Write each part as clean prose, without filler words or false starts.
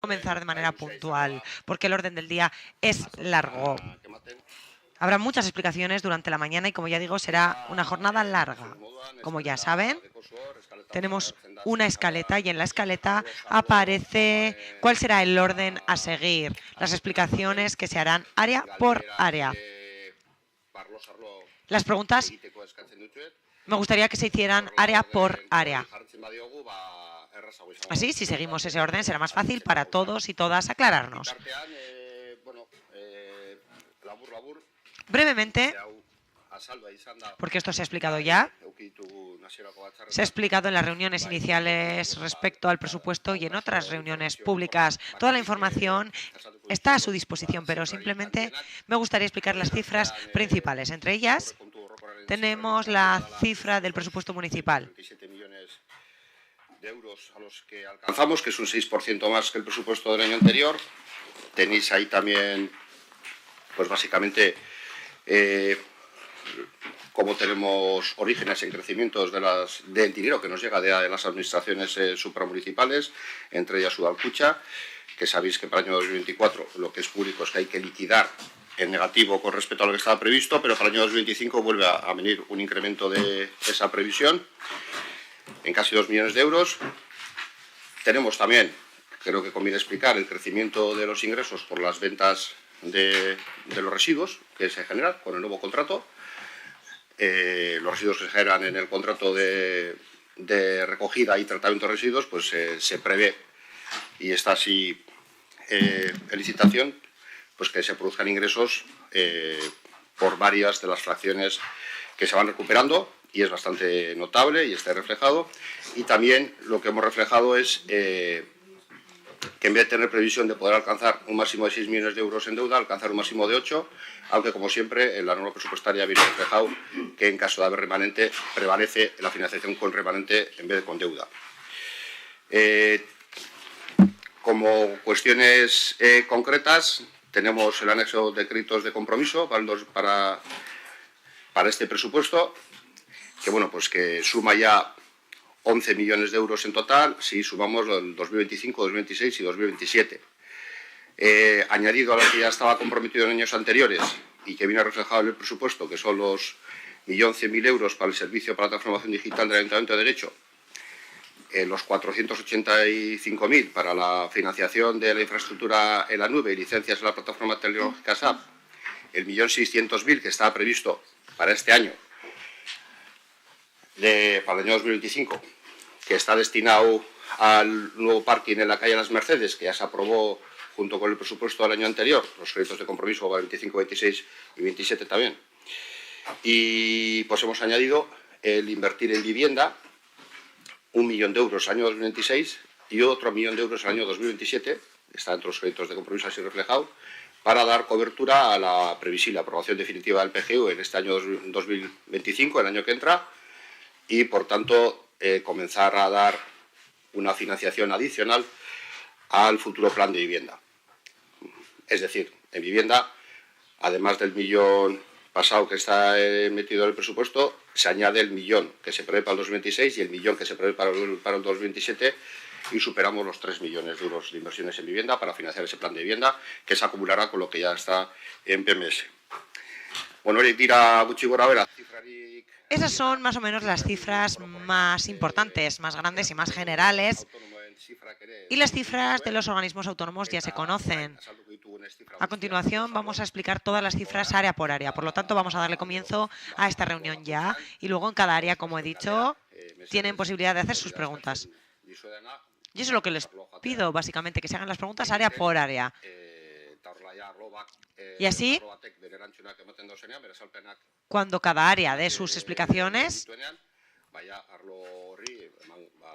comenzar de manera puntual, porque el orden del día es largo. Habrá muchas explicaciones durante la mañana y, como ya digo, será una jornada larga. Como ya saben, tenemos una escaleta y en la escaleta aparece cuál será el orden a seguir, las explicaciones que se harán área por área. Las preguntas me gustaría que se hicieran área por área. Así, si seguimos ese orden, será más fácil para todos y todas aclararnos. Brevemente, porque esto se ha explicado ya, se ha explicado en las reuniones iniciales respecto al presupuesto y en otras reuniones públicas. Toda la información está a su disposición, pero simplemente me gustaría explicar las cifras principales. Entre ellas, tenemos la cifra del presupuesto municipal. De euros a los que alcanzamos, que es un 6% más que el presupuesto del año anterior. Tenéis ahí también, pues básicamente, cómo tenemos orígenes en crecimientos del dinero que nos llega de las administraciones supramunicipales, entre ellas Udalkutxa, que sabéis que para el año 2024 lo que es público es que hay que liquidar en negativo con respecto a lo que estaba previsto, pero para el año 2025 vuelve a venir un incremento de esa previsión en casi 2 millones de euros. Tenemos también, creo que conviene explicar, el crecimiento de los ingresos por las ventas de los residuos que se generan con el nuevo contrato. Los residuos que se generan en el contrato de recogida y tratamiento de residuos, pues se prevé, y está así en licitación, pues que se produzcan ingresos por varias de las fracciones que se van recuperando, y es bastante notable y está reflejado. Y también lo que hemos reflejado es que en vez de tener previsión de poder alcanzar un máximo de 6 millones de euros en deuda, alcanzar un máximo de 8, aunque como siempre en la norma presupuestaria viene reflejado que en caso de haber remanente prevalece la financiación con remanente en vez de con deuda. Como cuestiones concretas, tenemos el anexo de créditos de compromiso para este presupuesto, que bueno, pues que suma ya 11 millones de euros en total, si sumamos el 2025, 2026 y 2027. Añadido a lo que ya estaba comprometido en años anteriores y que viene reflejado en el presupuesto, que son los 1.100.000 euros para el servicio para la transformación digital del Ayuntamiento de Derecho, los 485.000 para la financiación de la infraestructura en la nube y licencias en la plataforma tecnológica SAP, el 1.600.000 que estaba previsto para este año, para el año 2025, que está destinado al nuevo parking en la calle Las Mercedes, que ya se aprobó junto con el presupuesto del año anterior, los créditos de compromiso para 25, 26 y 27 también. Y pues hemos añadido el invertir en vivienda, 1 millón de euros al año 2026 y otro 1 millón de euros al año 2027, está entre los créditos de compromiso así reflejado, para dar cobertura a la previsible aprobación definitiva del PGU en este año 2025, el año que entra, y por tanto comenzar a dar una financiación adicional al futuro plan de vivienda. Es decir, en vivienda, además del millón pasado que está metido en el presupuesto, se añade el millón que se prevé para el 2026 y el millón que se prevé para el 2027, y superamos los 3 millones de euros de inversiones en vivienda para financiar ese plan de vivienda, que se acumulará con lo que ya está en PMS. Bueno, tira gutxi gorabehera. Esas son más o menos las cifras más importantes, más grandes y más generales. Y las cifras de los organismos autónomos ya se conocen. A continuación vamos a explicar todas las cifras área por área. Por lo tanto, vamos a darle comienzo a esta reunión ya. Y luego en cada área, como he dicho, tienen posibilidad de hacer sus preguntas. Y eso es lo que les pido, básicamente, que se hagan las preguntas área por área. Y así, cuando cada área dé sus explicaciones,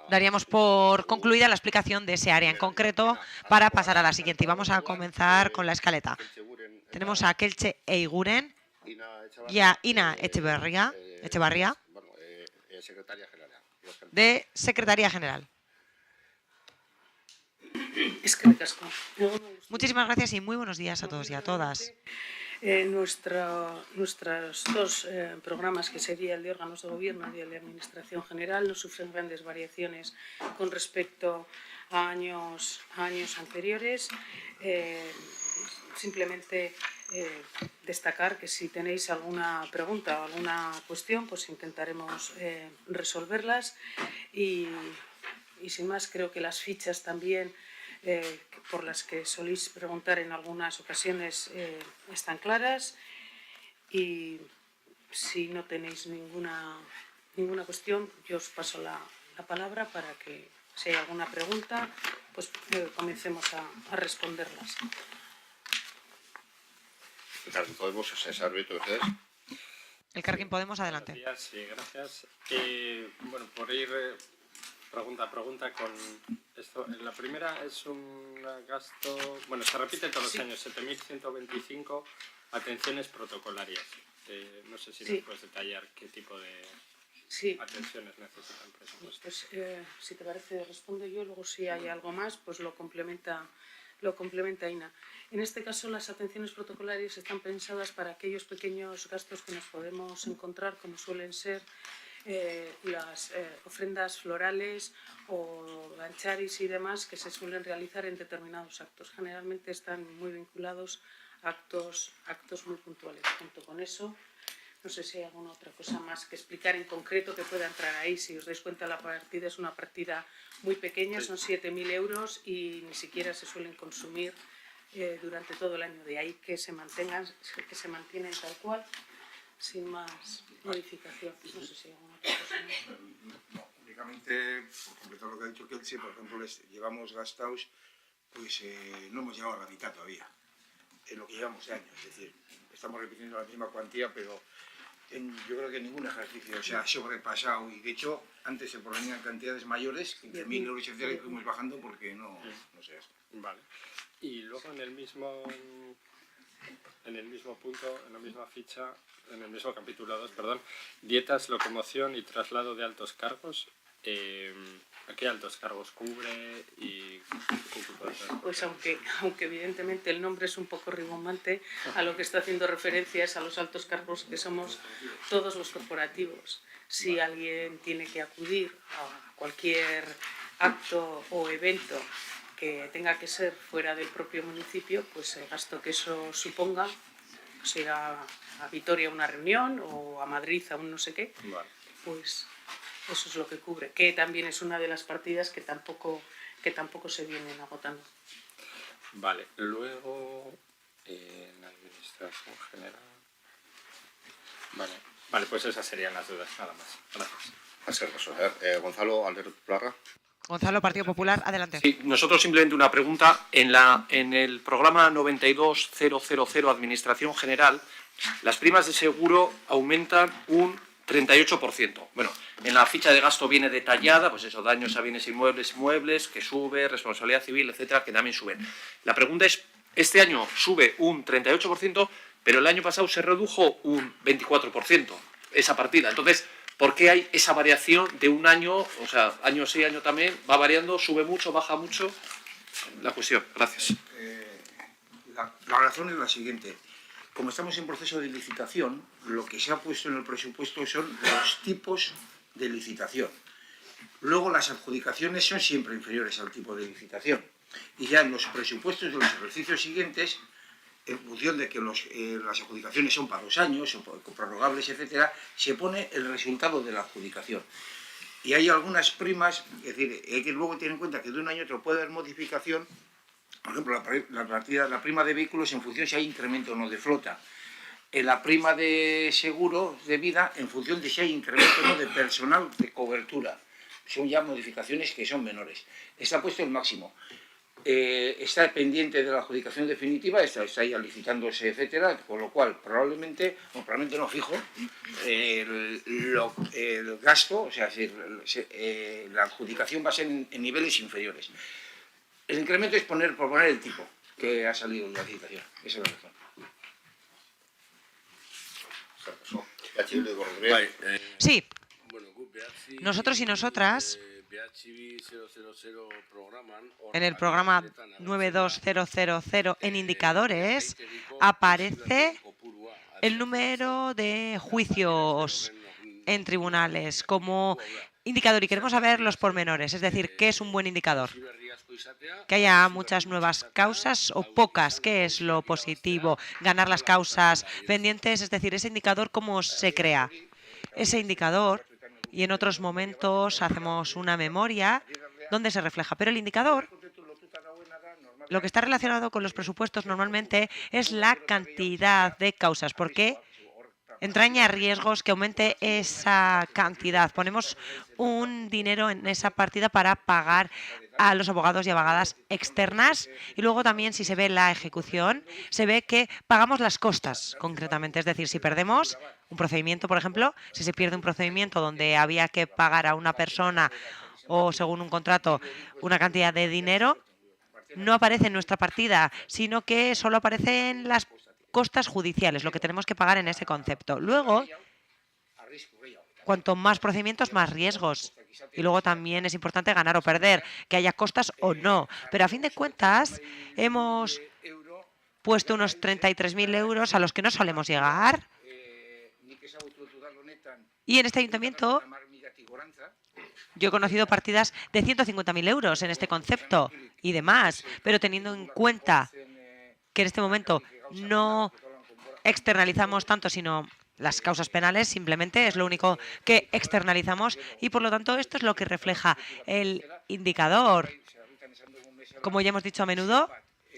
daríamos por concluida la explicación de ese área en concreto para pasar a la siguiente. Y vamos a comenzar con la escaleta. Tenemos a Kelche Eiguren y a Ina Echevarría, de Secretaría General. Muchísimas gracias y muy buenos días a todos y a todas. Nuestros dos programas, que sería el de órganos de gobierno y el de administración general, no sufren grandes variaciones con respecto a años anteriores. Simplemente destacar que si tenéis alguna pregunta o alguna cuestión, pues intentaremos resolverlas. Y sin más, creo que las fichas también, por las que soléis preguntar en algunas ocasiones, están claras. Y si no tenéis ninguna cuestión, yo os paso la palabra para que, si hay alguna pregunta, pues comencemos a responderlas. Podemos, César, ustedes. Elkarrekin Podemos, adelante. Sí, gracias. Bueno, por ir pregunta a pregunta con esto. La primera es un gasto, bueno, se repite todos los años, 7.125 atenciones protocolarias. No sé si nos puedes detallar qué tipo de atenciones necesitan presupuesto. Pues si te parece, respondo yo, luego si hay algo más, pues lo complementa Ina. En este caso, las atenciones protocolarias están pensadas para aquellos pequeños gastos que nos podemos encontrar, como suelen ser las ofrendas florales o gancharis y demás, que se suelen realizar en determinados actos. Generalmente están muy vinculados a actos muy puntuales. Junto con eso, no sé si hay alguna otra cosa más que explicar en concreto que pueda entrar ahí. Si os dais cuenta, la partida es una partida muy pequeña, son 7.000 euros y ni siquiera se suelen consumir durante todo el año. De ahí que se mantienen tal cual, sin más modificación. No sé si hay alguna otra cosa más. No, únicamente, por completar lo que ha dicho Kelsi, por ejemplo, llevamos gastados, pues no hemos llegado a la mitad todavía, en lo que llevamos de año. Es decir, estamos repitiendo la misma cuantía, pero yo creo que ningún ejercicio se ha sobrepasado, y de hecho antes se proponían cantidades mayores, 15.000 euros, etcétera, y fuimos bajando porque no se gasta. Vale. Y luego en el mismo punto, en la misma ficha, en el mismo capítulo 2, perdón, dietas, locomoción y traslado de altos cargos. ¿A qué altos cargos cubre y qué tipo de transporte? Pues aunque evidentemente el nombre es un poco rimbombante, a lo que está haciendo referencia es a los altos cargos que somos todos los corporativos. Si alguien tiene que acudir a cualquier acto o evento que tenga que ser fuera del propio municipio, pues el gasto que eso suponga, sea a Vitoria a una reunión o a Madrid a un no sé qué, pues eso es lo que cubre, que también es una de las partidas que tampoco se vienen agotando. Vale, luego en la administración general. Vale, pues esas serían las dudas, nada más. Gracias. Gonzalo, Alder Plarra. Gonzalo, Partido Popular, adelante. Sí, nosotros simplemente una pregunta. En el programa 92000 Administración General, las primas de seguro aumentan un 38%. Bueno, en la ficha de gasto viene detallada, pues eso, daños a bienes inmuebles, que sube, responsabilidad civil, etcétera, que también suben. La pregunta es, este año sube un 38%, pero el año pasado se redujo un 24%, esa partida. Entonces, ¿por qué hay esa variación de un año, o sea, año sí, año también, va variando, sube mucho, baja mucho? La cuestión, gracias. La razón es la siguiente. Como estamos en proceso de licitación, lo que se ha puesto en el presupuesto son los tipos de licitación. Luego las adjudicaciones son siempre inferiores al tipo de licitación. Y ya en los presupuestos de los ejercicios siguientes, en función de que las adjudicaciones son para 2 años, o prorrogables, etcétera, se pone el resultado de la adjudicación. Y hay algunas primas, es decir, hay que luego tener en cuenta que de un año a otro puede haber modificación. Por ejemplo, la prima de vehículos en función si hay incremento o no de flota. La prima de seguro de vida en función de si hay incremento o no de personal de cobertura. Son ya modificaciones que son menores. Está puesto el máximo. Está pendiente de la adjudicación definitiva, está ya licitándose, etcétera, con lo cual probablemente no fijo, el gasto, o sea, la adjudicación va a ser en niveles inferiores. El incremento es por poner el tipo que ha salido de la licitación. Esa es la razón. Sí. Nosotros y nosotras, en el programa 92000 en indicadores, aparece el número de juicios en tribunales como indicador y queremos saber los pormenores, es decir, ¿qué es un buen indicador? que haya muchas nuevas causas o pocas. ¿Qué es lo positivo? Ganar las causas pendientes, es decir, ese indicador, ¿cómo se crea? Ese indicador, y en otros momentos hacemos una memoria donde se refleja, pero el indicador, lo que está relacionado con los presupuestos normalmente es la cantidad de causas, porque entraña riesgos que aumente esa cantidad. Ponemos un dinero en esa partida para pagar a los abogados y abogadas externas, y luego también, si se ve la ejecución, se ve que pagamos las costas concretamente. Es decir, si perdemos un procedimiento, por ejemplo, si se pierde un procedimiento donde había que pagar a una persona o, según un contrato, una cantidad de dinero, no aparece en nuestra partida, sino que solo aparece en las costas judiciales, lo que tenemos que pagar en ese concepto. Luego, cuanto más procedimientos, más riesgos. Y luego también es importante ganar o perder, que haya costas o no. Pero a fin de cuentas, hemos puesto unos 33.000 euros a los que no solemos llegar. Y en este ayuntamiento yo he conocido partidas de 150.000 euros en este concepto y demás, pero teniendo en cuenta que en este momento no externalizamos tanto, sino las causas penales, simplemente es lo único que externalizamos, y por lo tanto esto es lo que refleja el indicador. Como ya hemos dicho a menudo,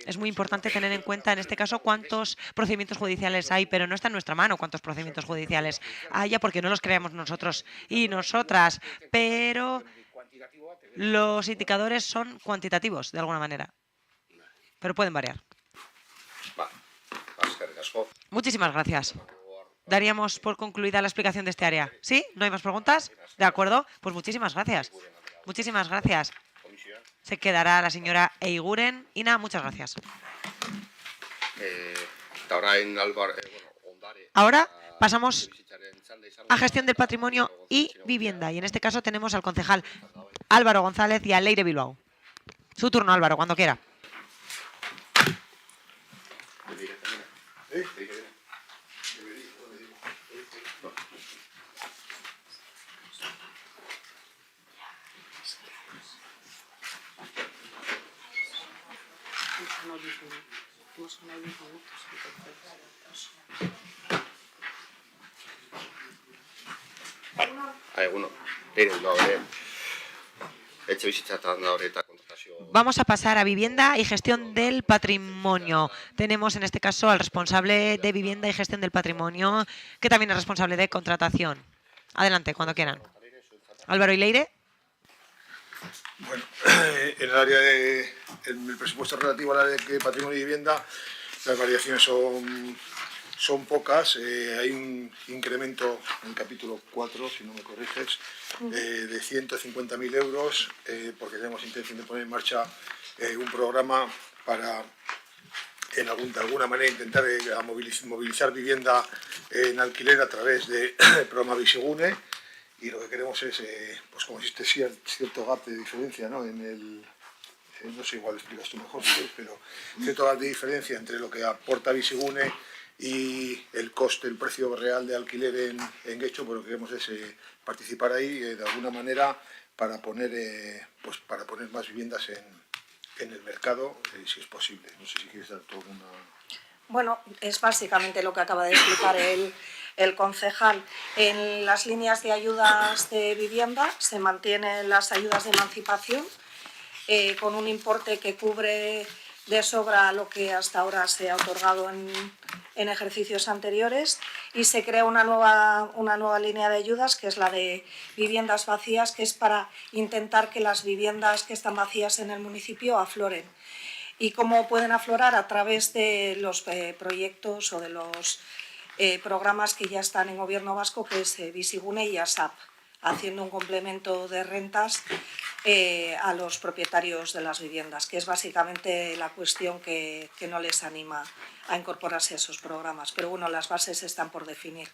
es muy importante tener en cuenta en este caso cuántos procedimientos judiciales hay, pero no está en nuestra mano cuántos procedimientos judiciales haya, porque no los creamos nosotros y nosotras, pero los indicadores son cuantitativos de alguna manera, pero pueden variar. Muchísimas gracias. Daríamos por concluida la explicación de este área. ¿Sí? ¿No hay más preguntas? De acuerdo. Pues muchísimas gracias. Muchísimas gracias. Se quedará la señora Eiguren. Ina, muchas gracias. Ahora pasamos a gestión del patrimonio y vivienda. Y en este caso tenemos al concejal Álvaro González y a Leire Bilbao. Su turno, Álvaro, cuando quiera. Vamos a pasar a vivienda y gestión del patrimonio. Tenemos en este caso al responsable de vivienda y gestión del patrimonio, que también es responsable de contratación. Adelante, cuando quieran. Álvaro y Leire. Bueno, en el área en el presupuesto relativo al área de patrimonio y vivienda, las variaciones son pocas. Hay un incremento en el capítulo 4, si no me corriges, de 150.000 euros, porque tenemos intención de poner en marcha un programa para, de alguna manera, intentar movilizar vivienda en alquiler a través del programa Bizigune. Y lo que queremos es, pues como existe cierto gap de diferencia, ¿no? No sé, igual explicas tú mejor, pero cierto gap de diferencia entre lo que aporta Bizigune y el coste, el precio real de alquiler en Getxo, pues lo que queremos es participar ahí de alguna manera para poner más viviendas en el mercado, si es posible. No sé si quieres dar tú alguna... Bueno, es básicamente lo que acaba de explicar el concejal. En las líneas de ayudas de vivienda se mantienen las ayudas de emancipación con un importe que cubre de sobra lo que hasta ahora se ha otorgado en ejercicios anteriores, y se crea una nueva línea de ayudas, que es la de viviendas vacías, que es para intentar que las viviendas que están vacías en el municipio afloren. ¿Y cómo pueden aflorar? A través de los proyectos o de los programas que ya están en Gobierno vasco, que es Bizigune y ASAP, haciendo un complemento de rentas a los propietarios de las viviendas, que es básicamente la cuestión que no les anima a incorporarse a esos programas. Pero bueno, las bases están por definir.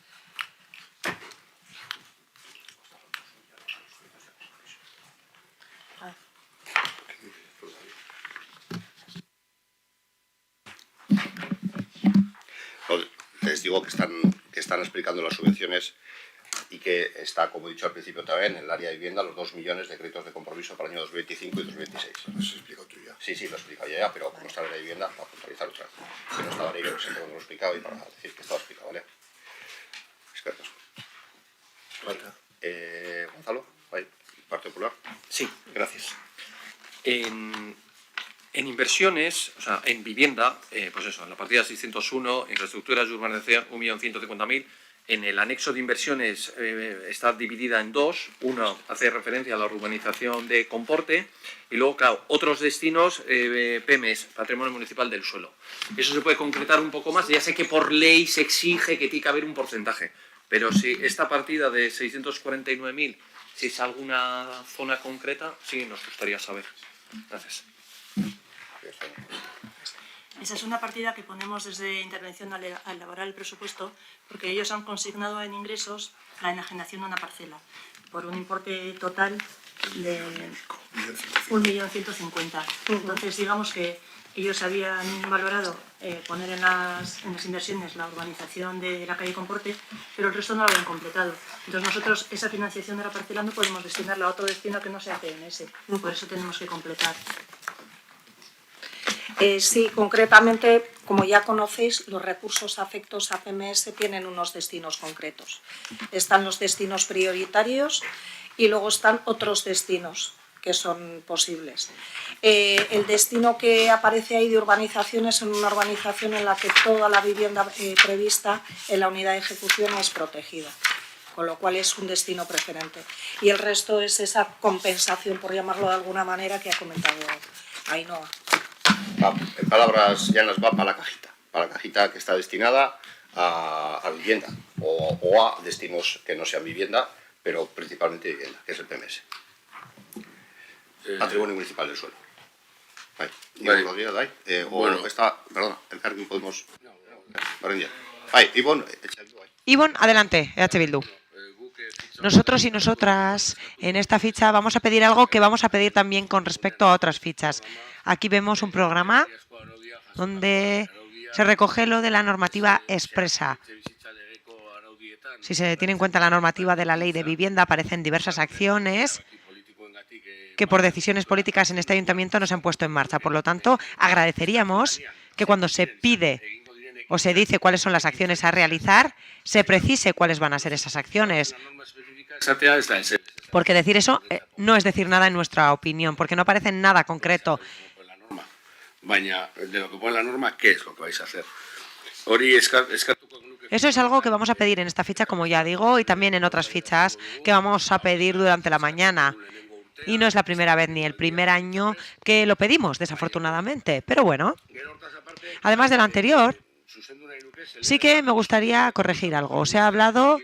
Les digo que están explicando las subvenciones y que está, como he dicho al principio también, en el área de vivienda, los 2 millones de créditos de compromiso para el año 2025 y 2026. Eso has explicado tú ya. Sí, lo he explicado ya, pero como está en la área de vivienda, para puntualizar otra vez. Que no estaba ahí, que siempre lo he explicado y para decir que estaba explicado, ¿vale? Expertos. Gonzalo, Partido Popular. Sí, gracias. En inversiones, o sea, en vivienda, pues eso, en la partida 601, infraestructuras y urbanización, 1.150.000. En el anexo de inversiones está dividida en dos. Uno hace referencia a la urbanización de Comporte y luego, claro, otros destinos, PMS, Patrimonio Municipal del Suelo. Eso se puede concretar un poco más. Ya sé que por ley se exige que tiene que haber un porcentaje, pero si esta partida de 649.000, si es alguna zona concreta, sí nos gustaría saber. Gracias. Esa es una partida que ponemos desde intervención al elaborar el presupuesto, porque ellos han consignado en ingresos la enajenación de una parcela por un importe total de 1.150.000. Entonces, digamos que ellos habían valorado poner en las inversiones la urbanización de la calle Comporte, pero el resto no lo habían completado. Entonces, nosotros esa financiación de la parcela no podemos destinarla a otro destino que no sea PMS. Por eso tenemos que completar. Sí, concretamente, como ya conocéis, los recursos afectos a PMS tienen unos destinos concretos. Están los destinos prioritarios y luego están otros destinos que son posibles. El destino que aparece ahí de urbanización es en una urbanización en la que toda la vivienda prevista en la unidad de ejecución es protegida, con lo cual es un destino preferente. Y el resto es esa compensación, por llamarlo de alguna manera, que ha comentado Ainhoa. En palabras llanas, va para la cajita que está destinada a vivienda o a destinos que no sean vivienda, pero principalmente vivienda, que es el PMS. Patrimonio Municipal del Suelo. Vale. Bueno, perdona, el Carmen podemos... Ivonne, adelante, EH Bildu. Nosotros y nosotras en esta ficha vamos a pedir algo que vamos a pedir también con respecto a otras fichas. Aquí vemos un programa donde se recoge lo de la normativa expresa. Si se tiene en cuenta la normativa de la ley de vivienda, aparecen diversas acciones que por decisiones políticas en este ayuntamiento no se han puesto en marcha. Por lo tanto, agradeceríamos que cuando se pide o se dice cuáles son las acciones a realizar, se precise cuáles van a ser esas acciones. Porque decir eso no es decir nada en nuestra opinión, porque no aparece nada concreto. Baina, de lo que pone la norma, ¿qué es lo que vais a hacer? Eso es algo que vamos a pedir en esta ficha, como ya digo, y también en otras fichas que vamos a pedir durante la mañana. Y no es la primera vez ni el primer año que lo pedimos, desafortunadamente. Pero bueno, además de lo anterior, sí que me gustaría corregir algo. Se ha hablado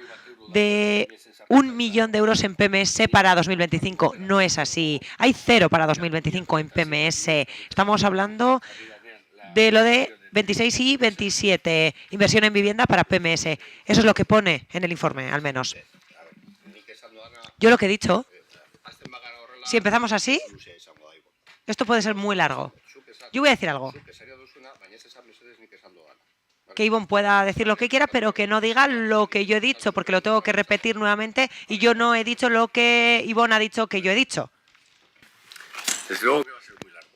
de 1 millón de euros en PMS para 2025. No es así. Hay 0 para 2025 en PMS. Estamos hablando de lo de 26 y 27. Inversión en vivienda para PMS. Eso es lo que pone en el informe, al menos. Yo lo que he dicho, si empezamos así, esto puede ser muy largo. Yo voy a decir algo. Que Ivonne pueda decir lo que quiera, pero que no diga lo que yo he dicho, porque lo tengo que repetir nuevamente y yo no he dicho lo que Ivonne ha dicho que yo he dicho. Desde luego que va a ser muy largo.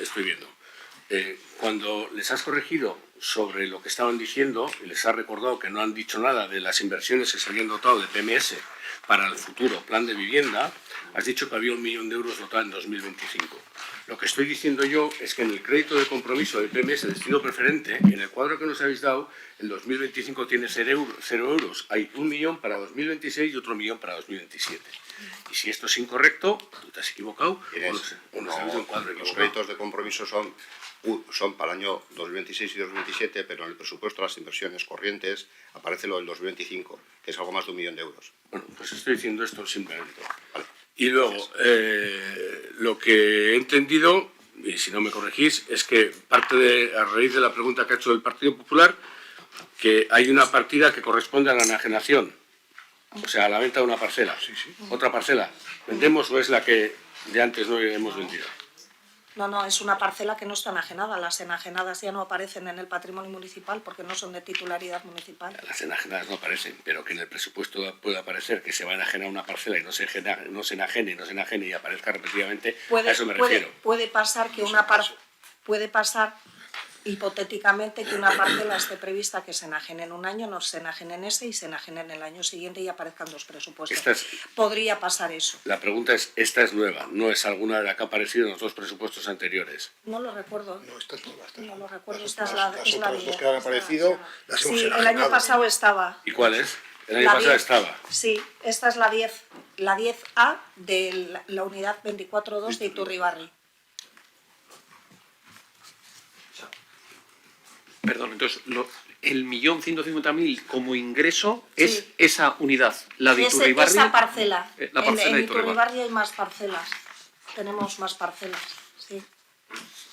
Estoy viendo. Cuando les has corregido sobre lo que estaban diciendo y les has recordado que no han dicho nada de las inversiones que se habían dotado de PMS para el futuro plan de vivienda, has dicho que había 1 millón de euros dotado en 2025. Lo que estoy diciendo yo es que en el crédito de compromiso de PMS destino preferente, en el cuadro que nos habéis dado, en 2025 tiene 0 euros. Hay 1 millón para 2026 y otro 1 millón para 2027. Y si esto es incorrecto, tú te has equivocado o nos habéis dado un cuadro equivocado. Los créditos de compromiso son para el año 2026 y 2027, pero en el presupuesto de las inversiones corrientes aparece lo del 2025, que es algo más de 1 millón de euros. Bueno, pues estoy diciendo esto simplemente. Vale. Y luego, lo que he entendido, y si no me corregís, es que a raíz de la pregunta que ha hecho el Partido Popular, que hay una partida que corresponde a la enajenación, o sea, a la venta de una parcela. Sí. ¿Otra parcela vendemos o es la que de antes no hemos vendido? No, es una parcela que no está enajenada. Las enajenadas ya no aparecen en el patrimonio municipal porque no son de titularidad municipal. Las enajenadas no aparecen, pero que en el presupuesto puede aparecer que se va a enajenar una parcela y no se enajene y aparezca repetidamente, a eso me refiero. Puede pasar que puede pasar hipotéticamente que una parcela esté prevista que se enajene en un año, no se enajene en ese y se enajene en el año siguiente y aparezcan dos presupuestos. Podría pasar eso. La pregunta es, ¿esta es nueva? ¿No es alguna de la que ha aparecido en los dos presupuestos anteriores? No lo recuerdo. No, esta es nueva. No lo recuerdo, Las esta es otras dos que han aparecido las hemos Sí, el enajenado. año pasado estaba. ¿Y cuál es? El año pasado estaba. Sí, esta es la 10A de la unidad 24.2 de Iturribarri. Perdón, entonces el 1.150.000 como ingreso es esa unidad, la de Iturribarri. Esa parcela. La parcela en de Iturribarri hay más parcelas. Tenemos más parcelas, sí.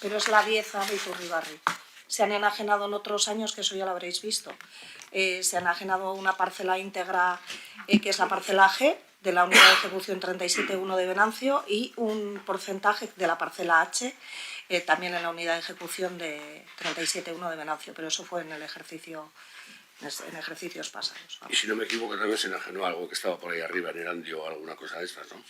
Pero es la 10A de Iturribarri. Se han enajenado en otros años, que eso ya lo habréis visto. Se ha enajenado una parcela íntegra, que es la parcela G, de la unidad de ejecución 37.1 de Venancio, y un porcentaje de la parcela H, también en la unidad de ejecución de 37.1 de Venancio, pero eso fue en ejercicios pasados. Y si no me equivoco, también se enajenó algo que estaba por ahí arriba en Erandio o alguna cosa de estas, ¿no?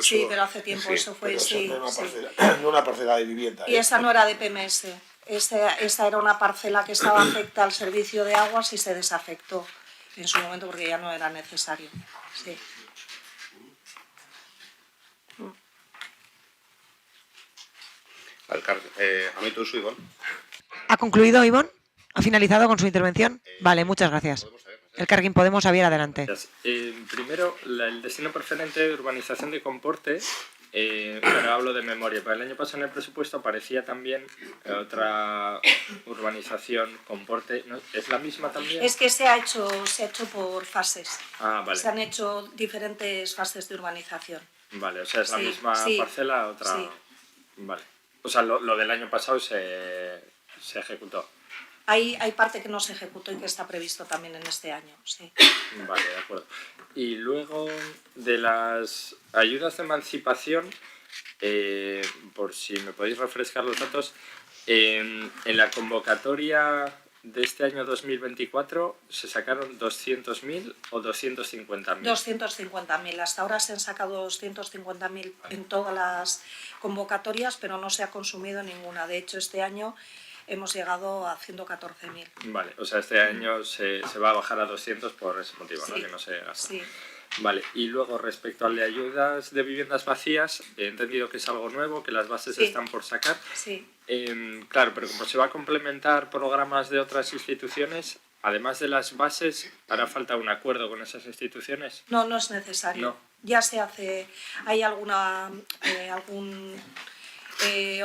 Sí, pero hace tiempo eso fue, pero sí. No una parcela de vivienda. Y esa no era de PMS, esa era una parcela que estaba afecta al servicio de aguas y se desafectó en su momento porque ya no era necesario. Sí. Amaitu duzu, Ibon. ¿Ha concluido, Ivonne? ¿Ha finalizado con su intervención? Vale, muchas gracias. Elkarrekin Podemos, Javier, adelante. Primero, el destino preferente de urbanización de Comporte, pero hablo de memoria. Para el año pasado en el presupuesto aparecía también otra urbanización, Comporte. ¿No? ¿Es la misma también? Es que se ha hecho por fases. Ah, vale. Se han hecho diferentes fases de urbanización. Vale, o sea, es la misma parcela, otra... Sí. Vale. O sea, lo del año pasado se ejecutó. Hay parte que no se ejecutó y que está previsto también en este año, sí. Vale, de acuerdo. Y luego, de las ayudas de emancipación, por si me podéis refrescar los datos, en la convocatoria de este año 2024 se sacaron 200.000 o 250.000. 250.000. Hasta ahora se han sacado 250.000 en todas las convocatorias, pero no se ha consumido ninguna. De hecho, este año hemos llegado a 114.000. Vale, o sea, este año se va a bajar a 200 por ese motivo, Sí, ¿no? Que no se gasta. Sí. Vale, y luego respecto al de ayudas de viviendas vacías, he entendido que es algo nuevo, que las bases están por sacar. Sí. Claro, pero como se va a complementar programas de otras instituciones, además de las bases, ¿hará falta un acuerdo con esas instituciones? No, no es necesario. No. Ya se hace, hay algún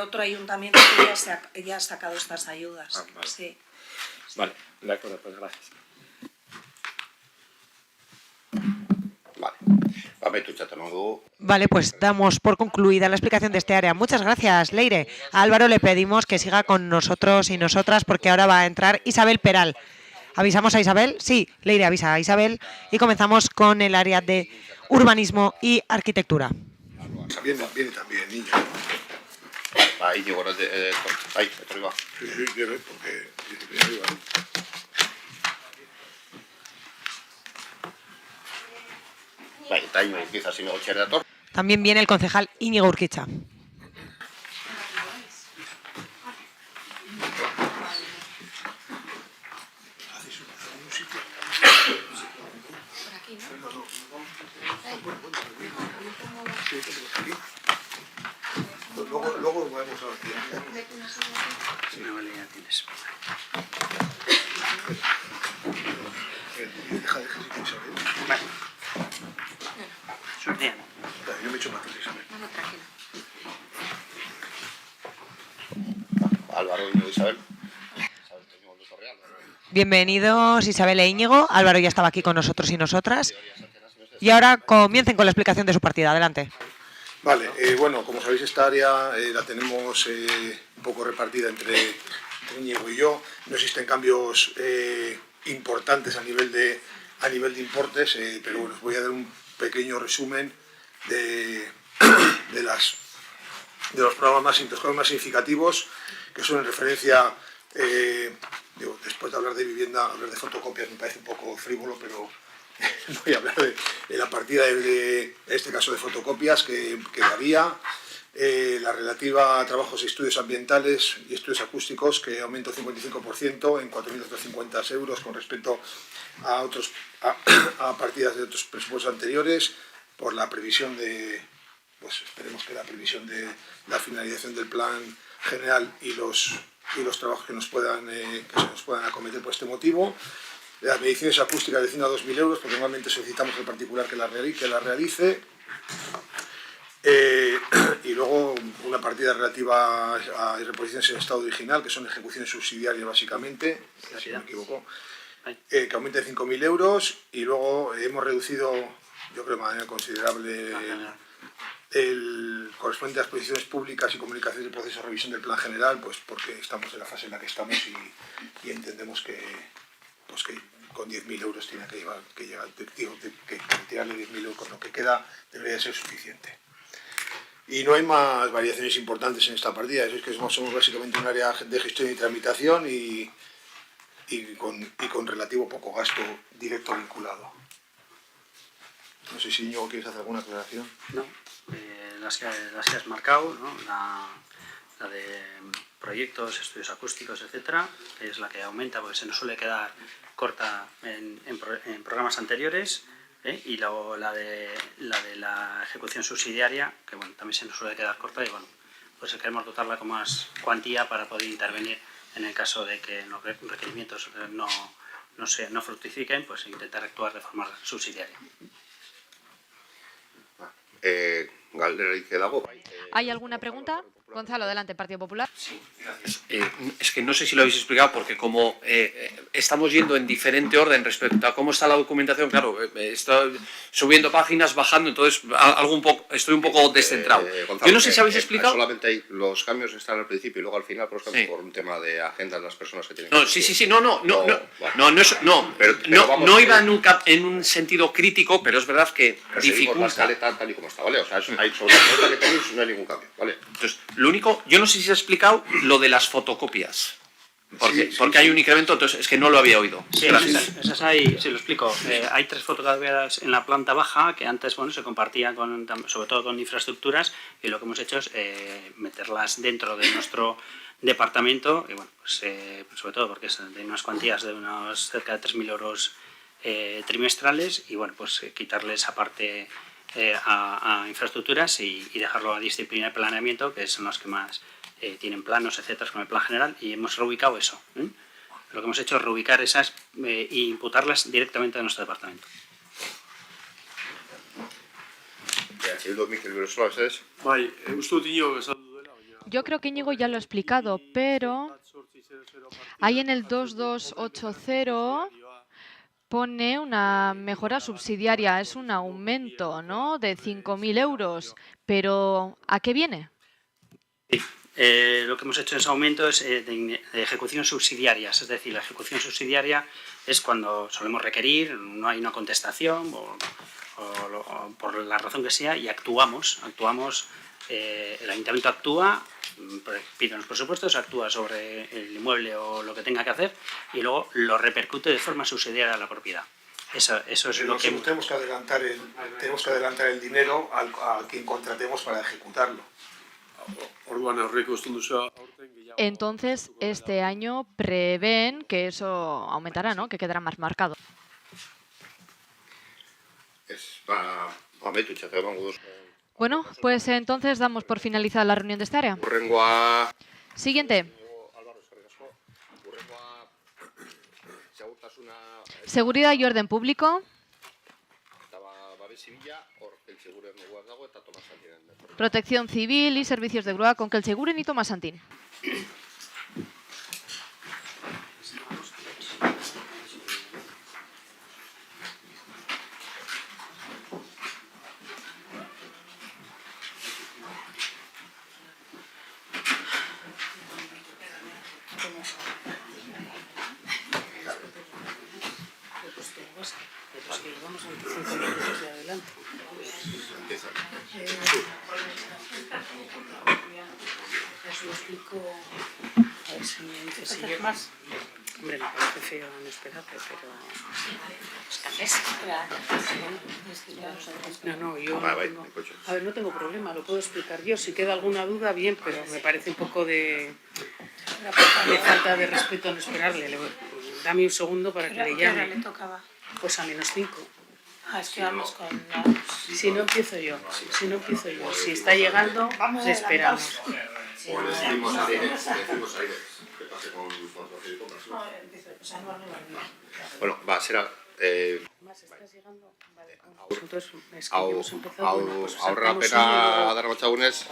otro ayuntamiento que ya ha sacado estas ayudas. Ah, vale. Sí. Vale, de acuerdo, pues gracias. Vale. Amaitu txaten dugu. Vale, pues damos por concluida la explicación de este área. Muchas gracias, Leire. A Álvaro le pedimos que siga con nosotros y nosotras porque ahora va a entrar Isabel Peral. ¿Avisamos a Isabel? Sí, Leire avisa a Isabel y comenzamos con el área de urbanismo y arquitectura. Viene también, niño. Ba, Iñigo, bai, etorri ba. Sí, quiere, porque dice que arriba. Bai, eta Iñigo Urquiza zinegotxeare dator. También viene el concejal Íñigo Urquiza. Luego vamos a ver. Sí, no, vale, ya tienes. Deja, Isabel. Vale. Sortean. Yo me echo más tarde, Isabel. No, tranquilo. Álvaro, Iñigo, Isabel. Isabel, teño ondo torreal. Bienvenidos Isabel e Íñigo. Álvaro ya estaba aquí con nosotros y nosotras. Y ahora comiencen con la explicación de su partida. Adelante. Vale, bueno, como sabéis, esta área la tenemos un poco repartida entre Íñigo y yo. No existen cambios importantes a nivel de importes, pero bueno, os voy a dar un pequeño resumen de las los programas más significativos, que son en referencia, después de hablar de vivienda, hablar de fotocopias me parece un poco frívolo, pero voy a hablar de la partida en este caso de fotocopias que daría, la relativa a trabajos y estudios ambientales y estudios acústicos, que aumenta un 55% en 4.250 euros con respecto a partidas de otros presupuestos anteriores, por la previsión de, pues esperemos que la previsión de la finalización del plan general y los trabajos que se nos puedan acometer por este motivo. Las mediciones acústicas descienden a 2.000 euros, porque normalmente solicitamos al particular que la realice. Y luego una partida relativa a reposiciones en estado original, que son ejecuciones subsidiarias básicamente, si no me equivoco, que aumenta de 5.000 euros. Y luego hemos reducido, yo creo de manera considerable, el correspondiente a las posiciones públicas y comunicaciones del proceso de revisión del plan general, pues porque estamos en la fase en la que estamos y entendemos que con 10.000 euros tiene que tirarle 10.000 euros con lo que queda debería ser suficiente. Y no hay más variaciones importantes en esta partida, es que somos básicamente un área de gestión y tramitación y con relativo poco gasto directo vinculado. No sé si Íñigo quieres hacer alguna aclaración. No, las que has marcado, ¿no? La de proyectos, estudios acústicos, etcétera, que es la que aumenta porque se nos suele quedar corta en programas anteriores, y luego la de la ejecución subsidiaria, que bueno, también se nos suele quedar corta y bueno, pues queremos dotarla con más cuantía para poder intervenir en el caso de que los requerimientos no fructifiquen, pues intentar actuar de forma subsidiaria. ¿Hay alguna pregunta? Gonzalo, adelante, Partido Popular. Sí, gracias. Es que no sé si lo habéis explicado, porque como estamos yendo en diferente orden respecto a cómo está la documentación, claro, está subiendo páginas, bajando, entonces estoy un poco descentrado. Gonzalo, yo no sé si habéis explicado... Solamente hay, los cambios están al principio y luego al final, por un tema de agenda de las personas que tienen... No, no iba en un sentido crítico, pero es verdad que dificulta. La escaleta tal y como está, ¿vale? O sea, hay sobre la escaleta que tenéis no hay ningún cambio, ¿vale? Entonces, lo único, yo no sé si se ha explicado lo de las fotocopias. Porque hay un incremento, entonces es que no lo había oído. Sí, esas hay, sí, lo explico. Hay 3 fotocopiadas en la planta baja que antes se compartían sobre todo con infraestructuras, y lo que hemos hecho es meterlas dentro de nuestro departamento, y bueno, pues sobre todo porque es de unas cuantías de unos cerca de 3.000 euros trimestrales, y bueno, pues quitarle esa parte a infraestructuras y dejarlo a disciplina de planeamiento, que son las que más tienen planos, etcétera, con el plan general, y hemos reubicado eso. Lo que hemos hecho es reubicar esas e imputarlas directamente a nuestro departamento. Yo creo que Íñigo ya lo ha explicado, pero ahí en el 2280 pone una mejora subsidiaria, es un aumento, ¿no?, de 5.000 euros, pero ¿a qué viene? Sí. Lo que hemos hecho en ese aumento es de ejecución subsidiarias, es decir, la ejecución subsidiaria es cuando solemos requerir, no hay una contestación o por la razón que sea, y actuamos, el ayuntamiento actúa, pide unos presupuestos, actúa sobre el inmueble o lo que tenga que hacer y luego lo repercute de forma subsidiaria a la propiedad. Eso es lo que tenemos que adelantar el dinero a quien contratemos para ejecutarlo. Entonces, este año prevén que eso aumentará, ¿no?, que quedará más marcado. Bueno, pues entonces damos por finalizada la reunión de esta área. Siguiente. Seguridad y orden público. Protección civil y servicios de grúa con que el Seguren y Tomás Santín. Si yo más. Hombre, me parece feo no esperarte, pero... No, yo no tengo... A ver, no tengo problema, lo puedo explicar yo. Si queda alguna duda, bien, pero me parece un poco de falta de respeto no esperarle. Dame un segundo para que le llame. ¿Qué hora le tocaba? Pues a -5. Es que vamos con... Si no empiezo yo, si está llegando, le esperamos. O le decimos a Aires que pase con Rocío y compras. Bueno, va, será... ahorra la pena dar machabunes.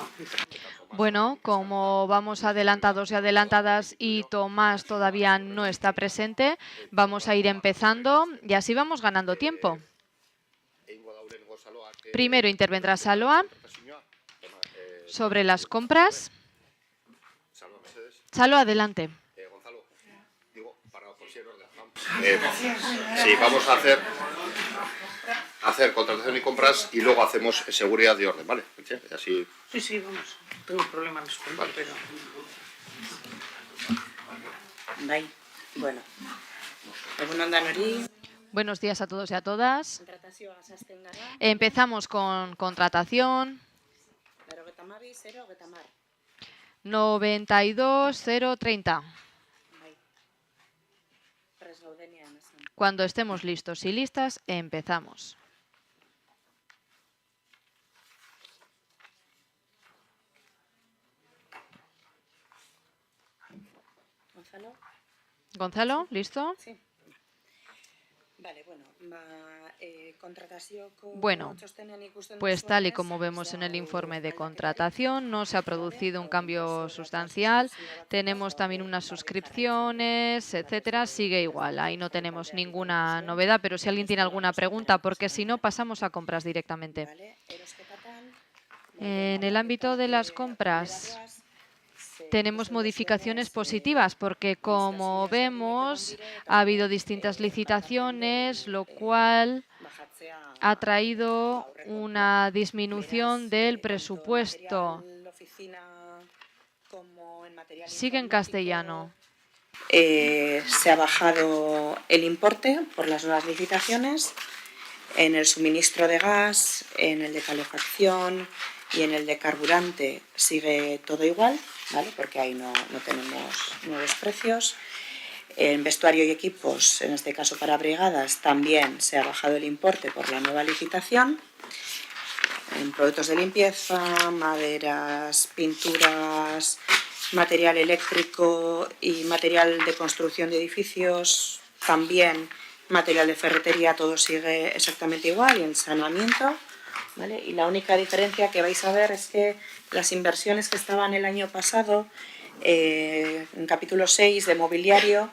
Bueno, como vamos adelantados y adelantadas y Tomás todavía no está presente, vamos a ir empezando y así vamos ganando tiempo. Primero intervendrá Saloa sobre las compras. Saloa, adelante. Gonzalo, digo, para considerar sí, vamos a hacer contratación y compras y luego hacemos seguridad de orden, ¿vale? Así... Sí, vamos. No tengo problema en responder, vale. Pero... Bai, bueno. Egun on danori. Buenos días a todos y a todas. Empezamos con contratación. 92.030. Cuando estemos listos y listas, empezamos. Gonzalo, ¿listo? Sí. Vale, bueno, pues tal y como vemos en el informe de contratación, no se ha producido un cambio sustancial. Tenemos también unas suscripciones, etcétera. Sigue igual, ahí no tenemos ninguna novedad, pero si alguien tiene alguna pregunta, porque si no, pasamos a compras directamente. En el ámbito de las compras tenemos modificaciones positivas porque, como vemos, ha habido distintas licitaciones, lo cual ha traído una disminución del presupuesto. Sigue en castellano. Se ha bajado el importe por las nuevas licitaciones en el suministro de gas, en el de calefacción y en el de carburante sigue todo igual, ¿vale? Porque ahí no tenemos nuevos precios. En vestuario y equipos, en este caso para brigadas, también se ha bajado el importe por la nueva licitación. En productos de limpieza, maderas, pinturas, material eléctrico y material de construcción de edificios, también material de ferretería, todo sigue exactamente igual, y en saneamiento, ¿vale? Y la única diferencia que vais a ver es que las inversiones que estaban el año pasado en capítulo 6 de mobiliario,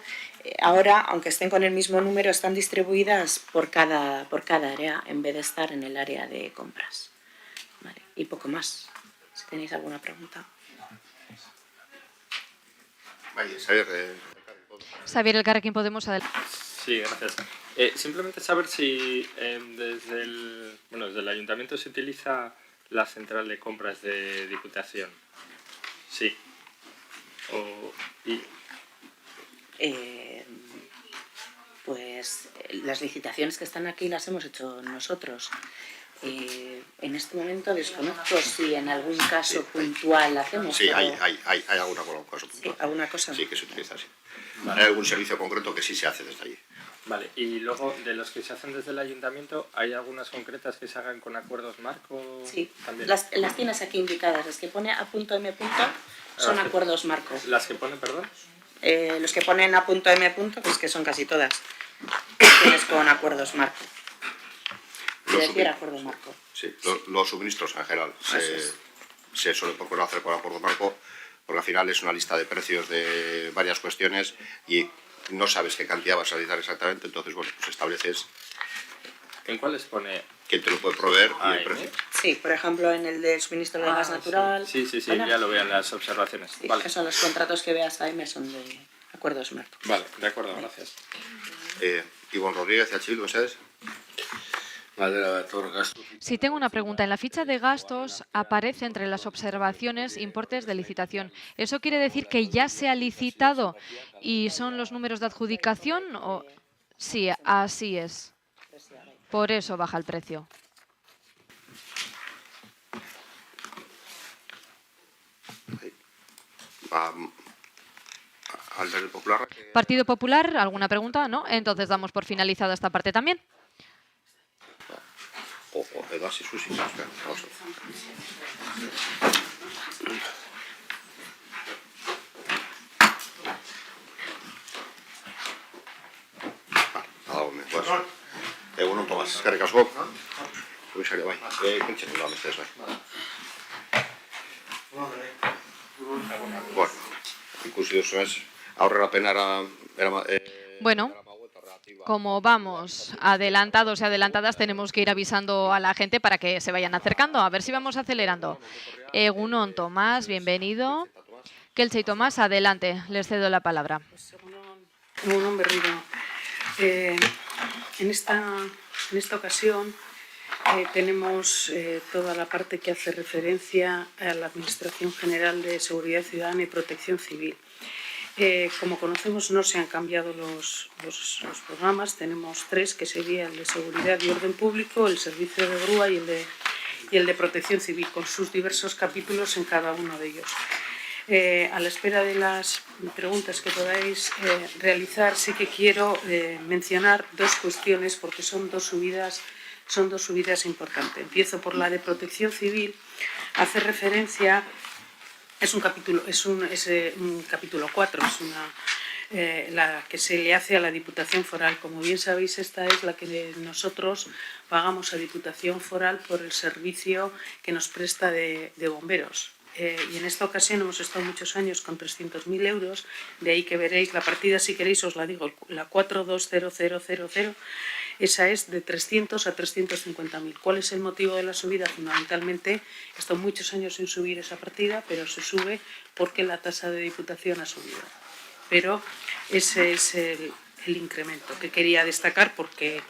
ahora, aunque estén con el mismo número, están distribuidas por cada área en vez de estar en el área de compras, ¿vale? Y poco más, si tenéis alguna pregunta. Xavier Elkarrekin Podemos, adelante. Sí, gracias. Simplemente saber si desde el Ayuntamiento se utiliza la central de compras de Diputación. Sí. Pues las licitaciones que están aquí las hemos hecho nosotros. En este momento desconozco si en algún caso puntual hacemos. Sí, pero... hay alguna cosa puntual. Sí, alguna cosa. Sí, que se utiliza así. Vale. Hay algún servicio concreto que sí se hace desde allí. Vale, y luego de los que se hacen desde el Ayuntamiento, ¿hay algunas concretas que se hagan con acuerdos marco? Sí, también. las tienes aquí indicadas. Las que pone A.M. son acuerdos marco. ¿Las que pone, perdón? Los que ponen A.M. pues que son casi todas. Tienes con acuerdos marco. Acuerdo marco. Sí, los suministros en general se suele procurar hacer con acuerdo marco, porque al final es una lista de precios de varias cuestiones y no sabes qué cantidad vas a realizar exactamente, entonces bueno, pues estableces ¿en cuáles pone quién te lo puede proveer y el precio. Sí, por ejemplo en el del suministro de gas natural. Sí, bueno, ya lo veo en las observaciones. Sí, vale. Que son los contratos que veas ahí, son de acuerdos marco. Vale, de acuerdo, gracias. Ivonne Rodríguez, de Achil, ¿ustedes? Sí, tengo una pregunta. En la ficha de gastos aparece entre las observaciones importes de licitación. ¿Eso quiere decir que ya se ha licitado y son los números de adjudicación? O... Sí, así es. Por eso baja el precio. Al del Popular. Partido Popular, ¿alguna pregunta? ¿No? Entonces damos por finalizada esta parte también. Edas y sus hijos. Egun on, Tomas, eskerrik asko. Komisario, bai. Pentsen da beste ez, bai. Bueno, ikusi duzunez, aurrerapenara... Bueno, como vamos adelantados y adelantadas, tenemos que ir avisando a la gente para que se vayan acercando. A ver si vamos acelerando. Egun on, Tomás, bienvenido. Kelche y Tomás, adelante, les cedo la palabra. Egun on, berriro. En esta ocasión tenemos toda la parte que hace referencia a la Administración General de Seguridad Ciudadana y Protección Civil. Como conocemos, no se han cambiado los programas. Tenemos tres, que sería el de Seguridad y Orden Público, el Servicio de Grúa y el de Protección Civil, con sus diversos capítulos en cada uno de ellos. A la espera de las preguntas que podáis realizar, sí que quiero mencionar dos cuestiones, porque son dos subidas importantes. Empiezo por la de Protección Civil. Hace referencia, es un capítulo 4, es la que se le hace a la Diputación Foral. Como bien sabéis, esta es la que nosotros pagamos a Diputación Foral por el servicio que nos presta de bomberos. Y en esta ocasión hemos estado muchos años con 300.000 euros, de ahí que veréis la partida, si queréis os la digo, la 420000, esa es de 300 a 350.000. ¿Cuál es el motivo de la subida? Fundamentalmente, he estado muchos años sin subir esa partida, pero se sube porque la tasa de diputación ha subido. Pero ese es el incremento que quería destacar porque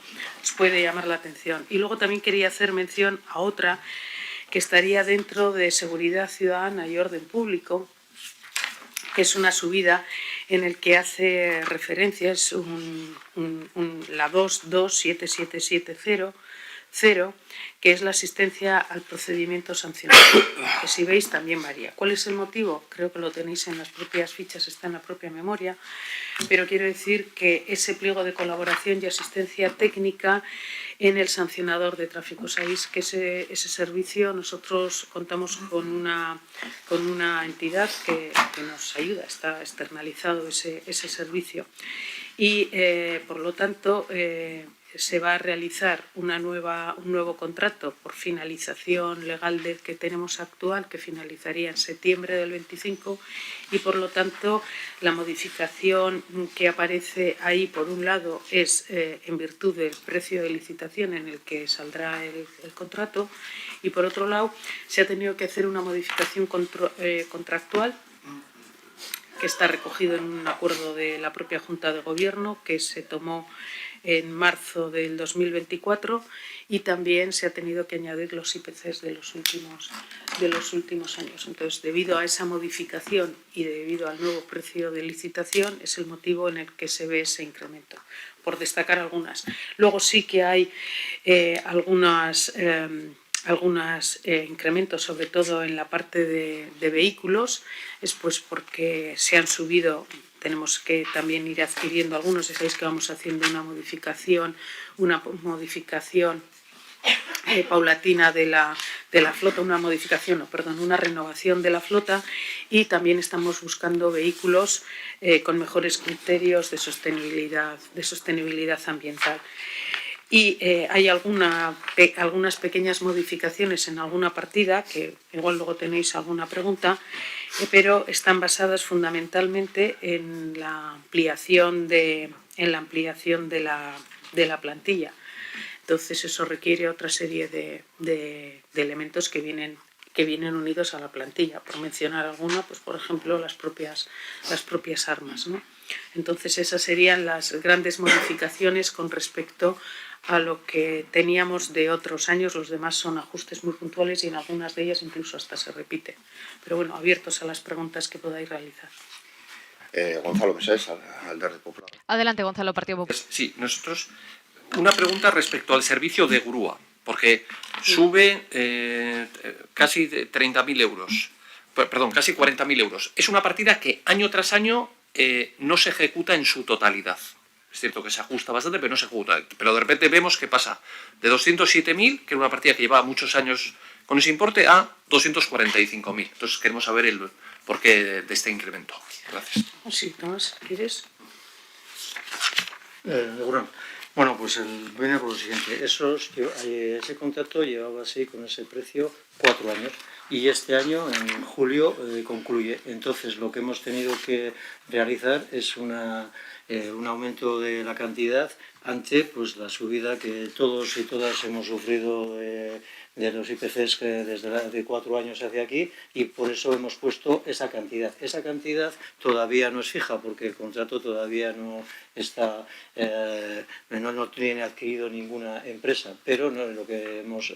os puede llamar la atención. Y luego también quería hacer mención a otra que estaría dentro de Seguridad Ciudadana y Orden Público, que es una subida en el que hace referencia, es la 227770, que es la asistencia al procedimiento sancionador, que si veis también varía. ¿Cuál es el motivo? Creo que lo tenéis en las propias fichas, está en la propia memoria, pero quiero decir que ese pliego de colaboración y asistencia técnica en el sancionador de tráfico. Sabéis que ese servicio nosotros contamos con una entidad que nos ayuda, está externalizado ese servicio y por lo tanto se va a realizar un nuevo contrato por finalización legal del que tenemos actual, que finalizaría en septiembre del 25, y por lo tanto la modificación que aparece ahí, por un lado, es en virtud del precio de licitación en el que saldrá el contrato, y por otro lado se ha tenido que hacer una modificación contractual que está recogido en un acuerdo de la propia Junta de Gobierno que se tomó en marzo del 2024, y también se ha tenido que añadir los IPCs de los últimos años. Entonces, debido a esa modificación y debido al nuevo precio de licitación, es el motivo en el que se ve ese incremento, por destacar algunas. Luego sí que hay algunos incrementos, sobre todo en la parte de vehículos, es pues porque se han subido. Tenemos que también ir adquiriendo algunos. Sabéis que vamos haciendo una modificación paulatina de la flota, una renovación de la flota, y también estamos buscando vehículos con mejores criterios de sostenibilidad ambiental. Y hay algunas pequeñas modificaciones en alguna partida, que igual luego tenéis alguna pregunta, pero están basadas fundamentalmente en la ampliación de la plantilla. Entonces eso requiere otra serie de elementos que vienen unidos a la plantilla. Por mencionar alguna, pues por ejemplo las propias armas, ¿no? Entonces esas serían las grandes modificaciones con respecto a lo que teníamos de otros años. Los demás son ajustes muy puntuales y en algunas de ellas incluso hasta se repite. Pero bueno, abiertos a las preguntas que podáis realizar. Gonzalo Mesés, Alderdi Popular. Adelante, Gonzalo, Partido Popular. Sí, nosotros, una pregunta respecto al servicio de grúa, porque sube casi 30.000 euros, perdón, casi 40.000 euros. Es una partida que año tras año no se ejecuta en su totalidad. Es cierto que se ajusta bastante, pero no se ejecuta. Pero de repente vemos que pasa de 207.000, que era una partida que llevaba muchos años con ese importe, a 245.000. Entonces queremos saber el porqué de este incremento. Gracias. Sí, Tomás, ¿quieres? Bueno, pues viene por lo siguiente. Ese contrato llevaba así con ese precio 4 años y este año, en julio, concluye. Entonces, lo que hemos tenido que realizar es un aumento de la cantidad ante pues, la subida que todos y todas hemos sufrido de los IPCs de 4 años hacia aquí, y por eso hemos puesto esa cantidad. Esa cantidad todavía no es fija porque el contrato todavía no está, no tiene adquirido ninguna empresa, pero lo que hemos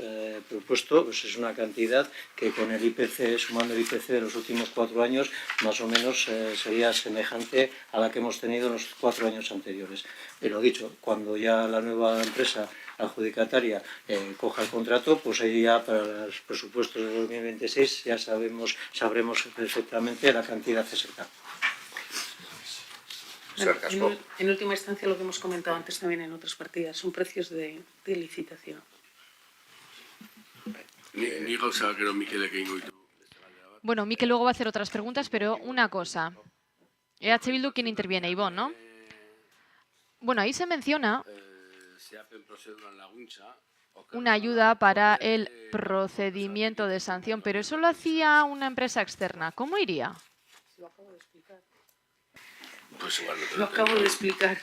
propuesto pues es una cantidad que con el IPC, sumando el IPC de los últimos 4 años, más o menos sería semejante a la que hemos tenido en los 4 años anteriores. Lo dicho, cuando ya la nueva empresa adjudicataria coja el contrato, pues ahí ya para los presupuestos de 2026 ya sabremos perfectamente la cantidad exacta. Bueno, en última instancia, lo que hemos comentado antes también en otras partidas, son precios de licitación. Bueno, Mikel luego va a hacer otras preguntas, pero una cosa. EH Bildu, ¿quién interviene? Ivonne, ¿no? Bueno, ahí se menciona una ayuda para el procedimiento de sanción, pero eso lo hacía una empresa externa. ¿Cómo iría? Lo acabo de explicar. Pues igual no te Lo acabo de explicar.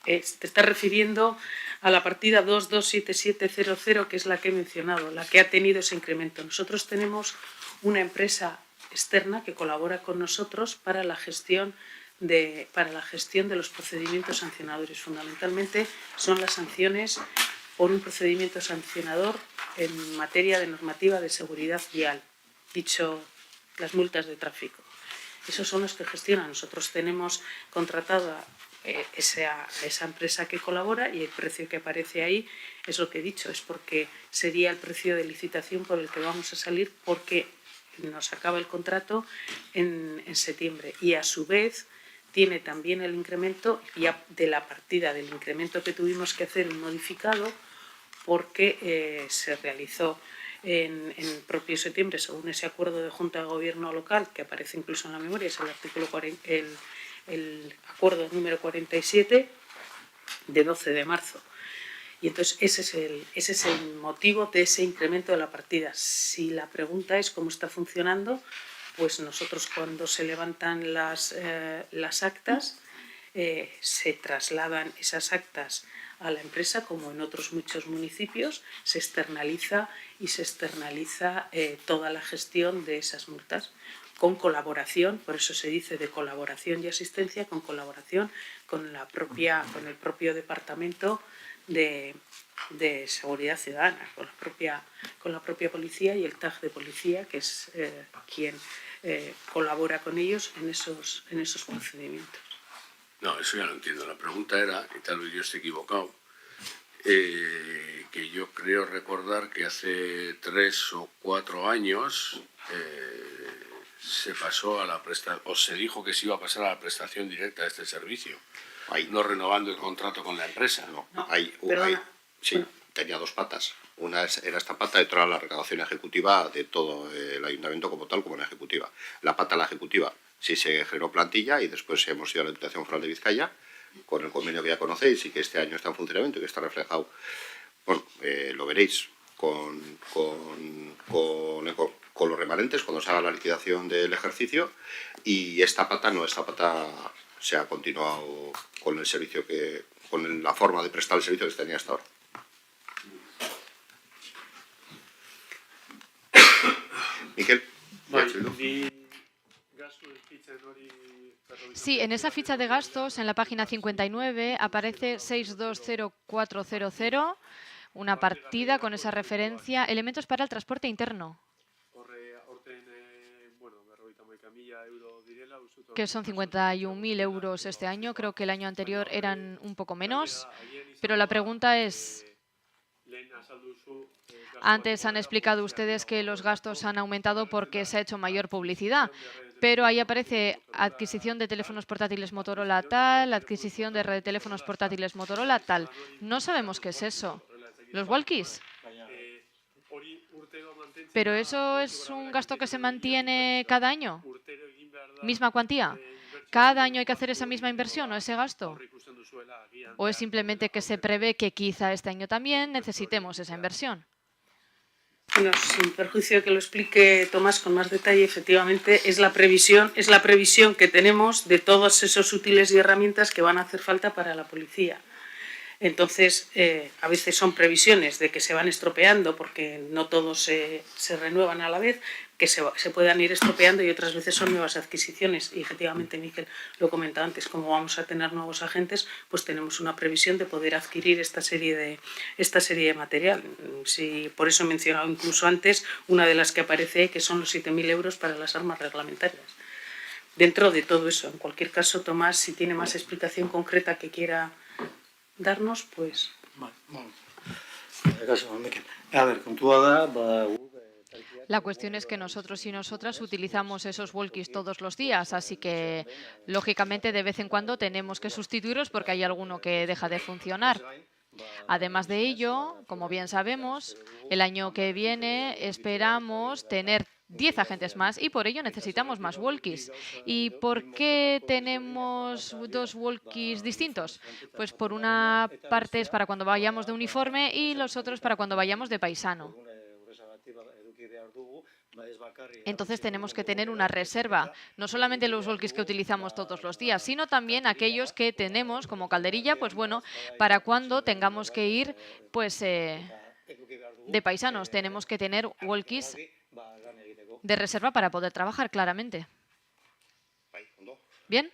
Te estás refiriendo a la partida 227700, que es la que he mencionado, la que ha tenido ese incremento. Nosotros tenemos una empresa externa que colabora con nosotros para la gestión de los procedimientos sancionadores. Fundamentalmente son las sanciones por un procedimiento sancionador en materia de normativa de seguridad vial, dicho las multas de tráfico. Esos son los que gestionan. Nosotros tenemos contratada esa empresa que colabora, y el precio que aparece ahí es lo que he dicho, es porque sería el precio de licitación por el que vamos a salir, porque nos acaba el contrato en septiembre, y a su vez tiene también el incremento ya de la partida del incremento que tuvimos que hacer un modificado porque se realizó en propio septiembre, según ese acuerdo de Junta de Gobierno local que aparece incluso en la memoria, es el artículo el acuerdo número 47 de 12 de marzo. Y entonces ese es el motivo de ese incremento de la partida. Si la pregunta es cómo está funcionando, pues nosotros cuando se levantan las actas, se trasladan esas actas a la empresa, como en otros muchos municipios, se externaliza toda la gestión de esas multas, con colaboración, por eso se dice de colaboración y asistencia, con colaboración con el propio departamento de seguridad ciudadana, con la propia policía y el TAG de policía, que es quien colabora con ellos en esos procedimientos. No, eso ya lo entiendo. La pregunta era, y tal vez yo esté equivocado, que yo creo recordar que hace 3 o 4 años se pasó a la prestación, o se dijo que se iba a pasar a la prestación directa de este servicio, no renovando el contrato con la empresa. Sí, tenía 2 patas. Una era esta pata y otra la recaudación ejecutiva de todo el ayuntamiento como tal, como la ejecutiva. La ejecutiva sí se generó plantilla, y después hemos ido a la Diputación Foral de Vizcaya con el convenio que ya conocéis y que este año está en funcionamiento y que está reflejado, bueno, lo veréis con los remanentes cuando se haga la liquidación del ejercicio. Y esta pata se ha continuado con el servicio con la forma de prestar el servicio que se tenía hasta ahora. Mikel, Bai, ni gastu espitzen hori Sí, en esa ficha de gastos, en la página 59, aparece 620400, una partida con esa referencia, elementos para el transporte interno, que son 51.000 euros este año. Creo que el año anterior eran un poco menos, pero la pregunta es... Antes han explicado ustedes que los gastos han aumentado porque se ha hecho mayor publicidad, pero ahí aparece adquisición de teléfonos portátiles Motorola tal, adquisición de red de teléfonos portátiles Motorola tal. No sabemos qué es eso. ¿Los walkies? ¿Pero eso es un gasto que se mantiene cada año? ¿Misma cuantía? ¿Cada año hay que hacer esa misma inversión o ese gasto? ¿O es simplemente que se prevé que quizá este año también necesitemos esa inversión? Bueno, sin perjuicio de que lo explique Tomás con más detalle, efectivamente es la previsión que tenemos de todos esos útiles y herramientas que van a hacer falta para la policía. Entonces, a veces son previsiones de que se van estropeando porque no todos se renuevan a la vez, que se puedan ir estropeando, y otras veces son nuevas adquisiciones. Y efectivamente, Miquel lo comentaba antes, como vamos a tener nuevos agentes, pues tenemos una previsión de poder adquirir esta serie de material. Sí, por eso he mencionado incluso antes una de las que aparece, que son los 7.000 euros para las armas reglamentarias. Dentro de todo eso, en cualquier caso, Tomás, si tiene más explicación concreta que quiera darnos, pues... La cuestión es que nosotros y nosotras utilizamos esos walkies todos los días, así que, lógicamente, de vez en cuando tenemos que sustituirlos porque hay alguno que deja de funcionar. Además de ello, como bien sabemos, el año que viene esperamos tener 10 agentes más y por ello necesitamos más walkies. ¿Y por qué tenemos 2 walkies distintos? Pues por una parte es para cuando vayamos de uniforme y los otros para cuando vayamos de paisano. Entonces tenemos que tener una reserva, no solamente los walkies que utilizamos todos los días, sino también aquellos que tenemos como calderilla, pues bueno, para cuando tengamos que ir pues de paisanos. Tenemos que tener walkies de reserva para poder trabajar, claramente. ¿Bien?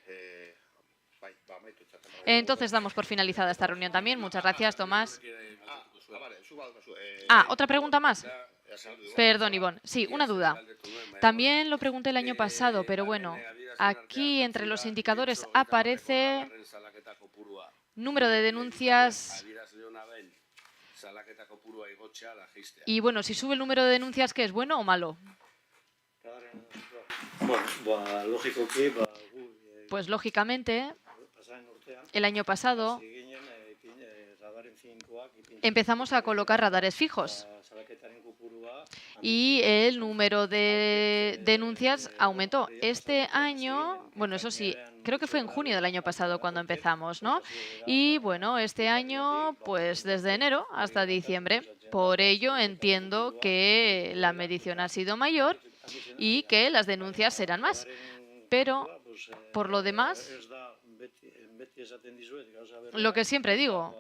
Entonces damos por finalizada esta reunión también. Muchas gracias, Tomás. ¿Otra pregunta más? Perdón, Ivonne. Sí, una duda. También lo pregunté el año pasado, pero bueno, aquí entre los indicadores aparece número de denuncias. Y bueno, si sube el número de denuncias, ¿qué es bueno o malo? Pues lógicamente, el año pasado empezamos a colocar radares fijos y el número de denuncias aumentó. Este año, bueno, eso sí, creo que fue en junio del año pasado cuando empezamos, ¿no? Y bueno, este año, pues desde enero hasta diciembre. Por ello entiendo que la medición ha sido mayor y que las denuncias serán más. Pero, por lo demás, lo que siempre digo,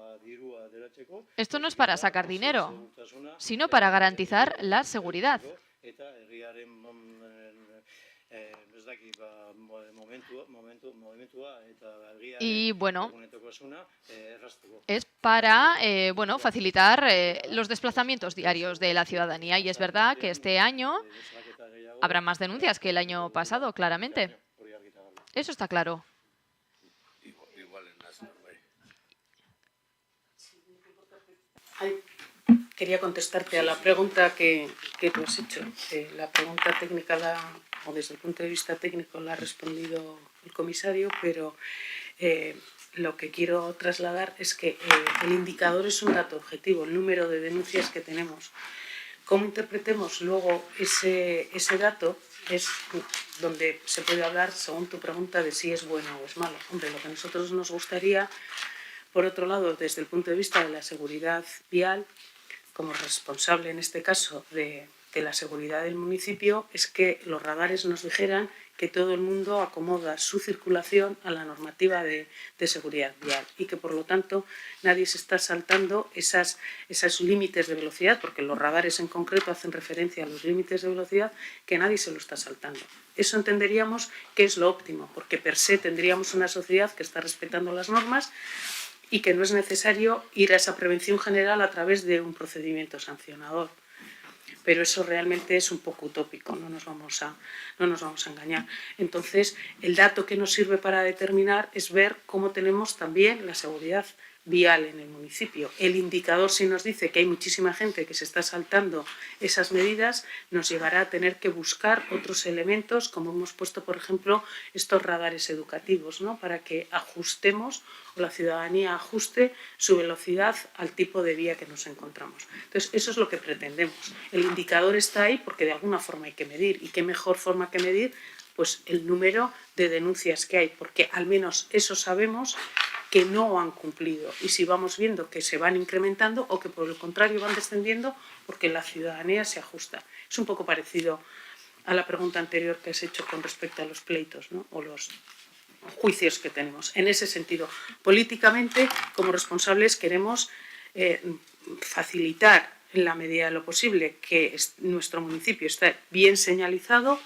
esto no es para sacar dinero, sino para garantizar la seguridad. Y bueno, es para bueno, facilitar los desplazamientos diarios de la ciudadanía. Y es verdad que este año habrá más denuncias que el año pasado, claramente. Eso está claro. Quería contestarte a la pregunta que tú has hecho. La pregunta técnica, o desde el punto de vista técnico, la ha respondido el comisario, pero lo que quiero trasladar es que el indicador es un dato objetivo, el número de denuncias que tenemos. ¿Cómo interpretemos luego ese dato? Es donde se puede hablar, según tu pregunta, de si es bueno o es malo. Hombre, lo que a nosotros nos gustaría, por otro lado, desde el punto de vista de la seguridad vial, como responsable en este caso de la seguridad del municipio, es que los radares nos dijeran que todo el mundo acomoda su circulación a la normativa de seguridad vial y que por lo tanto nadie se está saltando esos límites de velocidad, porque los radares en concreto hacen referencia a los límites de velocidad, que nadie se lo está saltando. Eso entenderíamos que es lo óptimo, porque per se tendríamos una sociedad que está respetando las normas y que no es necesario ir a esa prevención general a través de un procedimiento sancionador. Pero eso realmente es un poco utópico, no nos vamos a engañar. Entonces, el dato que nos sirve para determinar es ver cómo tenemos también la seguridad vial en el municipio. El indicador, si nos dice que hay muchísima gente que se está saltando esas medidas, nos llevará a tener que buscar otros elementos, como hemos puesto, por ejemplo, estos radares educativos, ¿no? Para que ajustemos o la ciudadanía ajuste su velocidad al tipo de vía que nos encontramos. Entonces, eso es lo que pretendemos. El indicador está ahí porque de alguna forma hay que medir. ¿Y qué mejor forma que medir? Pues el número de denuncias que hay, porque al menos eso sabemos que no han cumplido, y si vamos viendo que se van incrementando o que por el contrario van descendiendo porque la ciudadanía se ajusta. Es un poco parecido a la pregunta anterior que has hecho con respecto a los pleitos, ¿no? O los juicios que tenemos. En ese sentido, políticamente, como responsables, queremos facilitar en la medida de lo posible que nuestro municipio esté bien señalizado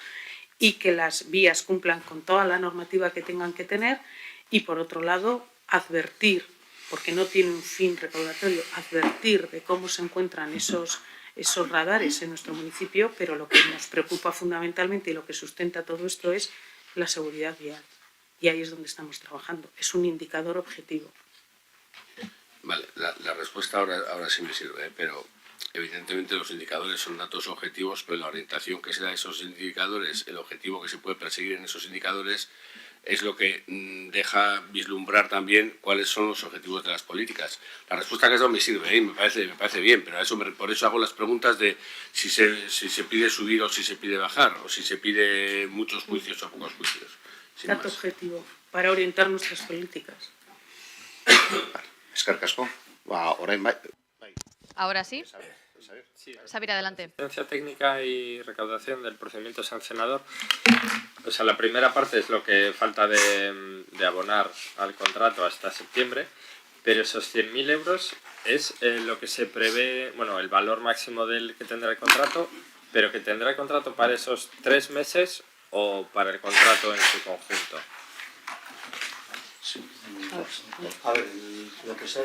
y que las vías cumplan con toda la normativa que tengan que tener, y por otro lado advertir, porque no tiene un fin recaudatorio, advertir de cómo se encuentran esos radares en nuestro municipio, pero lo que nos preocupa fundamentalmente y lo que sustenta todo esto es la seguridad vial. Y ahí es donde estamos trabajando. Es un indicador objetivo. Vale, la respuesta ahora sí me sirve, pero evidentemente los indicadores son datos objetivos, pero la orientación que se da a esos indicadores, el objetivo que se puede perseguir en esos indicadores, es lo que deja vislumbrar también cuáles son los objetivos de las políticas. La respuesta que has dado me sirve, me parece bien, pero por eso hago las preguntas de si se pide subir o si se pide bajar, o si se pide muchos juicios o pocos juicios. Dato objetivo para orientar nuestras políticas. Eskerrik asko. Orain bai. Ahora sí. Xabier, adelante. Asistencia técnica y recaudación del procedimiento sancionador. O sea, la primera parte es lo que falta de abonar al contrato hasta septiembre, pero esos 100.000 euros es lo que se prevé, bueno, el valor máximo del que tendrá el contrato, pero que tendrá el contrato para esos 3 meses o para el contrato en su conjunto. Sí. A ver, lo que se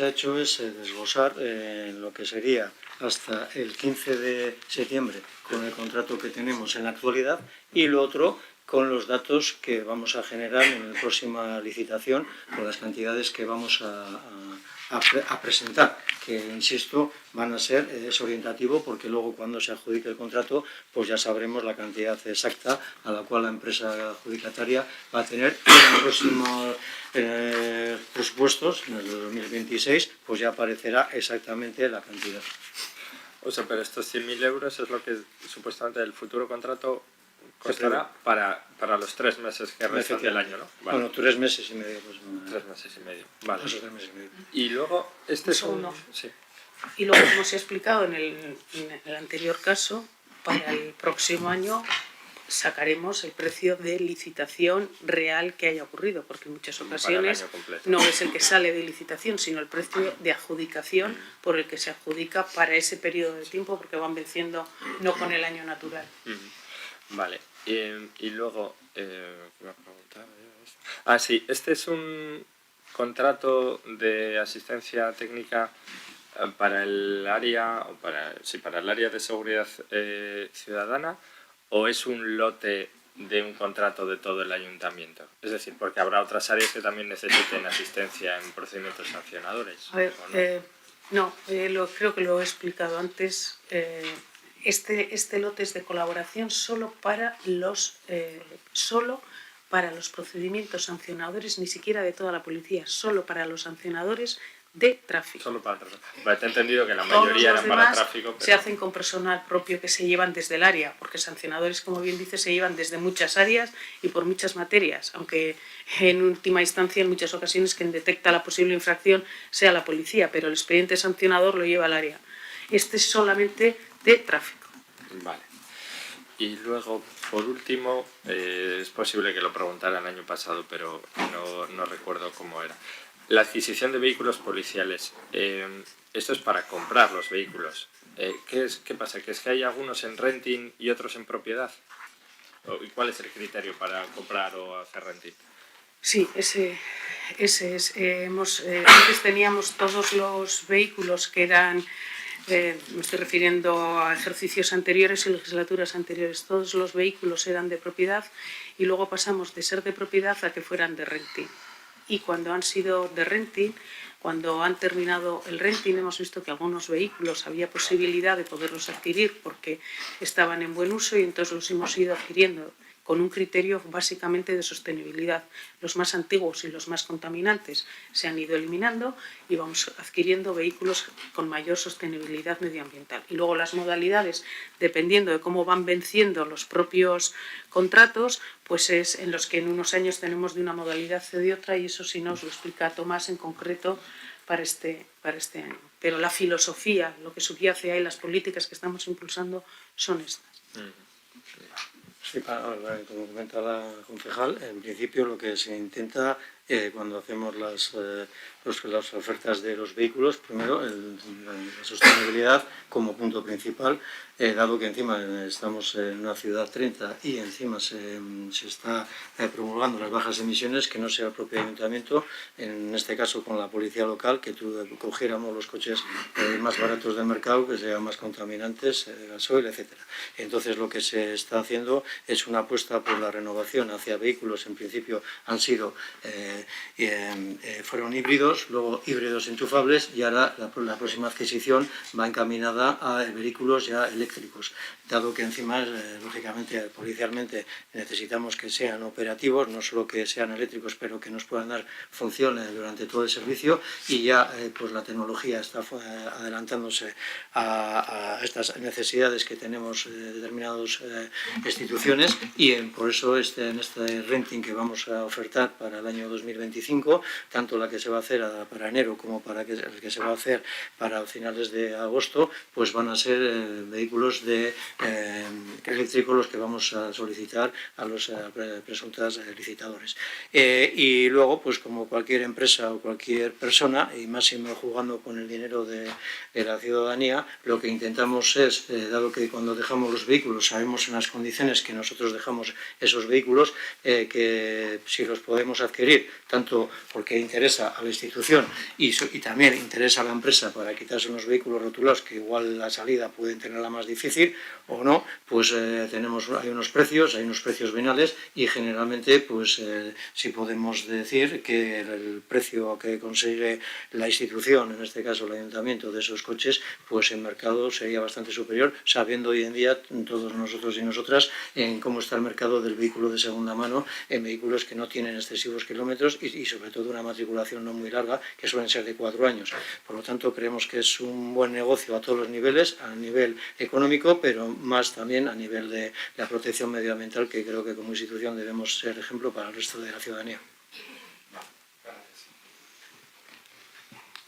ha hecho es desglosar lo que sería hasta el 15 de septiembre con el contrato que tenemos en la actualidad, y lo otro con los datos que vamos a generar en la próxima licitación, con las cantidades que vamos a presentar, que insisto van a ser orientativo, porque luego cuando se adjudique el contrato pues ya sabremos la cantidad exacta a la cual la empresa adjudicataria va a tener, y en los próximos presupuestos, en el 2026, pues ya aparecerá exactamente la cantidad. O sea, pero estos 100.000 euros es lo que supuestamente el futuro contrato costará para los 3 meses que restan del año, ¿no? Vale. Bueno, 3 meses y medio. Pues, 3 meses y medio, vale. 3 meses y medio. Y luego, este es un... Sí. Y luego, como se ha explicado en el anterior caso, para el próximo año sacaremos el precio de licitación real que haya ocurrido, porque en muchas ocasiones no es el que sale de licitación, sino el precio de adjudicación por el que se adjudica para ese periodo de tiempo, porque van venciendo no con el año natural. Vale, y luego, ¿qué me preguntaba? Sí, este es un contrato de asistencia técnica para el área, para el área de seguridad ciudadana, o es un lote de un contrato de todo el ayuntamiento. Es decir, porque habrá otras áreas que también necesiten asistencia en procedimientos sancionadores. A ver, creo que lo he explicado antes. Este lote es de colaboración solo para los procedimientos sancionadores, ni siquiera de toda la policía, solo para los sancionadores de tráfico. Solo para tráfico. Vale, te he entendido que la mayoría eran para tráfico. Pero... se hacen con personal propio que se llevan desde el área, porque sancionadores, como bien dice, se llevan desde muchas áreas y por muchas materias, aunque en última instancia, en muchas ocasiones, quien detecta la posible infracción sea la policía, pero el expediente sancionador lo lleva el área. Este es solamente de tráfico. Vale. Y luego, por último, es posible que lo preguntara el año pasado, pero no recuerdo cómo era. La adquisición de vehículos policiales. Esto es para comprar los vehículos. ¿Qué pasa? ¿Que es que hay algunos en renting y otros en propiedad? ¿Y cuál es el criterio para comprar o hacer renting? Sí, ese es. Antes teníamos todos los vehículos que eran, me estoy refiriendo a ejercicios anteriores y legislaturas anteriores, todos los vehículos eran de propiedad y luego pasamos de ser de propiedad a que fueran de renting. Y cuando han sido de renting, cuando han terminado el renting, hemos visto que algunos vehículos había posibilidad de poderlos adquirir porque estaban en buen uso y entonces los hemos ido adquiriendo con un criterio básicamente de sostenibilidad. Los más antiguos y los más contaminantes se han ido eliminando y vamos adquiriendo vehículos con mayor sostenibilidad medioambiental. Y luego las modalidades, dependiendo de cómo van venciendo los propios contratos, pues es en los que en unos años tenemos de una modalidad o de otra, y eso sí nos lo explica Tomás en concreto para este año. Pero la filosofía, lo que subyace ahí, las políticas que estamos impulsando son estas. Sí, como comenta la concejal, en principio lo que se intenta cuando hacemos las ofertas de los vehículos, primero la sostenibilidad como punto principal, dado que encima estamos en una ciudad 30 y encima se está promulgando las bajas emisiones, que no sea el propio ayuntamiento, en este caso con la policía local, que cogiéramos los coches más baratos del mercado, que sean más contaminantes, gasoil, etc. Entonces lo que se está haciendo es una apuesta por la renovación hacia vehículos, en principio han sido fueron híbridos, luego híbridos enchufables, y ahora la próxima adquisición va encaminada a vehículos ya eléctricos, dado que encima, lógicamente, policialmente necesitamos que sean operativos, no solo que sean eléctricos, pero que nos puedan dar función durante todo el servicio, y ya pues la tecnología está adelantándose a estas necesidades que tenemos determinadas instituciones, y por eso en este renting que vamos a ofertar para el año 2025, tanto la que se va a hacer para enero como para el que se va a hacer para finales de agosto, pues van a ser vehículos eléctricos los que vamos a solicitar a los presuntos licitadores. Y luego, pues como cualquier empresa o cualquier persona, y máximo jugando con el dinero de la ciudadanía, lo que intentamos es, dado que cuando dejamos los vehículos sabemos en las condiciones que nosotros dejamos esos vehículos, que si los podemos adquirir, tanto porque interesa a la institución y también interesa a la empresa para quitarse unos vehículos rotulados que igual la salida pueden tenerla más difícil o no, pues hay unos precios venales, y generalmente pues si podemos decir que el precio que consigue la institución, en este caso el ayuntamiento, de esos coches, pues en mercado sería bastante superior, sabiendo hoy en día todos nosotros y nosotras en cómo está el mercado del vehículo de segunda mano, en vehículos que no tienen excesivos kilómetros y sobre todo una matriculación no muy larga, que suelen ser de 4 años. Por lo tanto, creemos que es un buen negocio a todos los niveles, a nivel económico, pero más también a nivel de la protección medioambiental, que creo que como institución debemos ser ejemplo para el resto de la ciudadanía.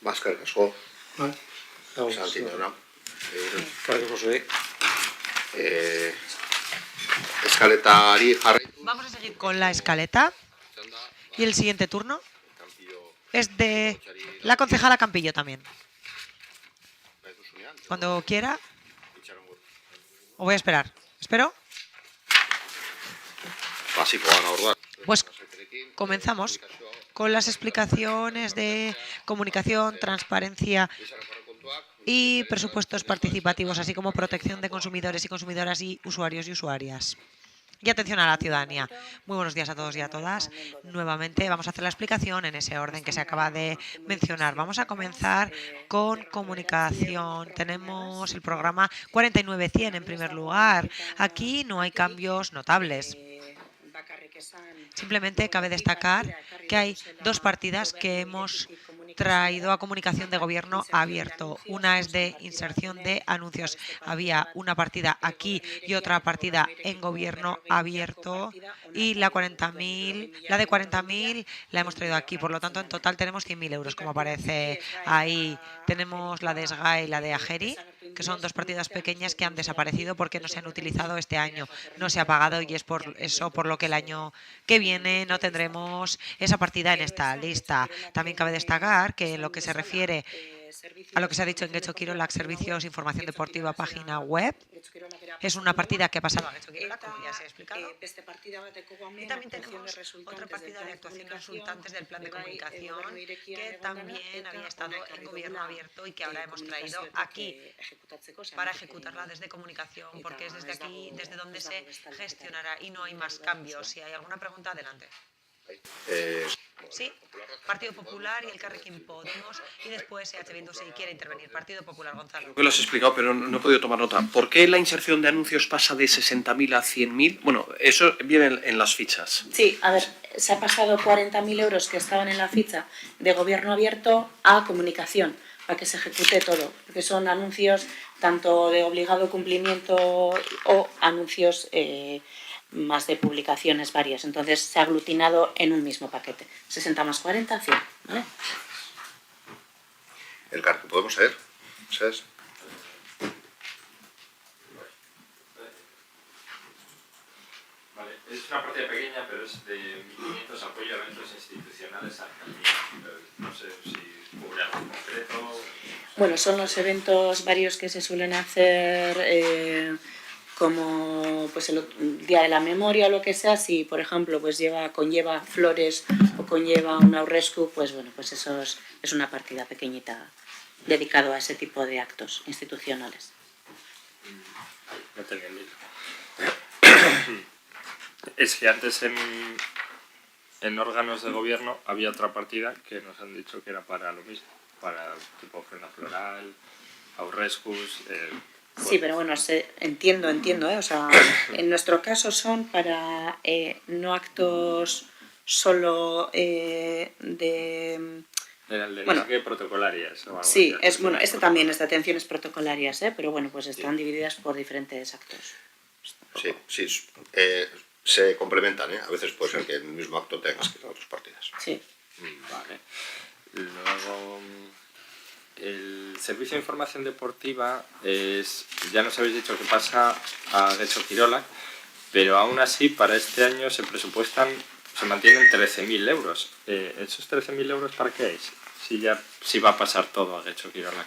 Basker asko. Santinona. Eskaletari jarraitu. Vamos a seguir con la escaleta. Y el siguiente turno es de la concejala Campillo también. Cuando quiera. O voy a esperar. ¿Espero? Pues comenzamos con las explicaciones de comunicación, transparencia y presupuestos participativos, así como protección de consumidores y consumidoras y usuarios y usuarias. Y atención a la ciudadanía. Muy buenos días a todos y a todas. Nuevamente vamos a hacer la explicación en ese orden que se acaba de mencionar. Vamos a comenzar con comunicación. Tenemos el programa 49-100 en primer lugar. Aquí no hay cambios notables. Simplemente cabe destacar que hay dos partidas que hemos traído a comunicación de gobierno abierto. Una es de inserción de anuncios. Había una partida aquí y otra partida en gobierno abierto y la 40.000, la de 40.000 la hemos traído aquí, por lo tanto en total tenemos 100.000 euros, como aparece ahí. Tenemos la de SGAE y la de AGERI, que son dos partidas pequeñas que han desaparecido porque no se han utilizado este año, no se ha pagado, y es por eso por lo que el año que viene no tendremos esa partida en esta lista. También cabe destacar que en lo que se refiere a lo que se ha dicho en Getxo Kirolak, servicios, información deportiva, página web, es una partida que ha pasado a Getxo Kirolak, como ya se ha explicado. Y también tenemos otra partida de actuación resultantes del plan de comunicación, que también había estado en gobierno abierto y que ahora hemos traído aquí para ejecutarla desde comunicación, porque es desde aquí, desde donde se gestionará y no hay más cambios. Si hay alguna pregunta, adelante. Sí, Partido Popular y el Elkarrekin Podemos, y después EH Bildu si quiere intervenir. Partido Popular, Gonzalo. Creo que lo has explicado, pero no he podido tomar nota. ¿Por qué la inserción de anuncios pasa de 60.000 a 100.000? Bueno, eso viene en las fichas. Sí, a ver, se ha pasado 40.000 euros que estaban en la ficha de gobierno abierto a comunicación, para que se ejecute todo, porque son anuncios tanto de obligado cumplimiento o anuncios más de publicaciones varias. Entonces se ha aglutinado en un mismo paquete. 60 más 40, 100. ¿Vale? El cargo podemos ser, ¿sabes? Vale, es una partida pequeña, pero es de 1.500 apoyo a eventos institucionales alcaldía. No sé si cubre algo concreto. Bueno, son los eventos varios que se suelen hacer como pues el Día de la Memoria o lo que sea. Si por ejemplo pues conlleva flores o conlleva un aurrescu, pues bueno, pues eso es una partida pequeñita dedicado a ese tipo de actos institucionales. No te he entendido. Es que antes en órganos de gobierno había otra partida que nos han dicho que era para lo mismo, para tipo ofrenda floral, aurrescus. Sí, pero bueno, entiendo, o sea, en nuestro caso son para no actos solo Era el de bueno, no sé qué protocolarias o algo sí, así. bueno, también es de atenciones protocolarias, pero bueno, pues están divididas por diferentes actos. Sí, se complementan, ¿eh? A veces puede ser que en el mismo acto tengas que dar dos partidas. Sí. Vale. Luego, el servicio de información deportiva ya nos habéis dicho que pasa a Getxo Kirolak, pero aún así para este año se mantienen 13.000 euros. ¿Esos 13.000 euros para qué es? Si va a pasar todo a Getxo Kirolak.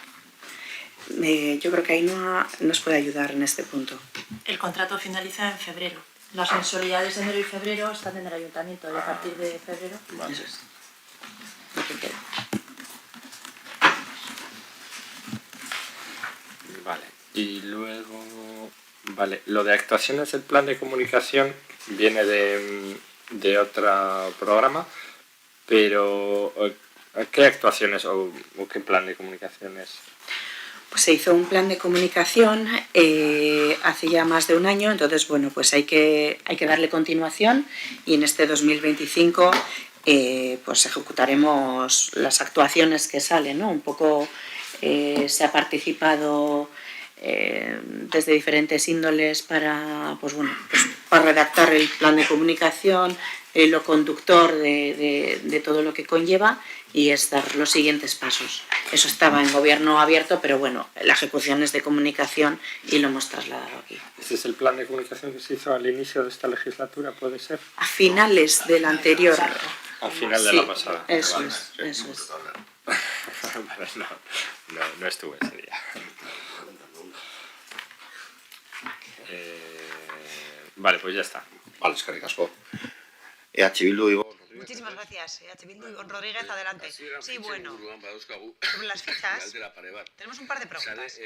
Yo creo que ahí no nos puede ayudar en este punto. El contrato finaliza en febrero. Las mensualidades de enero y febrero están en el ayuntamiento y a partir de febrero. Vale. Eso es. Vale. Y luego, vale, lo de actuaciones del plan de comunicación viene de otro programa, pero ¿qué actuaciones o qué plan de comunicación es? Pues se hizo un plan de comunicación hace ya más de un año, entonces bueno, pues hay que darle continuación y en este 2025 pues ejecutaremos las actuaciones que salen, ¿no? Un poco se ha participado desde diferentes índoles para redactar el plan de comunicación, lo conductor de todo lo que conlleva y es dar los siguientes pasos. Eso estaba en gobierno abierto, pero bueno, la ejecución es de comunicación y lo hemos trasladado aquí. ¿Este es el plan de comunicación que se hizo al inicio de esta legislatura, puede ser? A finales del anterior. Al final de la pasada. Eso vale. es, eso es. Vale, no estuve ese día. Vale, pues ya está. Vale, es que ricasco. EH Bildu y Muchísimas gracias. EH Bildu y Gon Rodríguez, adelante. Sí, bueno, sobre las fichas tenemos un par de preguntas.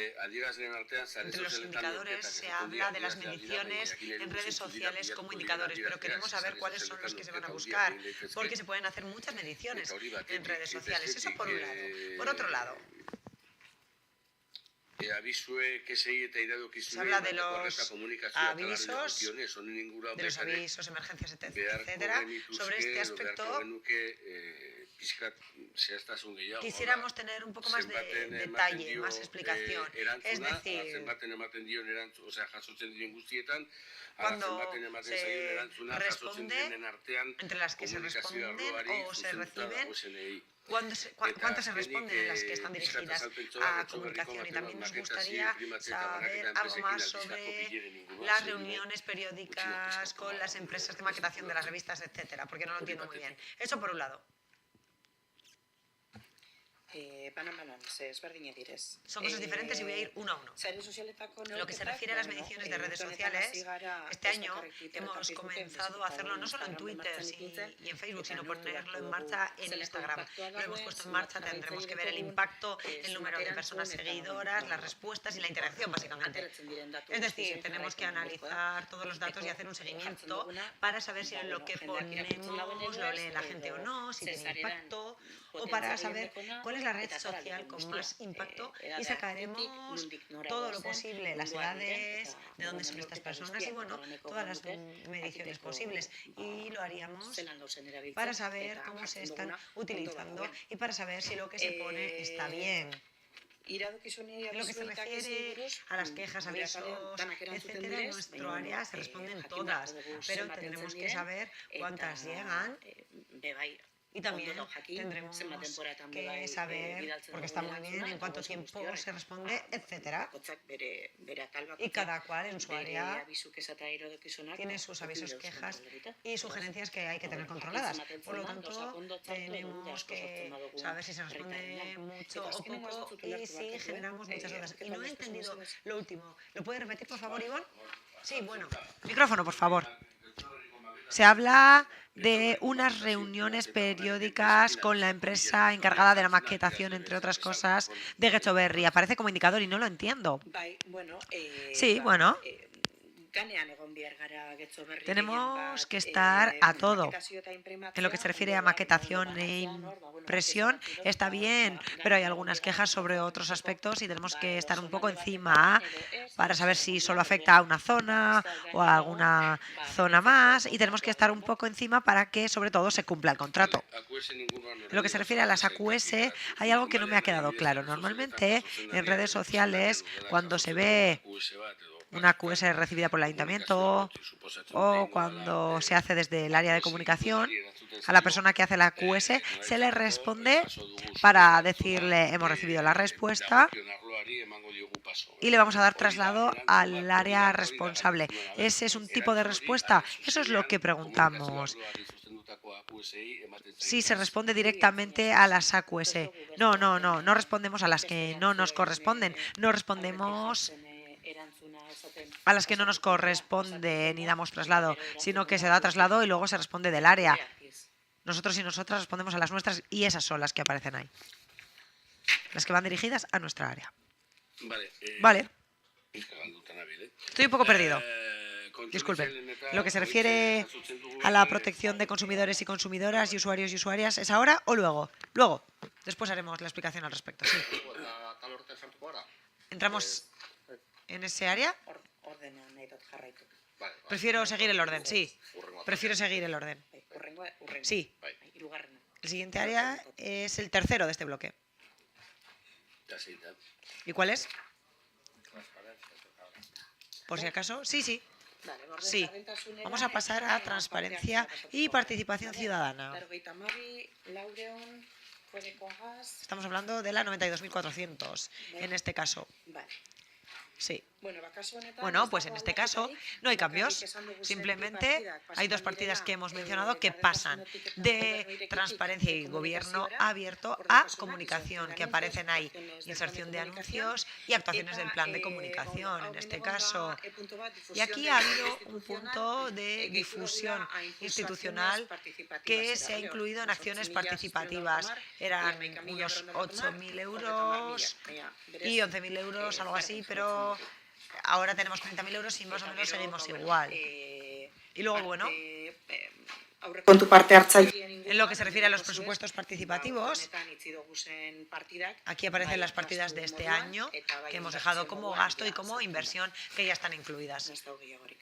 Entre los indicadores se habla de las mediciones en redes sociales como indicadores, pero queremos saber cuáles son los que se van a buscar, porque se pueden hacer muchas mediciones en redes sociales. Eso por un lado. Por otro lado, se habla de los avisos, emergencias, etcétera. Sobre este aspecto quisiéramos tener un poco más de detalle, más explicación. Es decir, cuando se responde, entre las que se responden o se reciben, ¿cuántas se responden en las que están dirigidas a comunicación? Y también nos gustaría saber algo más sobre las reuniones periódicas con las empresas de maquetación de las revistas, etcétera, porque no lo entiendo muy bien. Eso por un lado. Son cosas diferentes y voy a ir uno a uno. En lo que se refiere a las mediciones de redes sociales, este año hemos comenzado a hacerlo no solo en Twitter y en Facebook, sino ponerlo en marcha en Instagram. Lo hemos puesto en marcha, tendremos que ver el impacto, el número de personas seguidoras, las respuestas y la interacción, básicamente. Es decir, tenemos que analizar todos los datos y hacer un seguimiento para saber si lo que ponemos lo lee la gente o no, si tiene impacto, o para saber cuál es la red social con más impacto y sacaremos todo lo posible, las edades, de dónde son estas personas y bueno, todas las mediciones posibles. Y lo haríamos para saber cómo se están utilizando y para saber si lo que se pone está bien. En lo que se refiere a las quejas, avisos, etcétera, en nuestro área se responden todas, pero tendremos que saber cuántas llegan. Y también tendremos que saber, porque está muy bien, en cuánto tiempo se responde, etcétera. Y cada cual en su área tiene sus avisos, quejas y sugerencias que hay que tener controladas. Por lo tanto, tenemos que saber si se responde mucho o poco y si generamos muchas dudas. Y no he entendido lo último. ¿Lo puede repetir, por favor, Ivonne? Sí, bueno. Micrófono, por favor. Se habla de unas reuniones periódicas con la empresa encargada de la maquetación, entre otras cosas, de Getxoberri. Aparece como indicador y no lo entiendo. Sí, bueno. Tenemos que estar a todo. En lo que se refiere a maquetación e impresión, está bien, pero hay algunas quejas sobre otros aspectos y tenemos que estar un poco encima para saber si solo afecta a una zona o a alguna zona más y tenemos que estar un poco encima para que sobre todo se cumpla el contrato. En lo que se refiere a las AQS, hay algo que no me ha quedado claro. Normalmente en redes sociales, cuando se ve una AQS recibida por el ayuntamiento o cuando se hace desde el área de comunicación, a la persona que hace la AQS se le responde para decirle hemos recibido la respuesta y le vamos a dar traslado al área responsable. ¿Ese es un tipo de respuesta? Eso es lo que preguntamos. Sí, se responde directamente a las AQS. No respondemos a las que no nos corresponden. No respondemos a las que no nos corresponde ni damos traslado, sino que se da traslado y luego se responde del área. Nosotros y nosotras respondemos a las nuestras y esas son las que aparecen ahí. Las que van dirigidas a nuestra área. Vale. Estoy un poco perdido. Disculpen. Lo que se refiere a la protección de consumidores y consumidoras y usuarios y usuarias, ¿es ahora o luego? Luego. Después haremos la explicación al respecto. Sí. Entramos en ese área. Prefiero seguir el orden, sí. Prefiero seguir el orden. Sí. El siguiente área es el tercero de este bloque. ¿Y cuál es? Por si acaso. Sí. Sí. Vamos a pasar a transparencia y participación ciudadana. Estamos hablando de la 92.400 en este caso. Sí. Bueno, pues en este caso no hay cambios. Simplemente hay dos partidas que hemos mencionado que pasan de transparencia y gobierno abierto a comunicación, que aparecen ahí. Inserción de anuncios y actuaciones del plan de comunicación, en este caso. Y aquí ha habido un punto de difusión institucional que se ha incluido en acciones participativas. Eran unos 8.000 euros y 11.000 euros, algo así, pero ahora tenemos 30.000 euros y más o menos seguimos igual. Y luego, bueno, en lo que se refiere a los presupuestos participativos, aquí aparecen las partidas de este año que hemos dejado como gasto y como inversión que ya están incluidas.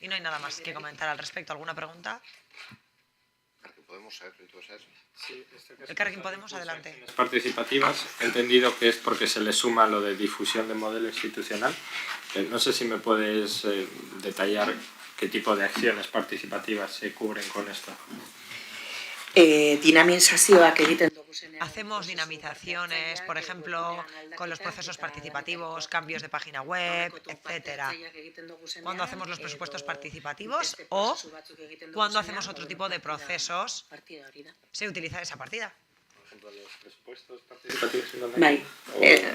Y no hay nada más que comentar al respecto. ¿Alguna pregunta? Podemos saber, entonces, Sí, esto que es Elkarrekin Podemos, adelante. participativas, he entendido que es porque se le suma lo de difusión de modelo institucional. No sé si me puedes detallar qué tipo de acciones participativas se cubren con esto. Dinamizazioak egiten dugu zenean. Hacemos dinamizaciones, por ejemplo, con los procesos participativos, cambios de página web, etcétera. Cuando hacemos los presupuestos participativos o cuando hacemos otro tipo de procesos, se utiliza esa partida. Por ejemplo, los presupuestos participativos.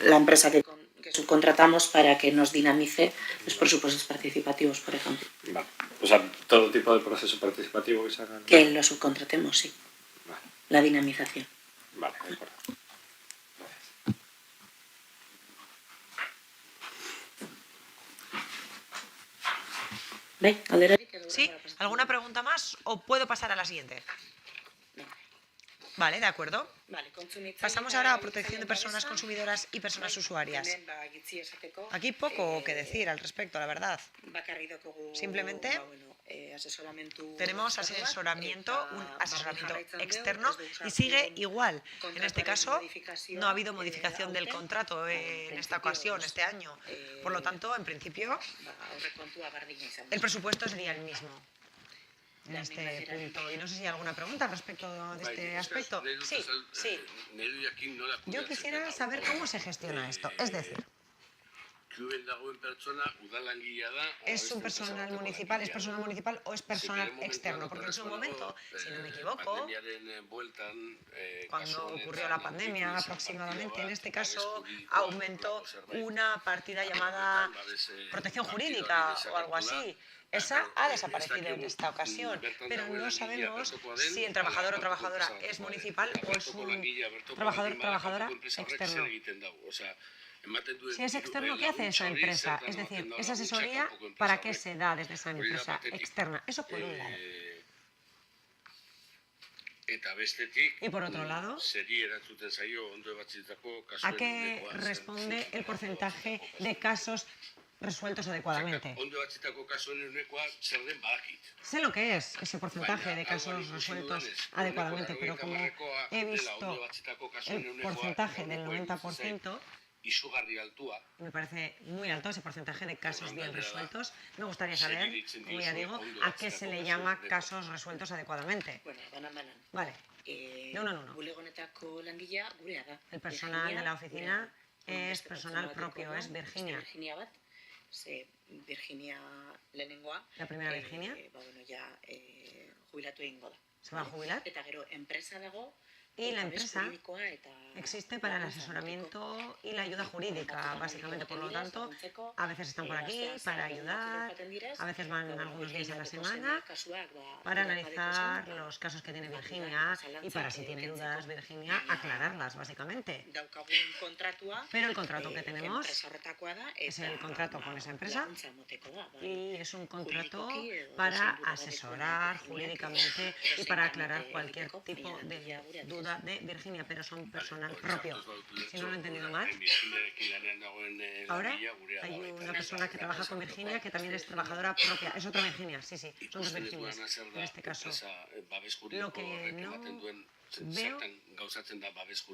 La empresa que subcontratamos para que nos dinamice los presupuestos participativos, por ejemplo. Vale. O sea, todo tipo de proceso participativo que se hagan. Que lo subcontratemos, sí. Vale. La dinamización. Vale, de acuerdo. ¿Sí? ¿Alguna pregunta más o puedo pasar a la siguiente? Vale, de acuerdo. Pasamos ahora a protección de personas consumidoras y personas usuarias. Aquí poco que decir al respecto, la verdad. Simplemente tenemos asesoramiento, un asesoramiento externo y sigue igual. En este caso no ha habido modificación del contrato en esta ocasión, este año. Por lo tanto, en principio, el presupuesto sería el mismo en este punto. Y no sé si hay alguna pregunta al respecto de este aspecto. Sí, sí. Yo quisiera saber cómo se gestiona esto. Es decir, ¿es un personal municipal o es personal externo? Porque en su momento, si no me equivoco, cuando ocurrió la pandemia aproximadamente, en este caso aumentó una partida llamada protección jurídica o algo así. Esa ha desaparecido en esta ocasión, pero no sabemos si el trabajador o trabajadora es municipal o es un trabajador o trabajadora externo. Si es externo, ¿qué hace esa empresa? Es decir, esa asesoría, ¿para qué se da desde esa empresa externa? Eso por un lado. Y por otro lado, ¿a qué responde el porcentaje de casos resueltos adecuadamente? Sé lo que es ese porcentaje de casos resueltos adecuadamente, pero como he visto el porcentaje del 90%, me parece muy alto ese porcentaje de casos bien resueltos. Me gustaría saber, como ya digo, a qué se le llama casos resueltos adecuadamente. Vale, de uno en uno. El personal de la oficina es personal propio, es Virginia. La primera Virginia. ¿Se va a jubilar? Y la empresa existe para el asesoramiento y la ayuda jurídica, básicamente. Por lo tanto, a veces están por aquí para ayudar, a veces van algunos días a la semana para analizar los casos que tiene Virginia y para, si tiene dudas Virginia, aclararlas, básicamente. Pero el contrato que tenemos es el contrato con esa empresa y es un contrato para asesorar jurídicamente y para aclarar cualquier tipo de duda de Virginia, pero son personal propio. Si no lo he entendido mal. Ahora hay una persona que trabaja con Virginia que también es trabajadora propia. Es otra Virginia, sí, sí, son dos Virginias en este caso. Lo que no veo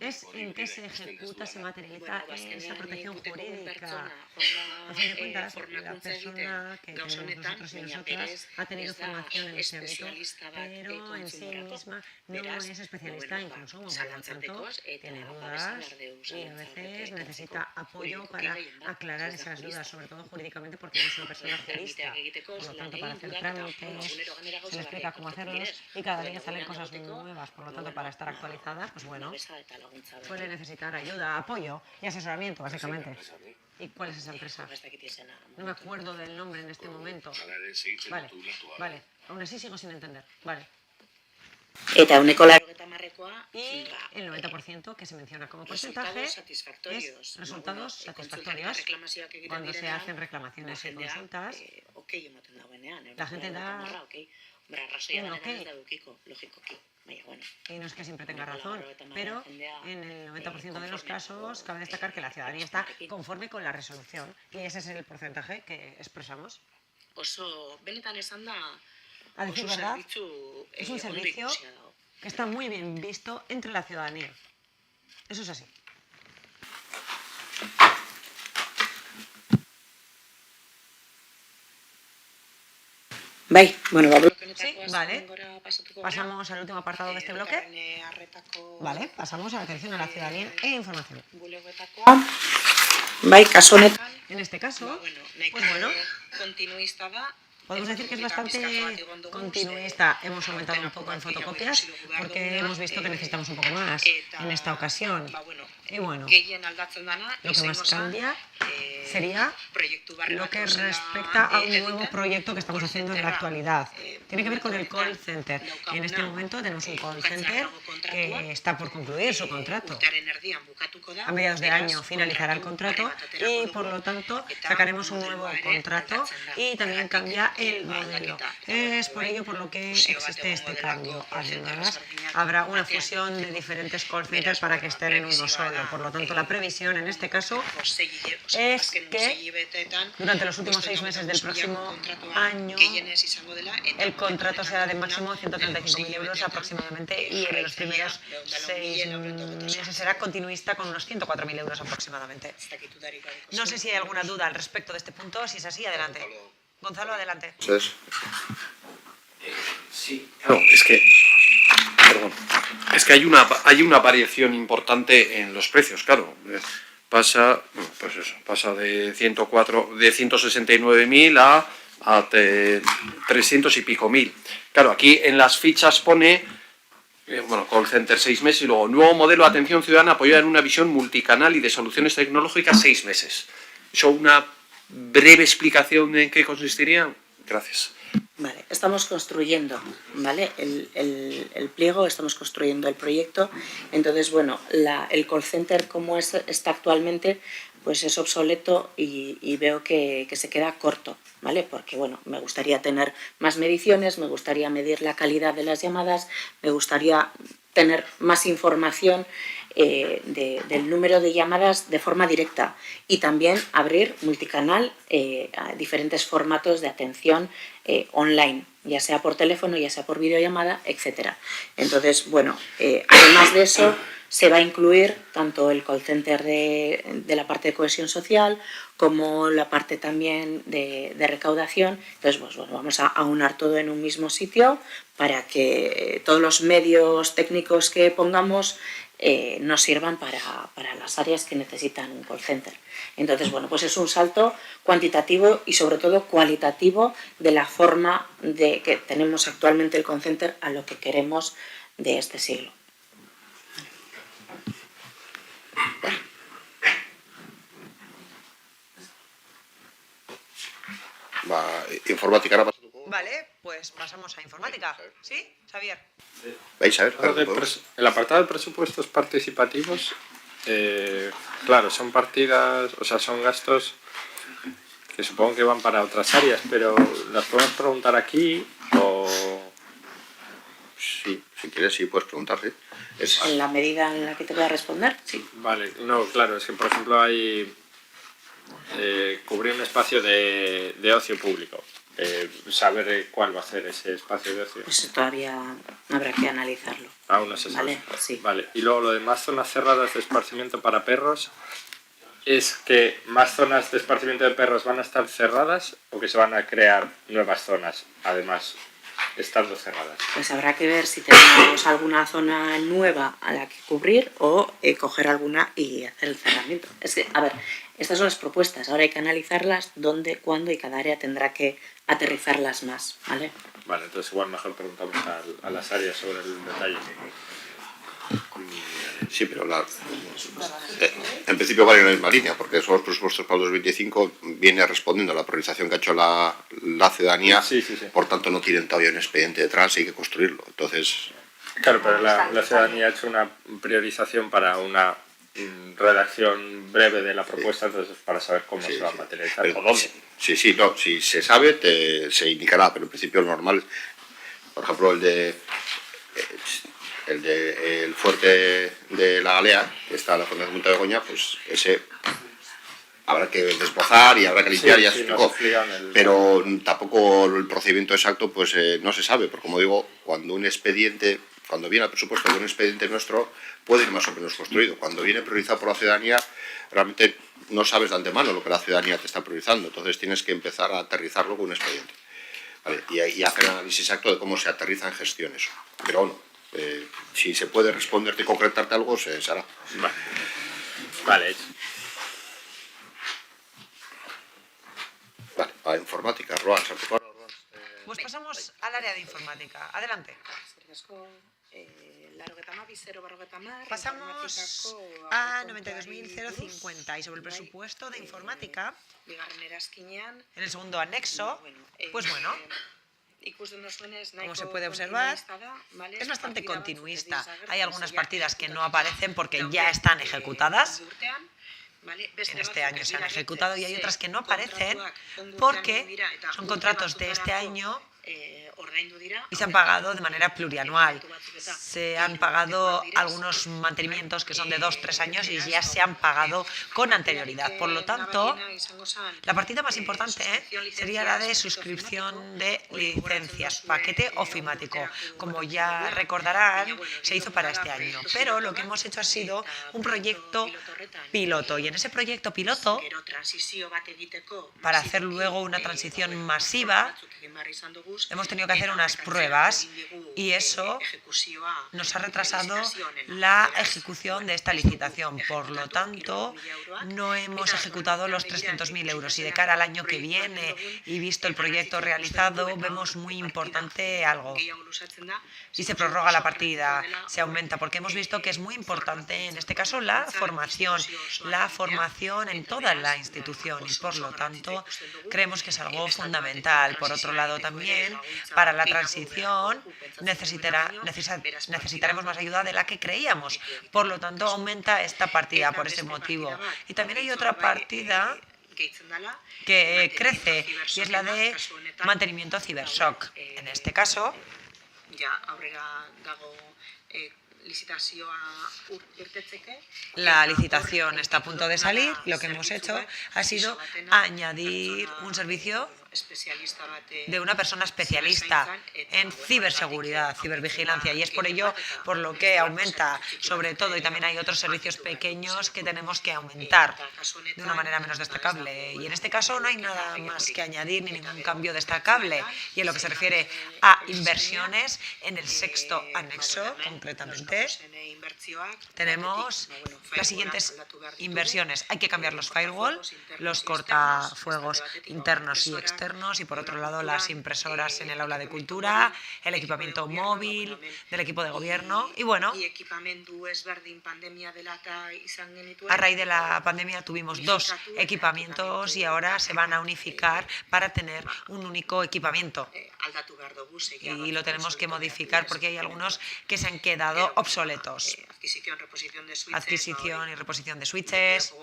es en qué se ejecuta, se materializa esa protección jurídica. A fin de cuentas, la persona que tenemos nosotros y nosotras ha tenido formación en ese ámbito, pero en sí misma no es especialista en consumo, por lo tanto tiene dudas y a veces necesita apoyo para aclarar esas dudas, sobre todo jurídicamente, porque no es una persona jurista. Por lo tanto, para hacer trámites se le explica cómo hacerlos y cada día salen cosas nuevas, por lo tanto, para estar actualizada, pues bueno, puede necesitar ayuda, apoyo y asesoramiento, básicamente. ¿Y cuál es esa empresa? No me acuerdo del nombre en este momento. Vale, vale, aún así sigo sin entender. Vale. Y el 90% que se menciona como porcentaje es resultados satisfactorios. Cuando se hacen reclamaciones y consultas, la gente da un ok. Y no es que siempre tenga razón, pero en el 90% de los casos cabe destacar que la ciudadanía está conforme con la resolución y ese es el porcentaje que expresamos. A decir verdad, es un servicio que está muy bien visto entre la ciudadanía. Eso es así. Bai, bueno, Sí, vale. Pasamos al último apartado de este bloque. Vale, pasamos a la atención a la ciudadanía e información. Bai, kasu honetan, En este caso, pues bueno, podemos decir que es bastante continuista. Hemos aumentado un poco en fotocopias porque hemos visto que necesitamos un poco más en esta ocasión. Y bueno, lo que más cambia sería lo que respecta a un nuevo proyecto que estamos haciendo en la actualidad. Tiene que ver con el call center. En este momento tenemos un call center que está por concluir su contrato. A mediados de año finalizará el contrato y por lo tanto sacaremos un nuevo contrato y también cambia el modelo. Es por ello por lo que existe este cambio. Además, habrá una fusión de diferentes call centers para que estén en uno solo. Por lo tanto, la previsión en este caso es que durante los últimos 6 meses del próximo año el contrato será de máximo 135.000 euros aproximadamente y en los primeros 6 meses será continuista con unos 104.000 euros aproximadamente. No sé si hay alguna duda al respecto de este punto. Si es así, adelante. Gonzalo, adelante. Sí, claro, es que hay una variación importante en los precios, claro. Pasa de 169.000 a 300 y pico mil. Claro, aquí en las fichas pone, call center 6 meses y luego nuevo modelo de atención ciudadana apoyada en una visión multicanal y de soluciones tecnológicas 6 meses. ¿Eso una breve explicación de en qué consistiría? Gracias. Vale, estamos construyendo, ¿vale? El pliego, estamos construyendo el proyecto. Entonces, bueno, el call center como está actualmente, pues es obsoleto y veo que se queda corto, ¿vale? Porque, bueno, me gustaría tener más mediciones, me gustaría medir la calidad de las llamadas, me gustaría tener más información del número de llamadas de forma directa y también abrir multicanal a diferentes formatos de atención online, ya sea por teléfono, ya sea por videollamada, etc. Entonces, bueno, además de eso, se va a incluir tanto el call center de la parte de cohesión social como la parte también de recaudación. Entonces, pues, bueno, vamos a aunar todo en un mismo sitio para que todos los medios técnicos que pongamos nos sirvan para las áreas que necesitan un call center. Entonces, bueno, pues es un salto cuantitativo y sobre todo cualitativo de la forma de que tenemos actualmente el call center a lo que queremos de este siglo. Informática ahora pasando. Vale, pues pasamos a informática. ¿Sí, Xavier? ¿Vais a ver? El apartado de presupuestos participativos, claro, son partidas, o sea, son gastos que supongo que van para otras áreas, pero ¿las podemos preguntar aquí o...? Sí, si quieres, sí, puedes preguntar, sí. En la medida en la que te voy a responder, sí. Vale, no, claro, es que por ejemplo hay cubrir un espacio de ocio público. Saber cuál va a ser ese espacio de ocio. Pues todavía habrá que analizarlo. Aún no se sabe. Vale, sí. Vale. Y luego lo de más zonas cerradas de esparcimiento para perros, ¿es que más zonas de esparcimiento de perros van a estar cerradas o que se van a crear nuevas zonas, además, estando cerradas? Pues habrá que ver si tenemos alguna zona nueva a la que cubrir o coger alguna y hacer el cerramiento. Es que, a ver, estas son las propuestas, ahora hay que analizarlas, dónde, cuándo y cada área tendrá que aterrizarlas más, ¿vale? Vale, entonces igual mejor preguntamos a las áreas sobre el detalle. Sí, pero en principio vale en la misma línea, porque son los presupuestos para el 2025, viene respondiendo a la priorización que ha hecho la ciudadanía, sí. Por tanto no tienen todavía un expediente detrás y hay que construirlo. Entonces... Claro, pero la ciudadanía ha hecho una priorización para una redacción breve de la propuesta, entonces para saber cómo se va a materializar o dónde. Sí, no, si se sabe se indicará, pero en principio lo normal, por ejemplo el fuerte de la Galea, que está en la zona de Monte de Begoña, pues ese habrá que desbrozar y habrá que limpiar, ya se explicó. Pero tampoco el procedimiento exacto pues no se sabe, porque como digo, cuando un expediente Cuando viene el presupuesto de un expediente nuestro, puede ir más o menos construido. Cuando viene priorizado por la ciudadanía, realmente no sabes de antemano lo que la ciudadanía te está priorizando. Entonces tienes que empezar a aterrizarlo con un expediente. ¿Vale? Y hacer un análisis exacto de cómo se aterriza en gestión eso. Pero bueno, si se puede responderte y concretarte algo, se hará. Vale. Vale, a informática, Roan, Pues pasamos al área de informática. Adelante. Pasamos a 92.050 y sobre el presupuesto de informática, en el segundo anexo, pues bueno, como se puede observar, es bastante continuista. Hay algunas partidas que no aparecen porque ya están ejecutadas. En este año se han ejecutado y hay otras que no aparecen porque son contratos de este año y se han pagado de manera plurianual. Se han pagado algunos mantenimientos que son de 2-3 años y ya se han pagado con anterioridad. Por lo tanto, la partida más importante sería la de suscripción de licencias, paquete ofimático. Como ya recordarán, se hizo para este año. Pero lo que hemos hecho ha sido un proyecto piloto. Y en ese proyecto piloto, para hacer luego una transición masiva, hemos tenido que hacer unas pruebas y eso nos ha retrasado la ejecución de esta licitación. Por lo tanto, no hemos ejecutado los 300.000 euros y de cara al año que viene y visto el proyecto realizado, vemos muy importante algo. Y se prorroga la partida, se aumenta, porque hemos visto que es muy importante, en este caso, la formación en toda la institución y, por lo tanto, creemos que es algo fundamental. Por otro lado, también, para la transición necesitaremos más ayuda de la que creíamos. Por lo tanto, aumenta esta partida por ese motivo. Y también hay otra partida que crece y es la de mantenimiento Cibershock. En este caso, la licitación está a punto de salir. Lo que hemos hecho ha sido añadir un servicio de una persona especialista en ciberseguridad, cibervigilancia, y es por ello por lo que aumenta sobre todo, y también hay otros servicios pequeños que tenemos que aumentar de una manera menos destacable, y en este caso no hay nada más que añadir ni ningún cambio destacable. Y en lo que se refiere a inversiones, en el sexto anexo concretamente tenemos las siguientes inversiones. Hay que cambiar los firewall, los cortafuegos internos y externos, y por otro lado las impresoras en el aula de cultura, el equipamiento móvil del equipo de gobierno. Y bueno, a raíz de la pandemia tuvimos 2 equipamientos y ahora se van a unificar para tener un único equipamiento. Y lo tenemos que modificar porque hay algunos que se han quedado obsoletos. Adquisición y reposición de switches.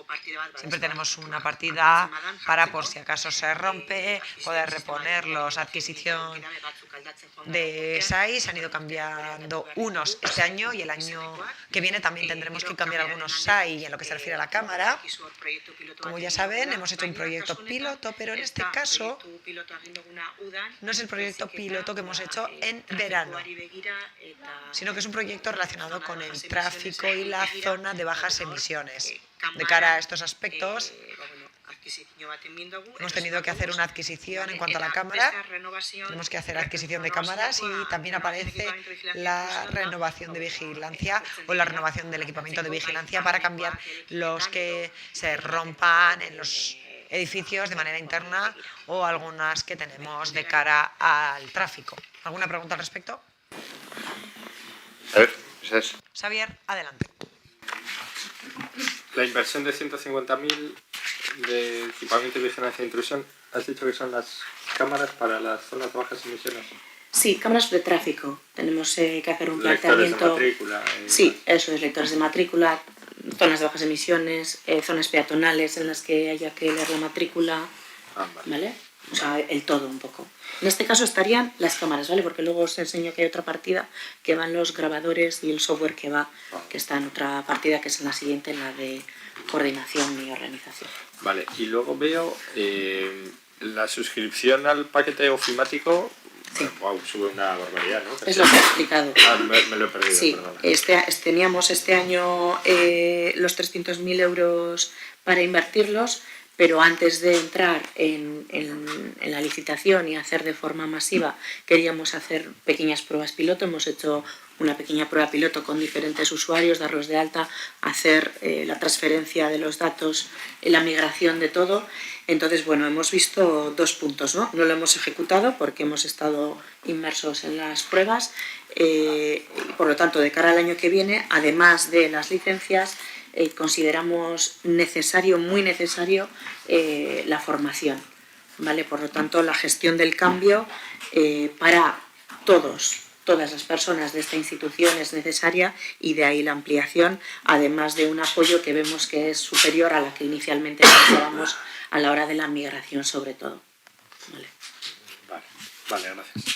Siempre tenemos una partida para, por si acaso se rompe, poder reponerlos. Adquisición de SAI, se han ido cambiando unos este año y el año que viene también tendremos que cambiar algunos SAI. Y en lo que se refiere a la cámara, como ya saben, hemos hecho un proyecto piloto, pero en este caso no es el proyecto piloto que hemos hecho en verano, sino que es un proyecto relacionado con el tráfico y la zona de bajas emisiones. De cara a estos aspectos, hemos tenido que hacer una adquisición en cuanto a la cámara. Tenemos que hacer adquisición de cámaras y también aparece la renovación de vigilancia o la renovación del equipamiento de vigilancia para cambiar los que se rompan en los edificios de manera interna o algunas que tenemos de cara al tráfico. ¿Alguna pregunta al respecto? A ver, esa es. Xavier, adelante. La inversión de 150.000 de equipamiento de vigilancia e intrusión, has dicho que son las cámaras para las zonas de bajas emisiones. Sí, cámaras de tráfico. Tenemos que hacer un planteamiento. Lectores de matrícula. Sí, eso es, lectores de matrícula, zonas de bajas emisiones, zonas peatonales en las que haya que leer la matrícula, ¿vale? O sea, el todo un poco. En este caso estarían las cámaras, ¿vale? Porque luego os enseño que hay otra partida que van los grabadores y el software que está en otra partida, que es en la siguiente, en la de coordinación y organización. Vale, y luego veo la suscripción al paquete ofimático Sí. Wow, sube una barbaridad, ¿no? Es lo que he explicado. Me lo he perdido, Sí, perdona. teníamos este año los 300.000 euros para invertirlos, pero antes de entrar en la licitación y hacer de forma masiva, queríamos hacer pequeñas pruebas piloto. Hemos hecho una pequeña prueba piloto con diferentes usuarios, darlos de alta, hacer la transferencia de los datos, la migración de todo. Entonces, bueno, hemos visto 2 puntos, ¿no? No lo hemos ejecutado porque hemos estado inmersos en las pruebas. Por lo tanto, de cara al año que viene, además de las licencias, consideramos necesario, muy necesario, la formación, ¿vale? Por lo tanto, la gestión del cambio para todas las personas de esta institución es necesaria, y de ahí la ampliación, además de un apoyo que vemos que es superior a la que inicialmente pensábamos a la hora de la migración, sobre todo. Vale, gracias.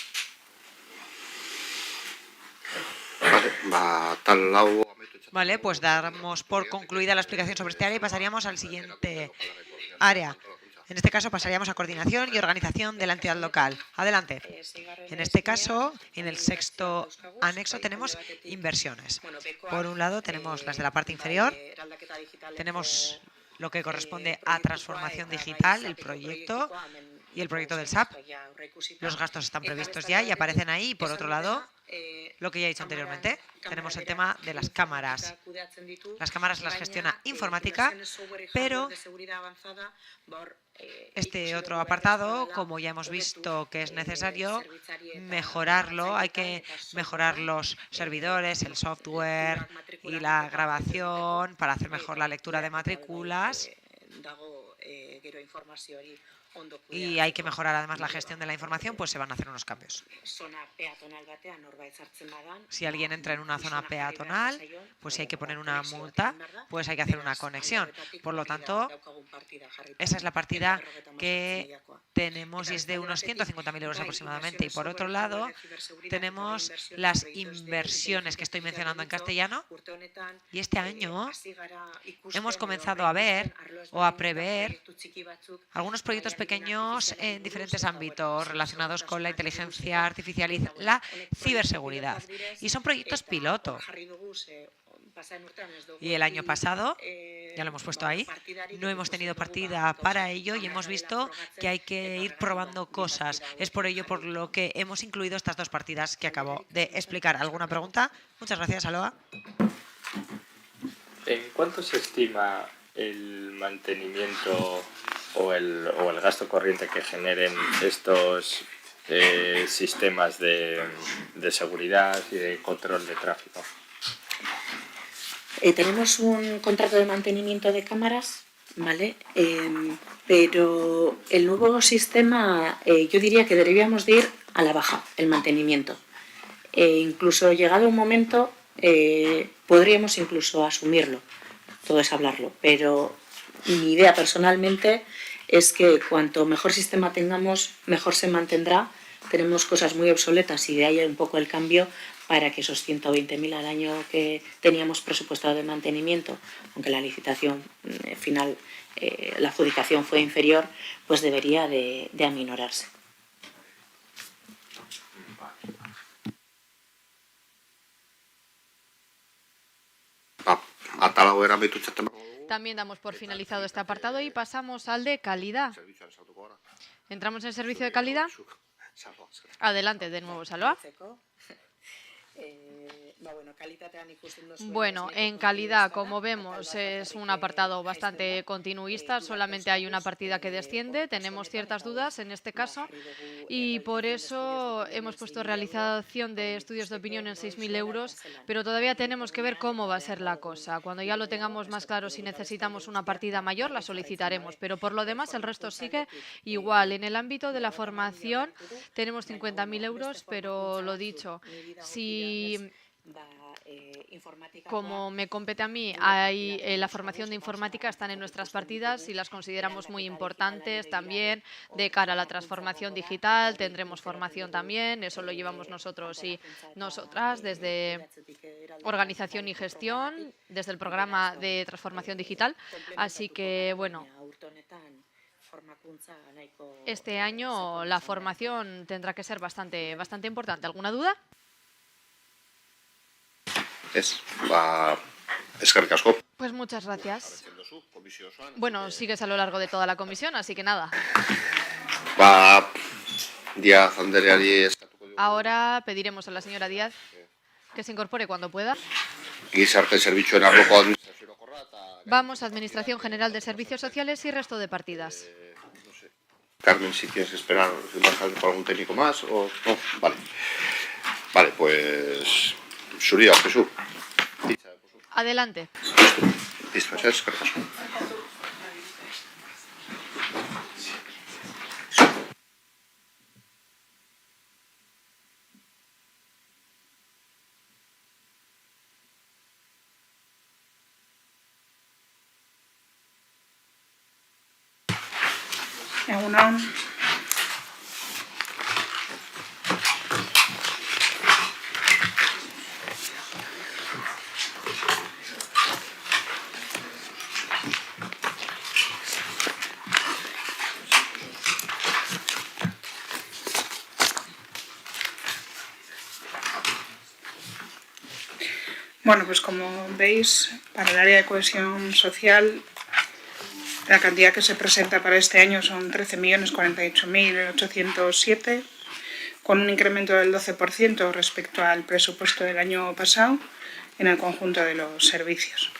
Vale, pues damos por concluida la explicación sobre este área y pasaríamos al siguiente área. En este caso pasaríamos a coordinación y organización de la entidad local. Adelante. En este caso, en el 6º anexo tenemos inversiones. Por un lado tenemos las de la parte inferior, tenemos lo que corresponde a transformación digital, el proyecto y el proyecto del SAP. Los gastos están previstos ya y aparecen ahí. Y por otro lado, lo que ya he dicho anteriormente, tenemos el tema de las cámaras. Las cámaras las gestiona informática, pero este otro apartado, como ya hemos visto que es necesario mejorarlo, hay que mejorar los servidores, el software y la grabación para hacer mejor la lectura de matrículas. Y hay que mejorar además la gestión de la información, pues se van a hacer unos cambios. Si alguien entra en una zona peatonal, pues si hay que poner una multa, pues hay que hacer una conexión. Por lo tanto, esa es la partida que tenemos y es de unos 150.000 euros aproximadamente. Y por otro lado, tenemos las inversiones que estoy mencionando en castellano. Y este año hemos comenzado a ver o a prever algunos proyectos pequeños en diferentes ámbitos relacionados con la inteligencia artificial y la ciberseguridad. Y son proyectos piloto. Y el año pasado, ya lo hemos puesto ahí, no hemos tenido partida para ello y hemos visto que hay que ir probando cosas. Es por ello por lo que hemos incluido estas 2 partidas que acabo de explicar. ¿Alguna pregunta? Muchas gracias, Aloa. ¿En cuánto se estima el mantenimiento o el gasto corriente que generen estos sistemas de seguridad y de control de tráfico? Tenemos un contrato de mantenimiento de cámaras, ¿vale? Pero el nuevo sistema, yo diría que deberíamos de ir a la baja, el mantenimiento. Incluso llegado un momento, podríamos incluso asumirlo, todo es hablarlo, pero mi idea personalmente es que cuanto mejor sistema tengamos, mejor se mantendrá. Tenemos cosas muy obsoletas y de ahí un poco el cambio para que esos 120.000 al año que teníamos presupuestado de mantenimiento, aunque la licitación final, la adjudicación fue inferior, pues debería de aminorarse. También damos por finalizado este apartado y pasamos al de calidad. ¿Entramos en el servicio de calidad? Adelante, de nuevo, Salva. Bueno, en calidad, como vemos, es un apartado bastante continuista, solamente hay una partida que desciende, tenemos ciertas dudas en este caso y por eso hemos puesto realización de estudios de opinión en 6.000 euros, pero todavía tenemos que ver cómo va a ser la cosa. Cuando ya lo tengamos más claro, si necesitamos una partida mayor, la solicitaremos, pero por lo demás el resto sigue igual. En el ámbito de la formación tenemos 50.000 euros, pero lo dicho, si como me compete a mí, hay la formación de informática están en nuestras partidas y las consideramos muy importantes también de cara a la transformación digital. Tendremos formación también, eso lo llevamos nosotros y nosotras desde organización y gestión, desde el programa de transformación digital. Así que, bueno, Este año la formación tendrá que ser bastante importante. ¿Alguna duda? Eskerrik asko. Pues muchas gracias. Bueno, sigues a lo largo de toda la comisión, así que nada. Díaz Andreari eskatuko dugu. Ahora pediremos a la señora Díaz que se incorpore cuando pueda. Gizarte zerbitzuen arloko administrazio orokorra eta Vamos a Administración General de Servicios Sociales y resto de partidas. no sé. Carmen, si tienes que esperar por algún técnico más o no, vale. Vale, pues Zuria, Jesús. Adelante. Listo, eskerrik asko. Egun on. Bueno, pues como veis, para el área de cohesión social, la cantidad que se presenta para este año son 13.048.807, con un incremento del 12% respecto al presupuesto del año pasado en el conjunto de los servicios.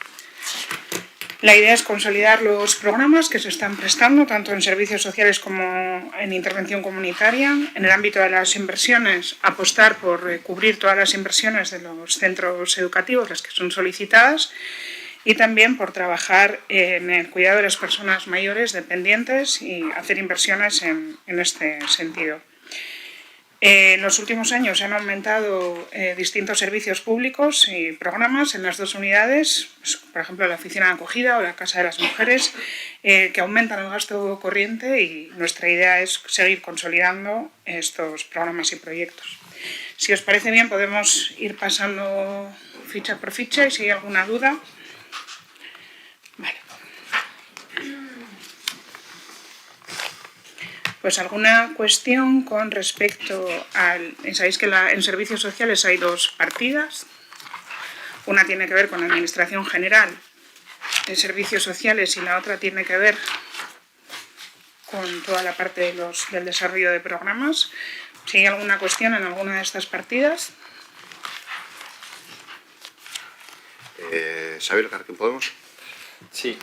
La idea es consolidar los programas que se están prestando, tanto en servicios sociales como en intervención comunitaria. En el ámbito de las inversiones, apostar por cubrir todas las inversiones de los centros educativos, las que son solicitadas, y también por trabajar en el cuidado de las personas mayores dependientes y hacer inversiones en este sentido. En los últimos años se han aumentado distintos servicios públicos y programas en las dos unidades, pues, por ejemplo la oficina de acogida o la Casa de las Mujeres, que aumentan el gasto corriente, y nuestra idea es seguir consolidando estos programas y proyectos. Si os parece bien, podemos ir pasando ficha por ficha, y si hay alguna duda. Vale. Pues alguna cuestión con respecto al... Sabéis que en servicios sociales hay dos partidas. Una tiene que ver con la Administración General de Servicios Sociales y la otra tiene que ver con toda la parte del desarrollo de programas. Si hay alguna cuestión en alguna de estas partidas. Xavier, ¿qué podemos? Sí,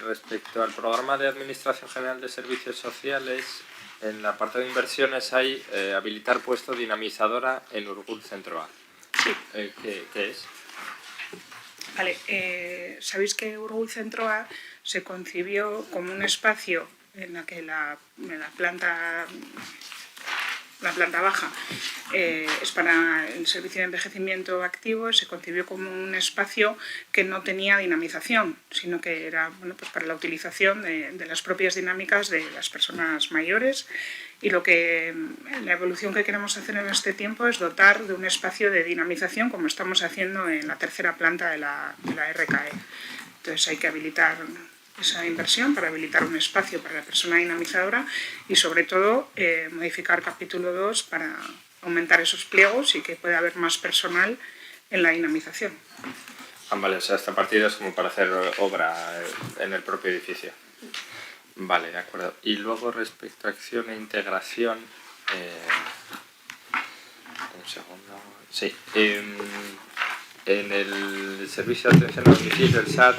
respecto al programa de Administración General de Servicios Sociales, en la parte de inversiones hay habilitar puesto dinamizadora en Urgul Centro A. Sí. ¿Qué es? Vale, sabéis que Urgul Centro A se concibió como un espacio en la que la planta baja es para el servicio de envejecimiento activo. Se concibió como un espacio que no tenía dinamización, sino que era pues para la utilización de las propias dinámicas de las personas mayores, y la evolución que queremos hacer en este tiempo es dotar de un espacio de dinamización, como estamos haciendo en la tercera planta de la RKE. Entonces hay que habilitar esa inversión para habilitar un espacio para la persona dinamizadora, y sobre todo modificar capítulo 2 para aumentar esos pliegos y que pueda haber más personal en la dinamización. Vale, o sea, esta partida es como para hacer obra en el propio edificio. Vale, de acuerdo. Y luego respecto a acción e integración... un segundo... Sí. En el servicio de atención al domicilio, el SAT,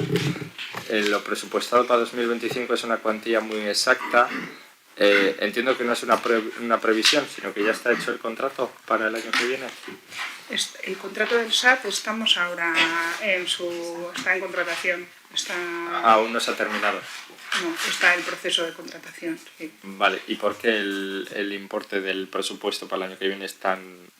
lo presupuestado para 2025 es una cuantía muy exacta. Entiendo que no es una previsión, sino que ya está hecho el contrato para el año que viene. El contrato del SAT estamos ahora está en contratación. Aún no se ha terminado. No, está el proceso de contratación. Sí. Vale, ¿y por qué el importe del presupuesto para el año que viene es tan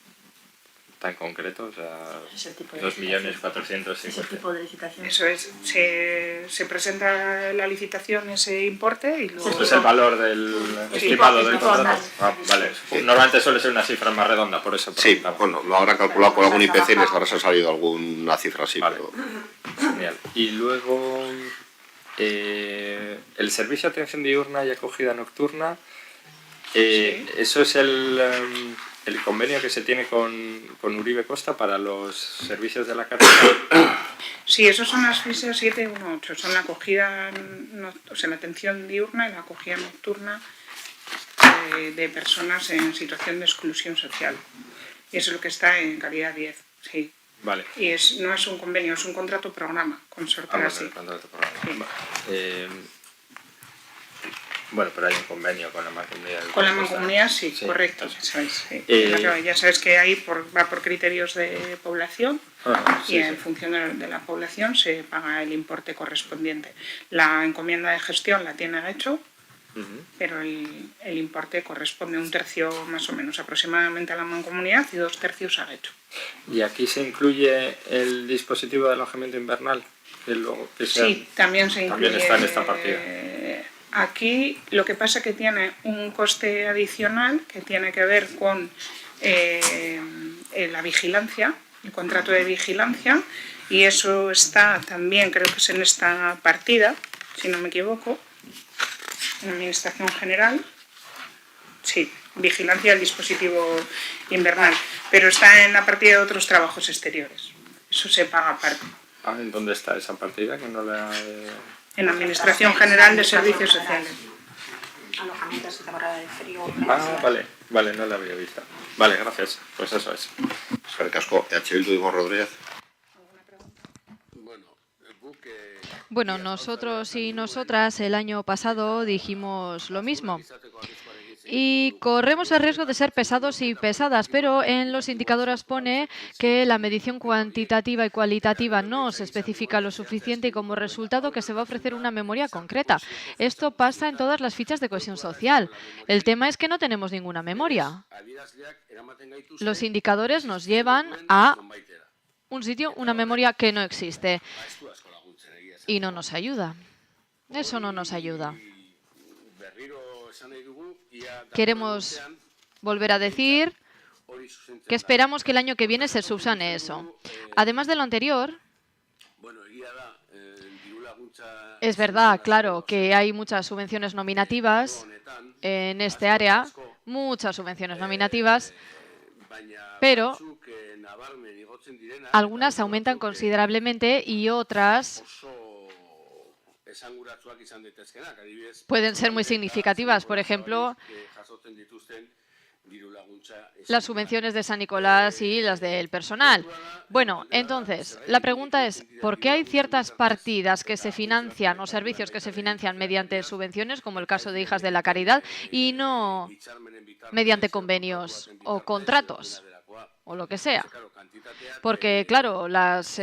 concreto? O sea, 2.450.000. Es el tipo de licitación. Eso es, se presenta la licitación ese importe y luego... Esto es el valor del estimado del contrato. Vale. Normalmente suele ser una cifra más redonda, por eso. Sí, bueno, lo habrán calculado con algún IPC y les habrá salido alguna cifra así. Vale. Pero... Genial. Y luego el servicio de atención diurna y acogida nocturna, eso es el convenio que se tiene con Uribe Costa para los servicios de la carretera. Sí, esos son las fichas 7 y 1.8, son la acogida, o sea, la atención diurna y la acogida nocturna de personas en situación de exclusión social. Y eso es lo que está en calidad 10, sí. Vale. Y no es un convenio, es un contrato programa, con sorteo así. Contrato programa. Sí. Bueno, pero hay un convenio con la Mancomunidad. Con la Mancomunidad, sí, correcto. Sí. Ya sabes que ahí va por criterios de población y en función de la población se paga el importe correspondiente. La encomienda de gestión la tiene hecho, pero el importe corresponde 1/3 más o menos aproximadamente a la Mancomunidad y 2/3 a hecho. ¿Y aquí se incluye el dispositivo de alojamiento invernal? Sí, también se incluye. También está en esta partida. Aquí lo que pasa es que tiene un coste adicional que tiene que ver con la vigilancia, el contrato de vigilancia, y eso está también, creo que es en esta partida, si no me equivoco, en Administración General. Sí, vigilancia del dispositivo invernal, pero está en la partida de otros trabajos exteriores. Eso se paga aparte. ¿En dónde está esa partida? Que no la En la Administración General de Servicios Sociales. Alojamientos de temporada de frío. Vale, no la había visto. Vale, gracias. Pues eso es. Eskerrik asko, Bildu Igor Rodríguez. Bueno, nosotros y nosotras el año pasado dijimos lo mismo. Y corremos el riesgo de ser pesados y pesadas, pero en los indicadores pone que la medición cuantitativa y cualitativa no se especifica lo suficiente y como resultado que se va a ofrecer una memoria concreta. Esto pasa en todas las fichas de cohesión social. El tema es que no tenemos ninguna memoria. Los indicadores nos llevan a un sitio, una memoria que no existe. Y no nos ayuda. Eso no nos ayuda. Queremos volver a decir que esperamos que el año que viene se subsane eso. Además de lo anterior, es verdad, claro, que hay muchas subvenciones nominativas en este área, muchas subvenciones nominativas, pero algunas aumentan considerablemente y otras pueden ser muy significativas. Por ejemplo, las subvenciones de San Nicolás y las del personal. Bueno, entonces, la pregunta es, ¿por qué hay ciertas partidas que se financian o servicios que se financian mediante subvenciones, como el caso de Hijas de la Caridad, y no mediante convenios o contratos o lo que sea? Porque, claro, las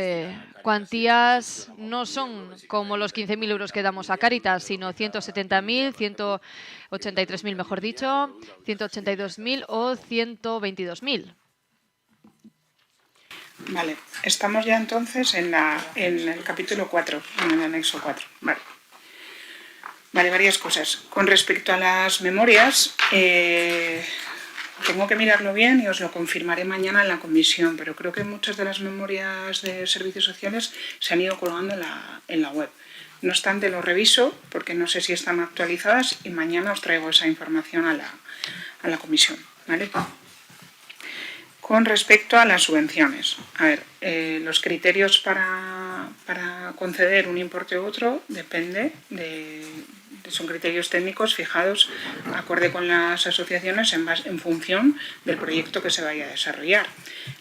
cuantías no son como los 15.000 euros que damos a Cáritas, sino 170.000, 183.000, mejor dicho, 182.000 o 122.000. Vale, estamos ya entonces en el capítulo 4, en el anexo 4. Vale, varias cosas. Con respecto a las memorias, tengo que mirarlo bien y os lo confirmaré mañana en la comisión, pero creo que muchas de las memorias de servicios sociales se han ido colgando en la web. No obstante, lo reviso porque no sé si están actualizadas y mañana os traigo esa información a la comisión, ¿vale? Con respecto a las subvenciones, a ver, los criterios para conceder un importe u otro depende son criterios técnicos fijados acorde con las asociaciones en función del proyecto que se vaya a desarrollar.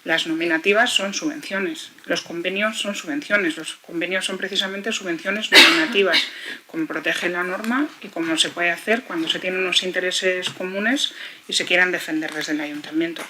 Las nominativas son subvenciones, los convenios son subvenciones, los convenios son precisamente subvenciones nominativas, como protege la norma y como se puede hacer cuando se tienen unos intereses comunes y se quieran defender desde el ayuntamiento.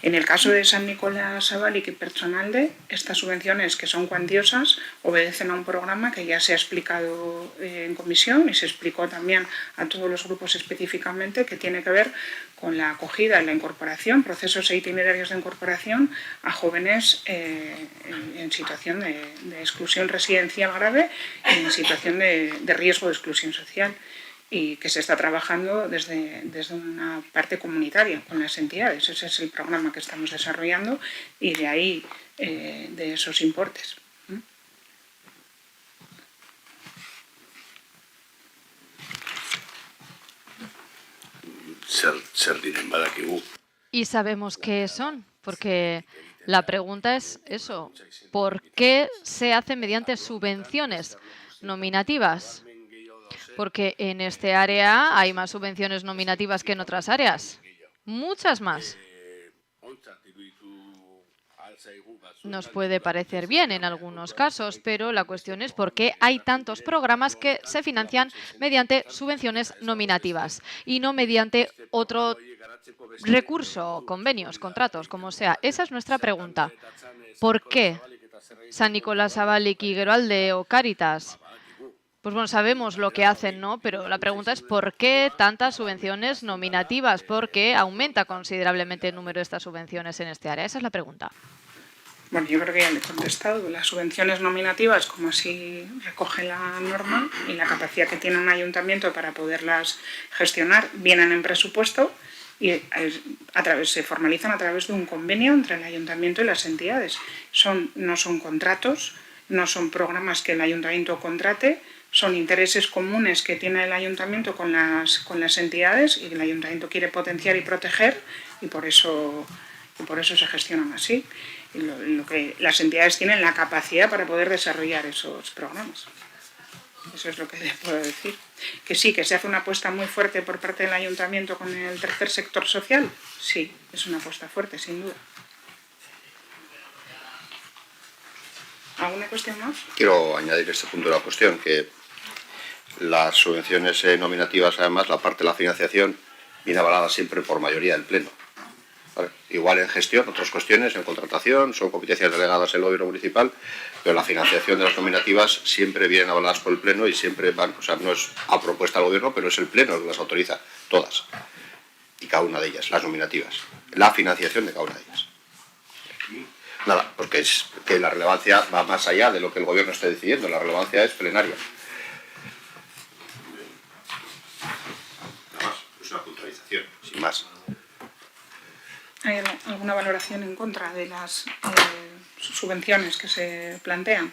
En el caso de San Nicolás Abalik y Pertsonalde, estas subvenciones que son cuantiosas obedecen a un programa que ya se ha explicado en comisión y se explicó también a todos los grupos específicamente, que tiene que ver con la acogida y la incorporación, procesos e itinerarios de incorporación a jóvenes en situación de exclusión residencial grave y en situación de riesgo de exclusión social, y que se está trabajando desde una parte comunitaria con las entidades. Ese es el programa que estamos desarrollando y de ahí de esos importes. zer diren badakigu. Y sabemos qué son, porque la pregunta es eso, ¿por qué se hace mediante subvenciones nominativas? Porque en este área hay más subvenciones nominativas que en otras áreas, muchas más. Nos puede parecer bien en algunos casos, pero la cuestión es por qué hay tantos programas que se financian mediante subvenciones nominativas y no mediante otro recurso, convenios, contratos, como sea. Esa es nuestra pregunta. ¿Por qué San Nicolás Zabalik y Geroalde o Cáritas? Pues bueno, sabemos lo que hacen, ¿no? Pero la pregunta es ¿por qué tantas subvenciones nominativas? ¿Por qué aumenta considerablemente el número de estas subvenciones en este área? Esa es la pregunta. Bueno, yo creo que ya le he contestado. Las subvenciones nominativas, como así recoge la norma, y la capacidad que tiene un ayuntamiento para poderlas gestionar, vienen en presupuesto y se formalizan a través de un convenio entre el ayuntamiento y las entidades. No son contratos, no son programas que el ayuntamiento contrate, son intereses comunes que tiene el ayuntamiento con las entidades y que el ayuntamiento quiere potenciar y proteger, y por eso se gestionan así. Y lo que las entidades tienen la capacidad para poder desarrollar esos programas. Eso es lo que les puedo decir. Que sí, que se hace una apuesta muy fuerte por parte del ayuntamiento con el tercer sector social. Sí, es una apuesta fuerte, sin duda. ¿Alguna cuestión más? Quiero añadir este punto de la cuestión, que las subvenciones nominativas, además, la parte de la financiación viene avalada siempre por mayoría del Pleno. ¿Vale? Igual en gestión, otras cuestiones, en contratación, son competencias delegadas del Gobierno municipal, pero la financiación de las nominativas siempre vienen avaladas por el Pleno y siempre van, o sea, no es a propuesta del Gobierno, pero es el Pleno el que las autoriza, todas, y cada una de ellas, las nominativas, la financiación de cada una de ellas. Nada, porque es que la relevancia va más allá de lo que el Gobierno esté decidiendo, la relevancia es plenaria. Nada más, es una puntualización, sin más. ¿Hay alguna valoración en contra de las subvenciones que se plantean?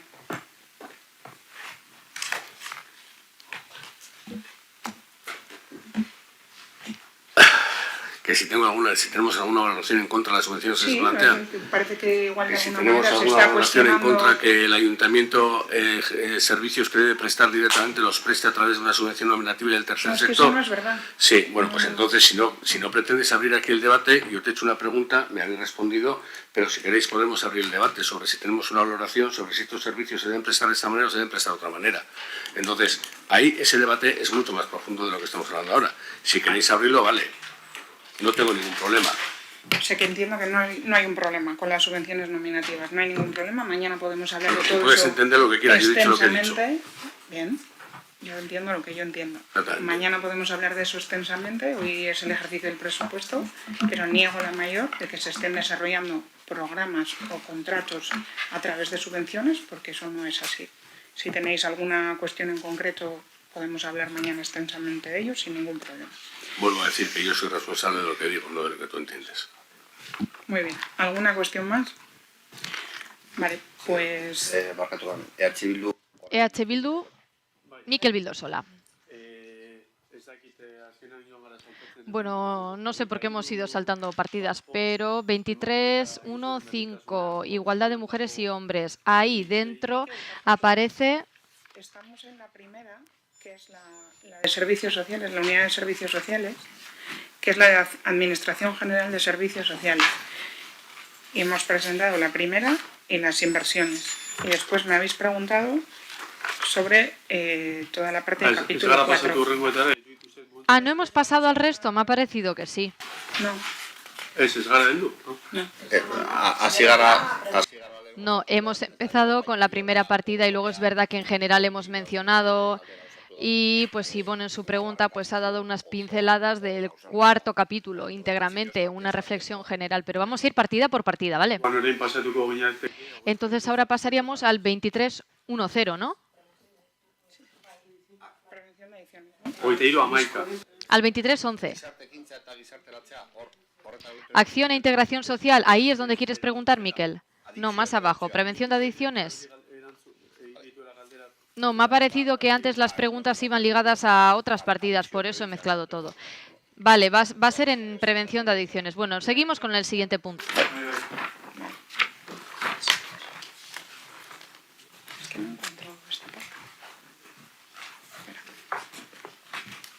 Que si tenemos alguna valoración en contra de las subvenciones que se plantean. Parece que igual de Si alguna tenemos manera se alguna está valoración en cuestionando. contra que el ayuntamiento servicios que debe prestar directamente los preste a través de una subvención nominativa del tercer No, es que sector. eso no es verdad. Sí, bueno, pues entonces si no pretendes abrir aquí el debate, yo te he hecho una pregunta, me habéis respondido, pero si queréis podemos abrir el debate sobre si tenemos una valoración, sobre si estos servicios se deben prestar de esta manera o se deben prestar de otra manera. Entonces, ahí ese debate es mucho más profundo de lo que estamos hablando ahora. Si queréis abrirlo, vale. No tengo ningún problema. Sé que entiendo que no hay un problema con las subvenciones nominativas, no hay ningún problema. Mañana podemos hablar de todo Puedes eso entender lo que quieras, yo he dicho lo que he dicho. extensamente. Bien, yo entiendo lo que yo entiendo. Mañana podemos hablar de eso extensamente, hoy es el ejercicio del presupuesto, pero niego la mayor de que se estén desarrollando programas o contratos a través de subvenciones, porque eso no es así. Si tenéis alguna cuestión en concreto, podemos hablar mañana extensamente de ello sin ningún problema. Vuelvo a decir que yo soy responsable de lo que digo, no de lo que tú entiendes. Muy bien. ¿Alguna cuestión más? Vale, pues... EH Bildu, Mikel Bildosola. Bueno, no sé por qué hemos ido saltando partidas, pero 23.1.5, igualdad de mujeres y hombres. Ahí dentro aparece... Estamos en la primera, que es la de Servicios Sociales, la unidad de Servicios Sociales, que es la de Administración General de Servicios Sociales. Y hemos presentado la primera y las inversiones. Y después me habéis preguntado sobre toda la parte del capítulo 4. Ah, ¿no hemos pasado al resto? Me ha parecido que sí. No. ¿Ese es gara heldu? No. Así gara... No, hemos empezado con la primera partida y luego es verdad que en general hemos mencionado y pues Ivonne en su pregunta pues ha dado unas pinceladas del cuarto capítulo íntegramente, una reflexión general, pero vamos a ir partida por partida, ¿vale? Entonces ahora pasaríamos al 23.1.0, ¿no? Al 23.11. Acción e integración social, ahí es donde quieres preguntar, Mikel. No, más abajo. ¿Prevención de adicciones? No, me ha parecido que antes las preguntas iban ligadas a otras partidas, por eso he mezclado todo. Vale, va a ser en prevención de adicciones. Bueno, seguimos con el siguiente punto. Es que no encuentro esta parte.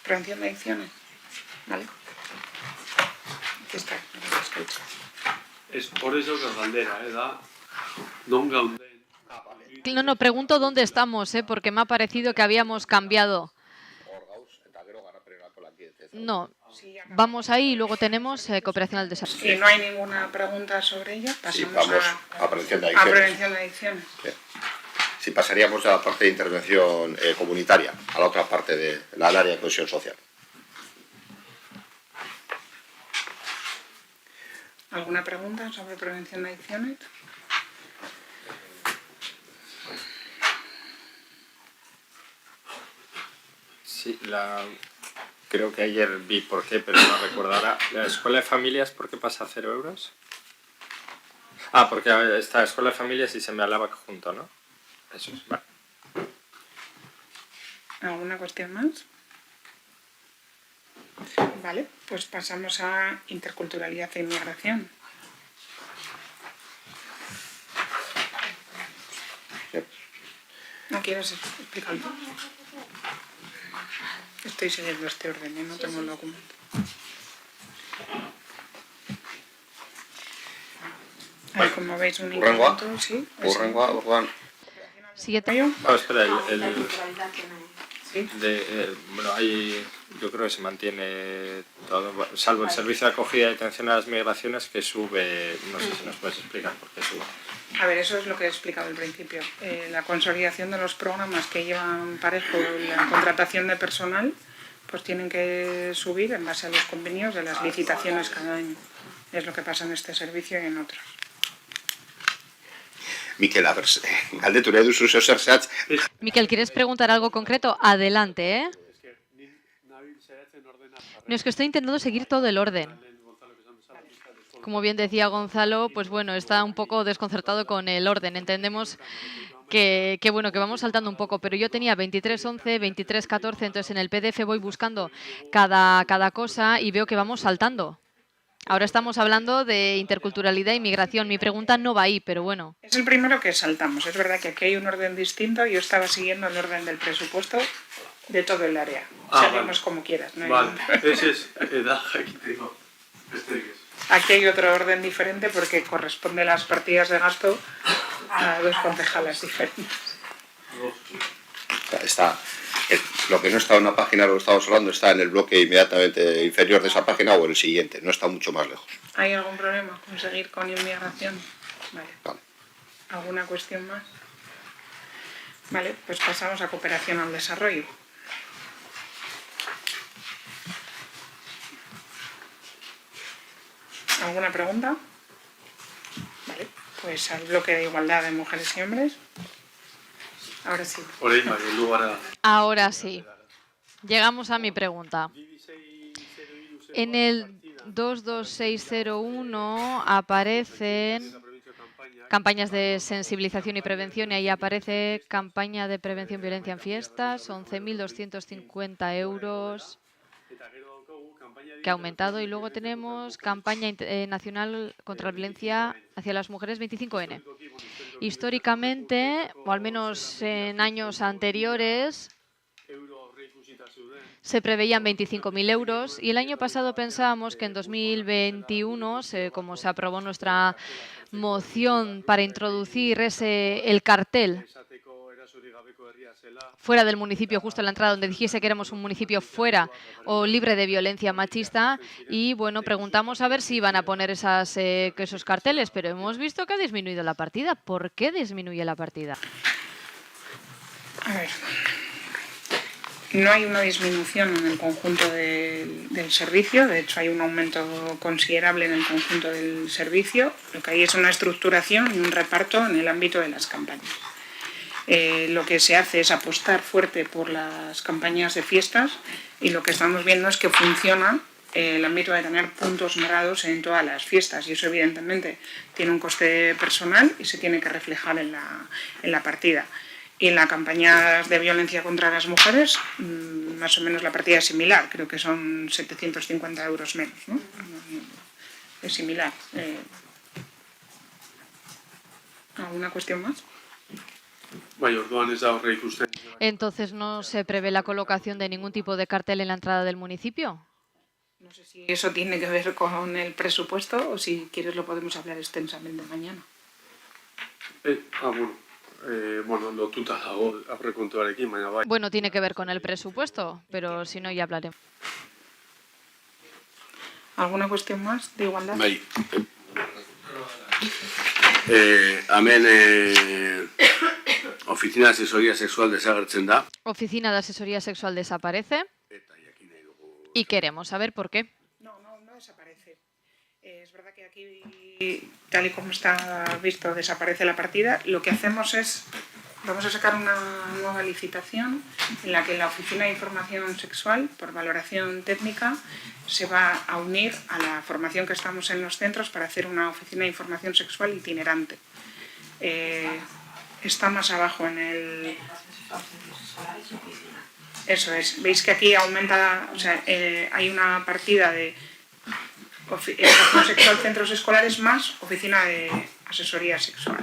Prevención de adicciones. Vale. Aquí está. Es por eso que galdera, da non gauden. No, pregunto dónde estamos, porque me ha parecido que habíamos cambiado. No, vamos ahí y luego tenemos cooperación al desarrollo. Si no hay ninguna pregunta sobre ella, Sí, pasamos vamos a prevención de a adicciones. prevención de adicciones. Sí, pasaríamos a la parte de intervención comunitaria, a la otra parte del área de cohesión social. ¿Alguna pregunta sobre prevención de adicciones? Sí, creo que ayer vi por qué, pero no recuerdo ahora. ¿La escuela de familias por qué pasa a 0 euros? Ah, porque está escuela de familias y se me alaba junto, ¿no? Eso es, vale. ¿Alguna cuestión más? Vale, pues pasamos a interculturalidad e inmigración. ¿No quieres explicarlo? Estoy siguiendo este orden, no tengo el documento. Ahí, como veis, un incremento, sí. Siguiente. Oh, espera, bueno, ahí yo creo que se mantiene todo, salvo el servicio de acogida y atención a las migraciones que sube, no sé si nos puedes explicar por qué sube. A ver, eso es lo que he explicado al principio. La consolidación de los programas que llevan parejo la contratación de personal, pues tienen que subir en base a los convenios de las licitaciones cada año. Es lo que pasa en este servicio y en otros. Mikel, galdetu nahi duzu zer zehatz. Miquel, ¿quieres preguntar algo concreto? Adelante, ¿eh? No, es que estoy intentando seguir todo el orden. Como bien decía Gonzalo, pues bueno, está un poco desconcertado con el orden. Entendemos que bueno, que vamos saltando un poco, pero yo tenía 23.11, 23.14, entonces en el PDF voy buscando cada cosa y veo que vamos saltando. Ahora estamos hablando de interculturalidad e inmigración. Mi pregunta no va ahí, pero bueno. Es el primero que saltamos. Es verdad que aquí hay un orden distinto. Yo estaba siguiendo el orden del presupuesto de todo el área. Seguimos vale. Como quieras. ¿No? Vale, ese es aquí tengo. Aquí hay otro orden diferente porque corresponde a las partidas de gasto a dos concejales diferentes. Está, lo que no está en una página, lo que estamos hablando, está en el bloque inmediatamente inferior de esa página o en el siguiente, no está mucho más lejos. ¿Hay algún problema con seguir con inmigración? Vale. ¿Alguna cuestión más? Vale, pues pasamos a cooperación al desarrollo. ¿Alguna pregunta? Vale, pues al bloque de igualdad de mujeres y hombres. Ahora sí. Ahora sí. Llegamos a mi pregunta. En el 22601 aparecen campañas de sensibilización y prevención y ahí aparece campaña de prevención violencia en fiestas, 11.250 euros que ha aumentado, y luego tenemos campaña nacional contra la violencia hacia las mujeres 25N. Históricamente, o al menos en años anteriores, se preveían 25.000 euros y el año pasado pensábamos que en 2021, como se aprobó nuestra moción para introducir el cartel fuera del municipio, justo en la entrada donde dijese que éramos un municipio fuera o libre de violencia machista, y bueno, preguntamos a ver si iban a poner esos carteles, pero hemos visto que ha disminuido la partida. ¿Por qué disminuye la partida? A ver, no hay una disminución en el conjunto del servicio, de hecho hay un aumento considerable en el conjunto del servicio. Lo que hay es una estructuración y un reparto en el ámbito de las campañas. Lo que se hace es apostar fuerte por las campañas de fiestas y lo que estamos viendo es que funciona el ámbito de tener puntos morados en todas las fiestas, y eso evidentemente tiene un coste personal y se tiene que reflejar en la partida. Y en la campaña de violencia contra las mujeres más o menos la partida es similar, creo que son 750 euros menos, ¿no? Es similar. ¿Alguna cuestión más? Entonces, ¿no se prevé la colocación de ningún tipo de cartel en la entrada del municipio? No sé si eso tiene que ver con el presupuesto o si quieres lo podemos hablar extensamente mañana. Bueno, tiene que ver con el presupuesto, pero si no, ya hablaremos. ¿Alguna cuestión más de igualdad? Bai. Hemen oficina de asesoría sexual desagertzen da. Oficina de asesoría sexual desaparece. Y queremos saber por qué. No desaparece. Es verdad que aquí, tal y como está visto, desaparece la partida. Lo que hacemos es, vamos a sacar una nueva licitación en la que la Oficina de Información Sexual, por valoración técnica, se va a unir a la formación que estamos en los centros para hacer una oficina de información sexual itinerante. Está más abajo en el... Eso es. Veis que aquí aumenta, o sea, hay una partida de educación sexual centros escolares más oficina de asesoría sexual.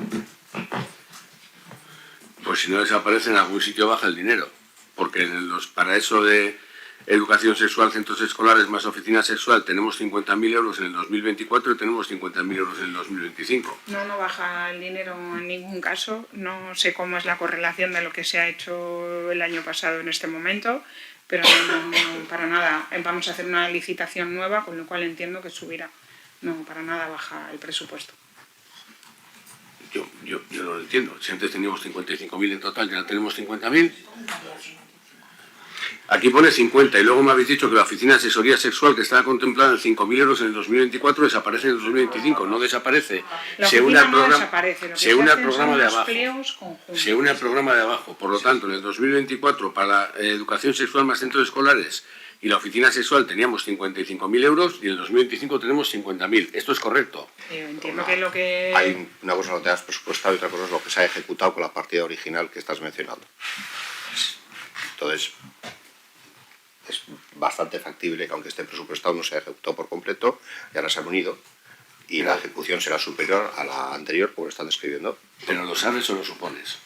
Pues si no desaparece, en algún sitio baja el dinero. Porque para eso de educación sexual, centros escolares más oficina sexual, tenemos 50.000 euros en el 2024 y tenemos 50.000 euros en el 2025. No baja el dinero en ningún caso. No sé cómo es la correlación de lo que se ha hecho el año pasado en este momento, pero no para nada. Vamos a hacer una licitación nueva, con lo cual entiendo que subirá. No, para nada baja el presupuesto. Yo no lo entiendo. Si antes teníamos 55.000 en total y ahora tenemos 50.000... Aquí pone 50 y luego me habéis dicho que la oficina de asesoría sexual que estaba contemplada en 5.000 euros en el 2024 desaparece en el 2025. No desaparece. Se une al programa de abajo. Se une al programa de abajo. Por lo tanto, en el 2024 para educación sexual más centros escolares y la oficina sexual teníamos 55.000 euros y en el 2025 tenemos 50.000. ¿Esto es correcto? Entiendo que lo que... Hay una cosa lo que has presupuestado y otra cosa es lo que se ha ejecutado con la partida original que estás mencionando. Entonces, es bastante factible que aunque esté presupuestado no se ejecutó por completo y ahora se han unido y la ejecución será superior a la anterior, como están describiendo. ¿Pero lo sabes o lo supones?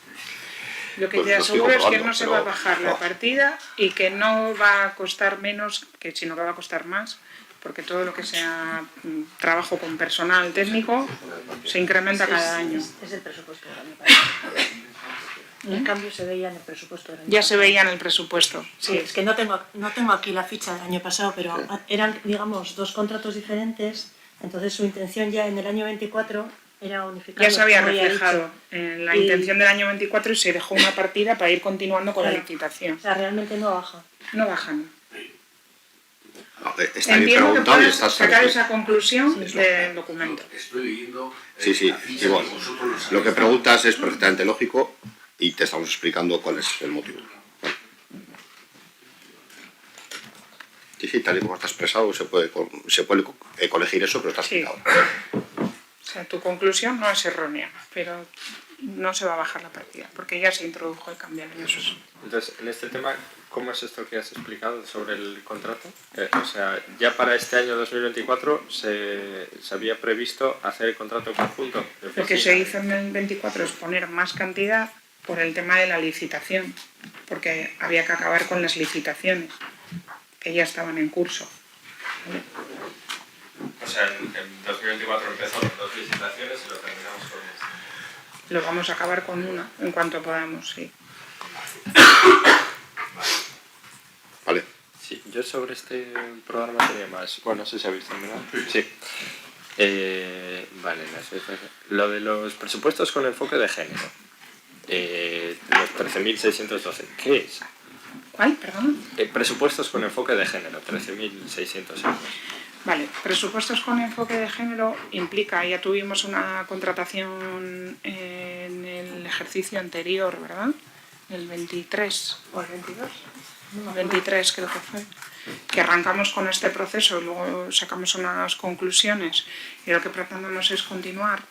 Lo que te aseguro es que no se va a bajar la partida y que no va a costar menos, sino que va a costar más, porque todo lo que sea trabajo con personal técnico se incrementa cada año. Es el presupuesto del año pasado. El cambio se veía en el presupuesto del año pasado. Ya se veía en el presupuesto, sí. Es que no tengo aquí la ficha del año pasado, pero eran, digamos, dos contratos diferentes, entonces su intención ya en el año 24 era unificar. Ya se había reflejado en la intención del año 24 y se dejó una partida para ir continuando con la licitación. O sea, realmente no baja. No baja, no. Entiendo que puedes sacar esa conclusión del documento. Sí, igual. Lo que preguntas es perfectamente lógico y te estamos explicando cuál es el motivo. Sí, tal y como está expresado se puede colegir eso, pero está explicado. O sea, tu conclusión no es errónea, pero no se va a bajar la partida, porque ya se introdujo el cambio de años. Entonces, en este tema, ¿cómo es esto que has explicado sobre el contrato? O sea, ya para este año 2024 se había previsto hacer el contrato conjunto. Lo que se hizo en el 24 es poner más cantidad por el tema de la licitación, porque había que acabar con las licitaciones, que ya estaban en curso. ¿Vale? O sea, en 2024 empezó con 2 licitaciones y lo terminamos con una. Lo vamos a acabar con una, en cuanto podamos, sí. Vale. Sí, yo sobre este programa tenía más... Bueno, no sé si habéis terminado. Sí. Vale, lo de los presupuestos con enfoque de género. Los 13.612. ¿Qué es? ¿Cuál? Perdón. Presupuestos con enfoque de género, 13.600 euros. Vale, presupuestos con enfoque de género implica, ya tuvimos una contratación en el ejercicio anterior, ¿verdad? El 23 o el 22. No, 23 creo que fue. Que arrancamos con este proceso y luego sacamos unas conclusiones y lo que pretendemos es continuar.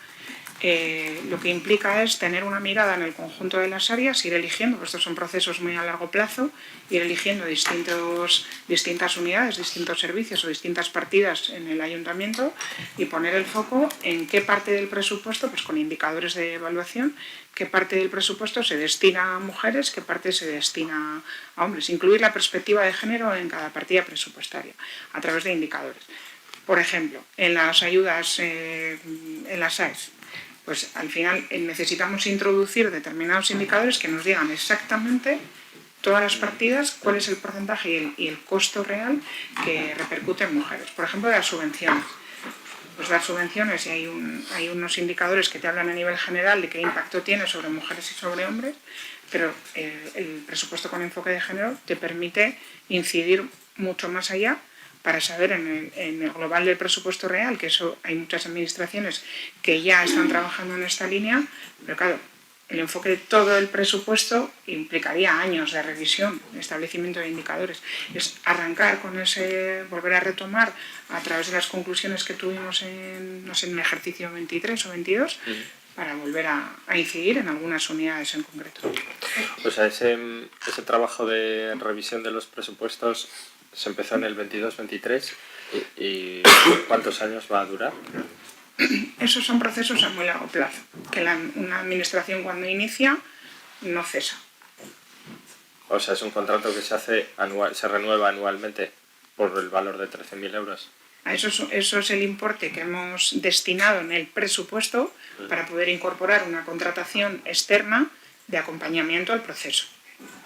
lo que implica es tener una mirada en el conjunto de las áreas, ir eligiendo, pues estos son procesos muy a largo plazo, ir eligiendo distintas unidades, distintos servicios o distintas partidas en el ayuntamiento y poner el foco en qué parte del presupuesto, pues con indicadores de evaluación, qué parte del presupuesto se destina a mujeres, qué parte se destina a hombres. Incluir la perspectiva de género en cada partida presupuestaria a través de indicadores. Por ejemplo, en las ayudas, en las AES, pues al final necesitamos introducir determinados indicadores que nos digan exactamente todas las partidas, cuál es el porcentaje y el costo real que repercute en mujeres. Por ejemplo, las subvenciones. Pues las subvenciones, y hay unos indicadores que te hablan a nivel general de qué impacto tiene sobre mujeres y sobre hombres, pero el presupuesto con enfoque de género te permite incidir mucho más allá para saber en el global del presupuesto real, que eso hay muchas administraciones que ya están trabajando en esta línea, pero claro, el enfoque de todo el presupuesto implicaría años de revisión, de establecimiento de indicadores. Es arrancar con ese, volver a retomar a través de las conclusiones que tuvimos en, no sé, en el ejercicio 23 o 22, para volver a incidir en algunas unidades en concreto. O sea, ese trabajo de revisión de los presupuestos se empezó en el 22-23 y ¿cuántos años va a durar? Esos son procesos a muy largo plazo, que una administración cuando inicia no cesa. O sea, es un contrato que se hace anual, se renueva anualmente por el valor de 13.000 euros. Eso es el importe que hemos destinado en el presupuesto para poder incorporar una contratación externa de acompañamiento al proceso.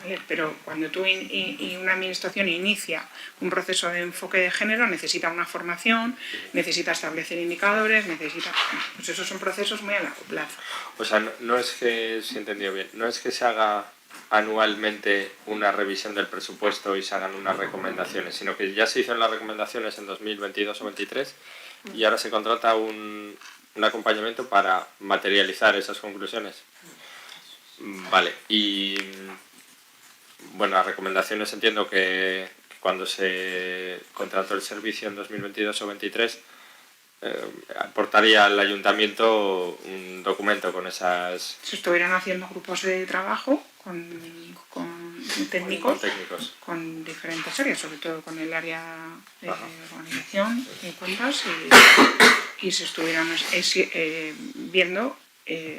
¿Vale? Pero cuando tú y una administración inicia un proceso de enfoque de género, necesita una formación, necesita establecer indicadores, pues esos son procesos muy a largo plazo. O sea, no es que, si he entendido bien, no es que se haga anualmente una revisión del presupuesto y se hagan unas recomendaciones, sino que ya se hicieron las recomendaciones en 2022 o 2023 y ahora se contrata un acompañamiento para materializar esas conclusiones. Vale, y bueno, las recomendaciones entiendo que cuando se contrató el servicio en 2022 o 2023 aportaría al ayuntamiento un documento con esas... Se estuvieran haciendo grupos de trabajo con técnicos, con diferentes áreas, sobre todo con el área de organización y cuentas, y se estuvieran viendo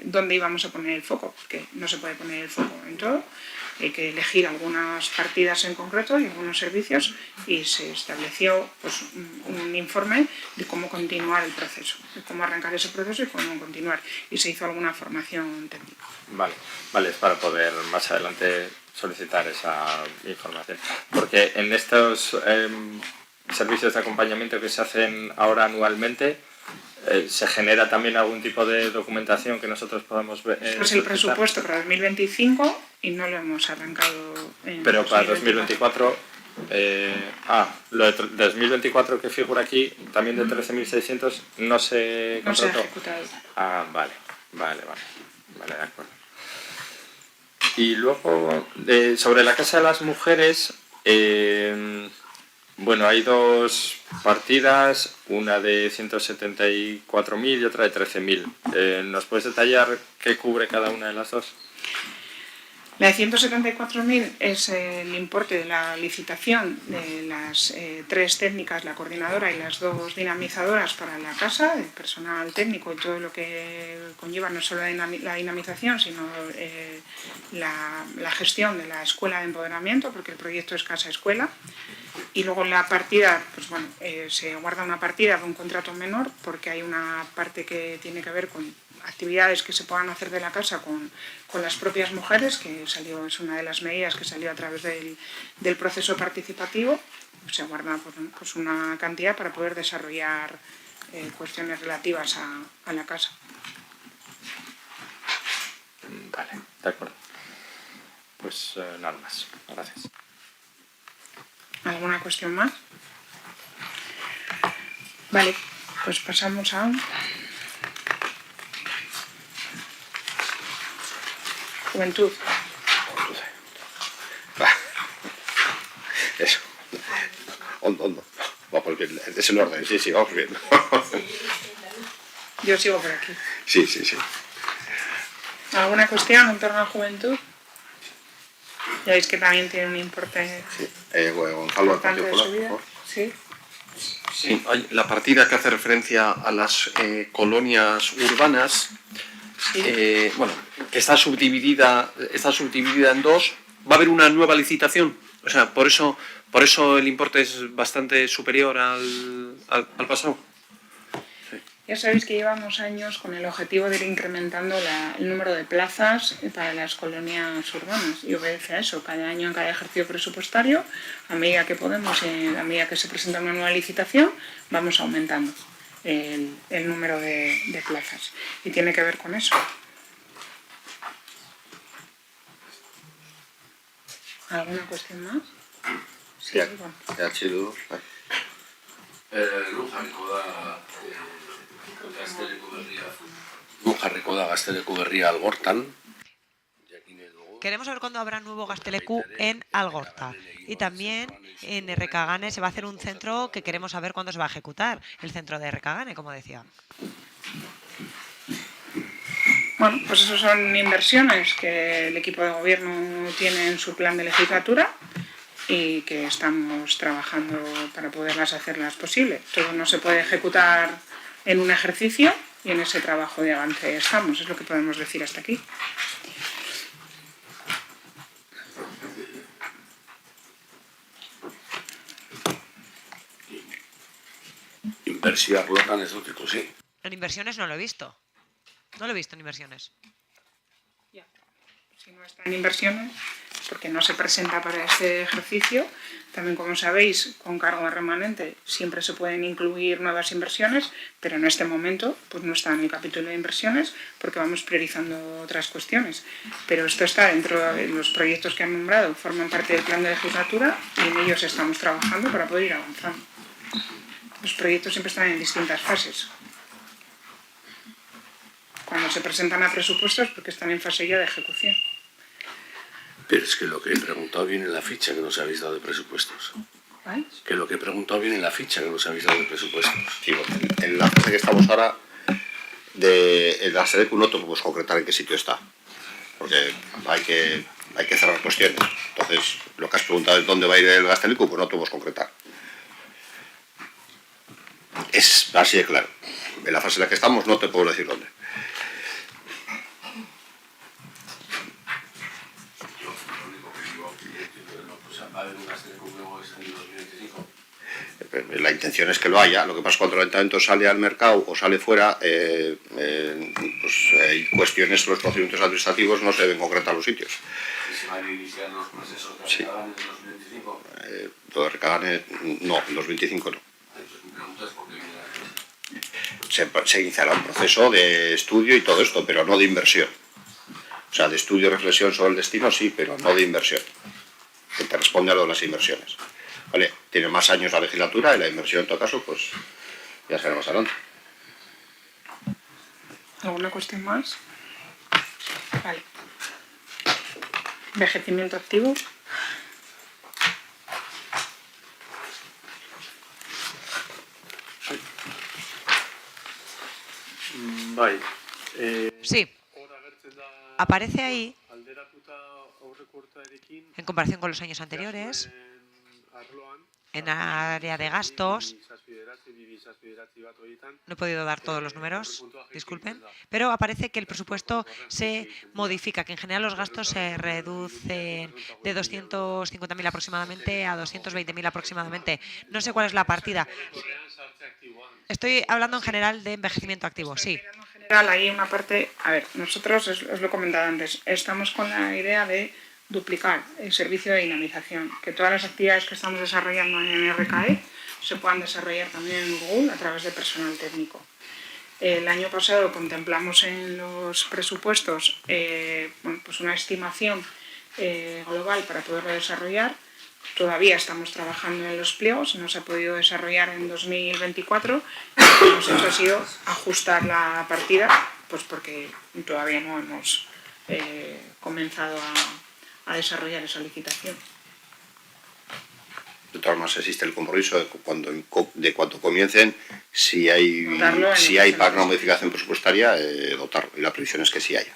dónde íbamos a poner el foco, porque no se puede poner el foco en todo. Hay que elegir algunas partidas en concreto y algunos servicios y se estableció pues, un informe de cómo continuar el proceso, de cómo arrancar ese proceso y cómo continuar. Y se hizo alguna formación técnica. Vale, es para poder más adelante solicitar esa información. Porque en estos servicios de acompañamiento que se hacen ahora anualmente, ¿se genera también algún tipo de documentación que nosotros podamos ver? Esto es el presupuesto para 2025 y no lo hemos arrancado en Pero para 2024, lo de 2024 que figura aquí, también de 13.600, no se contrató. No se ha ejecutado. Vale, de acuerdo. Y luego, sobre la Casa de las Mujeres, bueno, hay dos partidas, una de 174.000 y otra de 13.000. ¿Nos puedes detallar qué cubre cada una de las dos? La de 174.000 es el importe de la licitación de las tres técnicas, la coordinadora y las dos dinamizadoras para la casa, el personal técnico y todo lo que conlleva no solo la dinamización, sino la gestión de la escuela de empoderamiento, porque el proyecto es casa-escuela. Y luego la partida, pues bueno, se guarda una partida de un contrato menor porque hay una parte que tiene que ver con actividades que se puedan hacer de la casa con las propias mujeres, que salió, es una de las medidas que salió a través del proceso participativo. Se guarda pues una cantidad para poder desarrollar cuestiones relativas a la casa. Vale, de acuerdo. Pues nada más. Gracias. ¿Alguna cuestión más? Vale, pues pasamos a Juventud. Eso. Hondo. Va porque es el orden, sí, vamos viendo. Yo sigo por aquí. Sí, sí, sí. ¿Alguna cuestión en torno a juventud? Ya veis que también tiene un importe Gonzalo, importante de su vida. Sí. Sí, la partida que hace referencia a las colonias urbanas, bueno, que está subdividida en dos. ¿Va a haber una nueva licitación? O sea, por eso el importe es bastante superior al pasado. Ya sabéis que llevamos años con el objetivo de ir incrementando el número de plazas para las colonias urbanas y obedece a eso. Cada año, en cada ejercicio presupuestario, a medida que podemos, a medida que se presenta una nueva licitación, vamos aumentando el número de plazas. Y tiene que ver con eso. ¿Alguna cuestión más? Sí, bueno. Jarriko da Gazteleko Berria Algortan. Queremos saber cuándo habrá nuevo Gazteleku en Algorta. Y también en Errekagane se va a hacer un centro que queremos saber cuándo se va a ejecutar. El centro de Errekagane, como decía. Bueno, pues eso son inversiones que el equipo de gobierno tiene en su plan de legislatura y que estamos trabajando para poderlas hacerlas posibles. Todo no se puede ejecutar en un ejercicio y en ese trabajo de avance estamos, es lo que podemos decir hasta aquí. Inversioak lotan ez dut ikusi. En inversiones no lo he visto. No lo he visto en inversiones. Ya. Si no está en inversiones, porque no se presenta para este ejercicio. También, como sabéis, con cargo remanente siempre se pueden incluir nuevas inversiones, pero en este momento pues no está en el capítulo de inversiones porque vamos priorizando otras cuestiones. Pero esto está dentro de los proyectos que han nombrado, forman parte del plan de legislatura y en ellos estamos trabajando para poder ir avanzando. Los proyectos siempre están en distintas fases. Cuando se presentan a presupuestos porque están en fase ya de ejecución. Pero es que lo que he preguntado viene en la ficha que nos habéis dado de presupuestos. ¿Vale? Que lo que he preguntado viene en la ficha que nos habéis dado de presupuestos. Sí, en la fase que estamos ahora, en la Gazteleku no te podemos concretar en qué sitio está. Porque hay que cerrar cuestiones. Entonces, lo que has preguntado es dónde va a ir el Gazteleku, pues no te podemos concretar. Es así de claro. En la fase en la que estamos no te puedo decir dónde. La intención es que lo haya. Lo que pasa es que cuando el ayuntamiento sale al mercado o sale fuera, pues hay cuestiones, los procedimientos administrativos no se deben concretar los sitios. ¿Se van a iniciar los procesos de Errekagane en 2025? Lo de Errekagane no, en 2025 no. Mi pregunta es por qué viene Se iniciará un proceso de estudio y todo esto, pero no de inversión. O sea, de estudio y reflexión sobre el destino sí, pero no de inversión. Que te responde a lo de las inversiones. Vale, tiene más años la legislatura y la inversión en todo caso, pues ya será más adelante. ¿Alguna cuestión más? Vale. Envejecimiento activo. Bai. Sí. Aparece ahí, en comparación con los años anteriores, en área de gastos. No he podido dar todos los números, disculpen, pero aparece que el presupuesto se modifica, que en general los gastos se reducen de 250.000 aproximadamente a 220.000 aproximadamente. No sé cuál es la partida. Estoy hablando en general de envejecimiento activo, sí. En general hay una parte, a ver, nosotros, os lo he comentado antes, estamos con la idea de duplicar el servicio de dinamización, que todas las actividades que estamos desarrollando en RKE se puedan desarrollar también en Google a través de personal técnico. El año pasado contemplamos en los presupuestos bueno, pues una estimación global para poderlo desarrollar. Todavía estamos trabajando en los pliegos, no se ha podido desarrollar en 2024. Lo que hemos hecho ha sido ajustar la partida, pues porque todavía no hemos comenzado a desarrollar esa licitación. De de todas maneras existe el compromiso de cuando comiencen, si hay para una modificación presupuestaria, dotarlo. Y la previsión es que sí haya.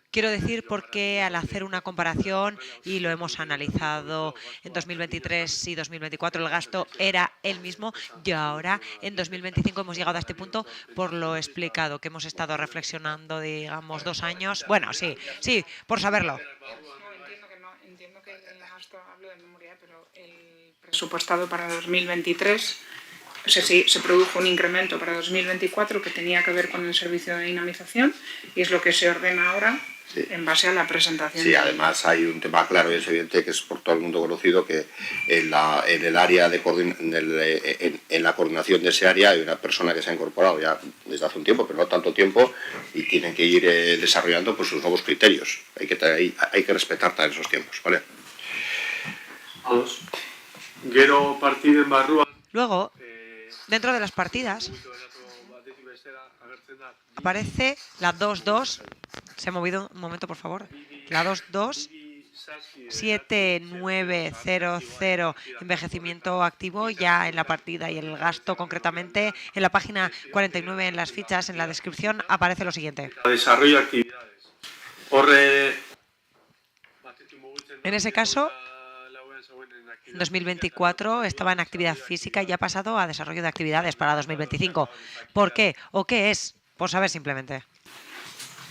Quiero decir porque al hacer una comparación, y lo hemos analizado en 2023 y 2024, el gasto era el mismo, y ahora en 2025 hemos llegado a este punto por lo explicado, que hemos estado reflexionando, digamos, 2 años. Bueno, sí, por saberlo. Entiendo que el gasto, hablo de memoria, pero el presupuestado para 2023, o sea, sí, se produjo un incremento para 2024 que tenía que ver con el servicio de dinamización y es lo que se ordena ahora en base a la presentación. Sí, además hay un tema claro y es evidente que es por todo el mundo conocido que en el área en la coordinación de ese área hay una persona que se ha incorporado ya desde hace un tiempo, pero no tanto tiempo, y tienen que ir desarrollando pues sus nuevos criterios. Hay que respetar también esos tiempos, ¿vale? Luego, dentro de las partidas, aparece la 2.2. Se ha movido un momento, por favor. La 2.2.7900, envejecimiento activo, ya en la partida y el gasto concretamente. En la página 49, en las fichas, en la descripción, aparece lo siguiente. Desarrollo de actividades. En ese caso, en 2024 estaba en actividad física y ha pasado a desarrollo de actividades para 2025. ¿Por qué? ¿O qué es? Por saber simplemente.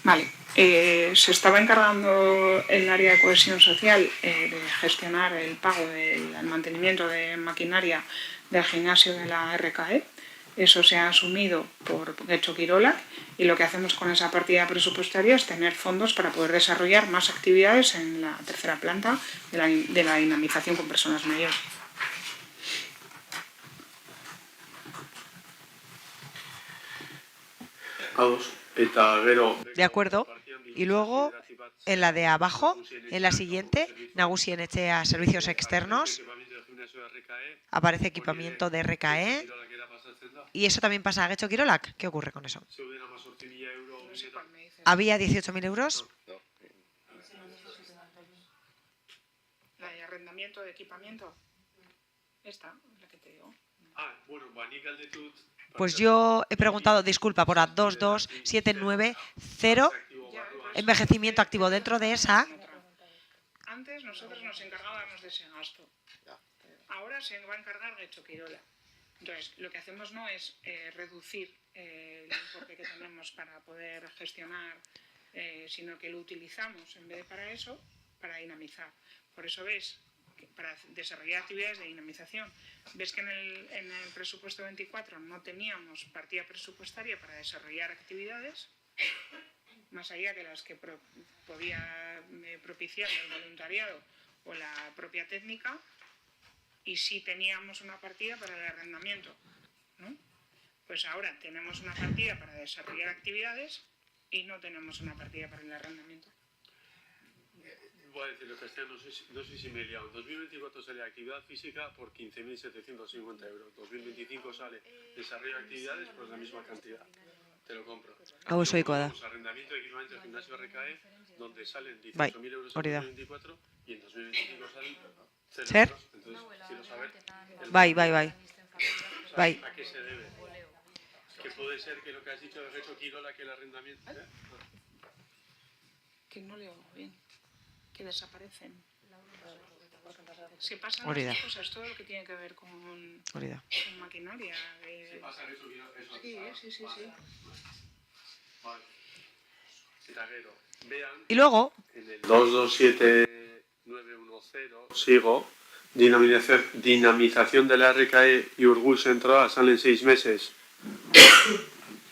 Vale. Se estaba encargando el área de cohesión social de gestionar el pago del mantenimiento de maquinaria del gimnasio de la RKE. Eso se ha asumido por Getxo Kirolak y lo que hacemos con esa partida presupuestaria es tener fondos para poder desarrollar más actividades en la tercera planta de la dinamización con personas mayores. De acuerdo. Y luego, en la de abajo, en la siguiente, Nagusien Etxea, servicios externos, aparece equipamiento de RKE. ¿Y eso también pasa a Getxo Kirolak? ¿Qué ocurre con eso? ¿Había 18.000 euros? La de arrendamiento de equipamiento. Esta, la que te digo. Pues yo he preguntado, disculpa, por la 22790, envejecimiento activo dentro de esa. Antes nosotros nos encargábamos de ese gasto. Ahora se va a encargar Getxo Kirolak. Entonces, lo que hacemos no es reducir el importe que tenemos para poder gestionar, sino que lo utilizamos en vez de para eso, para dinamizar. Por eso ves, para desarrollar actividades de dinamización, ves que en el presupuesto 24 no teníamos partida presupuestaria para desarrollar actividades, más allá que las que podía propiciar el voluntariado o la propia técnica, y sí teníamos una partida para el arrendamiento, ¿no? Pues ahora tenemos una partida para desarrollar actividades y no tenemos una partida para el arrendamiento. Voy a decirlo castellano, no sé si me he liado. En 2024 sale actividad física por 15.750 euros. 2025 sale desarrollo de actividades por la misma cantidad. Te lo compro. Arrendamiento de equipamiento del gimnasio RKE, donde salen 18.000 euros en 2024 y en 2025 salen 0 euros. Entonces, quiero saber... Bye. ¿A qué se debe? Que puede ser que lo que has dicho de Getxo Kirolak, que el arrendamiento... Que no le oigo bien. Que desaparecen. Se pasan las cosas, todo lo que tiene que ver con maquinaria. Se pasan eso. Sí. Vale. Y luego... En el 227910, sigo, dinamización de la RKE y Urgul Central salen 6 meses,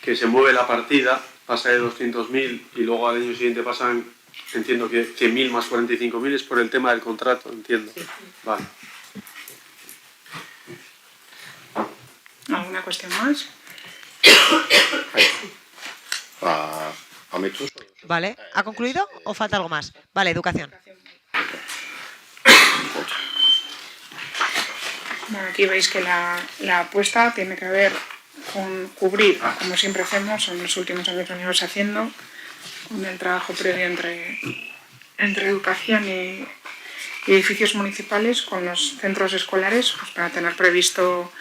que se mueve la partida, pasa de 200.000 y luego al año siguiente pasan... Entiendo que 100.000 más 45.000 es por el tema del contrato, entiendo. Vale. ¿Alguna cuestión más? Vale, ¿ha concluido o falta algo más? Vale, educación. Bueno, aquí veis que la apuesta tiene que ver con cubrir, como siempre hacemos, en los últimos años lo venimos haciendo, con el trabajo previo entre educación y y edificios municipales con los centros escolares, pues para tener previsto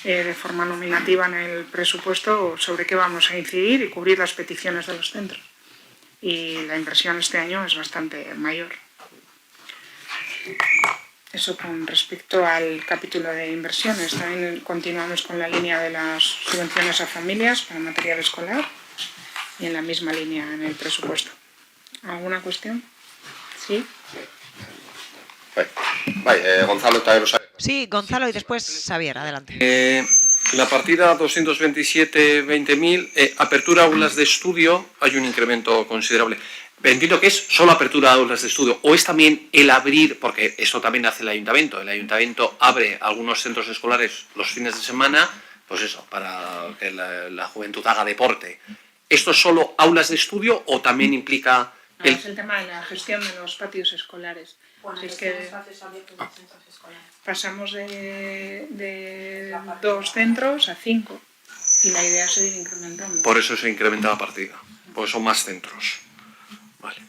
de forma nominativa en el presupuesto sobre qué vamos a incidir y cubrir las peticiones de los centros. Y la inversión este año es bastante mayor. Eso con respecto al capítulo de inversiones. También continuamos con la línea de las subvenciones a familias para material escolar y en la misma línea en el presupuesto. ¿Alguna cuestión? ¿Sí? Gonzalo, también lo sabe. Sí, Gonzalo y después Xavier, adelante. La partida 227.20.000, apertura aulas de estudio, hay un incremento considerable. Entiendo que es solo apertura de aulas de estudio, o es también el abrir, porque esto también hace el ayuntamiento. El ayuntamiento abre algunos centros escolares los fines de semana, pues eso, para que la juventud haga deporte. ¿Esto es solo aulas de estudio o también implica...? Es el tema de la gestión de los patios escolares. Bueno, es que pasamos de 2 centros a 5 y la idea es seguir incrementando. Por eso se incrementa la partida, porque son más centros. Vale.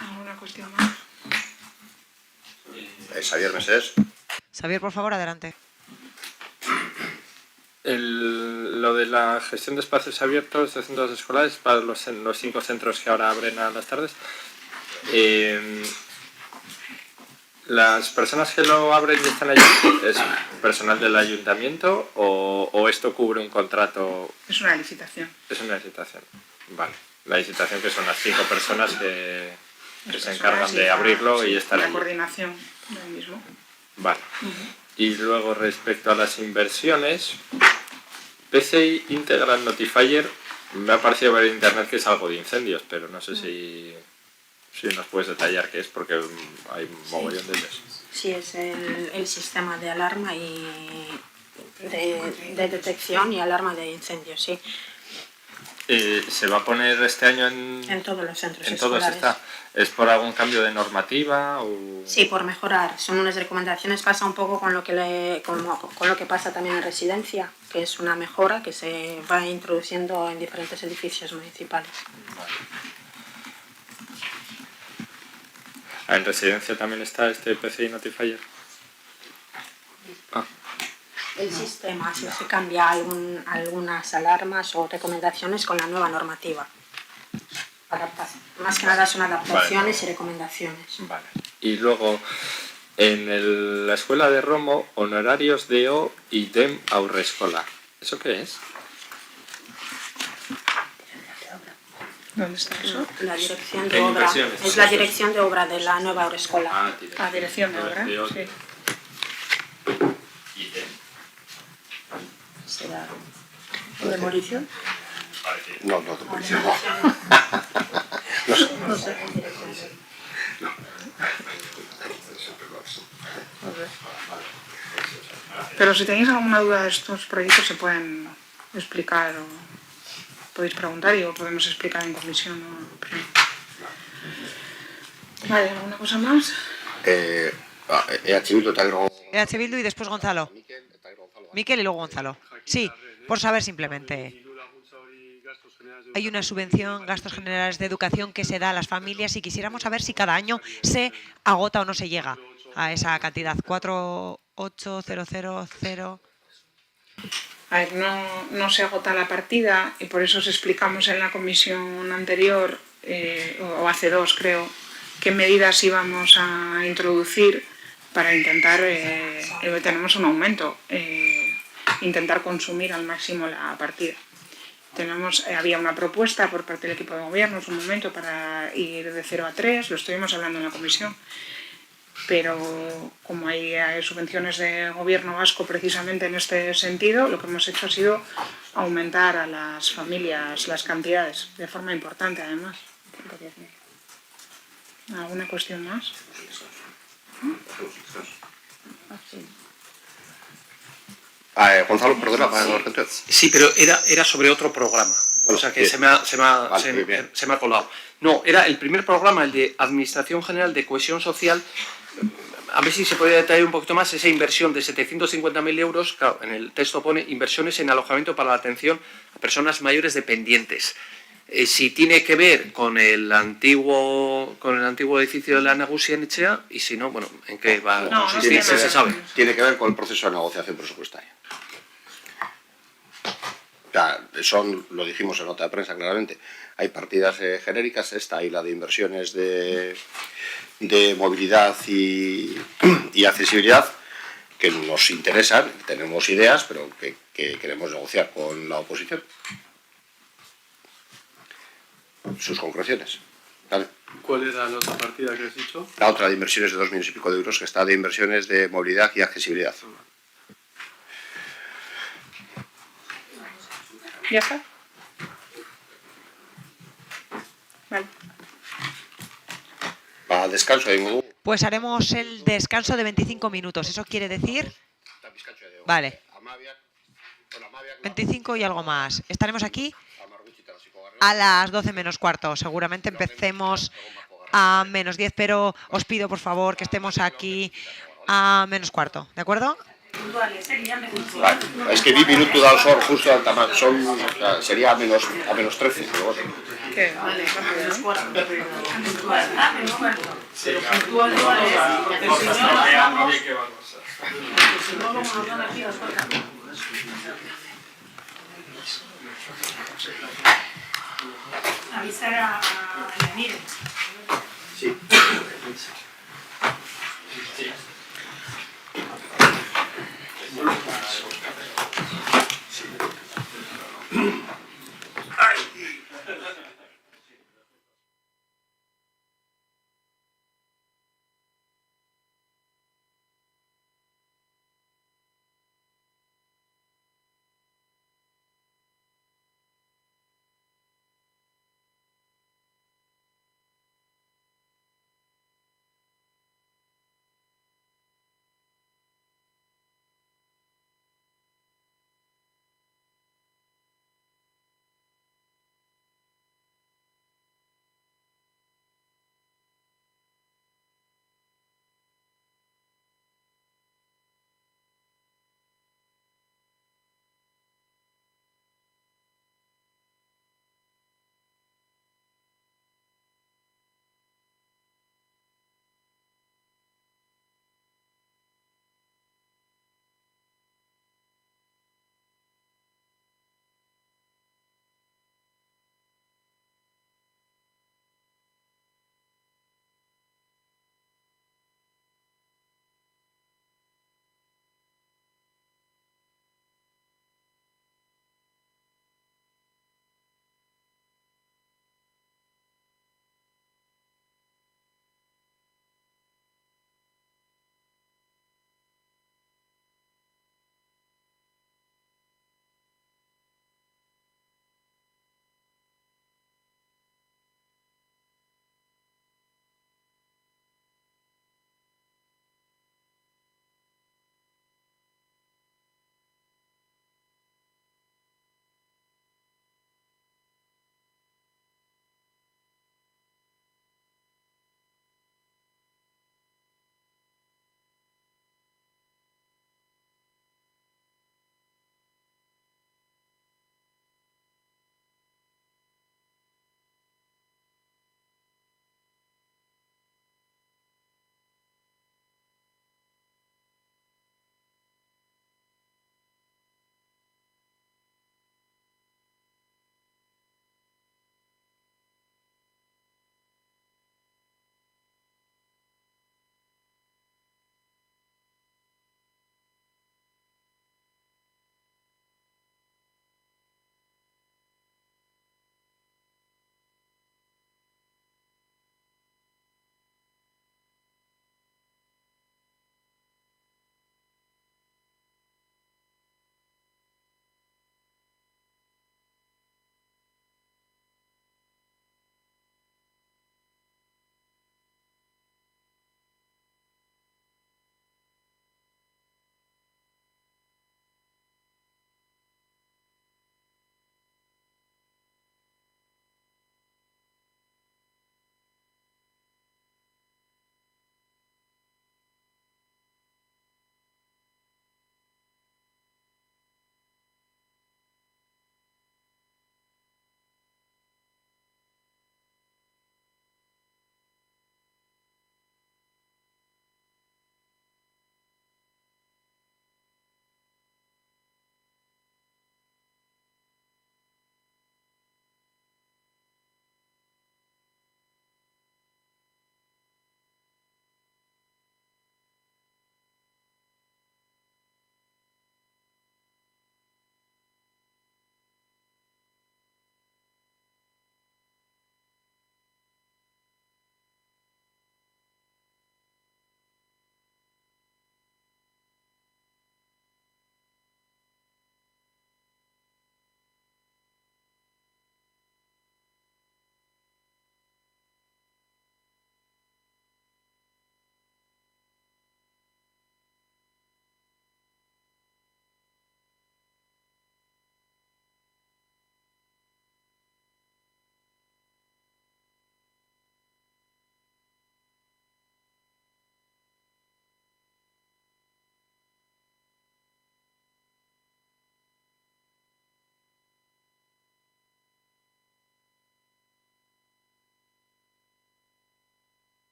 ¿Alguna cuestión más? Xavier Mesés. Xavier, por favor, adelante. Lo de la gestión de espacios abiertos de centros escolares para los 5 centros que ahora abren a las tardes. ¿Las personas que lo abren y están allí es personal del ayuntamiento o esto cubre un contrato? Es una licitación. Es una licitación, vale. La licitación que son las 5 personas que se encargan de abrirlo y estar la allí. coordinación del mismo. Vale. Y luego respecto a las inversiones, PCI Integral Notifier, me ha parecido ver en internet que es algo de incendios, pero no sé si nos puedes detallar qué es, porque hay un mogollón de ellos. Sí, es el sistema de alarma y de detección y alarma de incendios, sí. ¿Se va a poner este año en todos los centros en todos escolares? está? ¿Es por algún cambio de normativa? O... Sí, por mejorar. Son unas recomendaciones, pasa un poco con lo que con lo que pasa también en residencia, que es una mejora que se va introduciendo en diferentes edificios municipales. ¿En residencia también está este PCI Notifier? El sistema, si se cambia algunas alarmas o recomendaciones con la nueva normativa. Más que nada son adaptaciones y recomendaciones. Vale. Y luego, en la escuela de Romo, honorarios de O y DEM Aurrescola. ¿Eso qué es? ¿Dónde está eso? La dirección de obra. Es la dirección de obra de la nueva Aurrescola. Dirección de obra, sí. ¿Y DEM? ¿Será demolición? No, demolición no. No sé. Pero si tenéis alguna duda de estos proyectos se pueden explicar o podéis preguntar y o podemos explicar en comisión. ¿No? Vale, ¿alguna cosa más? EH Bildu y después Gonzalo. Miquel y luego Gonzalo. Sí, por saber simplemente. Hay una subvención, gastos generales de educación que se da a las familias y quisiéramos saber si cada año se agota o no se llega a esa cantidad. 48000. A ver, no se agota la partida y por eso os explicamos en la comisión anterior, o hace 2 creo, qué medidas íbamos a introducir para intentar, tenemos un aumento, intentar consumir al máximo la partida. Había una propuesta por parte del equipo de gobierno en su momento para ir de 0 a 3, lo estuvimos hablando en la comisión, pero como hay subvenciones de gobierno vasco precisamente en este sentido, lo que hemos hecho ha sido aumentar a las familias las cantidades, de forma importante además. ¿Alguna cuestión más? Gonzalo, perdona. Sí, pero era sobre otro programa. O sea que se me ha colado. No, era el primer programa, el de Administración General de Cohesión Social. A ver si se puede detallar un poquito más esa inversión de 750.000 euros. Claro, en el texto pone inversiones en alojamiento para la atención a personas mayores dependientes. si tiene que ver con el antiguo edificio de la Nagusian Etxea y si no, bueno, ¿en qué va a consistir? Si se sabe. Tiene que ver con el proceso de negociación presupuestaria. Lo dijimos en nota de prensa claramente, hay partidas genéricas, esta y la de inversiones de movilidad y accesibilidad que nos interesan, tenemos ideas, pero que queremos negociar con la oposición. Sus concreciones. ¿Vale? ¿Cuál era la otra partida que has dicho? La otra de inversiones de 2 millones y pico de euros, que está de inversiones de movilidad y accesibilidad. ¿Ya está? Vale. Para el descanso de Pues haremos el descanso de 25 minutos. ¿Eso quiere decir? Vale. 25 y algo más. Estaremos aquí a las 12 menos cuarto. Seguramente empecemos a menos 10, pero os pido por favor que estemos aquí a menos cuarto. ¿De acuerdo? Es que 10 minutos del sol justo al tamaño, sería a menos 13. Pero bueno. ¿Qué? Vale, menos cuarto. Sí, Avisar a Yanire. Sí.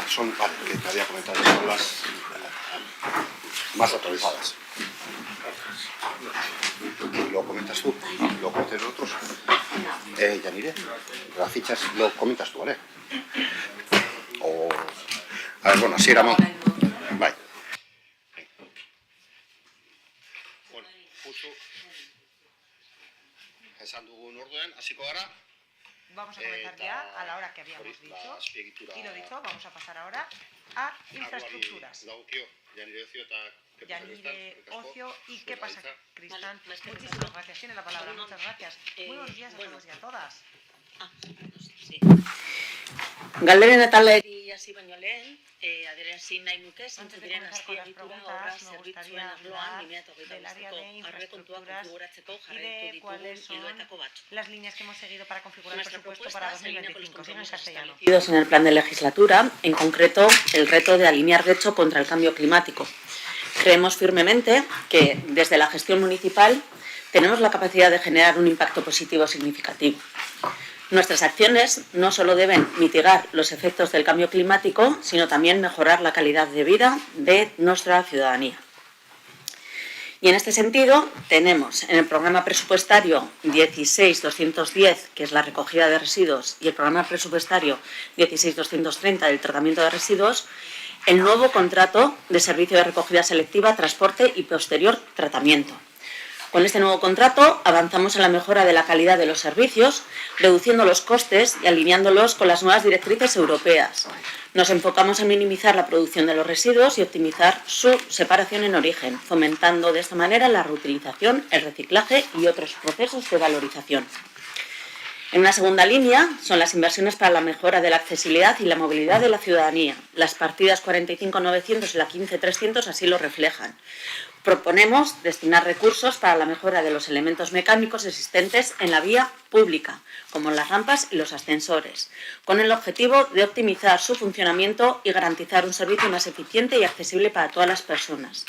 Son, vale, que te había comentado, son las más actualizadas. ¿Lo comentas tú? ¿Lo comentas otros? Yanire, las fichas lo comentas tú, ¿vale? O... A ver, bueno, así éramos. Vale. Bueno, justo esan dugun orduan, hasiko gara. Vamos a comenzar ya a la hora que habíamos dicho. Y lo dicho, vamos a pasar ahora a infraestructuras. Yanire, Ocio y ¿qué pasa, Cristán? Muchísimas gracias. Tiene la palabra. Muchas gracias. Muy buenos días a todos y a todas. Galderen eta leri hasi baino lehen, adierazi nahi nuke zeintzuk diren azpiegitura obra zerbitzuen arloan 2022ko aurrekontuak konfiguratzeko jarraitu ditugun ildoetako batzuk. Las líneas que hemos seguido para configurar el presupuesto para 2025. Sigan en castellano. En el plan de legislatura, en concreto el reto de alinear Getxo contra el cambio climático. Creemos firmemente que desde la gestión municipal tenemos la capacidad de generar un impacto positivo significativo. Nuestras acciones no solo deben mitigar los efectos del cambio climático, sino también mejorar la calidad de vida de nuestra ciudadanía. Y en este sentido tenemos en el programa presupuestario 16.210, que es la recogida de residuos, y el programa presupuestario 16.230 del tratamiento de residuos, el nuevo contrato de servicio de recogida selectiva, transporte y posterior tratamiento. Con este nuevo contrato avanzamos en la mejora de la calidad de los servicios, reduciendo los costes y alineándolos con las nuevas directrices europeas. Nos enfocamos en minimizar la producción de los residuos y optimizar su separación en origen, fomentando de esta manera la reutilización, el reciclaje y otros procesos de valorización. En una segunda línea son las inversiones para la mejora de la accesibilidad y la movilidad de la ciudadanía. Las partidas 45.900 y la 15.300 así lo reflejan. Proponemos destinar recursos para la mejora de los elementos mecánicos existentes en la vía pública, como las rampas y los ascensores, con el objetivo de optimizar su funcionamiento y garantizar un servicio más eficiente y accesible para todas las personas.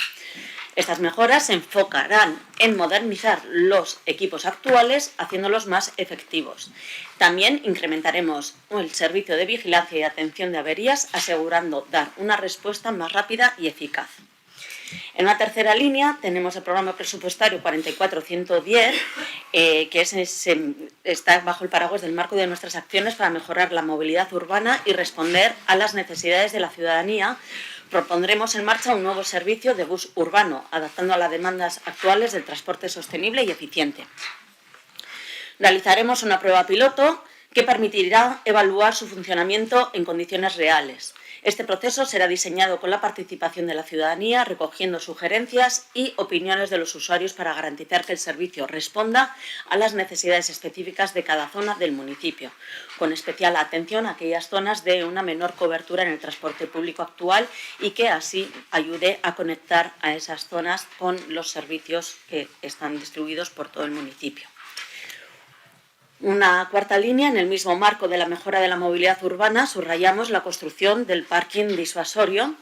Estas mejoras se enfocarán en modernizar los equipos actuales, haciéndolos más efectivos. También incrementaremos el servicio de vigilancia y atención de averías, asegurando dar una respuesta más rápida y eficaz. En una tercera línea tenemos el programa presupuestario 44.110, que está bajo el paraguas del marco de nuestras acciones para mejorar la movilidad urbana y responder a las necesidades de la ciudadanía. Propondremos en marcha un nuevo servicio de bus urbano, adaptando a las demandas actuales del transporte sostenible y eficiente. Realizaremos una prueba piloto que permitirá evaluar su funcionamiento en condiciones reales. Este proceso será diseñado con la participación de la ciudadanía, recogiendo sugerencias y opiniones de los usuarios para garantizar que el servicio responda a las necesidades específicas de cada zona del municipio, con especial atención a aquellas zonas de una menor cobertura en el transporte público actual y que así ayude a conectar a esas zonas con los servicios que están distribuidos por todo el municipio. Una cuarta línea, en el mismo marco de la mejora de la movilidad urbana, subrayamos la construcción del parking disuasorio,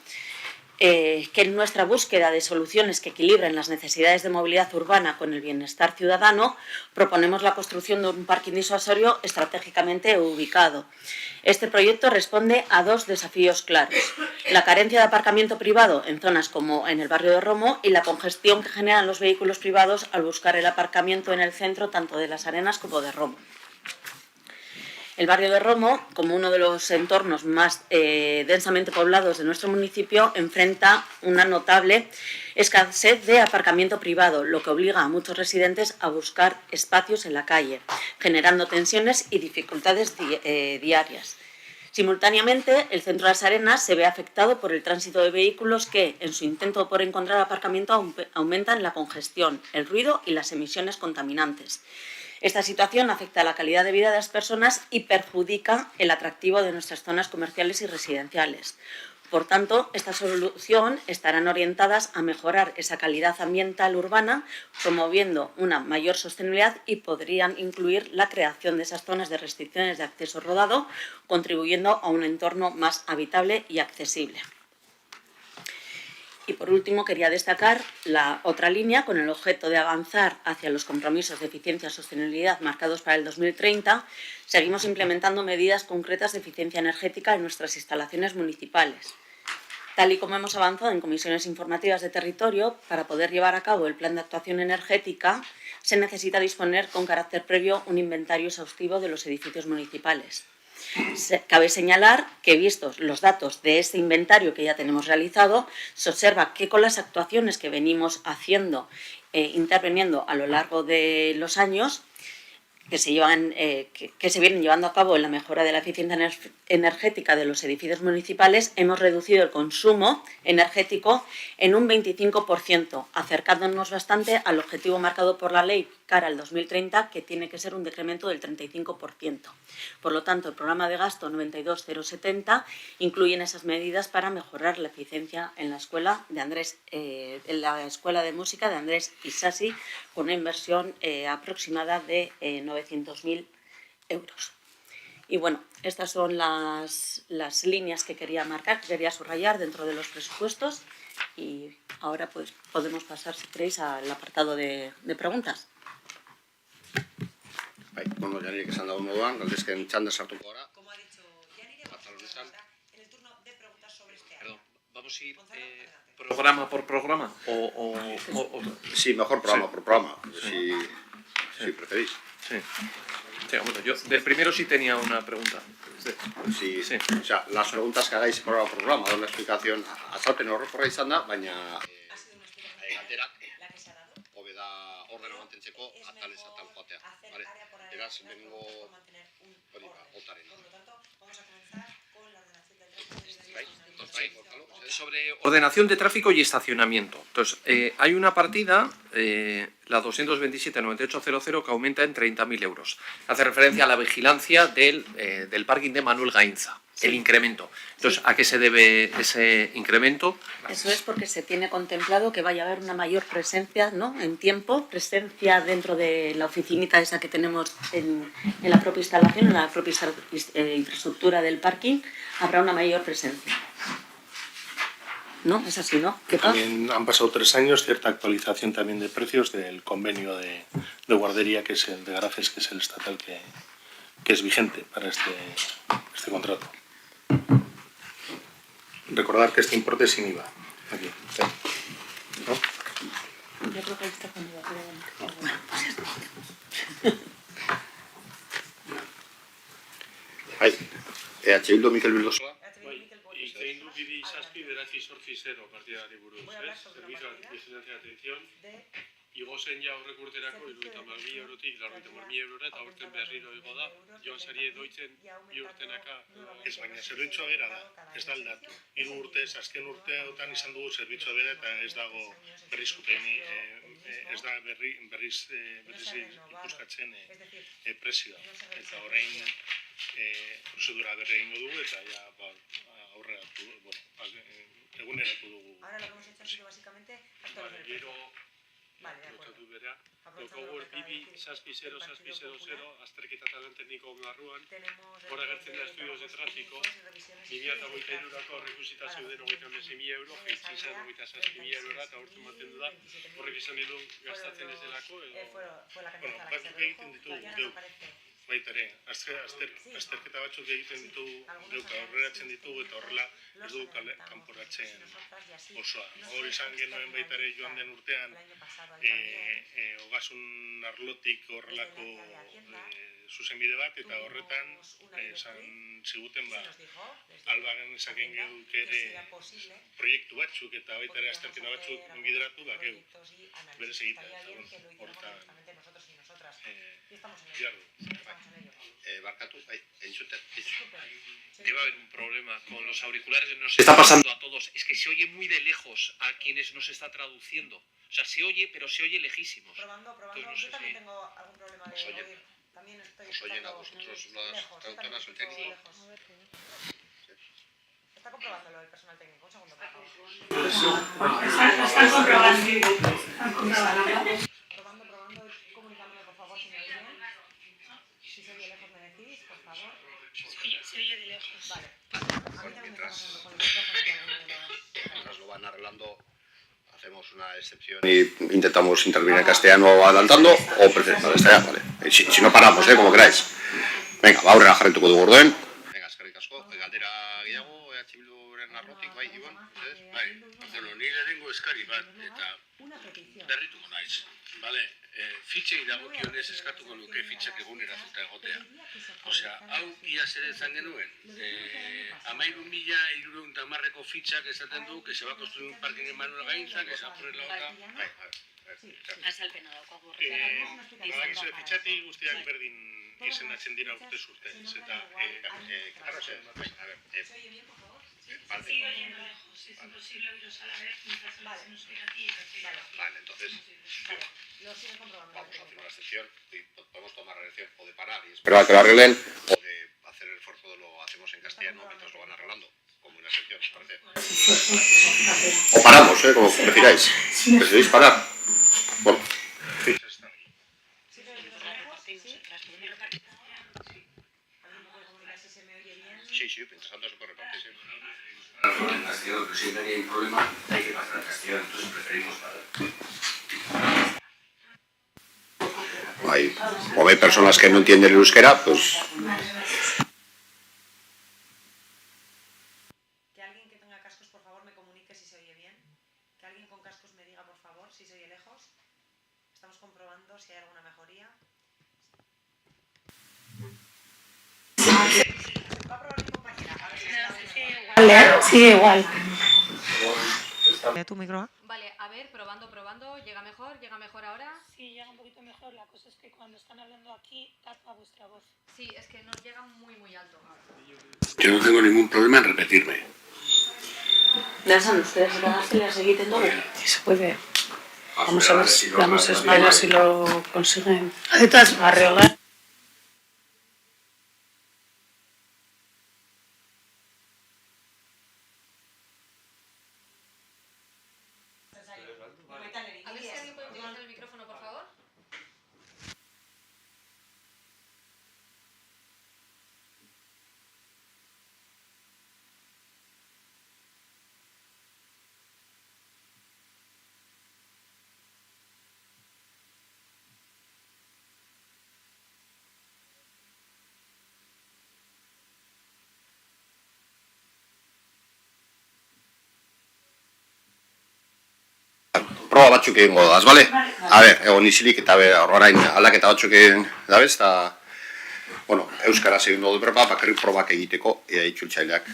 que en nuestra búsqueda de soluciones que equilibren las necesidades de movilidad urbana con el bienestar ciudadano, proponemos la construcción de un parking disuasorio estratégicamente ubicado. Este proyecto responde a dos desafíos claros: la carencia de aparcamiento privado en zonas como en el barrio de Romo y la congestión que generan los vehículos privados al buscar el aparcamiento en el centro tanto de Las Arenas como de Romo. El barrio de Romo, como uno de los entornos más densamente poblados de nuestro municipio, enfrenta una notable escasez de aparcamiento privado, lo que obliga a muchos residentes a buscar espacios en la calle, generando tensiones y dificultades diarias. Simultáneamente, el centro de Las Arenas se ve afectado por el tránsito de vehículos que, en su intento por encontrar aparcamiento, aumentan la congestión, el ruido y las emisiones contaminantes. Esta situación afecta a la calidad de vida de las personas y perjudica el atractivo de nuestras zonas comerciales y residenciales. Por tanto, esta solución estarán orientadas a mejorar esa calidad ambiental urbana, promoviendo una mayor sostenibilidad y podrían incluir la creación de esas zonas de restricciones de acceso rodado, contribuyendo a un entorno más habitable y accesible. Y por último, quería destacar la otra línea con el objeto de avanzar hacia los compromisos de eficiencia y sostenibilidad marcados para el 2030. Seguimos implementando medidas concretas de eficiencia energética en nuestras instalaciones municipales. Tal y como hemos avanzado en comisiones informativas de territorio, para poder llevar a cabo el plan de actuación energética, se necesita disponer con carácter previo un inventario exhaustivo de los edificios municipales. Cabe señalar que, vistos los datos de este inventario que ya tenemos realizado, se observa que con las actuaciones que venimos haciendo, interviniendo a lo largo de los años, que se vienen llevando a cabo en la mejora de la eficiencia energética de los edificios municipales, hemos reducido el consumo energético en un 25%, acercándonos bastante al objetivo marcado por la ley cara al 2030, que tiene que ser un decremento del 35%. Por lo tanto, el programa de gasto 92070 incluye esas medidas para mejorar la eficiencia en la escuela de música de Andrés Isasi, con una inversión aproximada de 900.000 euros. Y bueno, estas son las líneas que quería marcar, que quería subrayar dentro de los presupuestos, y ahora pues podemos pasar, si queréis, al apartado de preguntas. Bueno, Janire, que se han dado moduan, galdezken txanda sartuko gara. Como ha dicho Janire, vamos a pasar en el turno de preguntas sobre este año. Perdón, ¿vamos a ir programa por programa? Sí, mejor programa por programa, si preferís. Sí. Sí, bueno, yo del primero sí tenía una pregunta. Sí. O sea, las preguntas que hagáis programa por programa, doy una explicación azalpen horreporra izan da, baina galderak hobe da ordena mantentzeko atalez atal joatea. Beraz, lehenengo hori otaren. Sobre ordenación de tráfico y estacionamiento. Entonces, hay una partida, la 227-9800, que aumenta en 30.000 euros. Hace referencia a la vigilancia del parking de Manuel Gainza, el incremento. Entonces, ¿a qué se debe ese incremento? Eso es porque se tiene contemplado que vaya a haber una mayor presencia, ¿no?, en tiempo, presencia dentro de la oficinita esa que tenemos en la propia instalación, en la propia infraestructura del parking, habrá una mayor presencia. ¿No? Es así, ¿no? También han pasado 3 años, cierta actualización también de precios del convenio de guardería, que es el de garajes, que es el estatal que es vigente para este contrato. Recordar que este importe es sin IVA. Aquí. ¿No? Yo creo que ahí está con IVA. Bildu, Mikel Bildosoa. Zein du bidi zazpi beratzi sortzi zero partidari buruz, Servicio de Vigilancia de Atención, igo zen ja horrek urterako 70.000 eurotik 90.000 eurora, eta aurten berriro igo da, joan sari doitzen bi urtenaka. Ez, baina zerbitzua bera da, ez da aldatu. 3 urtez, azken urteotan izan dugu zerbitzua bera, eta ez dago berrizkupeni, ez da berriz ikuskatzen prezioa. Eta orain prozedura berri egingo dugu, eta ja eguneratu dugu. Ahora lo que hemos hecho ha sido básicamente actualizar el precio. Vale, de acuerdo. Daukagu erbibi zazpi 0 azterketa talan tekniko barruan, hor agertzen da estudios de tráfico, 2023-ako aurreikusita zeuden 36.000 euro, jaitsi zen 27.000 eurora, eta hortu mantendu da, horrek izan edo gastatzen ez delako, edo... Batzuk egiten ditugu geuk. Baita ere, azterketa batzuk egiten ditugu geuk, aurreratzen ditugu, eta horrela ez dugu kanporatzen osoa. Hor izan genuen baita ere joan den urtean, ogasun arlotik horrelako zuzenbide bat, eta horretan esan ziguten albagen esaken geuk ere proiektu batzuk eta baita ere azterketa batzuk bideratu geuk berez egiten. Horretan Barkatu, entzuten. Debe haber un problema con los auriculares, nos está pasando a todos. Es que se oye muy de lejos a quienes nos está traduciendo. O sea, se oye, pero se oye lejísimos. Probando. Yo también tengo algún problema de oír. También estoy oyen a vosotros las traductoras o el técnico. Está comprobándolo el personal técnico. Un segundo, por favor. Están comprobando. Probando. Comunicándome, por favor, si me oyen. Si se oye lejos, me decís, por favor. Se oye de lejos. Vale. A mí también me está pasando con el micrófono que alguno de los... Mientras lo van arreglando, hacemos una excepción y intentamos intervenir en castellano adelantando o preferimos castellano, vale. Si no paramos, como queráis. Venga, va aurrera jarraituko dugu orduen. Venga, eskerrik asko. Galdera gehiago, Bilduren arlotik, bai, Ibon? Bai, ni lehenengo eskari bat, eta berrituko naiz. Bale, fitxei dagokionez eskatuko nuke fitxak eguneratuta egotea. Osea, hau iaz ere zan genuen. 13.310 fitxak esaten du, que se va a construir un parking en Manuel Gainza, que se va a poner la otra... Azalpena daukagu horretarako. Badakizue, fitxati guztiak berdin izendatzen dira urtez urtez, eta... Sí, oyendo lejos, es imposible oíros a la vez mientras el vecino se oye aquí. Vale, entonces vamos a hacer una excepción y podemos tomar la elección o de parar y esperar a que lo arreglen o de hacer el esfuerzo de lo hacemos en castellano mientras lo van arreglando, como una excepción, ¿os parece? O paramos, como prefiráis. ¿Preferís parar? Bueno. Sí, mientras tanto se puede repartir. En castellano, pero si no hay problema, hay que pasar al castellano, entonces preferimos parar. Como hay personas que no entienden el euskera, pues... Que alguien que tenga cascos, por favor, me comunique si se oye bien. Que alguien con cascos me diga, por favor, si se oye lejos. Estamos comprobando si hay alguna mejoría. Va a probar mi compañera. A ver si Sigue igual. ¿Tu micro? Vale, a ver, probando. ¿Llega mejor ahora? Sí, llega un poquito mejor. La cosa es que cuando están hablando aquí, tapa vuestra voz. Sí, es que nos llega muy alto. Yo no tengo ningún problema en repetirme. Dejan ustedes las egiten todo. Si se puede. Vamos a ver si lo consiguen arreglar. A ver si alguien puede utilizar el micrófono, por favor. Proba batzuk egingo daz, bale? A ber, egon isilik eta orain aldaketa batzuk egin dabez, eta... Bueno, euskaraz egin dugu berba, bakarrik probak egiteko, ea itzultzaileak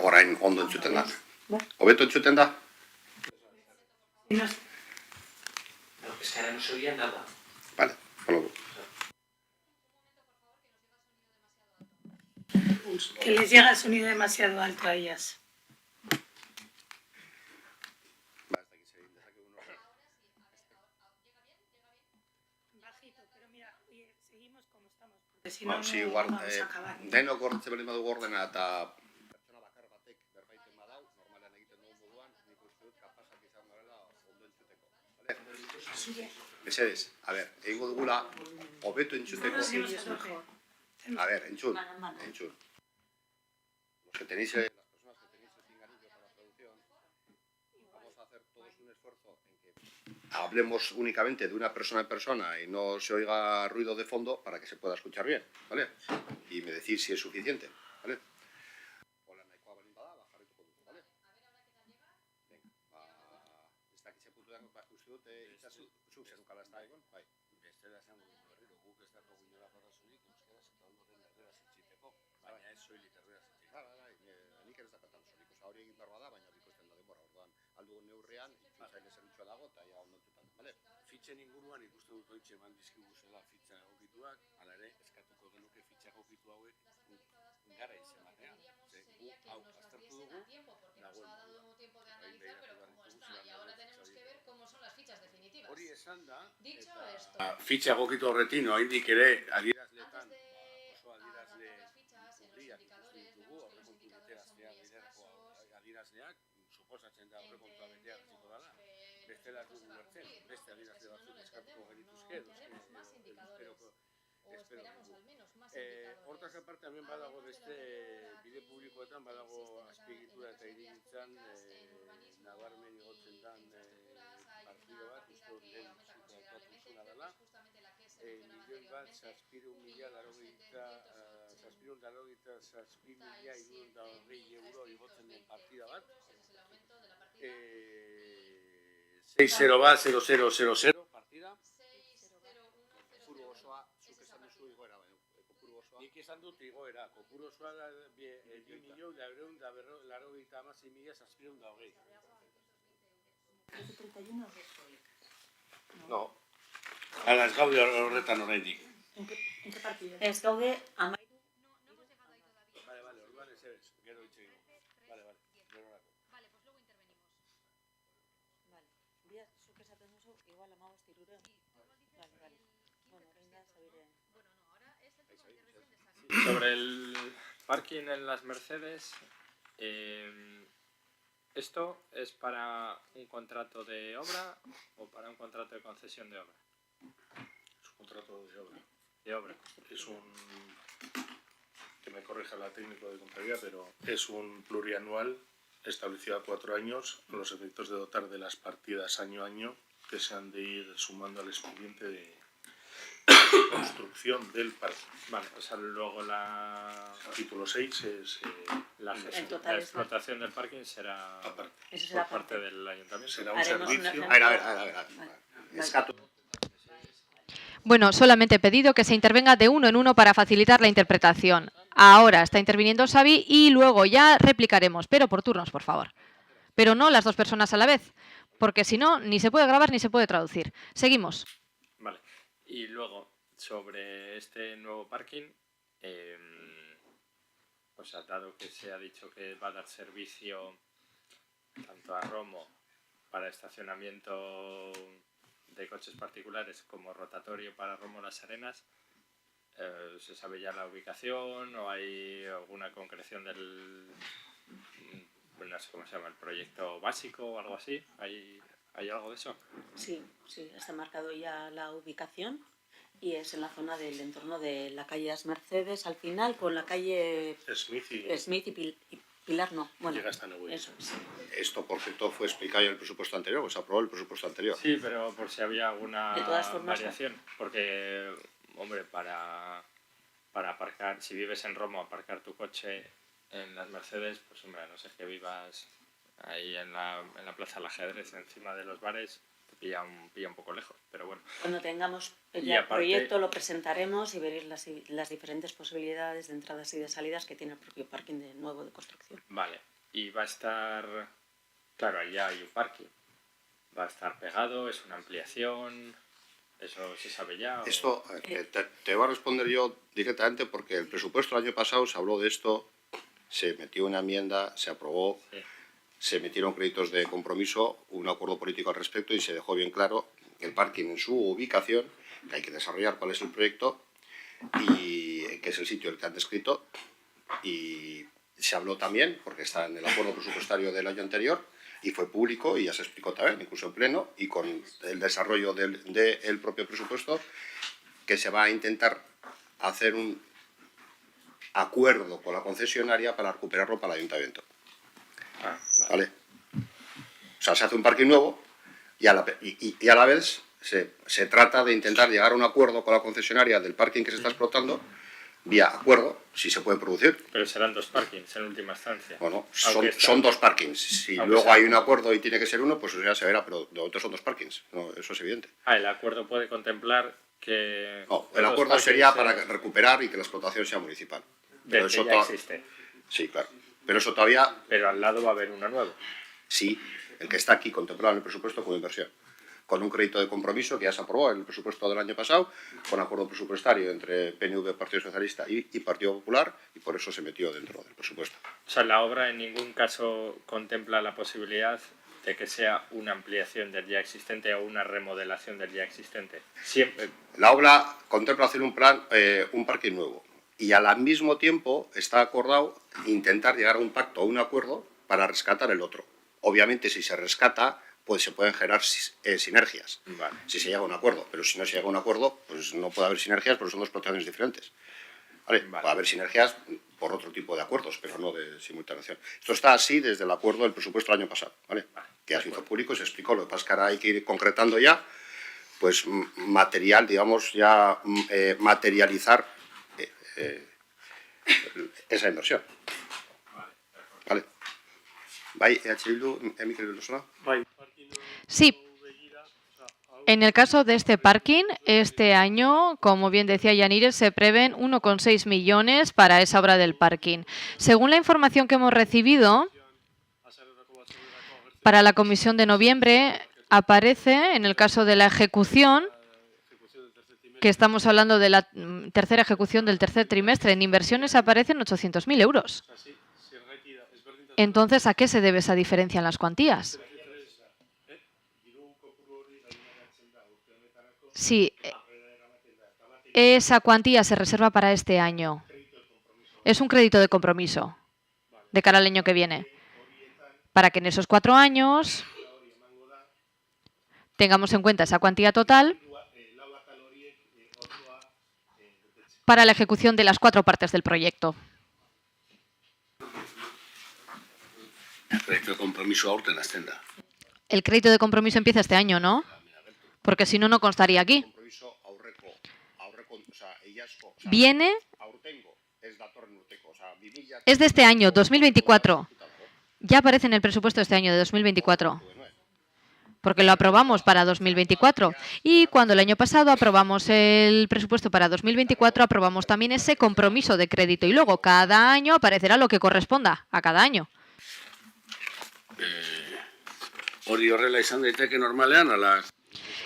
orain ondo entzuten da. Hobeto entzuten da? No, es que ahora no se oía nada. Vale, bueno. Que les llega el sonido demasiado alto a ellas. Bajito, pero mira, seguimos como estamos. Porque si no, Sí, no vamos a acabar. denok gordetzen baldin badugu ordena eta pertsona bakar batek berbaiten badau, normalan egiten dugun moduan, nik uste dut kapazak izan garela ondo entzuteko. Vale? Mesedez, a ber, egingo dugula, hobeto entzuteko... A ver, entzun. Los que tenéis, las personas que tenéis el pinganillo para la traducción, vamos a hacer todos un esfuerzo en que hablemos únicamente de una persona en persona y no se oiga ruido de fondo para que se pueda escuchar bien, ¿vale? Y me decís si es suficiente, ¿vale? Hola, nahikoa balin bada, bajarrituko dugu, ¿vale? Venga, ez dakitze puntuan, uste dut, itzazu, zuk zenukala ez da egon, bai. Bestela esango dut berriro, guk ez dago inola batasunik, euskaraz eta ondoren erderaz itxiteko, baina ez soilik erderaz itxiteko. Nik ez dakatan sonik, hori egin behar bada, baina bikoizten da denbora, orduan, aldugun neurrean, itzultzaile zerbitzua dago, eta ja ondotzutan, bale? Fitxen inguruan ikusten dut oitxe eman dizkiguzela fitxa egokituak, hala ere, eskatuko genuke fitxa egokitu hauek gara izematea. Gu hau aztertu dugu, hori esan da, fitxa egokitu horretin, oraindik ere adierazleetan oso adierazle urriak ikusten ditugu, aurrekontu beteraztea biderako adierazleak, suposatzen da aurrekontua betea hasiko dela, bestela ez dugu ulertzen, beste adierazle batzuk eskatuko genituzke, hortaz aparte hemen badago beste bide publikoetan badago azpiegitura eta hirigintzan nabarmen da? Milioi bat, zazpirun mila, irurehun eta hogei euro igotzen den partida bat. 6-0 bat, 0-0-0-0 partida. Kopuru osoa, zuk esan duzu igoera, kopuru osoa. Nik esan dut igoera, kopuru osoa da 2.986.720. No. Hala, ez gaude horretan oraindik. Ez gaude amairu. Vale, orduan ez ez, gero hitz egin. Vale, gero nako. Bia, zuk esaten duzu, igual 15 hirurehun. Vale. Bueno, orain da sabire. Sobre el parking en las Mercedes, ¿esto es para un contrato de obra o para un contrato de concesión de obra? Es un contrato de obra. De obra. Es un, que me corrija la técnico de contabilidad, pero es un plurianual establecido a 4 años con los efectos de dotar de las partidas año a año que se han de ir sumando al expediente de construcción del parque. Vale, o sea, luego Capítulo 6 es... la explotación del parking será aparte. Eso será por parte del ayuntamiento. Será un servicio... A ver. Escato. Bueno, solamente he pedido que se intervenga de uno en uno para facilitar la interpretación. Ahora está interviniendo Xavi y luego ya replicaremos, pero por turnos, por favor. Pero no las dos personas a la vez, porque si no, ni se puede grabar ni se puede traducir. Seguimos. Vale. Y luego, sobre este nuevo parking, pues dado que se ha dicho que va a dar servicio tanto a Romo para estacionamiento de coches particulares como rotatorio para Romo Las Arenas, ¿se sabe ya la ubicación o hay alguna concreción del, no sé cómo se llama, el proyecto básico o algo así? ¿Hay algo de eso? Sí, está marcado ya la ubicación y es en la zona del entorno de la calle Las Mercedes, al final con la calle Smith y Pilar, no. Bueno, llega hasta Neuilly. Eso es. Esto, por cierto, fue explicado en el presupuesto anterior, pues se aprobó el presupuesto anterior. Sí, pero por si había alguna De todas formas, variación, porque, hombre, para aparcar, si vives en Romo, aparcar tu coche en Las Mercedes, pues hombre, a no ser que vivas ahí en la Plaza del Ajedrez, encima de los bares, te pilla un poco lejos, pero bueno. Cuando tengamos Y el aparte, proyecto lo presentaremos y veréis las diferentes posibilidades de entradas y de salidas que tiene el propio parking nuevo de construcción. Vale, y va a estar, claro, allá hay un parking, va a estar pegado, es una ampliación, ¿eso se sabe ya? Esto te voy a responder yo directamente porque el presupuesto el año pasado se habló de esto, se metió una enmienda, se aprobó, sí. Se metieron créditos de compromiso, un acuerdo político al respecto y se dejó bien claro que el parking en su ubicación, que hay que desarrollar cuál es el proyecto y que es el sitio el que han descrito, y se habló también, porque está en el acuerdo presupuestario del año anterior y fue público y ya se explicó también, incluso en pleno, y con el desarrollo del propio presupuesto, que se va a intentar hacer un acuerdo con la concesionaria para recuperarlo para el ayuntamiento. ¿Vale? O sea, se hace un parking nuevo y a la vez se trata de intentar llegar a un acuerdo con la concesionaria del parking que se está explotando, vía acuerdo, si se puede producir. Pero serán dos parkings en última instancia. Bueno, son dos parkings. Si luego hay un acuerdo y tiene que ser uno, pues eso ya se verá, pero de otros son dos parkings. No, eso es evidente. El acuerdo puede contemplar que... No, el acuerdo sería para recuperar y que la explotación sea municipal. Pero eso ya existe. Sí, claro. Pero eso todavía... Pero al lado va a haber uno nuevo. Sí, el que está aquí contemplado en el presupuesto como inversión. Con un crédito de compromiso que ya se aprobó en el presupuesto del año pasado, con acuerdo presupuestario entre PNV, Partido Socialista y Partido Popular, y por eso se metió dentro del presupuesto. O sea, la obra en ningún caso contempla la posibilidad de que sea una ampliación del ya existente o una remodelación del ya existente. Siempre. La obra contempla hacer un parking nuevo. Y al mismo tiempo está acordado intentar llegar a un pacto o un acuerdo para rescatar el otro. Obviamente, si se rescata, pues se pueden generar sinergias, vale. Si se llega a un acuerdo. Pero si no se llega a un acuerdo, pues no puede haber sinergias porque son dos protecciones diferentes. ¿Vale? Puede haber sinergias por otro tipo de acuerdos, pero no de simultaneación. Esto está así desde el acuerdo del presupuesto del año pasado, ¿vale? Que ya se hizo público, se explicó. Lo que pasa es que ahora hay que ir concretando ya pues material, digamos, ya materializar esa inversión. Vale. Bai, Bildu, Mikel Bildu. Sí. En el caso de este parking, este año, como bien decía Yanire, se prevén 1,6 millones para esa obra del parking. Según la información que hemos recibido, para la comisión de noviembre aparece, en el caso de la ejecución, que estamos hablando de la tercera ejecución del tercer trimestre, en inversiones aparecen 800.000 euros. Entonces, ¿a qué se debe esa diferencia en las cuantías? Sí, esa cuantía se reserva para este año. Es un crédito de compromiso de cara al año que viene, para que en esos 4 años tengamos en cuenta esa cuantía total para la ejecución de las 4 partes del proyecto. El crédito de compromiso aurten hasten da. El crédito de compromiso empieza este año, ¿no? Porque si no, no constaría aquí. Viene... Es de este año, 2024. Ya aparece en el presupuesto de este año, de 2024. Porque lo aprobamos para 2024. Y cuando el año pasado aprobamos el presupuesto para 2024, aprobamos también ese compromiso de crédito. Y luego cada año aparecerá lo que corresponda a cada año. Hori horrela izan daiteke normalean, ala...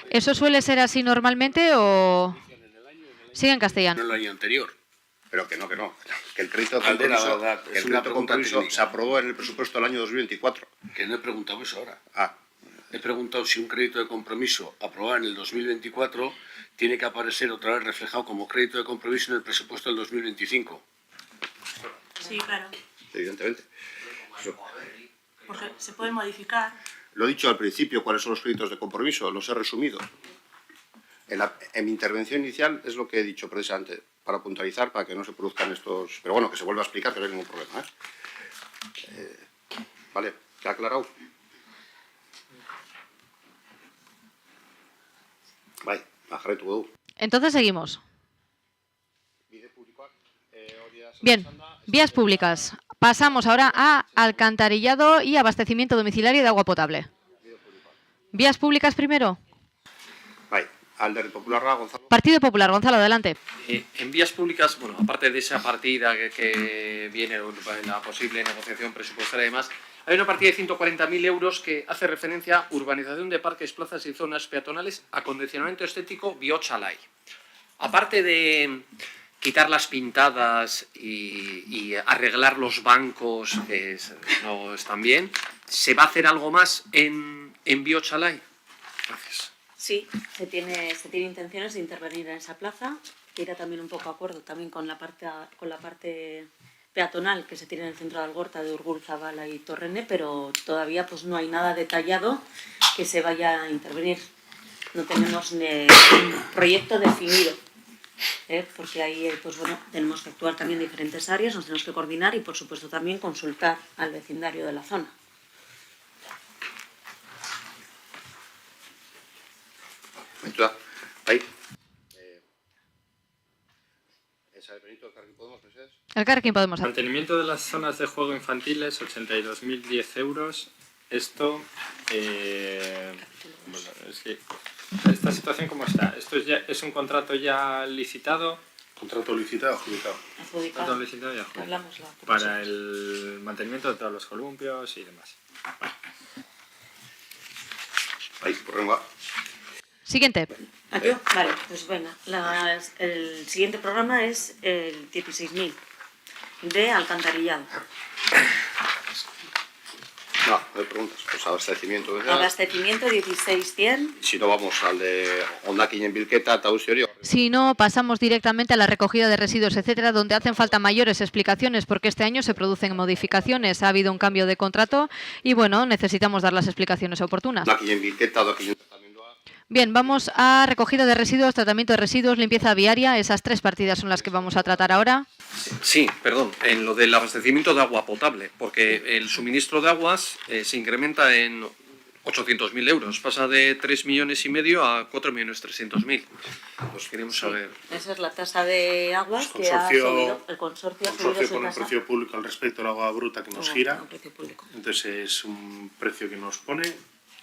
¿Eso suele ser así normalmente o sigue en castellano? En el año anterior. Pero que no. Que el crédito de compromiso se aprobó en el presupuesto del año 2024. Que no he preguntado eso ahora. Ah. He preguntado si un crédito de compromiso aprobado en el 2024 tiene que aparecer otra vez reflejado como crédito de compromiso en el presupuesto del 2025. Sí, claro. Evidentemente. Porque se puede modificar. Lo he dicho al principio, cuáles son los créditos de compromiso, los he resumido. En mi intervención inicial es lo que he dicho precisamente, para puntualizar, para que no se produzcan estos... Pero bueno, que se vuelva a explicar, que no hay ningún problema. Vale, ¿te ha aclarado? Vale, bajaré tu. Entonces seguimos. Bien, vías públicas. Pasamos ahora a alcantarillado y abastecimiento domiciliario de agua potable. Vías públicas primero. Vale, Alderdi Popular, Gonzalo. Partido Popular, Gonzalo, adelante. En vías públicas, bueno, aparte de esa partida que viene en la posible negociación presupuestaria y demás, hay una partida de 140.000 euros que hace referencia a urbanización de parques, plazas y zonas peatonales, acondicionamiento estético, Biochalai. Aparte de quitar las pintadas y arreglar los bancos, que no están bien, ¿se va a hacer algo más en Biochalai? Gracias. Sí, se tiene intenciones de intervenir en esa plaza, que irá también un poco de acuerdo también con la parte peatonal que se tiene en el centro de Algorta, de Urgul, Zabala y Torrene, pero todavía pues no hay nada detallado que se vaya a intervenir. No tenemos un proyecto definido, porque ahí pues bueno, tenemos que actuar también en diferentes áreas, nos tenemos que coordinar y por supuesto también consultar al vecindario de la zona. Elkarrekin Podemos. Mantenimiento de las zonas de juego infantiles, 82.010 euros. Esto, bueno, es que esta situación, ¿cómo está? ¿Esto es un contrato ya licitado? Contrato licitado, adjudicado. Contrato licitado y adjudicado. Para el mantenimiento de todos los columpios y demás. Ahí, por arriba. Siguiente. ¿Aquí? Vale, pues venga. El siguiente programa es el 16.000 de alcantarillado. No hay preguntas. Pues abastecimiento. Abastecimiento 16.100. Si no, vamos al de Hondakin en Bilketa, Tausiorio. Si no, pasamos directamente a la recogida de residuos, etcétera, donde hacen falta mayores explicaciones, porque este año se producen modificaciones, ha habido un cambio de contrato y bueno, necesitamos dar las explicaciones oportunas. Hondakin en Bilketa, Bien, vamos a recogida de residuos, tratamiento de residuos, limpieza viaria. Esas 3 partidas son las que vamos a tratar ahora. Sí, perdón, en lo del abastecimiento de agua potable, porque el suministro de aguas se incrementa en 800.000 euros. Pasa de 3,5 millones a 4,3 pues queremos saber. Esa es la tasa de aguas que ha subido. El consorcio ha subido su pone un tasa. precio público al respecto al agua bruta que nos gira. Un precio público. Entonces es un precio que nos pone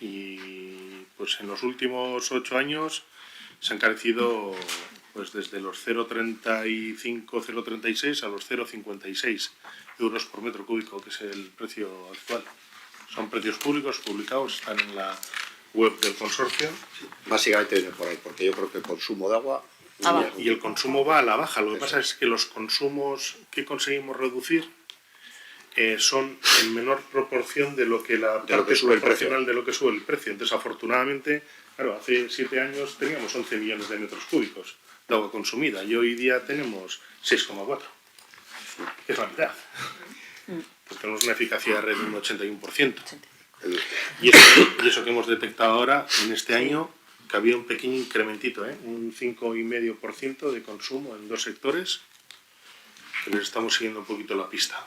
y pues en los últimos 8 años se ha encarecido pues desde los 0,35, 0,36 a los 0,56 euros por metro cúbico, que es el precio actual. Son precios públicos, publicados, están en la web del consorcio. Básicamente viene por ahí, porque yo creo que el consumo de agua... Y el consumo va a la baja. Lo que pasa es que los consumos que conseguimos reducir son en menor proporción de lo que la parte proporcional de lo que sube el precio. Entonces, afortunadamente, claro, hace 7 años teníamos 11 millones de metros cúbicos de agua consumida y hoy día tenemos 6,4, que es la mitad. Pues tenemos una eficacia de red de un 81%. Y eso que hemos detectado ahora, en este año, que había un pequeño incrementito, un 5,5% de consumo en 2 sectores, que les estamos siguiendo un poquito la pista.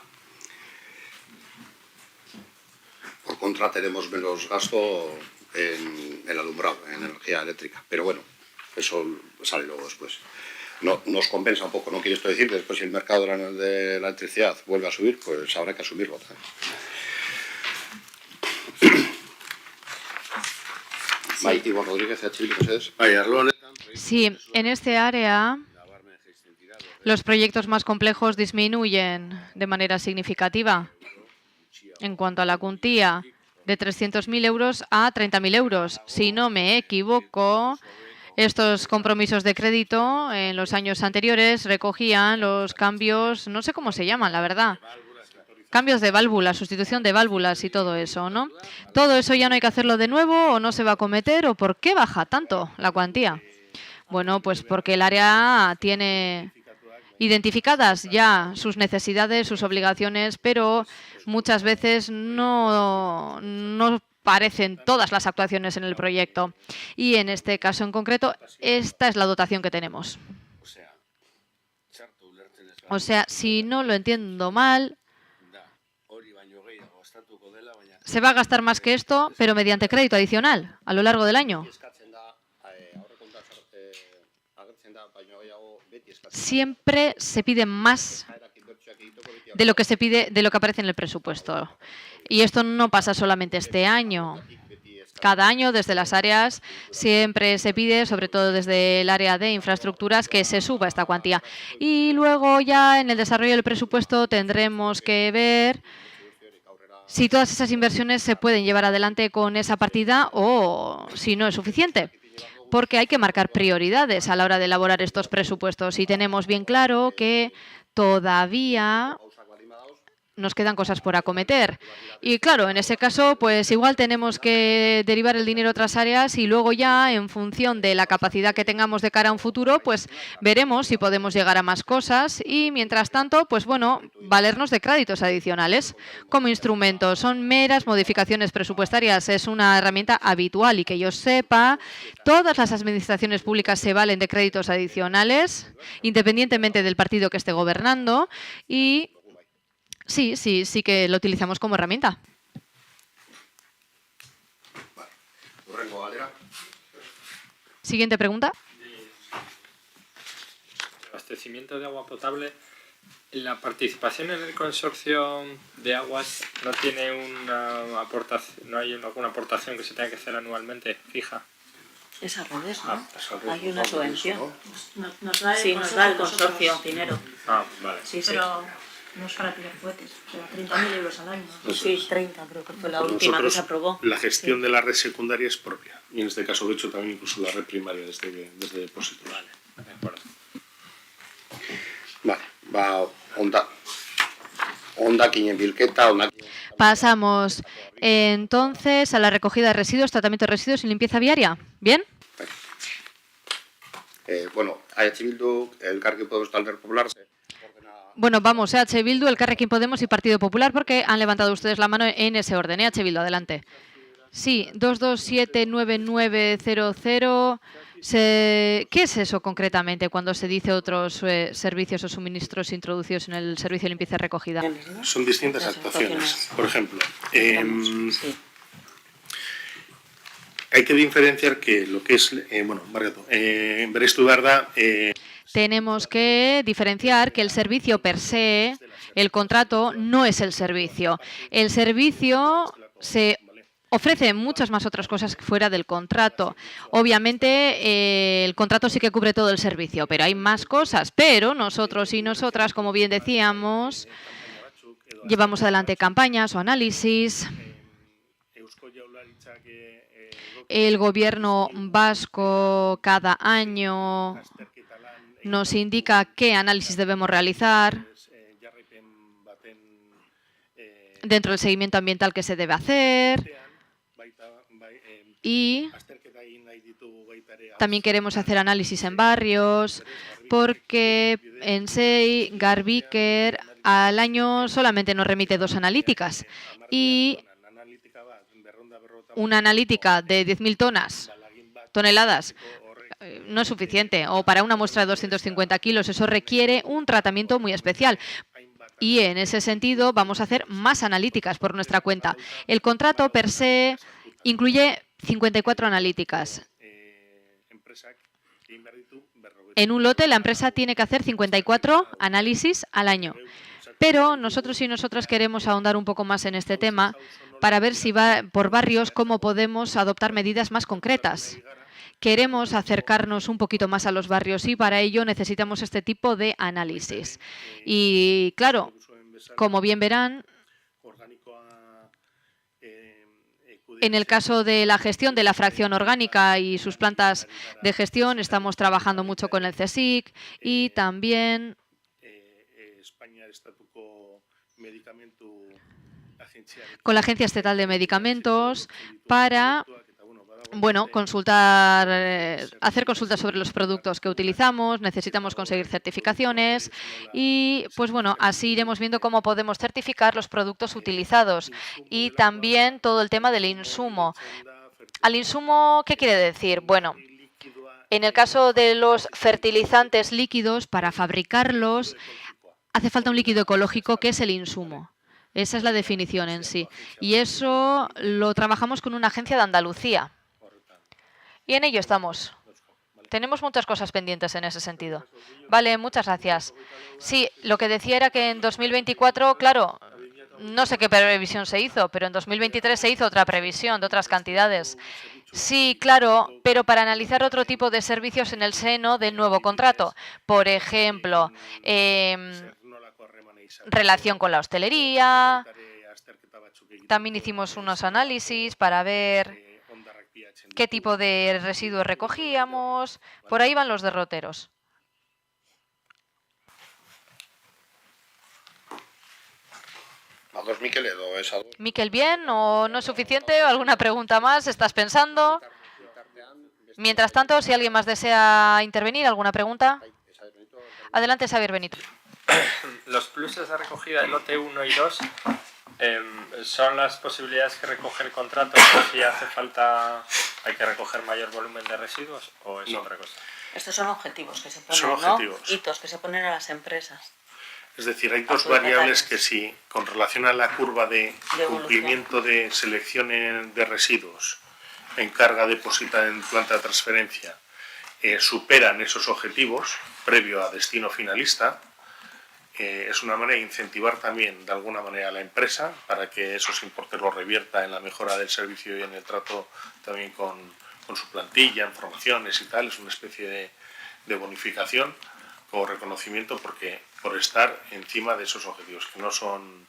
Por contra, tenemos menos gasto en el alumbrado, en energía eléctrica. Pero bueno, eso sale luego después. No, nos compensa un poco, no quiero esto decir que después si el mercado de la electricidad vuelve a subir, pues habrá que asumirlo también. Maite Iván Rodríguez, Sí, en este área los proyectos más complejos disminuyen de manera significativa. En cuanto a la cuantía, de 300.000 euros a 30.000 euros. Si no me equivoco, estos compromisos de crédito en los años anteriores recogían los cambios, no sé cómo se llaman, la verdad. Cambios de válvulas, sustitución de válvulas y todo eso, ¿no? Todo eso ya no hay que hacerlo de nuevo o no se va a cometer o ¿por qué baja tanto la cuantía? Bueno, pues porque el área tiene identificadas ya sus necesidades, sus obligaciones, pero muchas veces no parecen todas las actuaciones en el proyecto. Y en este caso en concreto, esta es la dotación que tenemos. O sea, si no lo entiendo mal, se va a gastar más que esto, pero mediante crédito adicional a lo largo del año. Siempre se pide más de lo que se pide, de lo que aparece en el presupuesto. Y esto no pasa solamente este año. Cada año desde las áreas siempre se pide, sobre todo desde el área de infraestructuras, que se suba esta cuantía. Y luego ya en el desarrollo del presupuesto tendremos que ver si todas esas inversiones se pueden llevar adelante con esa partida o si no es suficiente. Porque hay que marcar prioridades a la hora de elaborar estos presupuestos y tenemos bien claro que todavía nos quedan cosas por acometer. Y claro, en ese caso, pues igual tenemos que derivar el dinero a otras áreas y luego ya, en función de la capacidad que tengamos de cara a un futuro, pues veremos si podemos llegar a más cosas y, mientras tanto, pues bueno, valernos de créditos adicionales como instrumento. Son meras modificaciones presupuestarias, es una herramienta habitual y que yo sepa, todas las administraciones públicas se valen de créditos adicionales, independientemente del partido que esté gobernando y sí que lo utilizamos como herramienta. Siguiente pregunta. Abastecimiento de agua potable. La participación en el consorcio de aguas no tiene una aportación, no hay alguna aportación que se tenga que hacer anualmente fija. Es al revés, ¿no? Al revés. Hay una subvención. Nos da el consorcio dinero. Vale. Sí, pero no es para tirar cohetes, o sea, 30.000 euros al año. Sí, 30 creo que fue la última que se aprobó. La gestión de la red secundaria es propia y en este caso de hecho también incluso la red primaria desde depósitos. Vale, de acuerdo. Vale, va Onda Bilqueta, Pasamos entonces a la recogida de residuos, tratamiento de residuos y limpieza viaria. ¿Bien? Bueno, EH Bildu, el Elkarrekin Podemos Talde Popular. Bueno, vamos, EH Bildu, Elkarrekin Podemos y Partido Popular, porque han levantado ustedes la mano en ese orden. EH Bildu, adelante. Sí, 2279900. ¿Qué es eso concretamente cuando se dice otros servicios o suministros introducidos en el servicio de limpieza y recogida? Son distintas actuaciones. Por ejemplo, hay que diferenciar que lo que es, Margato, bereiztu behar da, Tenemos que diferenciar que el servicio per se, el contrato, no es el servicio. El servicio se ofrece muchas más otras cosas fuera del contrato. Obviamente, el contrato sí que cubre todo el servicio, pero hay más cosas. Pero nosotros y nosotras, como bien decíamos, llevamos adelante campañas o análisis. El gobierno vasco cada año nos indica qué análisis debemos realizar dentro del seguimiento ambiental que se debe hacer. Y también queremos hacer análisis en barrios, porque ENSEI, Garbiker, al año solamente nos remite 2 analíticas. Y una analítica de 10.000 toneladas, no es suficiente. O para una muestra de 250 kilos, eso requiere un tratamiento muy especial. Y en ese sentido vamos a hacer más analíticas por nuestra cuenta. El contrato per se incluye 54 analíticas. En un lote la empresa tiene que hacer 54 análisis al año. Pero nosotros y nosotras queremos ahondar un poco más en este tema para ver si va por barrios cómo podemos adoptar medidas más concretas. Queremos acercarnos un poquito más a los barrios y para ello necesitamos este tipo de análisis. Y claro, como bien verán, en el caso de la gestión de la fracción orgánica y sus plantas de gestión, estamos trabajando mucho con el CSIC y también con la Agencia Estatal de Medicamentos para consultar, hacer consultas sobre los productos que utilizamos. Necesitamos conseguir certificaciones y así iremos viendo cómo podemos certificar los productos utilizados y también todo el tema del insumo. ¿Al insumo qué quiere decir? Bueno, en el caso de los fertilizantes líquidos, para fabricarlos hace falta un líquido ecológico que es el insumo. Esa es la definición en sí. Y eso lo trabajamos con una agencia de Andalucía. Y en ello estamos. Tenemos muchas cosas pendientes en ese sentido. Vale, muchas gracias. Sí, lo que decía era que en 2024, claro, no sé qué previsión se hizo, pero en 2023 se hizo otra previsión de otras cantidades. Sí, claro, pero para analizar otro tipo de servicios en el seno del nuevo contrato. Por ejemplo, relación con la hostelería. También hicimos unos análisis para ver qué tipo de residuos recogíamos. Por ahí van los derroteros. Miquel, ¿bien o no es suficiente? ¿Alguna pregunta más? ¿Estás pensando? Mientras tanto, si alguien más desea intervenir, ¿alguna pregunta? Adelante, Xavier Benito. Los pluses de recogida del lote 1 y 2 son las posibilidades que recoge el contrato si hace falta, hay que recoger mayor volumen de residuos o es otra cosa. Estos son objetivos que se ponen, ¿no? Hitos que se ponen a las empresas. Es decir, hay 2 variables que sí, con relación a la curva de cumplimiento de selección de residuos en carga depositada en planta de transferencia, superan esos objetivos previo a destino finalista. Es una manera de incentivar también de alguna manera a la empresa para que esos importes los revierta en la mejora del servicio y en el trato también con su plantilla, en formaciones y tal. Es una especie de bonificación como reconocimiento por estar encima de esos objetivos que no son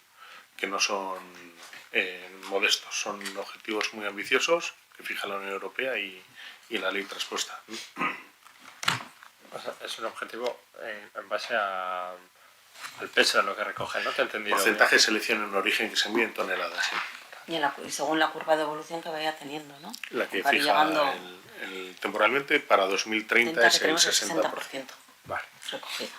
modestos, son objetivos muy ambiciosos que fija la Unión Europea y la ley traspuesta. O sea, es un objetivo en base al peso de lo que recoge, ¿no? ¿Te he entendido? Porcentaje de selección en origen que se envía en toneladas, sí. Y según la curva de evolución que vaya teniendo, ¿no? La que fija temporalmente para 2030 es el 60%. Vale. Recogida.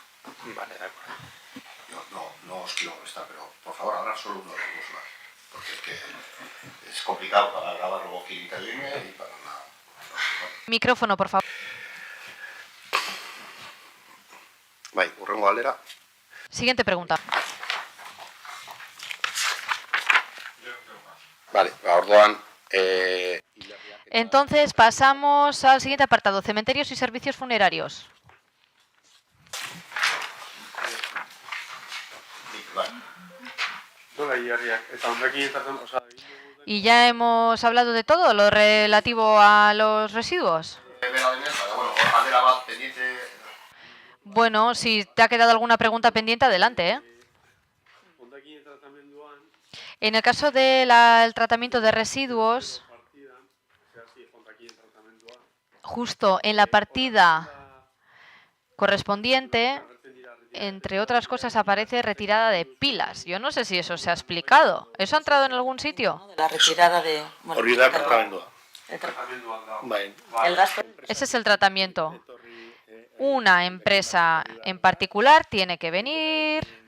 Vale, de acuerdo. No os quiero molestar, pero por favor hablar solo uno de los más, porque es que es complicado para grabar luego quien interviene y para nada. Micrófono, por favor. Bai, hurrengo galdera. Siguiente pregunta. Vale, orduan, Entonces pasamos al siguiente apartado, cementerios y servicios funerarios. Y ya hemos hablado de todo lo relativo a los residuos. Bueno, si te ha quedado alguna pregunta pendiente, adelante, ¿eh? En el caso del tratamiento de residuos, justo en la partida correspondiente, entre otras cosas, aparece retirada de pilas. Yo no sé si eso se ha explicado. ¿Eso ha entrado en algún sitio? La retirada de... Ese es el tratamiento. Una empresa en particular tiene que venir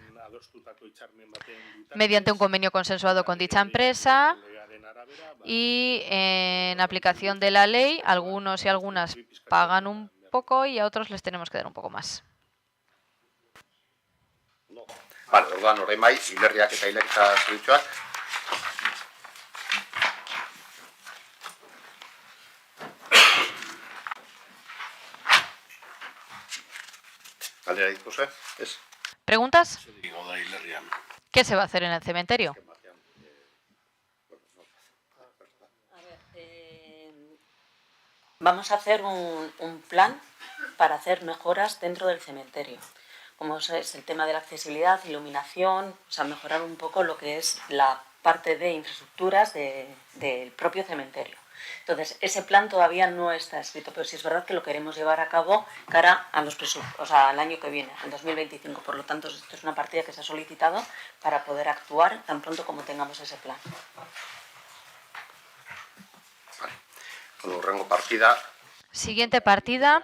mediante un convenio consensuado con dicha empresa y en aplicación de la ley, algunos y algunas pagan un poco y a otros les tenemos que dar un poco más. Vale, orduan orain bai, hilerriak eta hilekta zerbitzuak. Galdera dituzue, ez? ¿Preguntas? ¿Qué se va a hacer en el cementerio? Vamos a hacer un plan para hacer mejoras dentro del cementerio. Como es el tema de la accesibilidad, iluminación, o sea, mejorar un poco lo que es la parte de infraestructuras del propio cementerio. Entonces, ese plan todavía no está escrito, pero sí es verdad que lo queremos llevar a cabo cara a los presupuestos, o sea, al año que viene, al 2025. Por lo tanto, esto es una partida que se ha solicitado para poder actuar tan pronto como tengamos ese plan. Bueno, rango partida. Siguiente partida,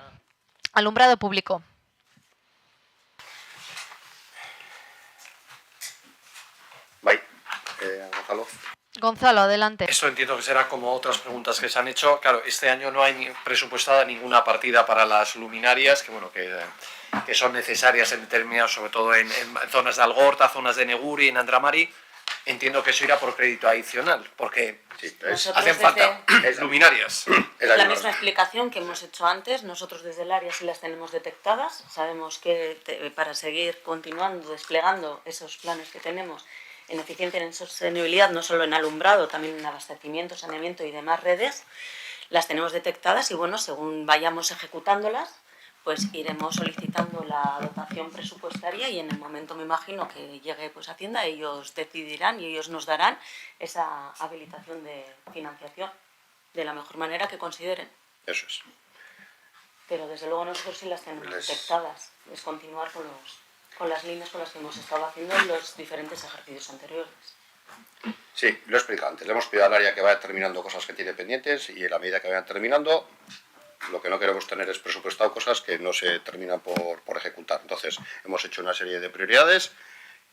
alumbrado público. Gonzalo. Gonzalo, adelante. Esto entiendo que será como otras preguntas que se han hecho. Claro, este año no hay presupuestada ninguna partida para las luminarias, que bueno, que son necesarias en determinados, sobre todo en zonas de Algorta, zonas de Neguri, en Andramari. Entiendo que eso irá por crédito adicional, porque hacen falta luminarias. La misma explicación que hemos hecho antes, nosotros desde el área sí las tenemos detectadas, sabemos que para seguir continuando, desplegando esos planes que tenemos en eficiencia y en sostenibilidad, no solo en alumbrado, también en abastecimiento, saneamiento y demás redes, las tenemos detectadas y bueno, según vayamos ejecutándolas, pues iremos solicitando la dotación presupuestaria y en el momento, me imagino, que llegue pues Hacienda, ellos decidirán y ellos nos darán esa habilitación de financiación de la mejor manera que consideren. Eso es. Pero desde luego nosotros sí las tenemos detectadas, es continuar con las líneas con las que hemos estado haciendo en los diferentes ejercicios anteriores. Sí, lo he explicado antes. Le hemos pedido al área que vaya terminando cosas que tiene pendientes y en la medida que vayan terminando, lo que no queremos tener es presupuestado cosas que no se terminan por ejecutar. Entonces, hemos hecho una serie de prioridades,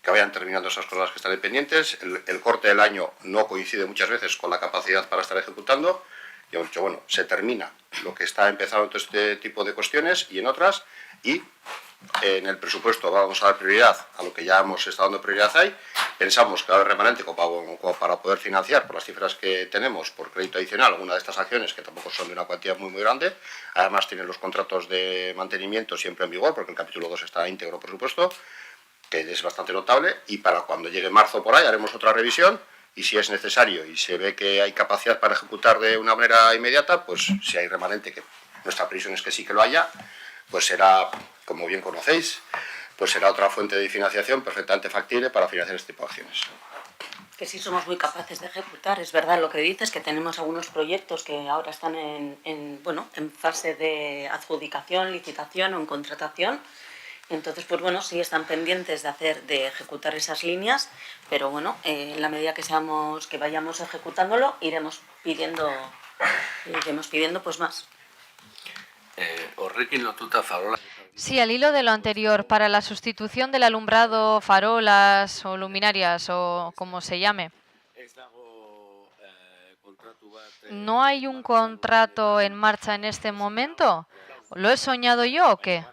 que vayan terminando esas cosas que están pendientes. El corte del año no coincide muchas veces con la capacidad para estar ejecutando. Y hemos dicho, bueno, se termina lo que está empezando en todo este tipo de cuestiones y en otras, y en el presupuesto vamos a dar prioridad a lo que ya hemos estado dando prioridad ahí. Pensamos que va a haber remanente como para poder financiar, por las cifras que tenemos, por crédito adicional, alguna de estas acciones que tampoco son de una cuantía muy grande. Además tienen los contratos de mantenimiento siempre en vigor, porque el capítulo 2 está íntegro, por supuesto, que es bastante notable, y para cuando llegue marzo por ahí haremos otra revisión, y si es necesario y se ve que hay capacidad para ejecutar de una manera inmediata, pues si hay remanente, que nuestra previsión es que sí que lo haya, pues será, como bien conocéis, pues será otra fuente de financiación perfectamente factible para financiar este tipo de acciones. Que sí somos muy capaces de ejecutar, es verdad lo que dices, que tenemos algunos proyectos que ahora están en fase de adjudicación, licitación o en contratación. Entonces, pues bueno, sí están pendientes de ejecutar esas líneas, pero bueno, en la medida que vayamos ejecutándolo, iremos pidiendo pues más. Sí, al hilo de lo anterior, para la sustitución del alumbrado, farolas o luminarias o como se llame, ¿no hay un contrato en marcha en este momento? ¿Lo he soñado yo o qué?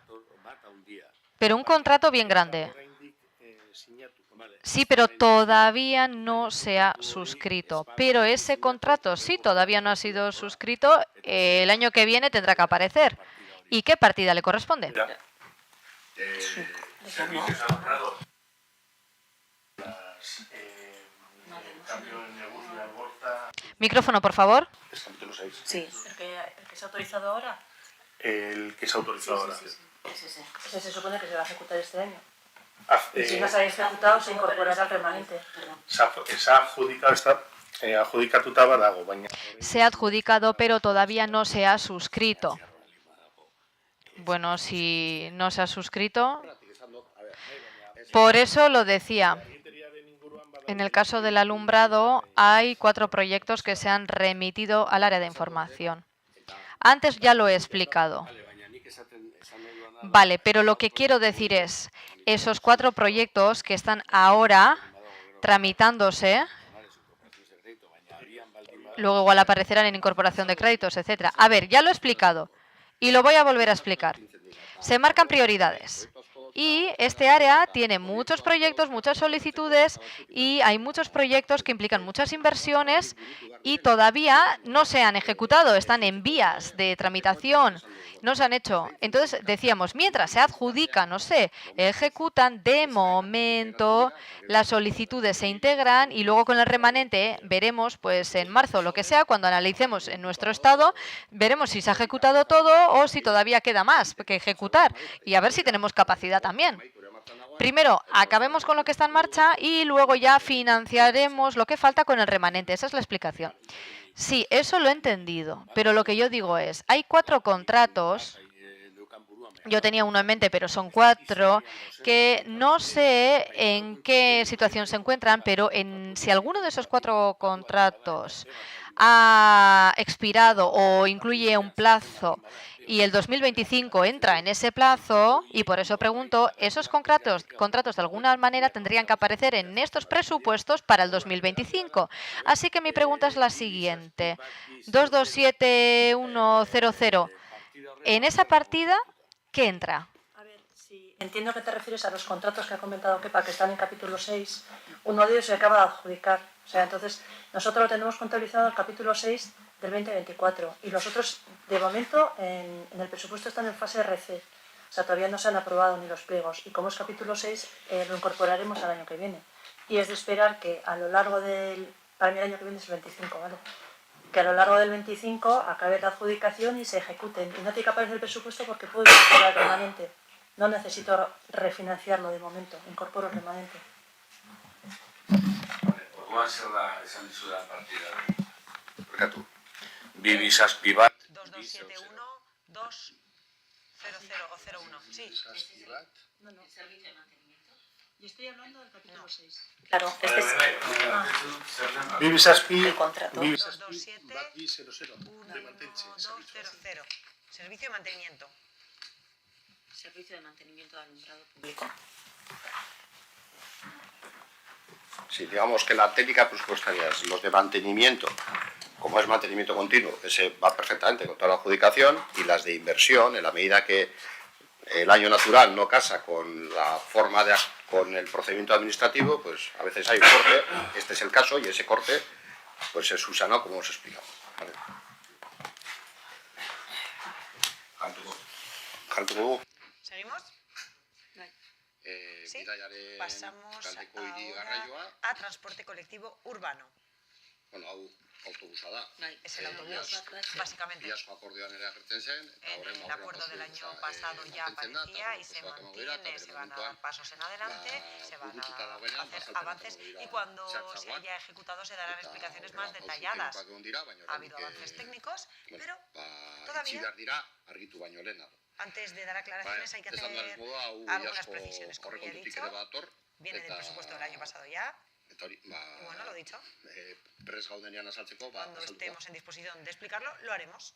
Pero un contrato bien grande. Sí, pero todavía no se ha suscrito. Pero ese contrato, sí, todavía no ha sido suscrito, el año que viene tendrá que aparecer. ¿Y qué partida le corresponde? Servicios alumbrados. Cambio en nebulia, aborta. Micrófono, por favor. Es capítulo 6. Sí. ¿El que se ha autorizado ahora? El que se ha autorizado ahora. Ese se supone que se va a ejecutar este año. Y si no se ha ejecutado, se incorporará al remanente. Se ha adjudicado, adjudicatuta badago, baina. Se ha adjudicado, pero todavía no se ha suscrito. Bueno, si no se ha suscrito, por eso lo decía. En el caso del alumbrado, hay 4 proyectos que se han remitido al área de información. Antes ya lo he explicado. Vale, pero lo que quiero decir es, esos 4 proyectos que están ahora tramitándose, luego igual aparecerán en incorporación de créditos, etcétera. A ver, ya lo he explicado y lo voy a volver a explicar. Se marcan prioridades. Y este área tiene muchos proyectos, muchas solicitudes y hay muchos proyectos que implican muchas inversiones y todavía no se han ejecutado, están en vías de tramitación, no se han hecho. Entonces decíamos, mientras se adjudica, no sé, ejecutan, de momento las solicitudes se integran y luego con el remanente veremos pues en marzo, lo que sea, cuando analicemos en nuestro estado, veremos si se ha ejecutado todo o si todavía queda más que ejecutar y a ver si tenemos capacidad también. Primero, acabemos con lo que está en marcha y luego ya financiaremos lo que falta con el remanente. Esa es la explicación. Sí, eso lo he entendido, pero lo que yo digo es, hay 4 contratos, yo tenía uno en mente, pero son 4, que no sé en qué situación se encuentran, pero si alguno de esos 4 contratos ha expirado o incluye un plazo y el 2025 entra en ese plazo, y por eso pregunto, esos contratos de alguna manera tendrían que aparecer en estos presupuestos para el 2025. Así que mi pregunta es la siguiente. 227100, en esa partida, ¿qué entra? Entiendo que te refieres a los contratos que ha comentado Kepa, que están en capítulo 6. Uno de ellos se acaba de adjudicar. O sea, entonces, nosotros lo tenemos contabilizado en el capítulo 6 del 2024. Y los otros, de momento, en el presupuesto están en fase RC. O sea, todavía no se han aprobado ni los pliegos. Y como es capítulo 6, lo incorporaremos al año que viene. Y es de esperar que a lo largo del... Para mí el año que viene es el 25, ¿vale? Que a lo largo del 25 acabe la adjudicación y se ejecuten. Y no tiene que aparecer el presupuesto porque puedo incorporar el remanente. No necesito refinanciarlo de momento, incorporo el remanente. ¿Cómo va a ser esa lectura de partida? Porque Vivisas Pivat. 2271-20001. Sí. No, no. Servicio de mantenimiento. Yo estoy hablando del capítulo 6. Claro, este es... Vivisaspi, contrato. 227-1200. Servicio de mantenimiento. Servicio de mantenimiento de alumbrado público. Sí, digamos que la técnica presupuestaria es los de mantenimiento, como es mantenimiento continuo, ese va perfectamente con toda la adjudicación, y las de inversión, en la medida que el año natural no casa con la forma con el procedimiento administrativo, pues a veces hay un corte, este es el caso, y ese corte pues es subsanado como os he explicado. ¿Vale? ¿Seguimos? Sí. Pasamos ahora a transporte colectivo urbano. Bueno, autobusa da. Es el autobús, básicamente. En el acuerdo del año pasado ya aparecía y se mantiene, se van a dar pasos en adelante, se van a hacer avances y cuando se haya ejecutado se darán explicaciones más detalladas. Ha habido avances técnicos, pero todavía, antes de dar aclaraciones, hay que hacer algunas precisiones. Como ya he dicho, viene del presupuesto del año pasado ya. Y bueno, lo dicho. Cuando estemos en disposición de explicarlo, lo haremos.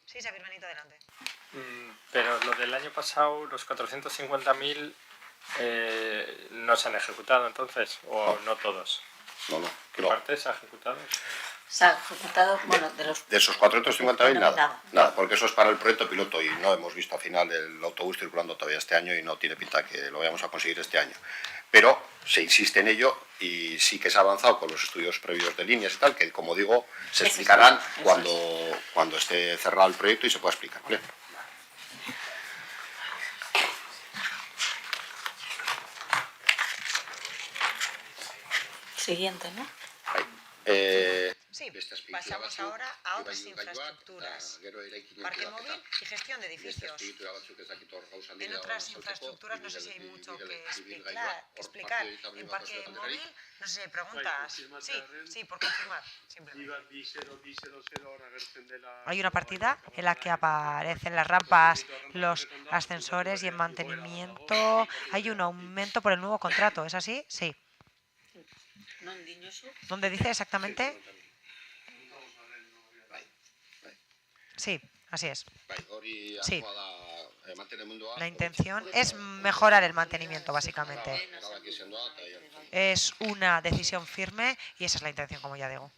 Sí, Xavier Benito, adelante. Pero lo del año pasado, los 450.000 no se han ejecutado entonces, o no todos. No. ¿Qué parte se ha ejecutado? Se ha ejecutado, bueno, De esos 450.000 nada. Nada, porque eso es para el proyecto piloto y no hemos visto al final el autobús circulando todavía este año y no tiene pinta que lo vayamos a conseguir este año. Pero se insiste en ello y sí que se ha avanzado con los estudios previos de líneas y tal, que como digo, se explicarán cuando esté cerrado el proyecto y se pueda explicar, ¿vale? Siguiente, ¿no? Sí, pasamos ahora a otras infraestructuras. Parque móvil y gestión de edificios. En otras infraestructuras no sé si hay mucho que explicar. En parque móvil no sé si hay preguntas. Sí, por confirmar. Simplemente. Hay una partida en la que aparecen las rampas, los ascensores y en mantenimiento hay un aumento por el nuevo contrato. ¿Es así? Sí. ¿Dónde dice exactamente? Sí, así es. Sí. La intención es mejorar el mantenimiento, básicamente. Es una decisión firme y esa es la intención, como ya digo.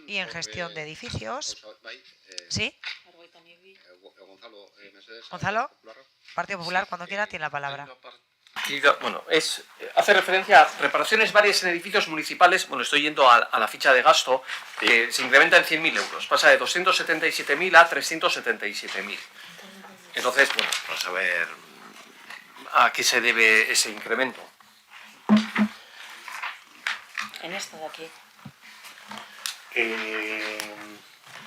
Y en gestión de edificios. ¿Sí? Gonzalo, Partido Popular, cuando quiera, tiene la palabra. Bueno, hace referencia a reparaciones varias en edificios municipales. Bueno, estoy yendo a la ficha de gasto, que se incrementa en 100.000 euros. Pasa de 277.000 a 377.000. Entonces, bueno, vamos a ver a qué se debe ese incremento. En esta de aquí.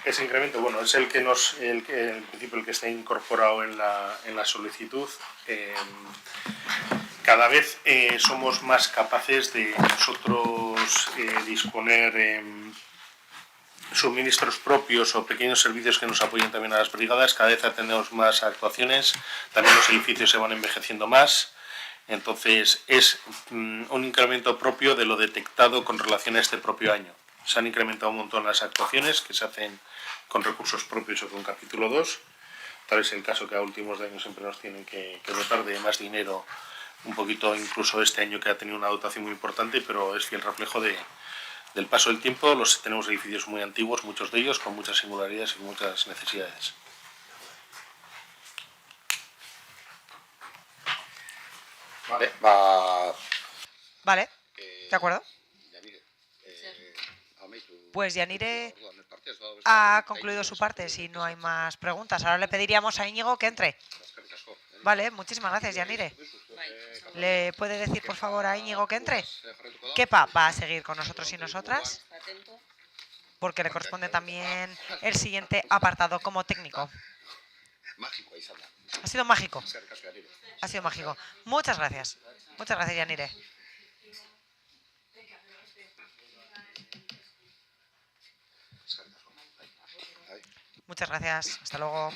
Ese incremento, bueno, es el que en principio el que está incorporado en la solicitud. Cada vez somos más capaces de nosotros disponer suministros propios o pequeños servicios que nos apoyen también a las brigadas. Cada vez atendemos más actuaciones, también los edificios se van envejeciendo más. Entonces es un incremento propio de lo detectado con relación a este propio año. Se han incrementado un montón las actuaciones que se hacen con recursos propios o con capítulo 2. Tal es el caso que a últimos de años siempre nos tienen que dotar de más dinero, un poquito incluso este año que ha tenido una dotación muy importante, pero es fiel reflejo del paso del tiempo. Tenemos edificios muy antiguos, muchos de ellos, con muchas singularidades y muchas necesidades. Vale, de acuerdo. Pues Yanire ha concluido su parte, si no hay más preguntas. Ahora le pediríamos a Íñigo que entre. Vale, muchísimas gracias, Yanire. ¿Le puede decir, por favor, a Íñigo que entre? Kepa va a seguir con nosotros y nosotras, porque le corresponde también el siguiente apartado como técnico. Ha sido mágico. Ha sido mágico. Muchas gracias. Muchas gracias, Yanire. Muchas gracias. Hasta luego.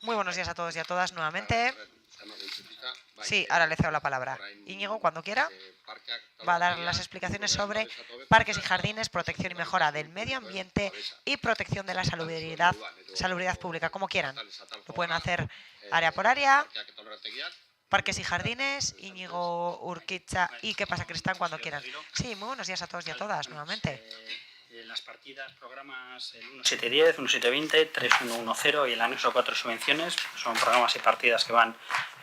Muy buenos días a todos y a todas nuevamente. Sí, ahora le cedo la palabra. Íñigo, cuando quiera, va a dar las explicaciones sobre parques y jardines, protección y mejora del medio ambiente y protección de la salubridad pública, como quieran. Lo pueden hacer área por área, parques y jardines, Íñigo Urquiza y qué pasa, Cristán, cuando quieran. Sí, muy buenos días a todos y a todas nuevamente. Las partidas, programas, el 1710, 1720, 3110 y el anexo 4 subvenciones, son programas y partidas que van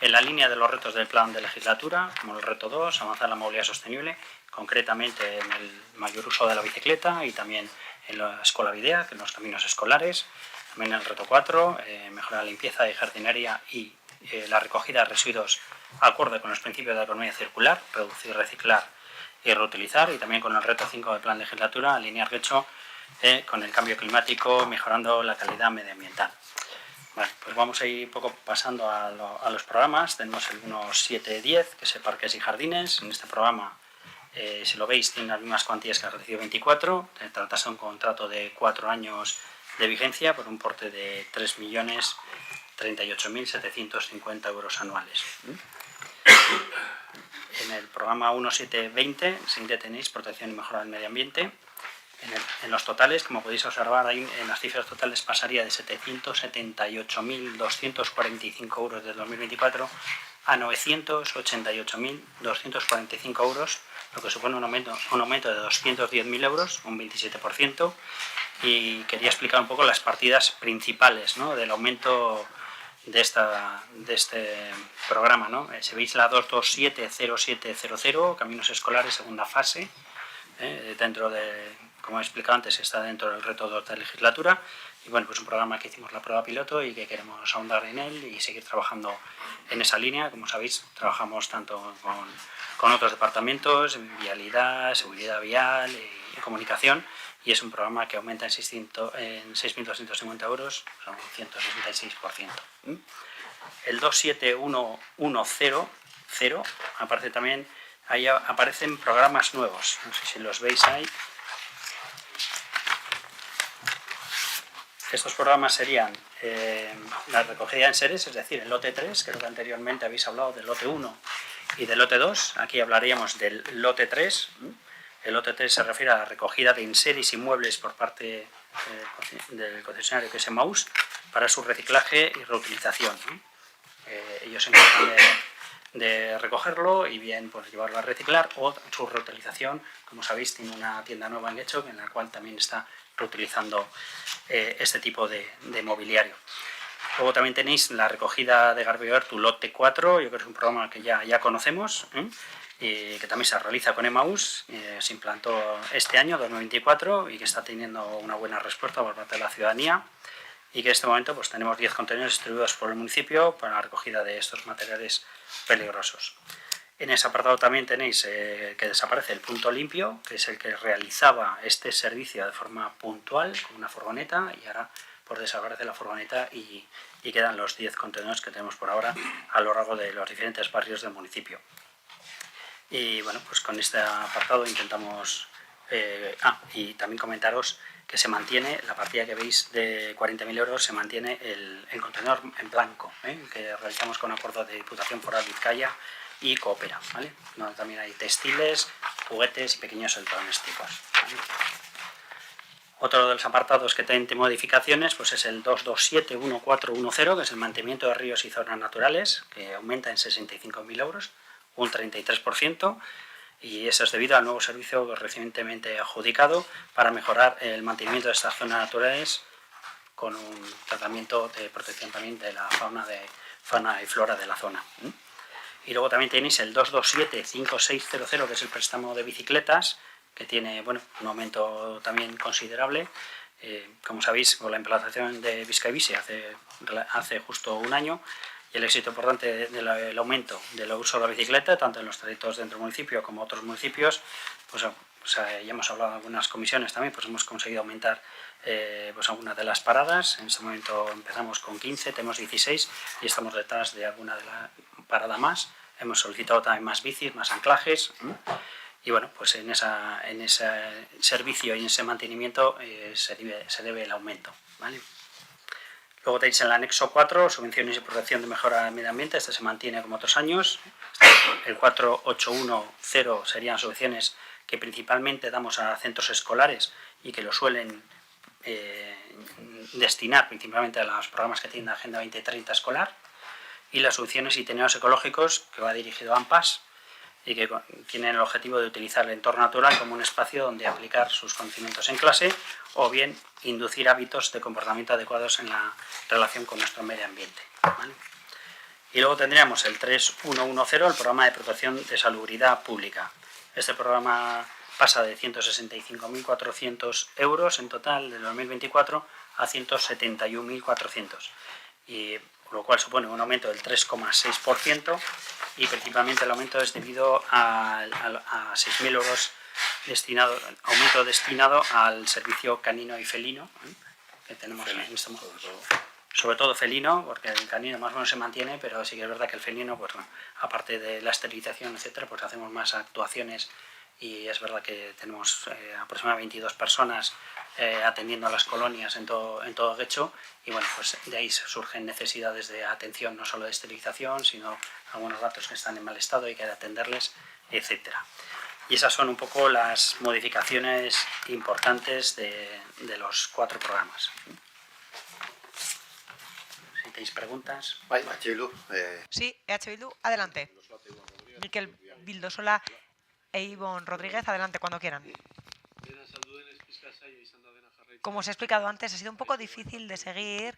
en la línea de los retos del plan de legislatura, como el reto 2, avanzar la movilidad sostenible, concretamente en el mayor uso de la bicicleta y también en la escolaridad, en los caminos escolares, también en el reto 4, mejorar la limpieza de jardinería y la recogida de residuos acorde con los principios de la economía circular, reducir, reciclar y reutilizar, y también con el reto 5 del plan de legislatura, alinear recho con el cambio climático, mejorando la calidad medioambiental. Vale, pues vamos a ir un poco pasando a los programas. Tenemos el 1710, que es parques y jardines. En este programa, si lo veis, tiene las mismas cuantías que el ejercicio 24. Tratase de un contrato de 4 años de vigencia por un importe de 3.038.750 euros anuales. En el programa 1720, siguiente tenéis protección y mejora del medio ambiente. En los totales, como podéis observar, ahí en las cifras totales pasaría de 778.245 euros de 2024 a 988.245 euros, lo que supone un aumento de 210.000 euros, un 27%, y quería explicar un poco las partidas principales, ¿no?, del aumento de este programa, ¿no? Si veis la 2270700, caminos escolares, segunda fase, dentro de, como he explicado antes, está dentro del reto de esta legislatura, y bueno, pues un programa que hicimos la prueba piloto y que queremos ahondar en él y seguir trabajando en esa línea. Como sabéis, trabajamos tanto con otros departamentos, en vialidad, seguridad vial y comunicación, y es un programa que aumenta en 6.250 euros, son un 166%. El 27110 aparece también, ahí aparecen programas nuevos, no sé si los veis ahí. Estos programas serían la recogida en seres, es decir, el lote 3, creo que anteriormente habéis hablado del lote 1 y del lote 2, aquí hablaríamos del lote 3. El lote 3 se refiere a la recogida de enseres y muebles por parte del concesionario, que es Emaús, para su reciclaje y reutilización. Ellos se encargan de recogerlo y bien pues llevarlo a reciclar, o su reutilización, como sabéis, tiene una tienda nueva en Getxo, en la cual también está reutilizando este tipo de mobiliario. Luego también tenéis la recogida de Garbeo Ertu lote 4, yo creo que es un programa que ya conocemos, y que también se realiza con Emaús, se implantó este año, 2024, y que está teniendo una buena respuesta por parte de la ciudadanía, y que en este momento pues tenemos 10 contenedores distribuidos por el municipio para la recogida de estos materiales peligrosos. En ese apartado también tenéis que desaparece el punto limpio, que es el que realizaba este servicio de forma puntual con una furgoneta, y ahora pues desaparece la furgoneta y quedan los 10 contenedores que tenemos por ahora a lo largo de los diferentes barrios del municipio. Y bueno, pues con este apartado intentamos... y también comentaros que se mantiene, la partida que veis de 40.000 euros, se mantiene el contenedor en blanco, que realizamos con acuerdo de Diputación Foral Vizcaya y Coopera, ¿vale? Donde también hay textiles, juguetes y pequeños electrodomésticos, ¿vale? Otro de los apartados que tiene modificaciones pues es el 2271410, que es el mantenimiento de ríos y zonas naturales, que aumenta en 65.000 euros, un 33%, y eso es debido al nuevo servicio recientemente adjudicado para mejorar el mantenimiento de estas zonas naturales con un tratamiento de protección también de la fauna y flora de la zona. Y luego también tenéis el 2275600, que es el préstamo de bicicletas, que tiene bueno, un aumento también considerable. Como sabéis, con la implantación de Bizkaibici hace justo un año, y el éxito importante del aumento del uso de la bicicleta, tanto en los trayectos dentro del municipio como otros municipios, pues ya hemos hablado en algunas comisiones también, pues hemos conseguido aumentar pues algunas de las paradas. En este momento empezamos con 15, tenemos 16 y estamos detrás de alguna de la parada más. Hemos solicitado también más bicis, más anclajes, y bueno, pues en ese servicio y en ese mantenimiento se debe el aumento, ¿vale? Luego tenéis en el anexo 4, subvenciones y protección de mejora del medio ambiente. Este se mantiene como otros años. El 4810 serían subvenciones que principalmente damos a centros escolares y que lo suelen destinar principalmente a los programas que tienen Agenda 2030 escolar. Y las subvenciones y itinerarios ecológicos, que va dirigido a AMPAS y que tienen el objetivo de utilizar el entorno natural como un espacio donde aplicar sus conocimientos en clase o bien inducir hábitos de comportamiento adecuados en la relación con nuestro medio ambiente, ¿vale? Y luego tendríamos el 3110, el programa de protección de salubridad pública. Este programa pasa de 165.400 euros en total del 2024 a 171.400, y lo cual supone un aumento del 3,6%, y principalmente el aumento es debido a 6.000 euros aumento destinado al servicio canino y felino, que tenemos en este momento. Sobre todo felino, porque el canino más o menos se mantiene, pero sí que es verdad que el felino, pues bueno, aparte de la esterilización, etcétera, pues hacemos más actuaciones, y es verdad que tenemos aproximadamente 22 personas atendiendo a las colonias en todo Getxo, y bueno, pues de ahí surgen necesidades de atención, no solo de esterilización, sino algunos gatos que están en mal estado y que hay que atenderles, etcétera. Y esas son un poco las modificaciones importantes de los 4 programas. Si tenéis preguntas. Sí, EH Bildu, adelante. Miquel Vildosola e Ivonne Rodríguez, adelante cuando quieran. Como os he explicado antes, ha sido un poco difícil de seguir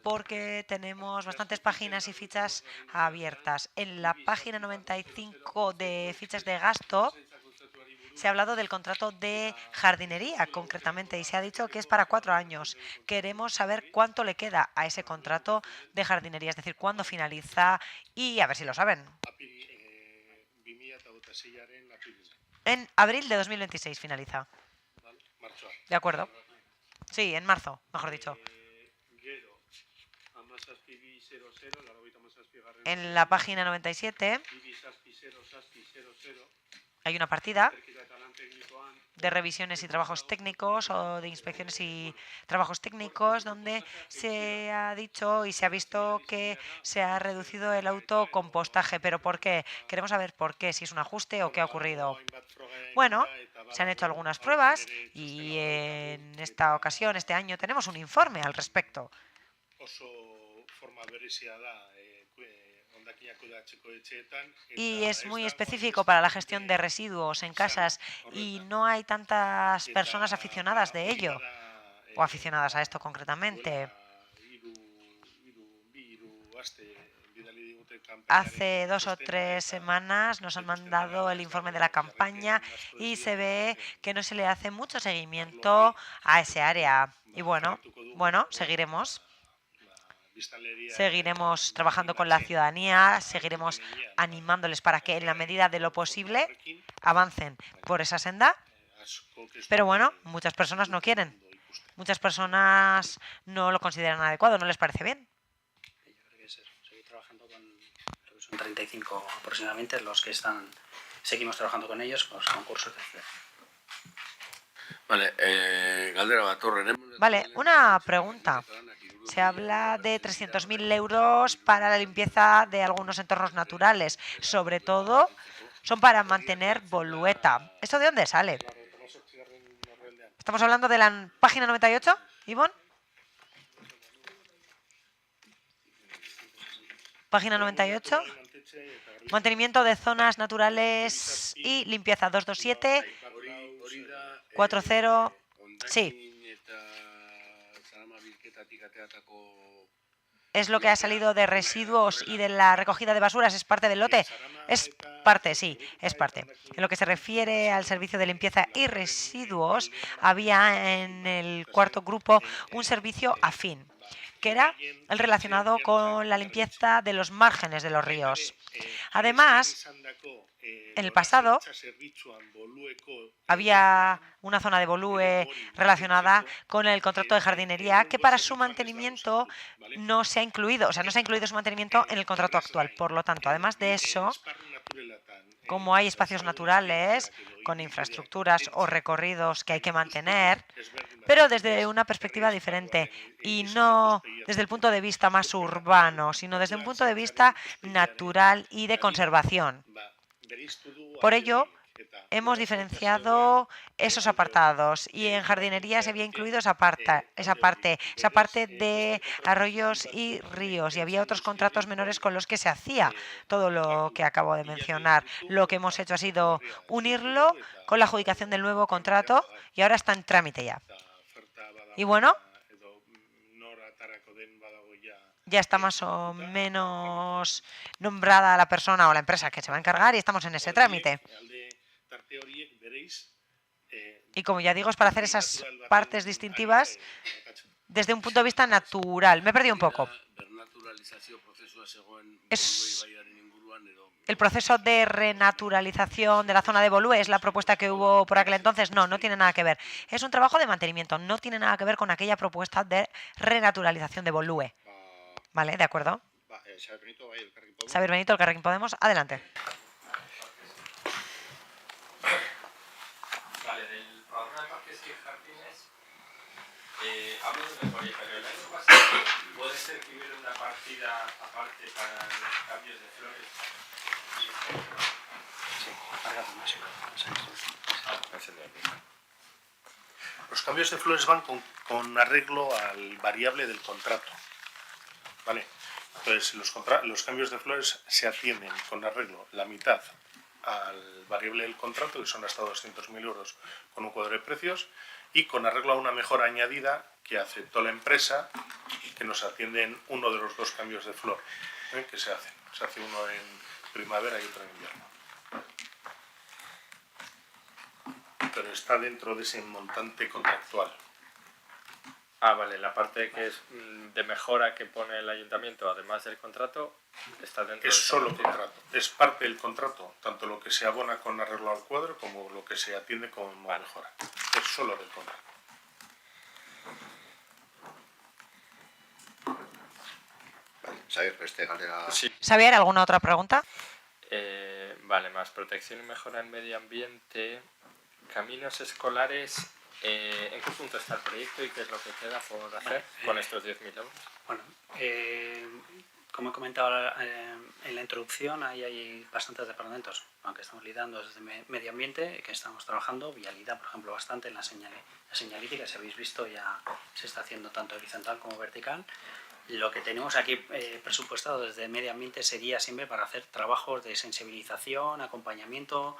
porque tenemos bastantes páginas y fichas abiertas. En la página 95 de fichas de gasto se ha hablado del contrato de jardinería concretamente y se ha dicho que es para 4 años. Queremos saber cuánto le queda a ese contrato de jardinería, es decir, cuándo finaliza y a ver si lo saben. En abril de 2026 finaliza. De acuerdo. Sí, en marzo, mejor dicho. En la página 97 hay una partida de revisiones y trabajos técnicos o de inspecciones y trabajos técnicos donde se ha dicho y se ha visto que se ha reducido el autocompostaje. ¿Pero por qué? Queremos saber por qué, si es un ajuste o qué ha ocurrido. Bueno, se han hecho algunas pruebas y en esta ocasión, este año, tenemos un informe al respecto. Y es muy específico para la gestión de residuos en casas y no hay tantas personas aficionadas de ello, o aficionadas a esto concretamente. Hace 2 o 3 semanas nos han mandado el informe de la campaña y se ve que no se le hace mucho seguimiento a ese área. Y bueno, seguiremos. Seguiremos trabajando con la ciudadanía, seguiremos animándoles para que en la medida de lo posible avancen por esa senda. Pero bueno, muchas personas no quieren. Muchas personas no lo consideran adecuado, no les parece bien. Seguir trabajando con, son 35 aproximadamente los que seguimos trabajando con ellos, con los concursos, etc. Vale, una pregunta. Se habla de 300.000 euros para la limpieza de algunos entornos naturales. Sobre todo, son para mantener Bolueta. ¿Esto de dónde sale? ¿Estamos hablando de la página 98, Ivonne? Página 98. Mantenimiento de zonas naturales y limpieza 227 40. Sí. Es lo que ha salido de residuos y de la recogida de basuras. ¿Es parte del lote? Es parte, sí, es parte. En lo que se refiere al servicio de limpieza y residuos, había en el 4º grupo un servicio afín, que era el relacionado con la limpieza de los márgenes de los ríos. Además, en el pasado había una zona de Bolue relacionada con el contrato de jardinería que para su mantenimiento no se ha incluido, no se ha incluido su mantenimiento en el contrato actual. Por lo tanto, además de eso, como hay espacios naturales con infraestructuras o recorridos que hay que mantener, pero desde una perspectiva diferente y no desde el punto de vista más urbano, sino desde un punto de vista natural y de conservación. Por ello, hemos diferenciado esos apartados y en jardinería se había incluido esa parte de arroyos y ríos, y había otros contratos menores con los que se hacía todo lo que acabo de mencionar. Lo que hemos hecho ha sido unirlo con la adjudicación del nuevo contrato y ahora está en trámite ya. Y bueno, ya está más o menos nombrada la persona o la empresa que se va a encargar y estamos en ese trámite. Y como ya digo, es para hacer esas partes distintivas desde un punto de vista natural. Me he perdido un poco. Es el proceso de renaturalización de la zona de Bolue, es la propuesta que hubo por aquel entonces. No, no tiene nada que ver. Es un trabajo de mantenimiento, no tiene nada que ver con aquella propuesta de renaturalización de Bolue. Vale, de acuerdo. Xabier Benito, Elkarrekin Podemos, adelante. Vale, del programa de parques y jardines, hablo de memoria, pero el año pasado puede ser que hubiera una partida aparte para los cambios de flores. Sí, cambios de flores van con arreglo al variable del contrato. ¿Vale? Entonces, los cambios de flores se atienden con arreglo la mitad al variable del contrato, que son hasta 200.000 euros con un cuadro de precios, y con arreglo a una mejora añadida que aceptó la empresa, que nos atiende en uno de los dos cambios de flor que se hacen. Se hace uno en primavera y otro en invierno. Pero está dentro de ese montante contractual. Ah, vale, la parte que es de mejora que pone el ayuntamiento, además del contrato, está dentro Es de esa solo cantidad. contrato, es parte del contrato, tanto lo que se abona con arreglo al cuadro como lo que se atiende como mejora. Es solo del contrato. Xavier, beste galdera... Xavier, ¿alguna otra pregunta? Vale, más protección y mejora en medio ambiente, caminos escolares, ¿en qué punto está el proyecto y qué es lo que queda por hacer con estos 10.000 euros? Bueno, como he comentado en la introducción, ahí hay bastantes departamentos, aunque estamos liderando desde medio ambiente, que estamos trabajando, vialidad, por ejemplo, bastante en la señalítica, si habéis visto ya se está haciendo tanto horizontal como vertical. Lo que tenemos aquí presupuestado desde medio ambiente sería siempre para hacer trabajos de sensibilización, acompañamiento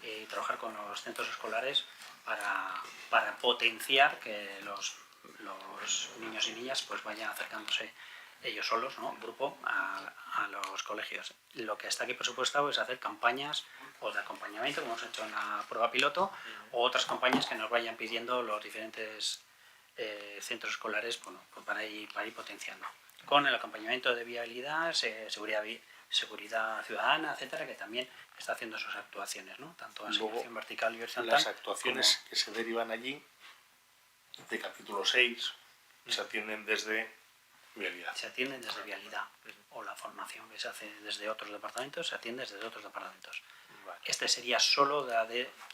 y trabajar con los centros escolares para potenciar que los niños y niñas pues vayan acercándose ellos solos, ¿no? Grupo, a los colegios. Lo que está aquí presupuestado es hacer campañas o de acompañamiento, como hemos hecho en la prueba piloto, o otras campañas que nos vayan pidiendo los diferentes centros escolares, bueno, para ir potenciando. Con el acompañamiento de vialidad, seguridad ciudadana, etcétera, que también está haciendo sus actuaciones, ¿no? Tanto en asignación vertical y horizontal. Las actuaciones que se derivan allí, de capítulo 6, se atienden desde vialidad. Se atienden desde vialidad, o la formación que se hace desde otros departamentos, se atiende desde otros departamentos. Vale. Este sería solo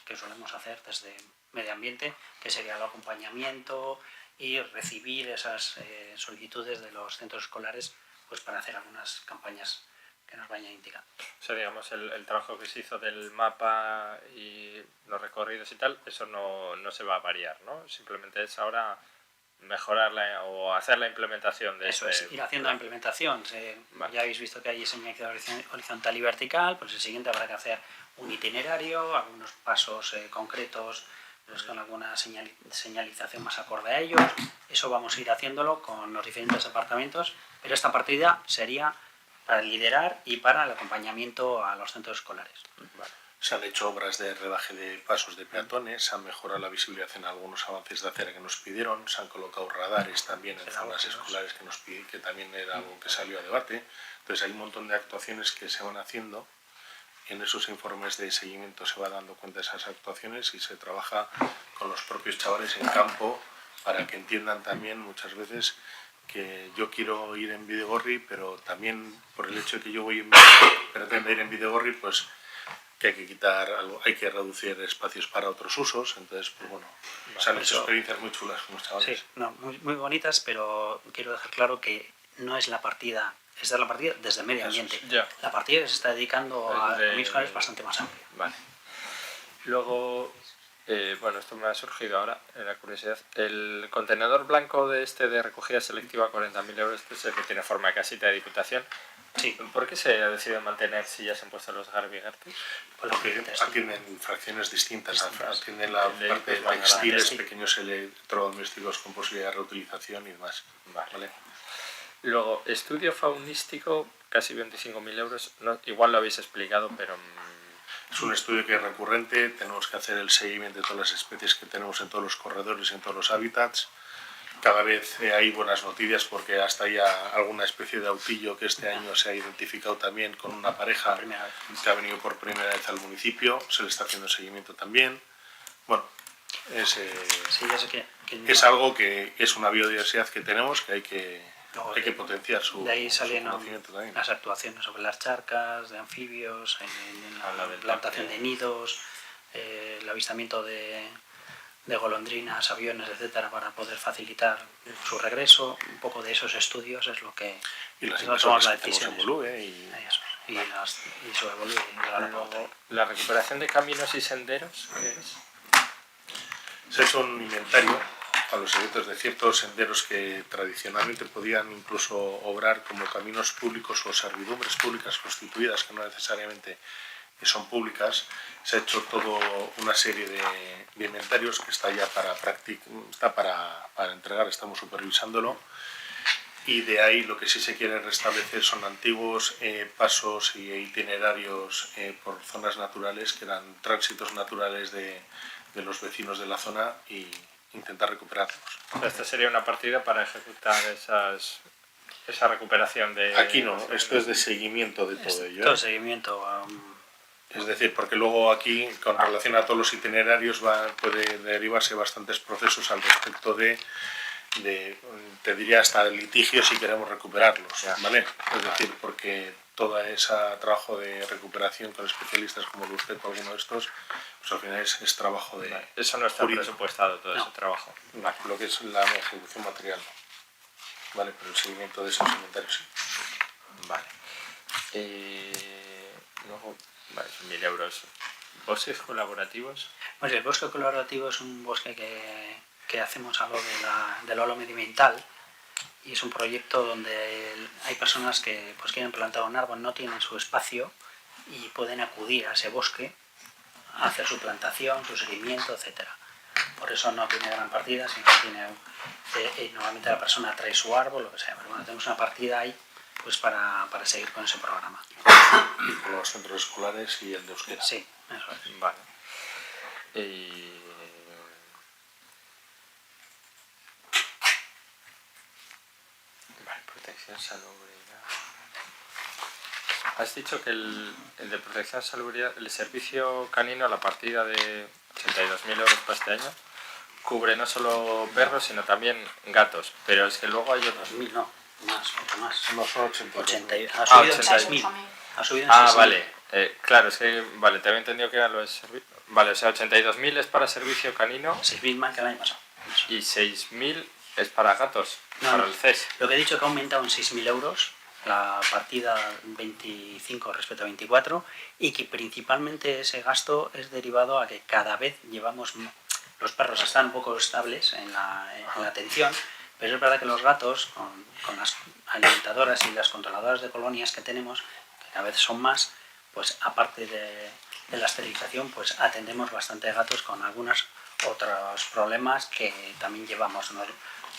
que solemos hacer desde medio ambiente, que sería el acompañamiento y recibir esas solicitudes de los centros escolares pues para hacer algunas campañas que nos vayan indicando. O sea, digamos, el trabajo que se hizo del mapa y los recorridos y tal, eso no se va a variar, ¿no? Simplemente es ahora mejorarla o hacer la implementación de eso. Es ir haciendo la implementación. Vale. Ya habéis visto que hay señalización horizontal y vertical, pues el siguiente habrá que hacer un itinerario, algunos pasos concretos, pues con alguna señalización más acorde a ellos. Eso vamos a ir haciéndolo con los diferentes departamentos, pero esta partida sería para liderar y para el acompañamiento a los centros escolares. Vale. Se han hecho obras de rebaje de pasos de peatones, se han mejorado la visibilidad en algunos avances de acera que nos pidieron, se han colocado radares también en zonas escolares que nos pidieron, que también era algo que salió a debate. Entonces hay un montón de actuaciones que se van haciendo. En esos informes de seguimiento se va dando cuenta de esas actuaciones y se trabaja con los propios chavales en campo para que entiendan también muchas veces que yo quiero ir en Bidegorri, pero también por el hecho de que yo pretendo ir en Bidegorri, pues que hay que quitar algo, hay que reducir espacios para otros usos. Entonces, pues bueno, se han hecho experiencias muy chulas con los chavales. Sí, no, muy bonitas, pero quiero dejar claro que no es la partida. Esta es la partida desde medio ambiente. La partida que se está dedicando a mis es bastante más amplia. Vale. Luego, bueno, esto me ha surgido ahora, la curiosidad. El contenedor blanco de recogida selectiva, 40.000 euros, este es el que tiene forma de casita de diputación. Sí. ¿Por qué se ha decidido mantener si ya se han puesto los Garbigartes? Porque atienden fracciones distintas. Atienden la parte de textiles, pequeños electrodomésticos con posibilidad de reutilización y demás. Vale. Luego, estudio faunístico, casi 25.000 euros. No, igual lo habéis explicado, pero... Es un estudio que es recurrente. Tenemos que hacer el seguimiento de todas las especies que tenemos en todos los corredores y en todos los hábitats. Cada vez hay buenas noticias porque hasta hay alguna especie de autillo que este año se ha identificado también con una pareja que ha venido por primera vez al municipio. Se le está haciendo seguimiento también. Bueno, es algo que es una biodiversidad que tenemos que hay que potenciar su de ahí salen conocimiento también. Las actuaciones sobre las charcas, de anfibios, en la plantación de nidos, el avistamiento de golondrinas, aviones, etcétera, para poder facilitar su regreso. Un poco de esos estudios es lo que tomamos la decisión. Y su evolución. La recuperación de caminos y senderos, ¿qué es? Se ha hecho un inventario a los efectos de ciertos senderos que tradicionalmente podían incluso obrar como caminos públicos o servidumbres públicas constituidas, que no necesariamente son públicas. Se ha hecho toda una serie de inventarios que está ya para entregar, estamos supervisándolo. Y de ahí lo que sí se quiere restablecer son antiguos pasos y itinerarios por zonas naturales, que eran tránsitos naturales de los vecinos de la zona, y intentar recuperarlos. Esta sería una partida para ejecutar esa recuperación de... Aquí no, esto es de seguimiento de todo ello. Todo seguimiento. Es decir, porque luego aquí, con relación a todos los itinerarios, puede derivarse bastantes procesos al respecto de te diría hasta litigio si queremos recuperarlos, ¿vale? Es decir, porque todo ese trabajo de recuperación con especialistas como usted o alguno de estos, pues al final es trabajo de... Vale. Eso no está presupuestado, todo ese trabajo. Vale. Lo que es la ejecución material, ¿no? Vale, pero el seguimiento de esos inventarios sí. Vale. Luego, vale, 1.000 euros. ¿Bosques colaborativos? Pues el bosque colaborativo es un bosque que hacemos algo del holo medioambiental, y es un proyecto donde hay personas que pues quieren plantar un árbol, no tienen su espacio y pueden acudir a ese bosque a hacer su plantación, su seguimiento, etcétera. Por eso no tiene gran partida, sino que tiene normalmente la persona trae su árbol, lo que sea, pero bueno, tenemos una partida ahí pues para seguir con ese programa. Y con los centros escolares y el de euskera. Sí, eso es. Vale. Vale, protección salubridad. Has dicho que el de protección salubridad, el servicio canino, la partida de 82.000 euros para este año, cubre no solo perros, sino también gatos. Pero es que luego hay otros... 2.000, no, mucho más. No, son 82.000. Ha subido en 6.000. Ha subido en 6.000. Vale. Claro, es que vale, te había entendido que era lo de servicio. Vale, o sea, 82.000 es para servicio canino. 6.000 más que el año pasado. Y 6.000 es para gatos, para el CES. Lo que he dicho que ha aumentado en 6.000 euros la partida 25 respecto a 24, y que principalmente ese gasto es derivado a que cada vez llevamos... Los perros están un poco estables en la atención, pero es verdad que los gatos, con las alimentadoras y las controladoras de colonias que tenemos, que cada vez son más, pues aparte de la esterilización, pues atendemos bastante gatos con algunos otros problemas que también llevamos.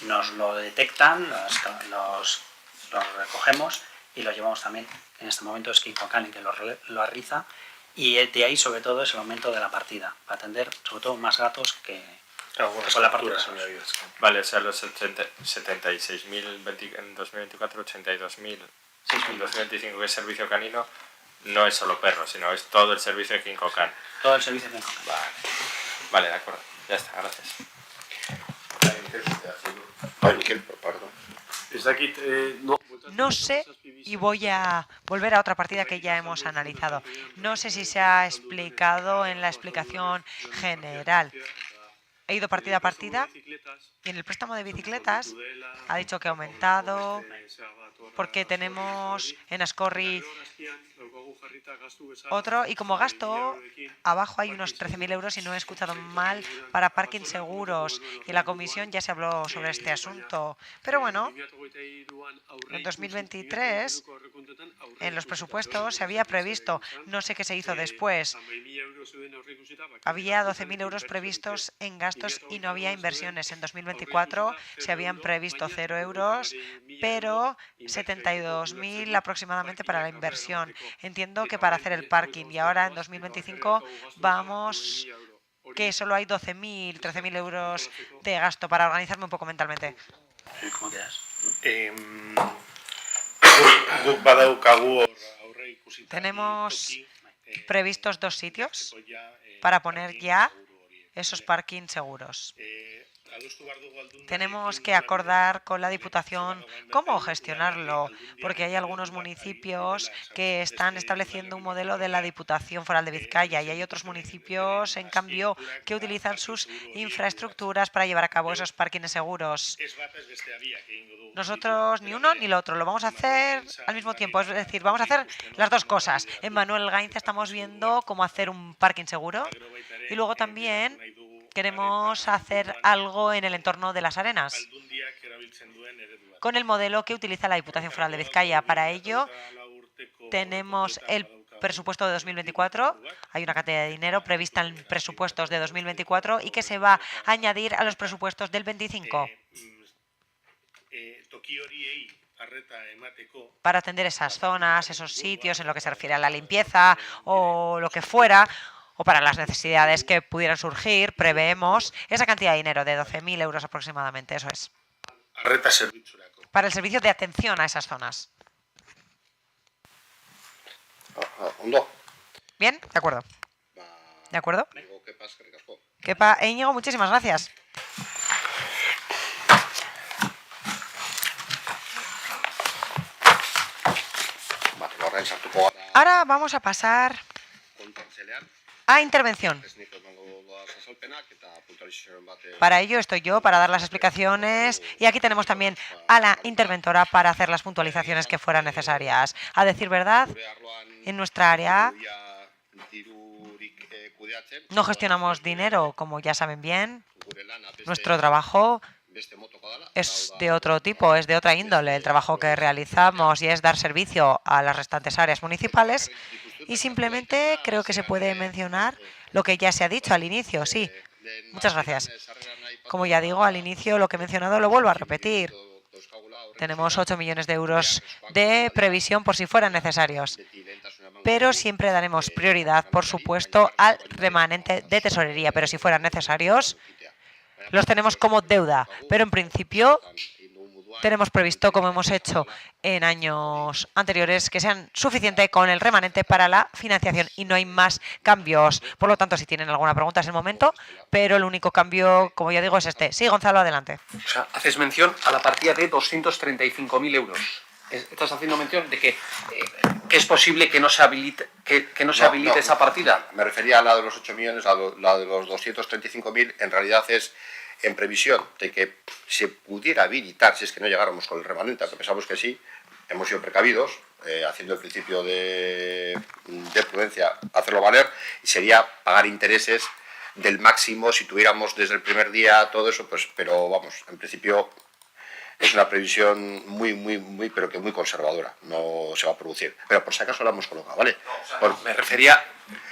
Nos lo detectan, los recogemos y los llevamos también. En este momento es Kinkokan que lo realiza, y de ahí sobre todo es el aumento de la partida, para atender sobre todo más gatos que con la partida. Vale, o sea, los 76.000 en 2024, 82.000 en 2025 que es servicio canino, no es solo perros, sino es todo el servicio de Kinkokan. Todo el servicio de Kinkokan. Vale, de acuerdo. Ya está, gracias. No sé, y voy a volver a otra partida que ya hemos analizado. No sé si se ha explicado en la explicación general. He ido partida a partida y en el préstamo de bicicletas ha dicho que ha aumentado porque tenemos en Ascorri otro, y como gasto abajo hay unos 13.000 euros, si no he escuchado mal, para parking seguros, y en la comisión ya se habló sobre este asunto. Pero bueno, en 2023 en los presupuestos se había previsto, no sé qué se hizo después, había 12.000 euros previstos en gastos y no había inversiones. En 2024 se habían previsto 0 euros, pero 72.000 aproximadamente para la inversión. Entiendo que para hacer el parking, y ahora en 2025 vamos que solo hay 12.000, 13.000 euros de gasto, para organizarme un poco mentalmente. ¿Cómo quedas? Tenemos previstos 2 sitios para poner ya esos parking seguros. Tenemos que acordar con la Diputación cómo gestionarlo, porque hay algunos municipios que están estableciendo un modelo de la Diputación Foral de Vizcaya, y hay otros municipios, en cambio, que utilizan sus infraestructuras para llevar a cabo esos parkings seguros. Nosotros ni uno ni lo otro, lo vamos a hacer al mismo tiempo, es decir, vamos a hacer las dos cosas. En Manuel Gainza estamos viendo cómo hacer un parking seguro, y luego también queremos hacer algo en el entorno de las arenas, con el modelo que utiliza la Diputación Foral de Vizcaya. Para ello, tenemos el presupuesto de 2024, hay una cantidad de dinero prevista en presupuestos de 2024 y que se va a añadir a los presupuestos del 25 para atender esas zonas, esos sitios en lo que se refiere a la limpieza o lo que fuera, o para las necesidades que pudieran surgir. Preveemos esa cantidad de dinero de 12.000 euros aproximadamente, eso es. Para el servicio de atención a esas zonas. Bien, de acuerdo. ¿De acuerdo? Kepa e Íñigo, muchísimas gracias. Ahora vamos a pasar a intervención. Para ello estoy yo, para dar las explicaciones, y aquí tenemos también a la interventora para hacer las puntualizaciones que fueran necesarias. A decir verdad, en nuestra área no gestionamos dinero, como ya saben bien. Nuestro trabajo es de otro tipo, es de otra índole. El trabajo que realizamos y es dar servicio a las restantes áreas municipales, y simplemente creo que se puede mencionar lo que ya se ha dicho al inicio. Sí, muchas gracias. Como ya digo, al inicio lo que he mencionado lo vuelvo a repetir. Tenemos 8 millones de euros de previsión por si fueran necesarios, pero siempre daremos prioridad, por supuesto, al remanente de tesorería. Pero si fueran necesarios, los tenemos como deuda, pero en principio tenemos previsto, como hemos hecho en años anteriores, que sean suficientes con el remanente para la financiación y no hay más cambios. Por lo tanto, si tienen alguna pregunta es el momento, pero el único cambio, como ya digo, es este. Sí, Gonzalo, adelante. O sea, haces mención a la partida de 235.000 euros. Estás haciendo mención de que es posible que no se habilite, esa partida. Me refería a la de los 8 millones, la de los 235.000, en realidad es en previsión de que se pudiera habilitar, si es que no llegáramos con el remanente, aunque pensamos que sí, hemos sido precavidos, haciendo el principio de prudencia, hacerlo valer, y sería pagar intereses del máximo si tuviéramos desde el primer día todo eso, pues, pero vamos, en principio es una previsión muy, pero que muy conservadora, no se va a producir. Pero por si acaso la hemos colocado, ¿vale? Me refería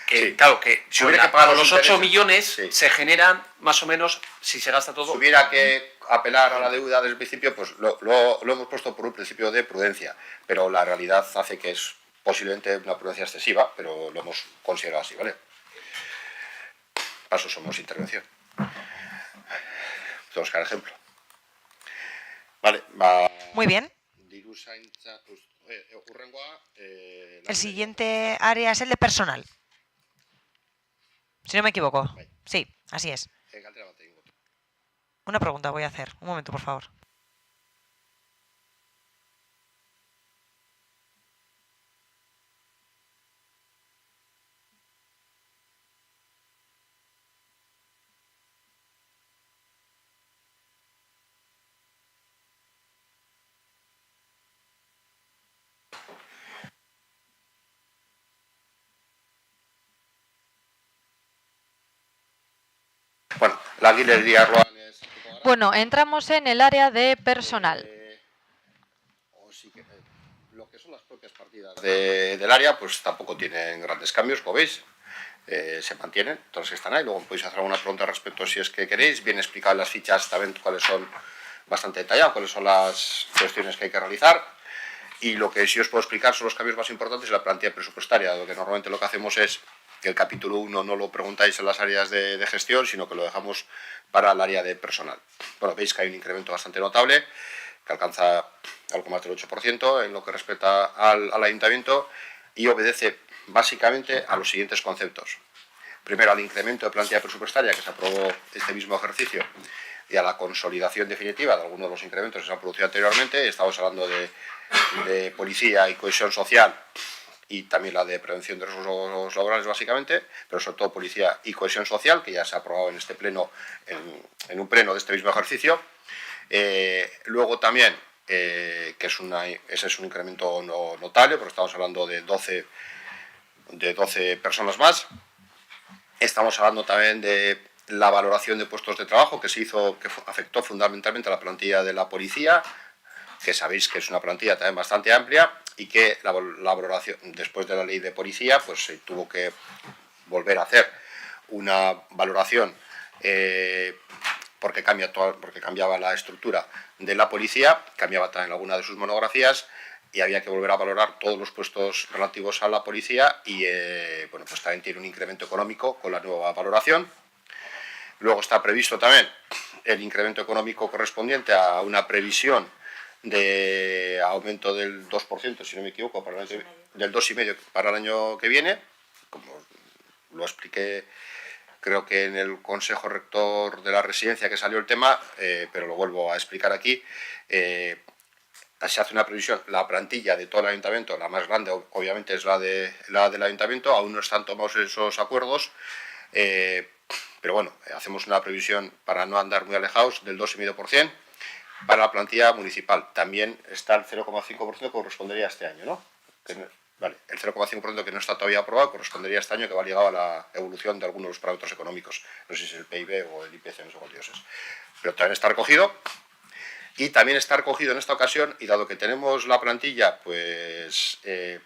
que, sí, claro, que si hubiera que pagar los 8 millones, sí, se generan más o menos, si se gasta todo. Si hubiera que apelar a la deuda desde el principio, pues lo hemos puesto por un principio de prudencia, pero la realidad hace que es posiblemente una prudencia excesiva, pero lo hemos considerado así, ¿vale? Para eso somos intervención. Tenemos que dar ejemplo. Vale, va. Muy bien. El siguiente área es el de personal. Si no me equivoco. Sí, así es. Una pregunta voy a hacer. Un momento, por favor. Bueno, la guilería Arloan es... Bueno, entramos en el área de personal. Lo que son las propias partidas del área, pues tampoco tienen grandes cambios, como veis. Se mantienen, todas que están ahí. Luego podéis hacer alguna pregunta respecto si es que queréis. Bien explicado en las fichas también cuáles son, bastante detalladas, cuáles son las cuestiones que hay que realizar. Y lo que sí os puedo explicar son los cambios más importantes en la plantilla presupuestaria, lo que normalmente lo que hacemos es que el capítulo 1 no lo preguntáis en las áreas de gestión, sino que lo dejamos para el área de personal. Bueno, veis que hay un incremento bastante notable, que alcanza algo más del 8% en lo que respecta al ayuntamiento, y obedece básicamente a los siguientes conceptos. Primero, al incremento de plantilla presupuestaria que se aprobó este mismo ejercicio y a la consolidación definitiva de algunos de los incrementos que se han producido anteriormente. Estamos hablando de policía y cohesión social, y también la de prevención de riesgos laborales básicamente, pero sobre todo policía y cohesión social, que ya se ha aprobado en este pleno, en un pleno de este mismo ejercicio. Luego también, ese es un incremento notable, porque estamos hablando de 12 personas más. Estamos hablando también de la valoración de puestos de trabajo que se hizo, que afectó fundamentalmente a la plantilla de la policía, que sabéis que es una plantilla también bastante amplia, y que la valoración, después de la ley de policía, pues se tuvo que volver a hacer una valoración porque cambiaba la estructura de la policía, cambiaba también alguna de sus monografías, y había que volver a valorar todos los puestos relativos a la policía, y bueno, pues también tiene un incremento económico con la nueva valoración. Luego está previsto también el incremento económico correspondiente a una previsión de aumento del 2%, si no me equivoco, del 2,5% para el año que viene, como lo expliqué creo que en el Consejo Rector de la Residencia que salió el tema, pero lo vuelvo a explicar aquí. Se hace una previsión, la plantilla de todo el ayuntamiento, la más grande obviamente es la del ayuntamiento, aún no están tomados esos acuerdos, pero bueno, hacemos una previsión para no andar muy alejados del 2,5%. Para la plantilla municipal también está el 0,5% que correspondería a este año, ¿no? Vale, el 0,5% que no está todavía aprobado correspondería a este año, que va ligado a la evolución de algunos de los parámetros económicos. No sé si es el PIB o el IPC, no sé cuál dioses. Pero también está recogido. Y también está recogido en esta ocasión, y dado que tenemos la plantilla pues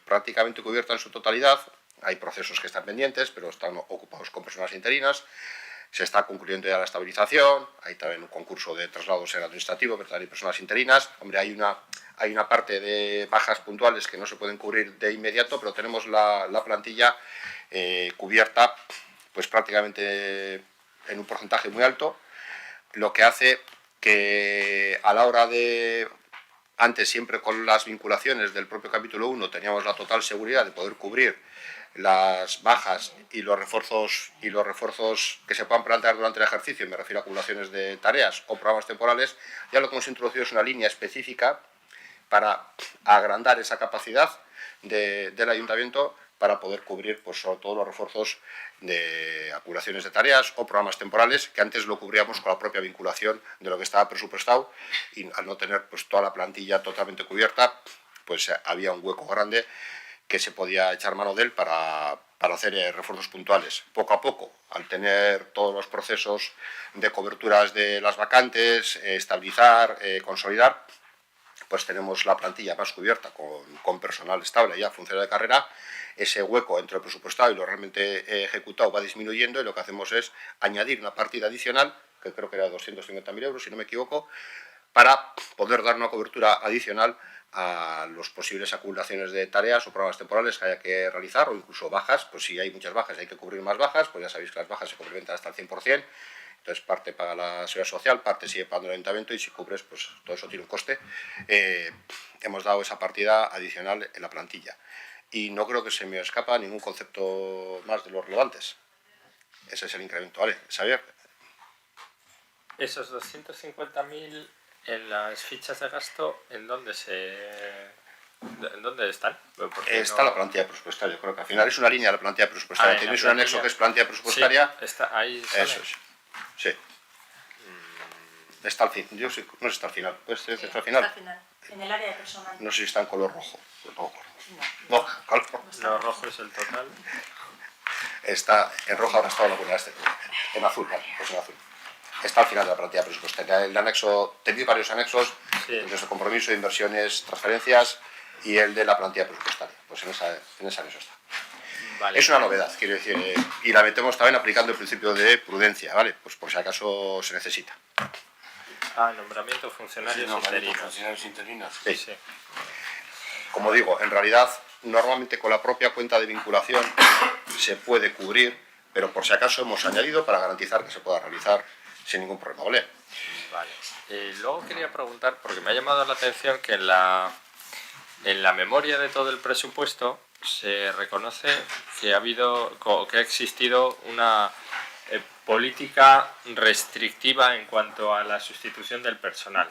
prácticamente cubierta en su totalidad, hay procesos que están pendientes, pero están ocupados con personas interinas. Se está concluyendo ya la estabilización, hay también un concurso de traslados en administrativo, pero también hay personas interinas. Hombre, hay una parte de bajas puntuales que no se pueden cubrir de inmediato, pero tenemos la plantilla cubierta pues prácticamente en un porcentaje muy alto, lo que hace que a la hora de... Antes, siempre con las vinculaciones del propio capítulo 1, teníamos la total seguridad de poder cubrir las bajas y los refuerzos que se puedan plantear durante el ejercicio, me refiero a acumulaciones de tareas o programas temporales. Ya lo que hemos introducido es una línea específica para agrandar esa capacidad del ayuntamiento para poder cubrir pues, sobre todo los refuerzos de acumulaciones de tareas o programas temporales, que antes lo cubríamos con la propia vinculación de lo que estaba presupuestado, y al no tener pues, toda la plantilla totalmente cubierta, pues había un hueco grande que se podía echar mano de él para hacer refuerzos puntuales. Poco a poco, al tener todos los procesos de coberturas de las vacantes, estabilizar, consolidar, pues tenemos la plantilla más cubierta con personal estable ya, funcionario de carrera. Ese hueco entre el presupuestado y lo realmente ejecutado va disminuyendo, y lo que hacemos es añadir una partida adicional, que creo que era 250.000 euros, si no me equivoco, para poder dar una cobertura adicional a las posibles acumulaciones de tareas o programas temporales que haya que realizar, o incluso bajas. Pues si hay muchas bajas y hay que cubrir más bajas, pues ya sabéis que las bajas se complementan hasta el 100%, entonces parte paga la seguridad social, parte sigue pagando el ayuntamiento, y si cubres, pues todo eso tiene un coste. Hemos dado esa partida adicional en la plantilla. Y no creo que se me escapa ningún concepto más de los relevantes. Ese es el incremento. Vale, Xavier. Esos 250.000 en las fichas de gasto, ¿en dónde están? Está la plantilla presupuestaria. Creo que al final es una línea de la plantilla presupuestaria. Tenéis un anexo que es plantilla presupuestaria. Sí, está ahí. Eso es. Sí. Está al fin. Yo sí, no está al final. Pues está al final. Está al final. En el área de personal. No sé si está en color rojo. No, color rojo. No, rojo es el total. Está en rojo, ahora está en azul, vale, pues en azul. Está al final de la plantilla presupuestaria. El anexo, tenéis varios anexos, el compromiso de inversiones, transferencias y el de la plantilla presupuestaria. Pues en ese anexo está. Vale. Es una novedad, quiero decir, y la metemos también aplicando el principio de prudencia, ¿vale? Pues por si acaso se necesita. Nombramiento de funcionarios interinos. Sí. Como digo, en realidad, normalmente con la propia cuenta de vinculación se puede cubrir, pero por si acaso hemos añadido para garantizar que se pueda realizar sin ningún problema, ¿vale? Vale. Luego quería preguntar, porque me ha llamado la atención que en la memoria de todo el presupuesto se reconoce que ha existido una política restrictiva en cuanto a la sustitución del personal.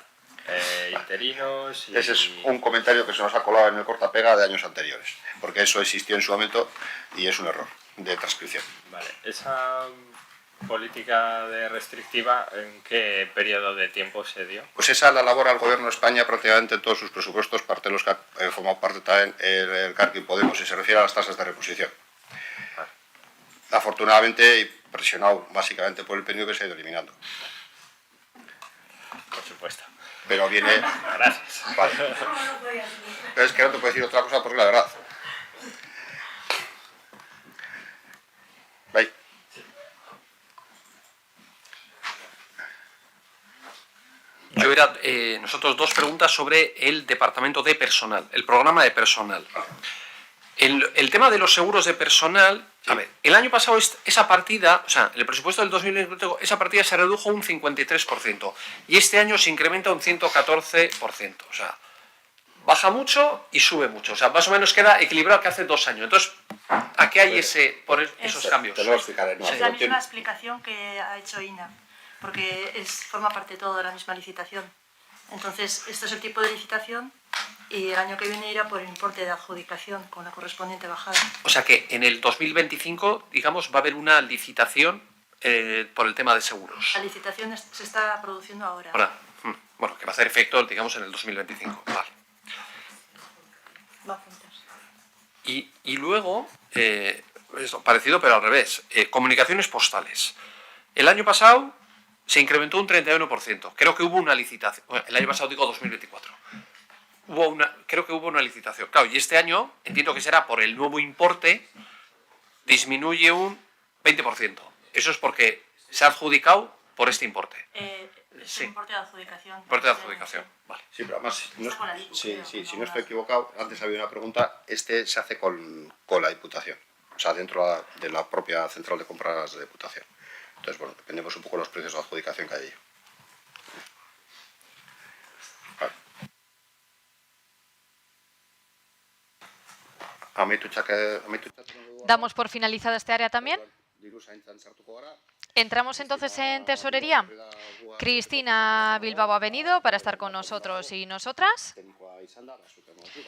Interinos y... Ese es un comentario que se nos ha colado en el cortapega de años anteriores, porque eso existió en su momento y es un error de transcripción. Vale, esa política restrictiva, ¿en qué periodo de tiempo se dio? Pues esa la elabora el Gobierno de España prácticamente en todos sus presupuestos, parte de los que ha formado parte también el Carqui Podemos, y se refiere a las tasas de reposición. Afortunadamente, presionado básicamente por el PNV, se ha ido eliminando. Por supuesto. Pero viene... Gracias. Vale. Pero es que no te puedo decir otra cosa porque la verdad. ¿Veis? Yo era, nosotros dos preguntas sobre el departamento de personal, el programa de personal. El tema de los seguros de personal, a ver, el año pasado esa partida, o sea, en el presupuesto del 2020, esa partida se redujo un 53% y este año se incrementa un 114%. O sea, baja mucho y sube mucho. O sea, más o menos queda equilibrado que hace 2 años. Entonces, ¿a qué hay esos cambios? Te lo explicaré. Es la misma explicación que ha hecho INA, porque forma parte todo de la misma licitación. Entonces, esto es el tipo de licitación y el año que viene irá por el importe de adjudicación con la correspondiente bajada. O sea que en el 2025, digamos, va a haber una licitación por el tema de seguros. La licitación se está produciendo ahora. Ahora, bueno, que va a hacer efecto, digamos, en el 2025. Vale. Va juntas. Y luego, parecido pero al revés, comunicaciones postales. El año pasado se incrementó un 31%. Creo que hubo una licitación. Bueno, el año pasado digo 2024. Creo que hubo una licitación. Claro, y este año, entiendo que será por el nuevo importe, disminuye un 20%. Eso es porque se ha adjudicado por este importe. Es importe de adjudicación. Importe de adjudicación, vale. Sí, pero además, si no estoy equivocado, antes había una pregunta, se hace con la Diputación, o sea, dentro de la propia central de compras de Diputación. Entonces, bueno, dependemos un poco de los precios de adjudicación que hay ahí. Vale. ¿Damos por finalizada este área también? Entramos entonces en tesorería. Cristina Bilbao ha venido para estar con nosotros y nosotras.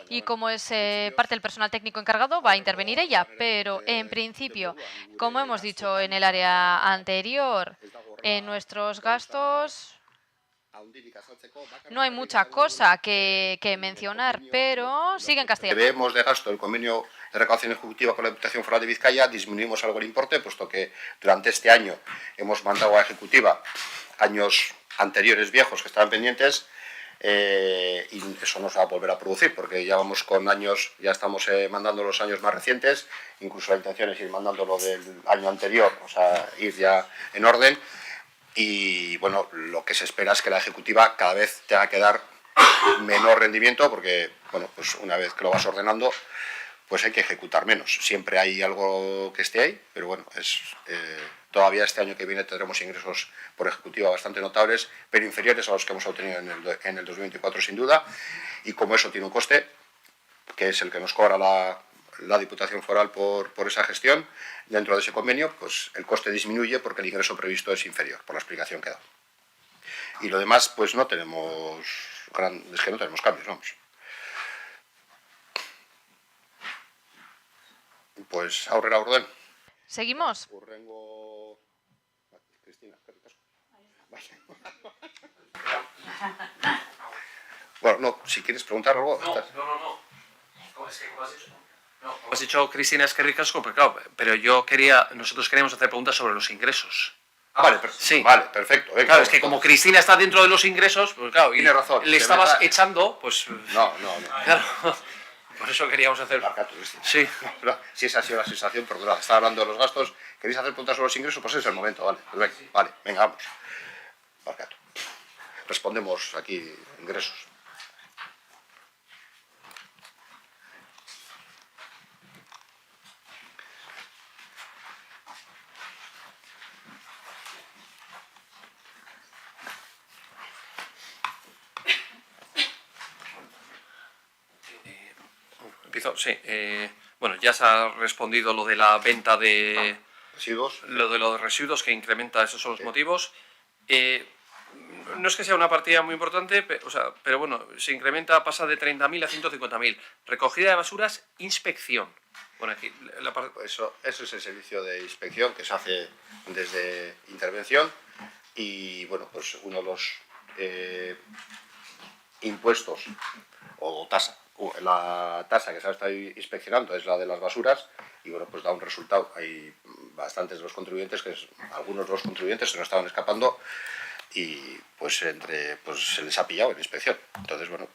Y como es parte del personal técnico encargado, va a intervenir ella. Pero en principio, como hemos dicho en el área anterior, en nuestros gastos no hay mucha cosa que mencionar, pero sigue en castellano. Vemos de gasto el convenio de recaudación ejecutiva con la Diputación Foral de Vizcaya, disminuimos algo el importe, puesto que durante este año hemos mandado a ejecutiva años anteriores viejos que estaban pendientes, y eso no se va a volver a producir, porque ya vamos con años, ya estamos mandando los años más recientes, incluso la intención es ir mandando lo del año anterior, o sea, ir ya en orden. Y bueno, lo que se espera es que la ejecutiva cada vez tenga que dar menor rendimiento, porque bueno, pues una vez que lo vas ordenando, pues hay que ejecutar menos. Siempre hay algo que esté ahí, pero bueno, todavía este año que viene tendremos ingresos por ejecutiva bastante notables, pero inferiores a los que hemos obtenido en el 2024 sin duda, y como eso tiene un coste, que es el que nos cobra la Diputación Foral por esa gestión, dentro de ese convenio, pues el coste disminuye porque el ingreso previsto es inferior, por la explicación que he dado. Y lo demás, pues no tenemos cambios, vamos. Pues aurrera orden. ¿Seguimos? Cristina, bueno, no, si quieres preguntar algo... No. ¿Cómo es que has dicho? No, has dicho Cristina Esquerricasco, pero nosotros queríamos hacer preguntas sobre los ingresos. Vale, sí. Vale, perfecto. Claro, es que como Cristina está dentro de los ingresos, pues claro, tiene razón. Le estabas echando, pues... No. Claro, por eso queríamos hacer... Sí. Si esa ha sido la sensación, perdona, estaba hablando de los gastos. ¿Queréis hacer preguntas sobre los ingresos? Pues es el momento, vale. Vale, venga, vamos. Marcato. Respondemos aquí ingresos. Sí, bueno, ya se ha respondido lo de la venta de residuos. Lo de los residuos que incrementa, esos son los motivos. No es que sea una partida muy importante, pero bueno, se incrementa, pasa de 30.000 a 150.000. Recogida de basuras, inspección. Bueno, aquí eso es el servicio de inspección que se hace desde intervención y bueno, pues uno de los impuestos o tasa. La tasa que se está inspeccionando es la de las basuras, y bueno, pues da un resultado. Hay bastantes de los contribuyentes, algunos de los contribuyentes se nos estaban escapando y pues se les ha pillado en inspección. Entonces, bueno.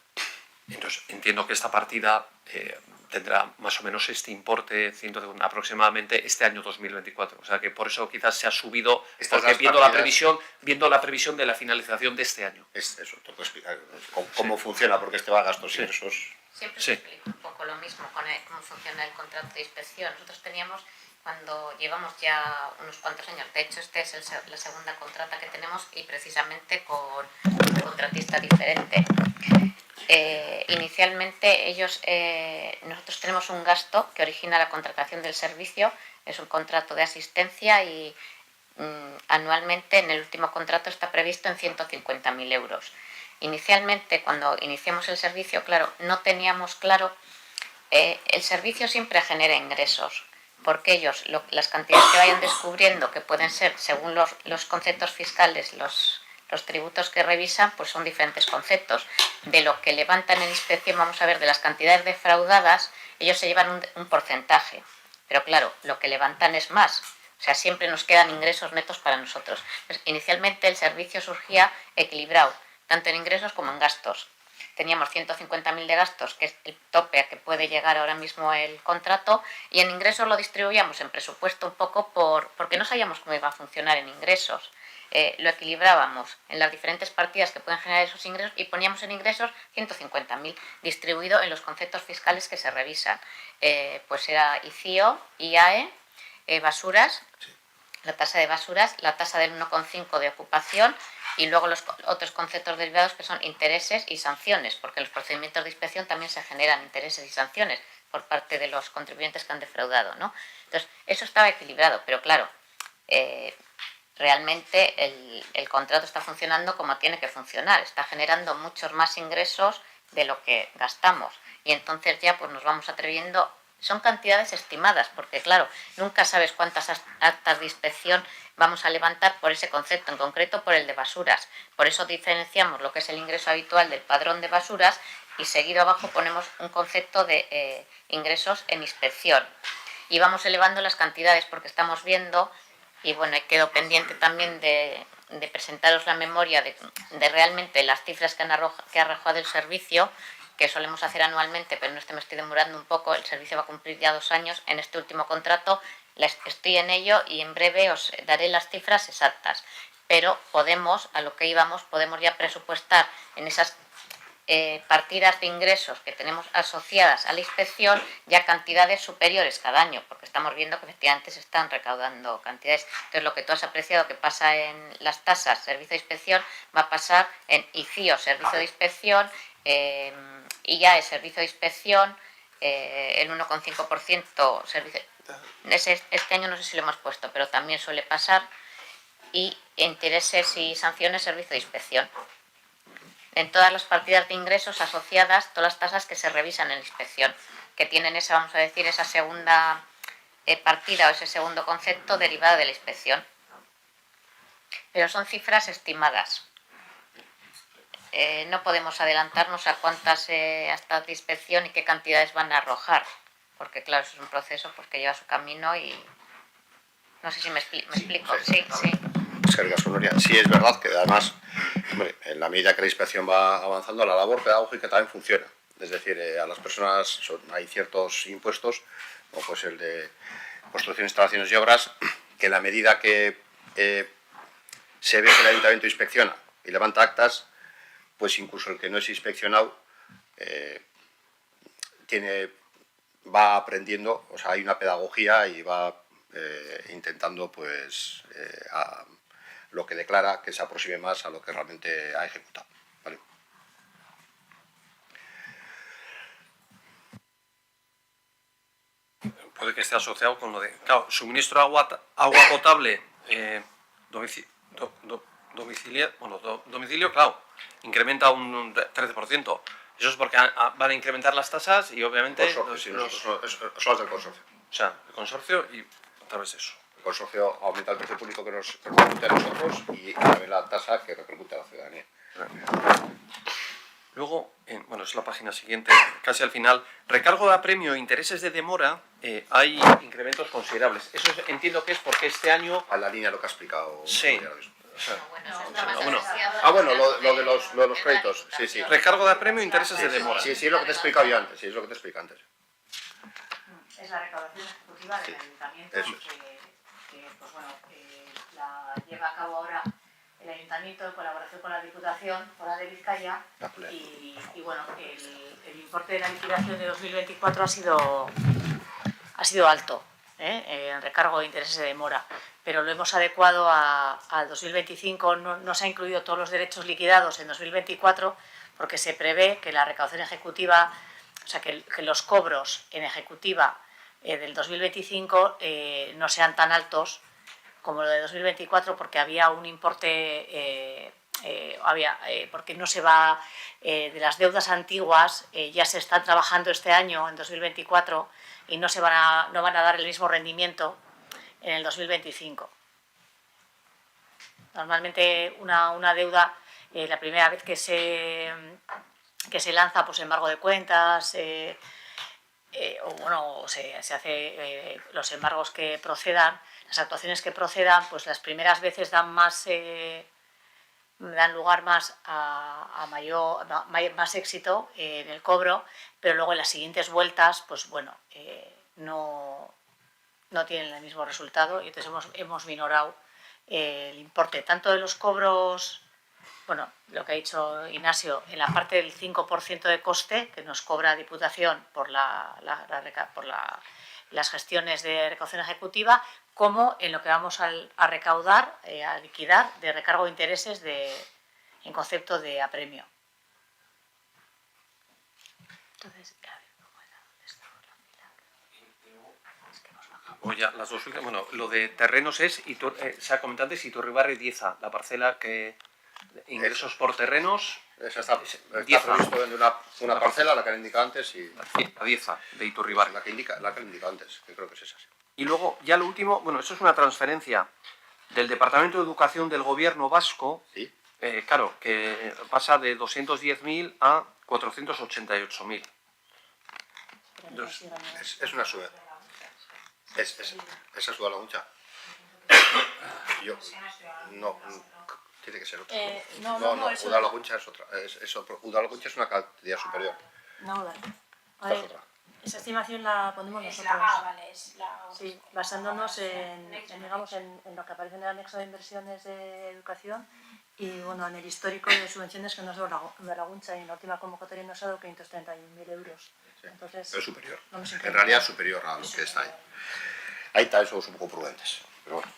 Entonces, entiendo que esta partida tendrá más o menos este importe aproximadamente este año 2024. O sea que por eso quizás se ha subido, porque viendo la previsión de la finalización de este año. Eso, te puedo explicar cómo funciona, porque este va a gastos y ingresos. Siempre se explica un poco lo mismo con cómo funciona el contrato de inspección. Nosotros teníamos, cuando llevamos ya unos cuantos años, de hecho esta es la segunda contrata que tenemos y precisamente con un contratista diferente. Inicialmente nosotros tenemos un gasto que origina la contratación del servicio, es un contrato de asistencia y anualmente en el último contrato está previsto en 150.000 euros. Inicialmente, cuando iniciamos el servicio, claro, no teníamos claro, el servicio siempre genera ingresos, porque ellos, las cantidades que vayan descubriendo, que pueden ser, según los conceptos fiscales, los tributos que revisan, pues son diferentes conceptos. De lo que levantan en inspección, vamos a ver, de las cantidades defraudadas, ellos se llevan un porcentaje, pero claro, lo que levantan es más. O sea, siempre nos quedan ingresos netos para nosotros. Entonces, inicialmente el servicio surgía equilibrado, tanto en ingresos como en gastos. Teníamos 150.000 de gastos, que es el tope a que puede llegar ahora mismo el contrato, y en ingresos lo distribuíamos en presupuesto un poco porque no sabíamos cómo iba a funcionar en ingresos. Lo equilibrábamos en las diferentes partidas que pueden generar esos ingresos y poníamos en ingresos 150.000, distribuido en los conceptos fiscales que se revisan. Pues era ICIO, IAE, basuras, la tasa de basuras, la tasa del 1,5 de ocupación y luego los otros conceptos derivados que son intereses y sanciones, porque en los procedimientos de inspección también se generan intereses y sanciones por parte de los contribuyentes que han defraudado, ¿no? Entonces, eso estaba equilibrado, pero claro, realmente el contrato está funcionando como tiene que funcionar, está generando muchos más ingresos de lo que gastamos y entonces ya pues nos vamos atreviendo. Son cantidades estimadas, porque claro, nunca sabes cuántas actas de inspección vamos a levantar por ese concepto, en concreto por el de basuras. Por eso diferenciamos lo que es el ingreso habitual del padrón de basuras y seguido abajo ponemos un concepto de ingresos en inspección. Y vamos elevando las cantidades porque estamos viendo, y bueno, quedo pendiente también de presentaros la memoria de realmente las cifras que ha arrojado el servicio, que solemos hacer anualmente, pero en este me estoy demorando un poco, el servicio va a cumplir ya 2 años en este último contrato, estoy en ello y en breve os daré las cifras exactas, pero a lo que íbamos, podemos ya presupuestar en esas partidas de ingresos que tenemos asociadas a la inspección ya cantidades superiores cada año, porque estamos viendo que efectivamente se están recaudando cantidades. Entonces, lo que tú has apreciado que pasa en las tasas, servicio de inspección, va a pasar en ICIO, servicio de inspección, y ya el servicio de inspección, el 1,5% servicio. Este año no sé si lo hemos puesto, pero también suele pasar, y intereses y sanciones, servicio de inspección. En todas las partidas de ingresos asociadas, todas las tasas que se revisan en la inspección, que tienen esa, vamos a decir, esa segunda partida o ese segundo concepto derivado de la inspección. Pero son cifras estimadas. No podemos adelantarnos a cuántas actas de inspección y qué cantidades van a arrojar, porque claro, eso es un proceso pues, que lleva su camino y no sé si me explico. Sí. Sí, es verdad que además, hombre, en la medida que la inspección va avanzando, la labor pedagógica también funciona. Es decir, a las personas hay ciertos impuestos, como pues el de construcción, instalaciones y obras, que en la medida que se ve que el ayuntamiento inspecciona y levanta actas, pues incluso el que no es inspeccionado va aprendiendo, o sea, hay una pedagogía y va intentando pues lo que declara que se aproxime más a lo que realmente ha ejecutado. ¿Vale? Puede que esté asociado con lo de, claro, suministro de agua potable, domicilio, claro, incrementa un 13%. Eso es porque van a incrementar las tasas y obviamente... Son las del consorcio. O sea, el consorcio y a través de eso. El consorcio aumenta el precio público que nos repercute a nosotros y también la tasa que repercute a la ciudadanía. Luego, bueno, es la página siguiente, casi al final, recargo de apremio e intereses de demora hay incrementos considerables. Eso entiendo que es porque este año... A la línea lo que ha explicado. Sí. Bueno, lo de los créditos. Sí, sí. Recargo de apremio e intereses de demora. Sí, sí, es lo que te he explicado yo antes. Sí, es lo que te he explicado antes. Es la recaudación ejecutiva del ayuntamiento que pues bueno, la lleva a cabo ahora el ayuntamiento en colaboración con la Diputación Foral de Vizcaya y bueno, el importe de la liquidación de 2024 ha sido alto, en recargo de intereses de demora, pero lo hemos adecuado al 2025, no se han incluido todos los derechos liquidados en 2024 porque se prevé que la recaudación ejecutiva, o sea, que los cobros en ejecutiva del 2025 no sean tan altos como lo de 2024 porque había un importe, porque no se va, de las deudas antiguas ya se están trabajando este año, en 2024, y no van a dar el mismo rendimiento en el 2025. Normalmente una deuda, la primera vez que se lanza pues embargo de cuentas, se hace los embargos que procedan, las actuaciones que procedan, pues las primeras veces dan lugar más a más éxito en el cobro, pero luego en las siguientes vueltas, pues bueno, no tienen el mismo resultado y entonces hemos minorado el importe tanto de los cobros. Bueno, lo que ha dicho Ignacio, en la parte del 5% de coste que nos cobra Diputación por las gestiones de recaudación ejecutiva, como en lo que vamos a recaudar, a liquidar de recargo de intereses en concepto de apremio. Entonces, las dos últimas, bueno, lo de terrenos es, se ha comentado antes, Iturribarri Dieza, la parcela que... Ingresos por terrenos. Esa está previsto en una parcela, la que le indicado antes. La Dieza, de Iturribarri. La que le indicado antes, que creo que es esa. Sí. Y luego, ya lo último, bueno, esto es una transferencia del Departamento de Educación del Gobierno vasco. ¿Sí? Claro, que pasa de 210.000 a 488.000. Es una sube. Esa es la mucha. Yo no. Tiene que ser otra. No, Udalaguncha es otra. Udalaguncha es una cantidad superior. No, a ver, esa estimación la ponemos nosotros. Sí, basándonos en lo que aparece en el anexo de inversiones de educación y bueno, en el histórico de subvenciones que nos da Udalaguncha y en la última convocatoria nos ha dado 531.000 euros. Sí, entonces, pero es superior. En realidad es superior a lo que está ahí. Ahí también somos un poco prudentes, pero bueno.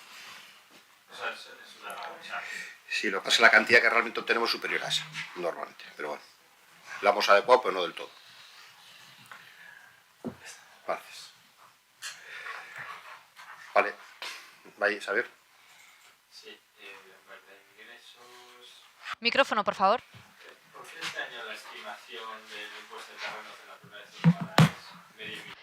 Sí, lo que pasa es que la cantidad que realmente obtenemos es superior a esa, normalmente, pero bueno. La hemos adecuado, pero no del todo. Gracias. Vale. ¿Vais a ver? Sí, ingresos... Micrófono, por favor. ¿Por qué este año la estimación del impuesto de terrenos en la primera semana es medio millón?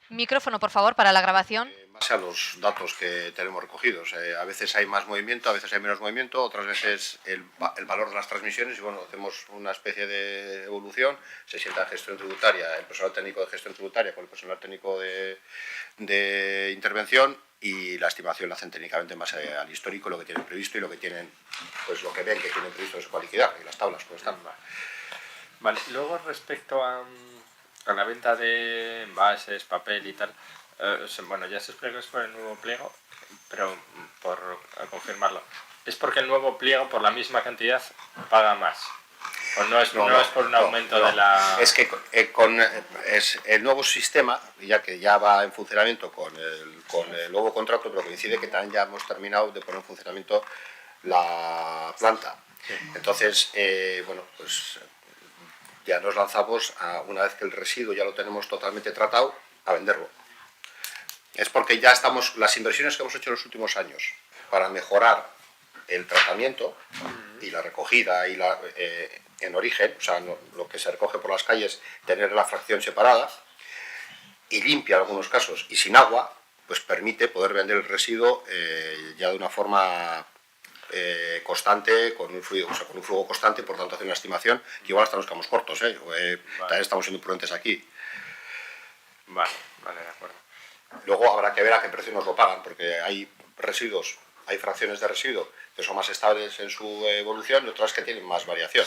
Micrófono, por favor, para la grabación. En base a los datos que tenemos recogidos. A veces hay más movimiento, a veces hay menos movimiento, otras veces el valor de las transmisiones y bueno, hacemos una especie de evolución, se sienta gestión tributaria, el personal técnico de gestión tributaria con el personal técnico de intervención y la estimación la hacen técnicamente en base al histórico, lo que tienen previsto y lo que tienen, pues lo que ven que tienen previsto que se pueda liquidar y las tablas pues están. Vale, luego respecto a la venta de envases, papel y tal, bueno, ya se explica que es por el nuevo pliego, pero por confirmarlo, ¿es porque el nuevo pliego por la misma cantidad paga más? ¿O no es por un aumento de la...? Es que es el nuevo sistema, ya que ya va en funcionamiento con el nuevo contrato, pero coincide que también ya hemos terminado de poner en funcionamiento la planta. Entonces, bueno, pues ya nos lanzamos una vez que el residuo ya lo tenemos totalmente tratado, a venderlo. Es porque ya estamos, las inversiones que hemos hecho en los últimos años para mejorar el tratamiento y la recogida y en origen, o sea, lo que se recoge por las calles, tener la fracción separada y limpia en algunos casos y sin agua, pues permite poder vender el residuo ya de una forma constante, con un flujo constante, por tanto hacer una estimación que igual hasta nos quedamos cortos, también estamos siendo prudentes aquí. Vale, de acuerdo. Luego habrá que ver a qué precio nos lo pagan, porque hay residuos, hay fracciones de residuo que son más estables en su evolución y otras que tienen más variación.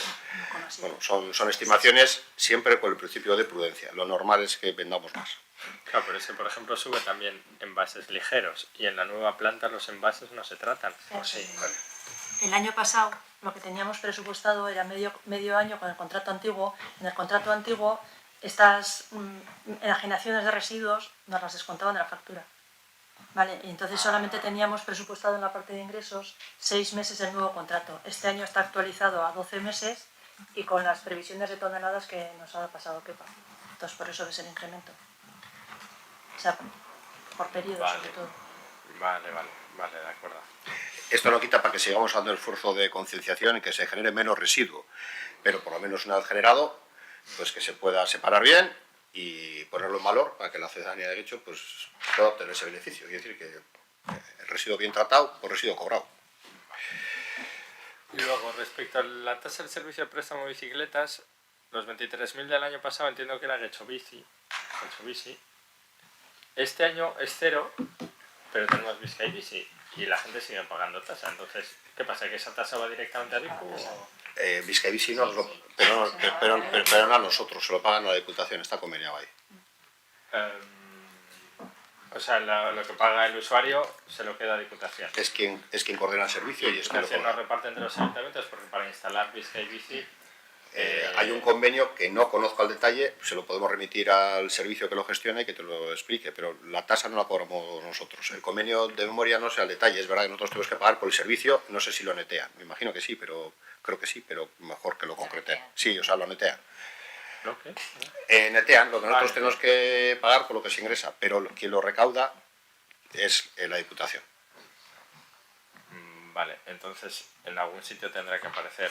Bueno, son estimaciones siempre con el principio de prudencia. Lo normal es que vendamos más. Claro, pero ese, por ejemplo, sube también envases ligeros y en la nueva planta los envases no se tratan. ¿O sí? El año pasado lo que teníamos presupuestado era medio año con el contrato antiguo. En el contrato antiguo estas enajenaciones de residuos nos las descontaban de la factura. ¿Vale? Y entonces solamente teníamos presupuestado en la parte de ingresos 6 meses del nuevo contrato. Este año está actualizado a 12 meses y con las previsiones de toneladas que nos ha pasado Kepa. Entonces por eso es el incremento. O sea, por periodo sobre todo. Vale, de acuerdo. Esto no quita para que sigamos haciendo el esfuerzo de concienciación y que se genere menos residuo, pero por lo menos una vez generado, pues que se pueda separar bien y ponerlo en valor para que la ciudadanía de Guecho pues, pueda obtener ese beneficio. Es decir, que el residuo bien tratado por residuo cobrado. Y luego, respecto a la tasa del servicio de préstamo de bicicletas, los 23.000 del año pasado entiendo que era Guecho Bici. Este año es 0, pero tenemos Bizkaia Bici y la gente sigue pagando tasa. Entonces, ¿qué pasa? ¿Que esa tasa va directamente a Bicu? Bizkaia Bici no, pero no a nosotros, se lo pagan a la Diputación, está conveniado ahí. O sea, lo que paga el usuario se lo queda a Diputación. Es quien coordena el servicio y es quien lo Diputación cobra. no reparte entre los ayuntamientos porque para instalar Bizkaia Bici... Hay un convenio que no conozco al detalle, se lo podemos remitir al servicio que lo gestione y que te lo explique, pero la tasa no la cobramos nosotros. El convenio de memoria no sé al detalle, es verdad que nosotros tenemos que pagar por el servicio, no sé si lo netean, me imagino que sí, pero creo que sí, pero mejor que lo concreten. Sí, o sea, lo netean. ¿Lo qué? Netean lo que nosotros tenemos que pagar por lo que se ingresa, pero quien lo recauda es la Diputación. Vale, entonces en algún sitio tendrá que aparecer...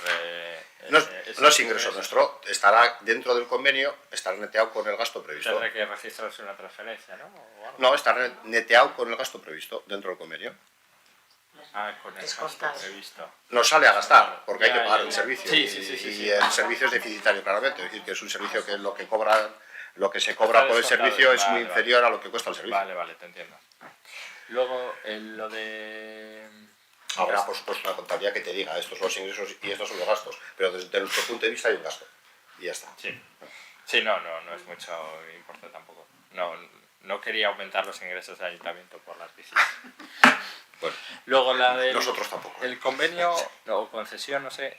No es ingreso nuestro, estará dentro del convenio, estará neteado con el gasto previsto. Tendrá que registrarse una transferencia, ¿no? No, estará neteado con el gasto previsto dentro del convenio. Ah, con el gasto previsto. No sale a gastar, porque hay que pagar el servicio. Sí, y el servicio es deficitario, claramente. Es decir, que es un servicio que lo que se cobra por el servicio es muy inferior a lo que cuesta el servicio. Vale, te entiendo. Luego, lo de... Habrá, por supuesto, una contabilidad que te diga estos son los ingresos y estos son los gastos, pero desde nuestro punto de vista hay un gasto. Y ya está. Sí, no es mucho importe tampoco. No quería aumentar los ingresos del ayuntamiento por las bicis. Bueno, luego la del... nosotros tampoco. El convenio, o concesión, no sé,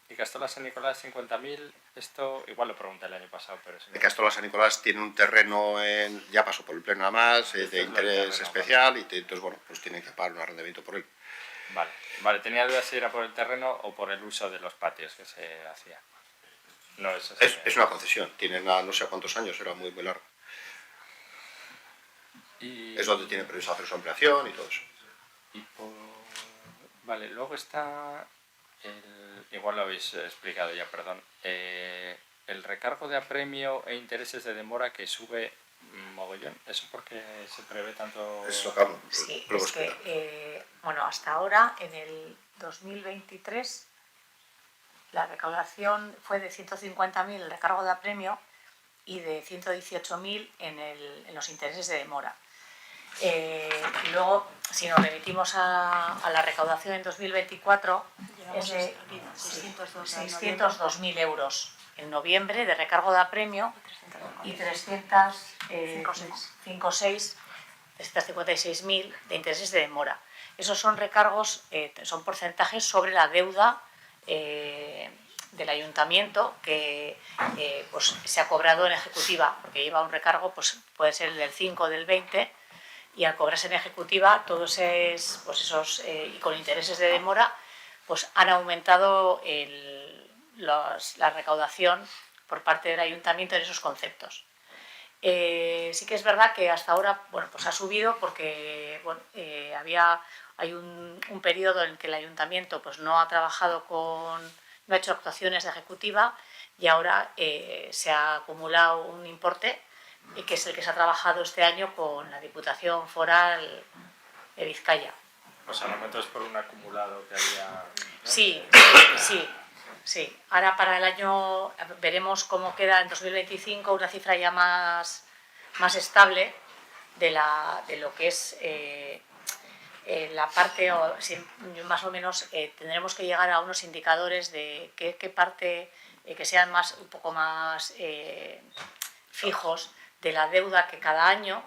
Icastola San Nicolás 50.000, esto igual lo pregunté el año pasado, pero... Icastola San Nicolás tiene un terreno, ya pasó por el pleno nada más, de interés especial, y entonces, bueno, pues tienen que pagar un arrendamiento por él. Vale, tenía dudas si era por el terreno o por el uso de los patios que se hacía. No, eso es una concesión, tiene no sé cuántos años, era muy largo. Es donde tiene previsto hacer su ampliación y todo eso. Vale, luego está, igual lo habéis explicado ya, perdón, el recargo de apremio e intereses de demora que sube mogollón. ¿Eso porque se prevé tanto...? Sí, es que, bueno, hasta ahora, en el 2023, la recaudación fue de 150.000 el recargo de apremio y de 118.000 en los intereses de demora. Y luego, si nos remitimos a la recaudación en 2024, es de 602.000 euros en noviembre de recargo de apremio y 356.000 de intereses de demora. Esos son recargos, son porcentajes sobre la deuda del ayuntamiento que pues, se ha cobrado en ejecutiva, porque lleva un recargo, pues puede ser el del 5 o del 20, y al cobrarse en ejecutiva, todos esos y con intereses de demora, pues han aumentado la recaudación por parte del ayuntamiento en esos conceptos. Sí que es verdad que hasta ahora, bueno, pues ha subido porque bueno, hay un periodo en que el ayuntamiento pues no ha trabajado no ha hecho actuaciones de ejecutiva y ahora se ha acumulado un importe que es el que se ha trabajado este año con la Diputación Foral de Vizcaya. O sea, no meto es por un acumulado que había... ¿no? Sí. Ahora para el año veremos cómo queda en 2025 una cifra ya más estable, de lo que es la parte, más o menos tendremos que llegar a unos indicadores de qué parte que sean un poco más fijos de la deuda que cada año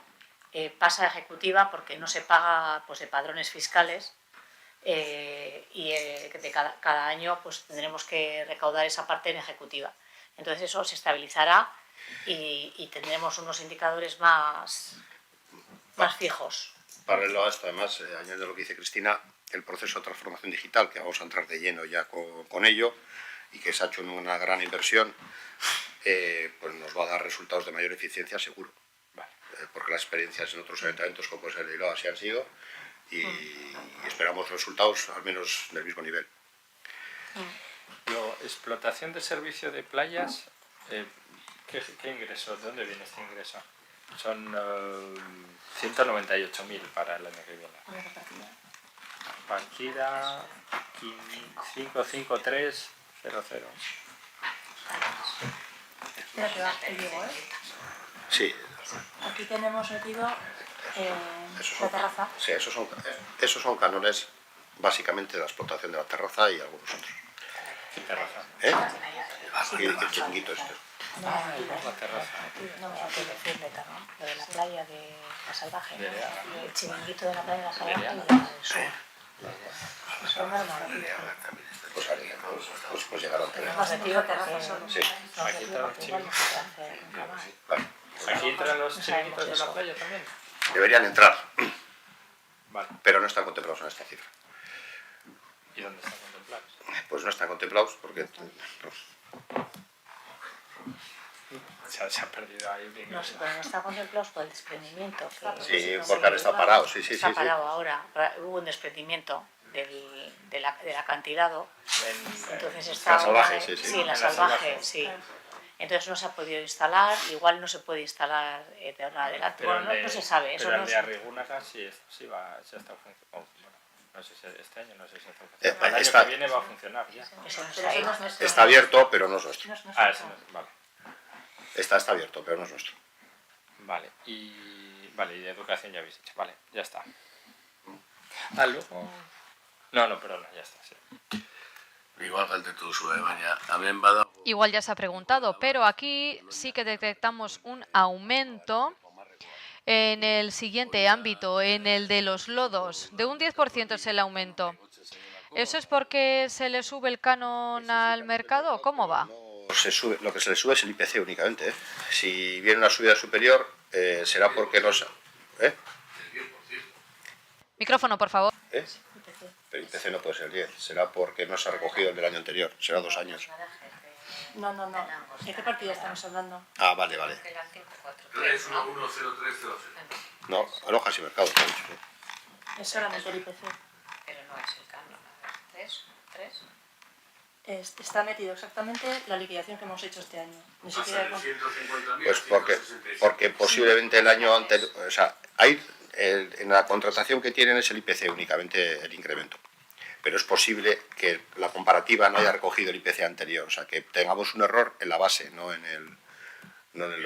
pasa a ejecutiva porque no se paga pues, de padrones fiscales y de cada año pues, tendremos que recaudar esa parte en ejecutiva. Entonces eso se estabilizará y tendremos unos indicadores más fijos. Paralelo a esto, además, añadiendo lo que dice Cristina, el proceso de transformación digital, que vamos a entrar de lleno ya con ello, y que se ha hecho en una gran inversión, pues nos va a dar resultados de mayor eficiencia seguro. Porque las experiencias en otros ayuntamientos como pues el de Iloa se han sido y esperamos resultados al menos del mismo nivel. Luego, explotación de servicio de playas, ¿qué ingreso? ¿De dónde viene este ingreso? Son 198.000 para el año que viene. Partida 55300. Espera que va el Diego, ¿eh? Sí. Aquí tenemos metido la terraza. Sí, esos son cánones básicamente de la explotación de la terraza y algunos otros. ¿Qué terraza? Y el chiringuito este. La terraza. No me antes decirle también, lo de la playa de La Salvaje, ¿no? El chiringuito de la playa de La Salvaje y la del sur. Pues llegaron a tener. Sí. Aquí entran los chiringuitos de la playa también. Deberían entrar, vale. Pero no están contemplados en esta cifra. ¿Y dónde están contemplados? Pues no están contemplados porque... Se ha perdido ahí. No está contemplados por el desprendimiento. Sí, porque ahora está parado. Sí, está parado ahora. Hubo un desprendimiento del acantilado. Entonces está la salvaje, sí, la salvaje, sí. Entonces no se ha podido instalar, igual no se puede instalar de ahora adelante. Bueno, no se sabe. Pero el de Arrigúnaga sí está funcionando. No sé si este año, no sé si está funcionando. El año que viene va a funcionar ya. Está abierto, pero no es nuestro. Ah, eso no es, vale. Está abierto, pero no es nuestro. Vale, y de educación ya habéis dicho. Vale, ya está. Luego... No, perdón, ya está, sí. Igual ya se ha preguntado, pero aquí sí que detectamos un aumento en el siguiente ámbito, en el de los lodos. De un 10% es el aumento. ¿Eso es porque se le sube el canon al mercado o cómo va? Lo que se le sube es el IPC únicamente. Si viene una subida superior, será porque no... Micrófono, por favor. Pero el IPC no puede ser 10, será porque no se ha recogido el del año anterior, será 2 años. No. ¿De qué partida estamos hablando? Ah, vale. 3110300. No, alojas y mercados. Es solamente el IPC. Pero no es el canon. 3. Está metido exactamente la liquidación que hemos hecho este año. Ni siquiera Pues porque posiblemente el año anterior... O sea, en la contratación que tienen es el IPC únicamente el incremento. Pero es posible que la comparativa no haya recogido el IPC anterior. O sea, que tengamos un error en la base, no en el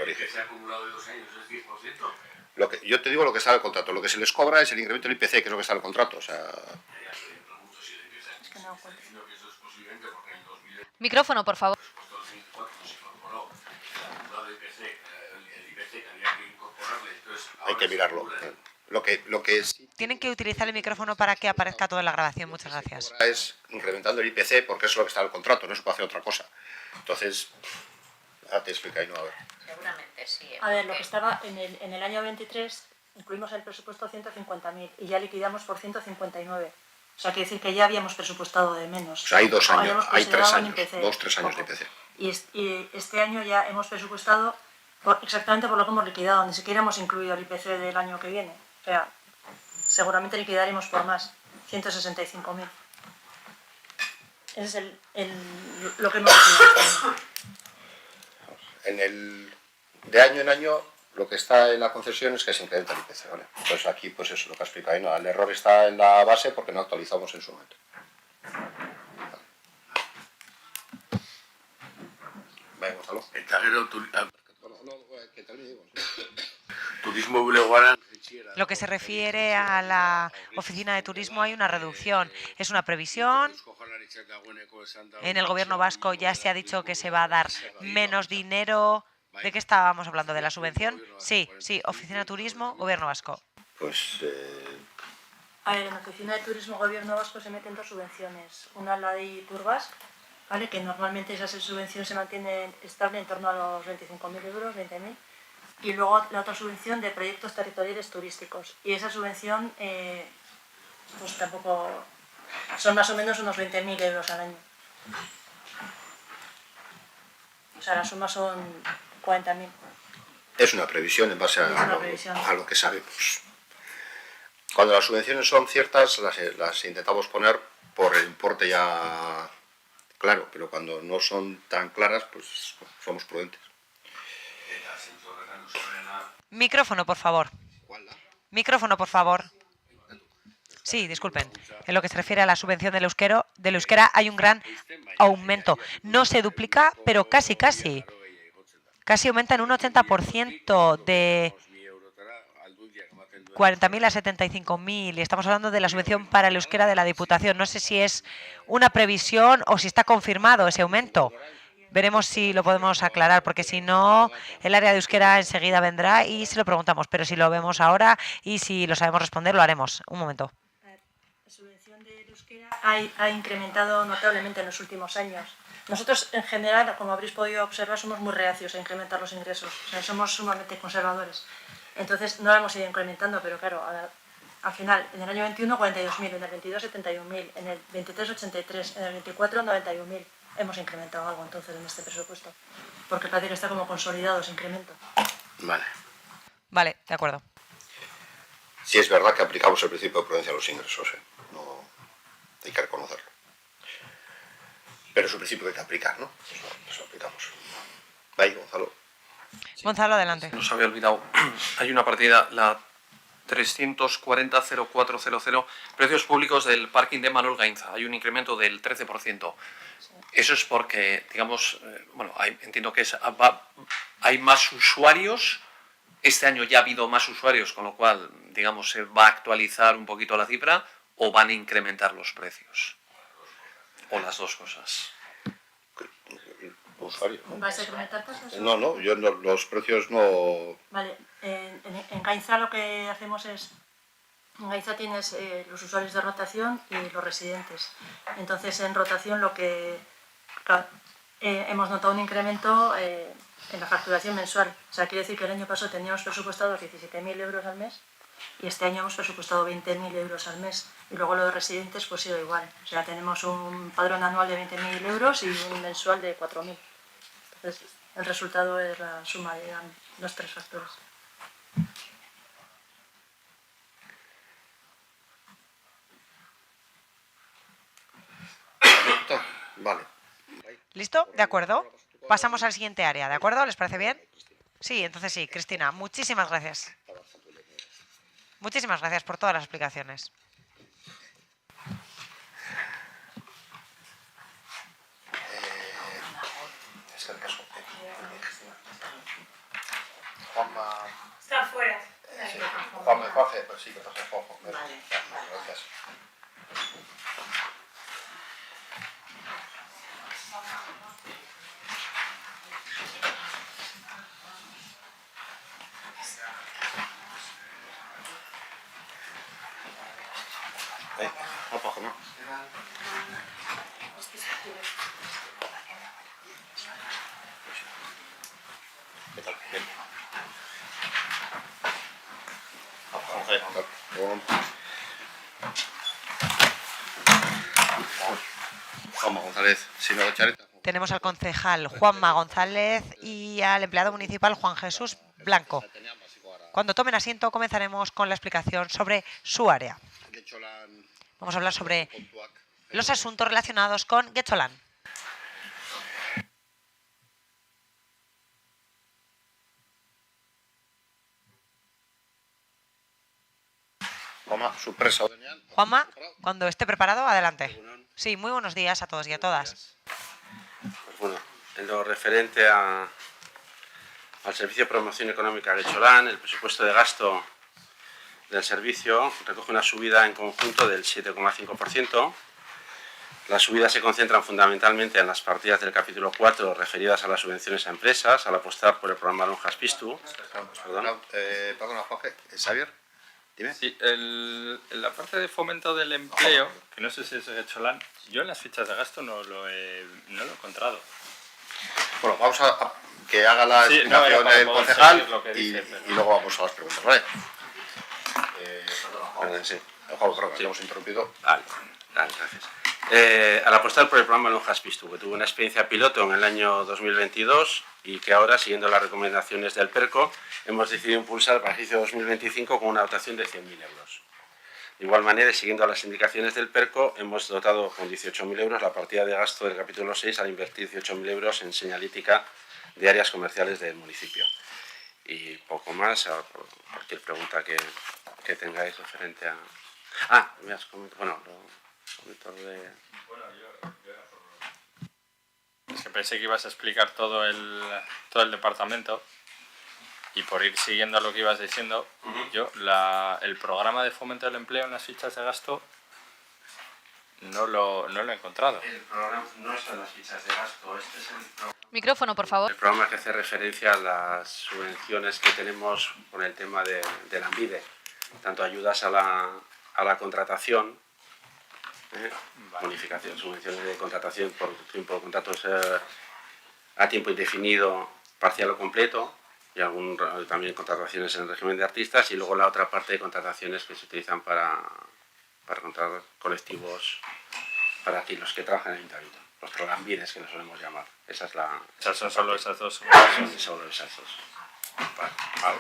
origen. ¿El que se ha acumulado de 2 años es 10%? Yo te digo lo que está en el contrato. Lo que se les cobra es el incremento del IPC, que es lo que está en el contrato. O sea... Micrófono, por favor. Hay que mirarlo. Lo que sí Tienen que utilizar el micrófono para que aparezca toda la grabación. Muchas gracias. es incrementando el IPC porque eso es lo que está en el contrato, no se puede hacer otra cosa. Entonces, ahora te explica y no a ver. Seguramente sí. A ver, lo que estaba en el año 23, incluimos el presupuesto 150.000 y ya liquidamos por 159. O sea, quiere decir que ya habíamos presupuestado de menos. O sea, hay 2 años, hay 3 años, IPC, 2-3 años de IPC. Y este año ya hemos presupuestado exactamente por lo que hemos liquidado. Ni siquiera hemos incluido el IPC del año que viene. O sea, seguramente liquidaremos por más, 165.000. Ese es lo que hemos liquidado. De año en año, lo que está en la concesión es que se incrementa el IPC, ¿vale? Entonces aquí, pues eso es lo que ha explicado ahí, ¿no? El error está en la base porque no actualizamos en su momento. Venga, Gonzalo. Turismo Buleguara Lo que se refiere a la oficina de turismo hay una reducción. Es una previsión. En el gobierno vasco ya se ha dicho que se va a dar menos dinero. ¿De qué estábamos hablando? ¿De la subvención? Sí, oficina de turismo, gobierno vasco. Pues A ver, en la oficina de turismo gobierno vasco se meten dos subvenciones. Una es la de Iturbasc, ¿vale? Que normalmente esa subvención se mantiene estable en torno a los 25.000 euros, 20.000. Y luego la otra subvención de proyectos territoriales turísticos. Y esa subvención, pues tampoco, son más o menos unos 20.000 euros al año. O sea, la suma son 40.000. es una previsión en base a lo que sabemos. Cuando las subvenciones son ciertas, las intentamos poner por el importe ya claro, pero cuando no son tan claras, pues somos prudentes. Micrófono, por favor. Micrófono, por favor. Sí, disculpen. En lo que se refiere a la subvención del euskera hay un gran aumento. No se duplica, pero casi. Casi aumenta en un 80% de 40.000 a 75.000. Y estamos hablando de la subvención para el euskera de la Diputación. No sé si es una previsión o si está confirmado ese aumento. Veremos si lo podemos aclarar, porque si no, el área de euskera enseguida vendrá y se lo preguntamos. Pero si lo vemos ahora y si lo sabemos responder, lo haremos. Un momento. La subvención de euskera ha incrementado notablemente en los últimos años. Nosotros, en general, como habréis podido observar, somos muy reacios a incrementar los ingresos. O sea, somos sumamente conservadores. Entonces, no lo hemos ido incrementando, pero claro, al final, en el año 21, 42.000, en el 22, 71.000, en el 23, 83, en el 24, 91.000. Hemos incrementado algo entonces en este presupuesto, porque parece que está como consolidado ese incremento. Vale, de acuerdo. Sí es verdad que aplicamos el principio de prudencia a los ingresos, no hay que reconocerlo. Pero es un principio que hay que aplicar, ¿no? Eso aplicamos. Ahí, Gonzalo. Gonzalo, adelante. Nos había olvidado. Hay una partida, la 340.0400, precios públicos del parking de Manuel Gainza. Hay un incremento del 13%. Eso es porque, digamos, entiendo que hay más usuarios. Este año ya ha habido más usuarios, con lo cual, digamos, se va a actualizar un poquito la cifra o van a incrementar los precios. O las dos cosas. Usuario. ¿Vais a incrementar tasas? No, los precios no... Vale, en Gainza lo que hacemos es... En Gainza tienes los usuarios de rotación y los residentes. Entonces, en rotación lo que... Claro, hemos notado un incremento en la facturación mensual. O sea, quiere decir que el año pasado teníamos presupuestados 17.000 euros al mes y este año hemos presupuestado 20.000 euros al mes. Y luego lo de residentes pues sido igual. O sea, tenemos un padrón anual de 20.000 euros y un mensual de 4.000. Entonces, el resultado es la suma de los tres factores. Vale. ¿Listo? De acuerdo. Pasamos al siguiente área, ¿de acuerdo? ¿Les parece bien? Sí, entonces sí. Cristina, muchísimas gracias. Muchísimas gracias por todas las explicaciones. Juanma... Está fuera. Sí. Juanma, Jorge, pues sí, que pasa Juanjo. Vale. Gracias. Opa, ¿no? ¿Qué tal? Bien. Juanma González, señor Chareta. Tenemos al concejal Juanma González y al empleado municipal Juan Jesús Blanco. Cuando tomen asiento comenzaremos con la explicación sobre su área. Vamos a hablar sobre los asuntos relacionados con Getxolan. Juanma, cuando esté preparado, adelante. Sí, muy buenos días a todos y a todas. Pues bueno, en lo referente al Servicio de Promoción Económica Getxolan, el presupuesto de gasto del servicio recoge una subida en conjunto del 7,5%. La subida se concentra fundamentalmente en las partidas del capítulo 4 referidas a las subvenciones a empresas, al apostar por el programa Lonjas Pistu. Perdona, Jorge. ¿Xavier? Dime. Sí, en la parte de fomento del empleo, que no sé si es Getxolan, yo en las fichas de gasto no lo he encontrado. Bueno, vamos a que haga la Sí, explicación no, era el para poder concejal seguir lo que dice, pero- y luego vamos a las preguntas, ¿vale? Sí, Juan, perdón, que hemos interrumpido. Vale, gracias. Al apostar por el programa Lonjas Pistu, que tuvo una experiencia piloto en el año 2022 y que ahora, siguiendo las recomendaciones del PERCO, hemos decidido impulsar para el ejercicio 2025 con una dotación de 100.000 euros. De igual manera, y siguiendo las indicaciones del PERCO, hemos dotado con 18.000 euros la partida de gasto del capítulo 6 al invertir 18.000 euros en señalítica de áreas comerciales del municipio. Y poco más, cualquier pregunta que tengáis referente a... Ah, me has comentado... Bueno, lo de... Es que pensé que ibas a explicar todo el departamento y por ir siguiendo lo que ibas diciendo, yo el programa de fomento del empleo en las fichas de gasto no lo he encontrado. El programa no está en las fichas de gasto, este es el programa. Micrófono, por favor. El programa que hace referencia a las subvenciones que tenemos con el tema de la ANVIDE, tanto ayudas a la contratación, bonificación, subvenciones de contratación por tiempo de contratos a tiempo indefinido, parcial o completo, y también contrataciones en el régimen de artistas, y luego la otra parte de contrataciones que se utilizan para contratar colectivos para aquí, los que trabajan en el ayuntamiento, los programines que nos solemos llamar. Esa es la... Son solo esas dos. Son solo esas dos. Vale.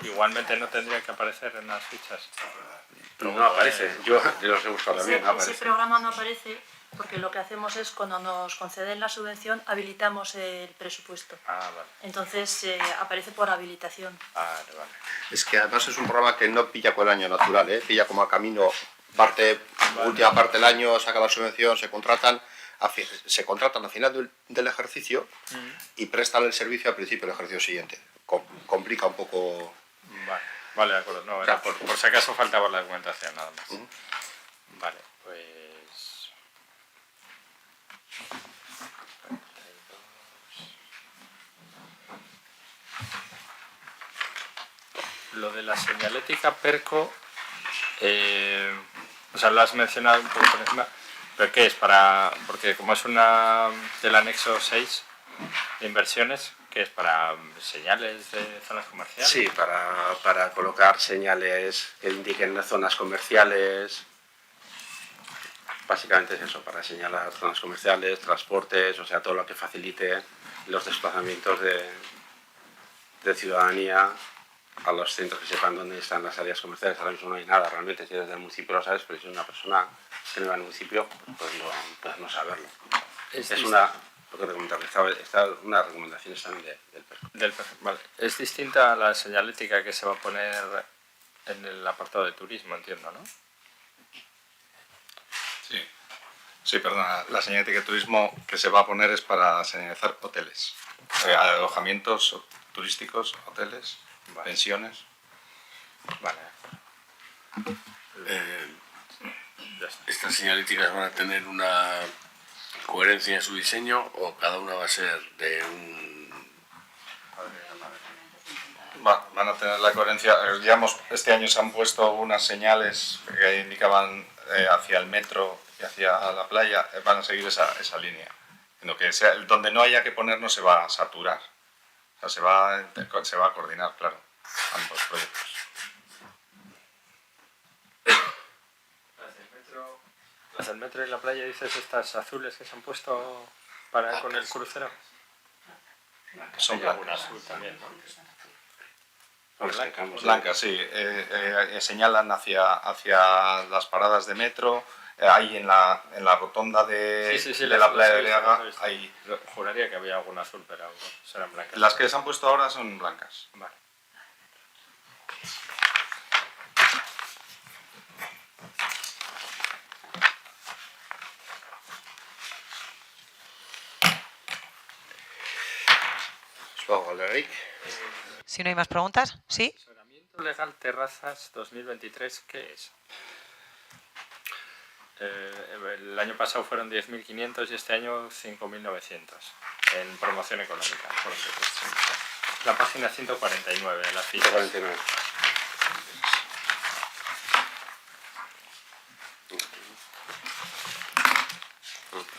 Igualmente no tendría que aparecer en las fichas. No aparece, yo los he buscado también, no Ese aparece. programa no aparece porque lo que hacemos es cuando nos conceden la subvención habilitamos el presupuesto. Ah, vale. Entonces aparece por habilitación. Vale. Es que además es un programa que no pilla con el año natural, pilla como a camino, última parte del año, saca la subvención, se contratan a final del ejercicio y prestan el servicio al principio del ejercicio siguiente. Complica un poco... Vale, de acuerdo. No, era por si acaso faltaba la documentación, nada más. Vale, pues... Lo de la señalética PERCO, o sea, lo has mencionado un poco por encima, pero ¿qué es? Porque como es una del anexo 6 de inversiones, ¿qué es? ¿Para señales de zonas comerciales? Sí, para colocar señales que indiquen las zonas comerciales. Básicamente es eso, para señalar zonas comerciales, transportes, o sea, todo lo que facilite los desplazamientos de ciudadanía a los centros que sepan dónde están las áreas comerciales. Ahora mismo no hay nada realmente, si desde el municipio lo sabes, pero si es una persona que no va al municipio, pues no saberlo. Lo que te comentaba, está una recomendación también del PERCO. Vale. Es distinta a la señalética que se va a poner en el apartado de turismo, entiendo, ¿no? Sí, perdona. La señalética de turismo que se va a poner es para señalizar hoteles, alojamientos turísticos, hoteles, pensiones. Vale. ¿Estas señalíticas van a tener una coherencia en su diseño o cada una va a ser de un... Van a tener la coherencia. Digamos, este año se han puesto unas señales que indicaban hacia el metro y hacia la playa, van a seguir esa línea. En lo que sea, donde no haya que poner no se va a saturar. O sea, se va a coordinar, claro, ambos proyectos. ¿Las del metro y la playa dices estas azules que se han puesto con el crucero? Son Hay alguna blancas. azul también, ¿no? Blancas, sí. Señalan hacia las paradas de metro. Ahí en la rotonda de la playa de Leaga. Juraría que había alguna azul, pero serán blancas. Las que se han puesto ahora son blancas. Vale. Si no hay más preguntas, ¿sí? Legal Terrazas 2023, ¿qué es? El año pasado fueron 10.500 y este año 5.900 en promoción económica. Por supuesto. La página 149 de la ficha. 149.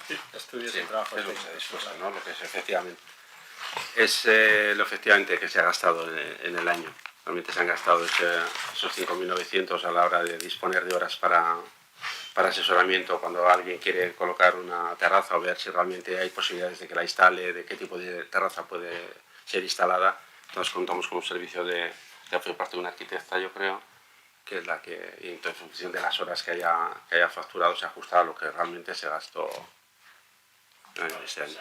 Sí, estudios y trabajos. Es lo que se ha dispuesto, ¿no? Lo que es efectivamente. Es lo efectivamente que se ha gastado en el año. Realmente se han gastado esos 5.900 a la hora de disponer de horas para asesoramiento cuando alguien quiere colocar una terraza o ver si realmente hay posibilidades de que la instale, de qué tipo de terraza puede ser instalada. Entonces contamos con un servicio de parte de una arquitecta, yo creo, que es la que, y entonces en función de las horas que haya facturado, se ajusta a lo que realmente se gastó este año.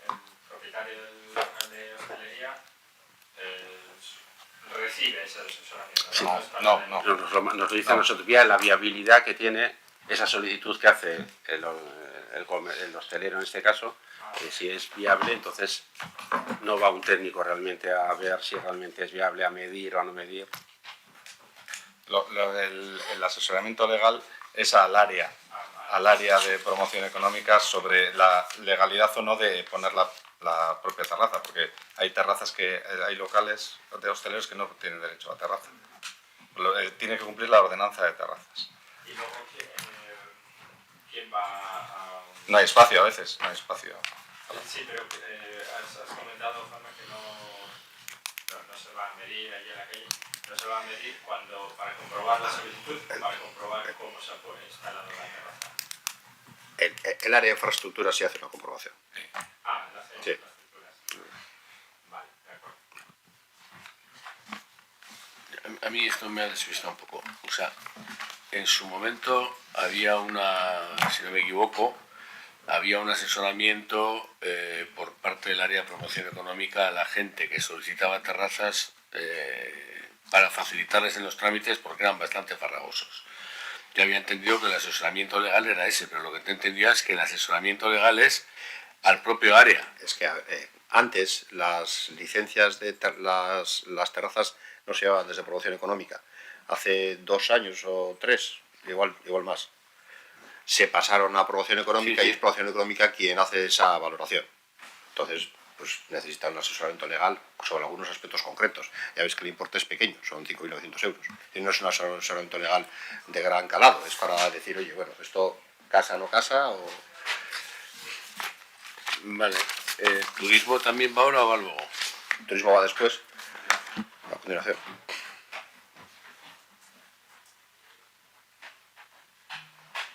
El propietario del local de hostelería recibe ese asesoramiento. Sí. No. Nos lo dice a nosotros, vía la viabilidad que tiene esa solicitud que hace el hostelero en este caso, que si es viable, entonces no va un técnico realmente a ver si realmente es viable, a medir o a no medir. El asesoramiento legal es al área de promoción económica sobre la legalidad o no de poner la propia terraza, porque hay terrazas hay locales de hosteleros que no tienen derecho a terraza. Tiene que cumplir la ordenanza de terrazas. ¿Y luego quién va a...? No hay espacio a veces, no hay espacio. Sí, pero has comentado, Juanma, que no se va a medir allí en la calle. No se va a medir para comprobar la solicitud o para comprobar cómo se ha instalado la terraza. El área de infraestructura sí hace una comprobación. Ah, la hace Sí. infraestructuras. Vale, de acuerdo. A mí esto me ha despistado un poco. O sea, en su momento había si no me equivoco, había un asesoramiento por parte del área de promoción económica a la gente que solicitaba terrazas para facilitarles en los trámites porque eran bastante farragosos. Yo había entendido que el asesoramiento legal era ese, pero lo que te entendía es que el asesoramiento legal es al propio área. Es que antes las licencias de las terrazas no se llevaban desde promoción económica. Hace 2 años o 3, igual más, se pasaron a promoción económica, Sí. y es promoción económica quien hace esa valoración. Entonces, pues necesitan un asesoramiento legal sobre algunos aspectos concretos. Ya ves que el importe es pequeño, son 5.900 euros. Y no es un asesoramiento legal de gran calado, es para decir, oye, bueno, esto casa, no casa, o... Vale. ¿Turismo también va ahora o va luego? Turismo va después, a continuación.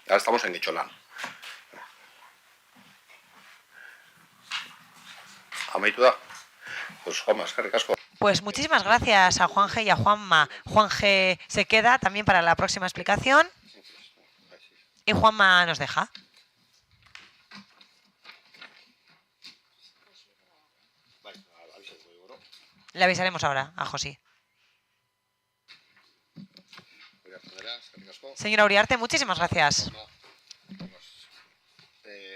Ahora estamos en Guicholán. Amaituda, pues Juanma, es que ricasco. Pues muchísimas gracias a Juanje y a Juanma. Juanje se queda también para la próxima explicación y Juanma nos deja. Le avisaremos ahora a José. Señora Uriarte, muchísimas gracias.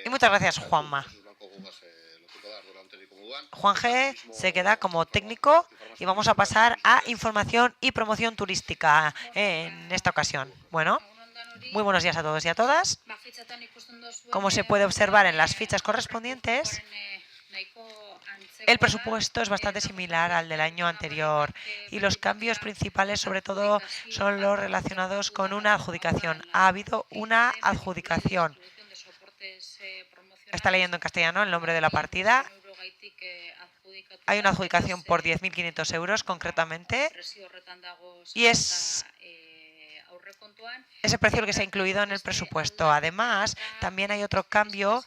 Y muchas gracias, Juanma. Juan G se queda como técnico y vamos a pasar a información y promoción turística en esta ocasión. Bueno, muy buenos días a todos y a todas. Como se puede observar en las fichas correspondientes, el presupuesto es bastante similar al del año anterior y los cambios principales sobre todo son los relacionados con una adjudicación. Ha habido una adjudicación. Está leyendo en castellano el nombre de la partida. Hay una adjudicación por 10.500 euros concretamente y es ese precio el que se ha incluido en el presupuesto. Además, también hay otro cambio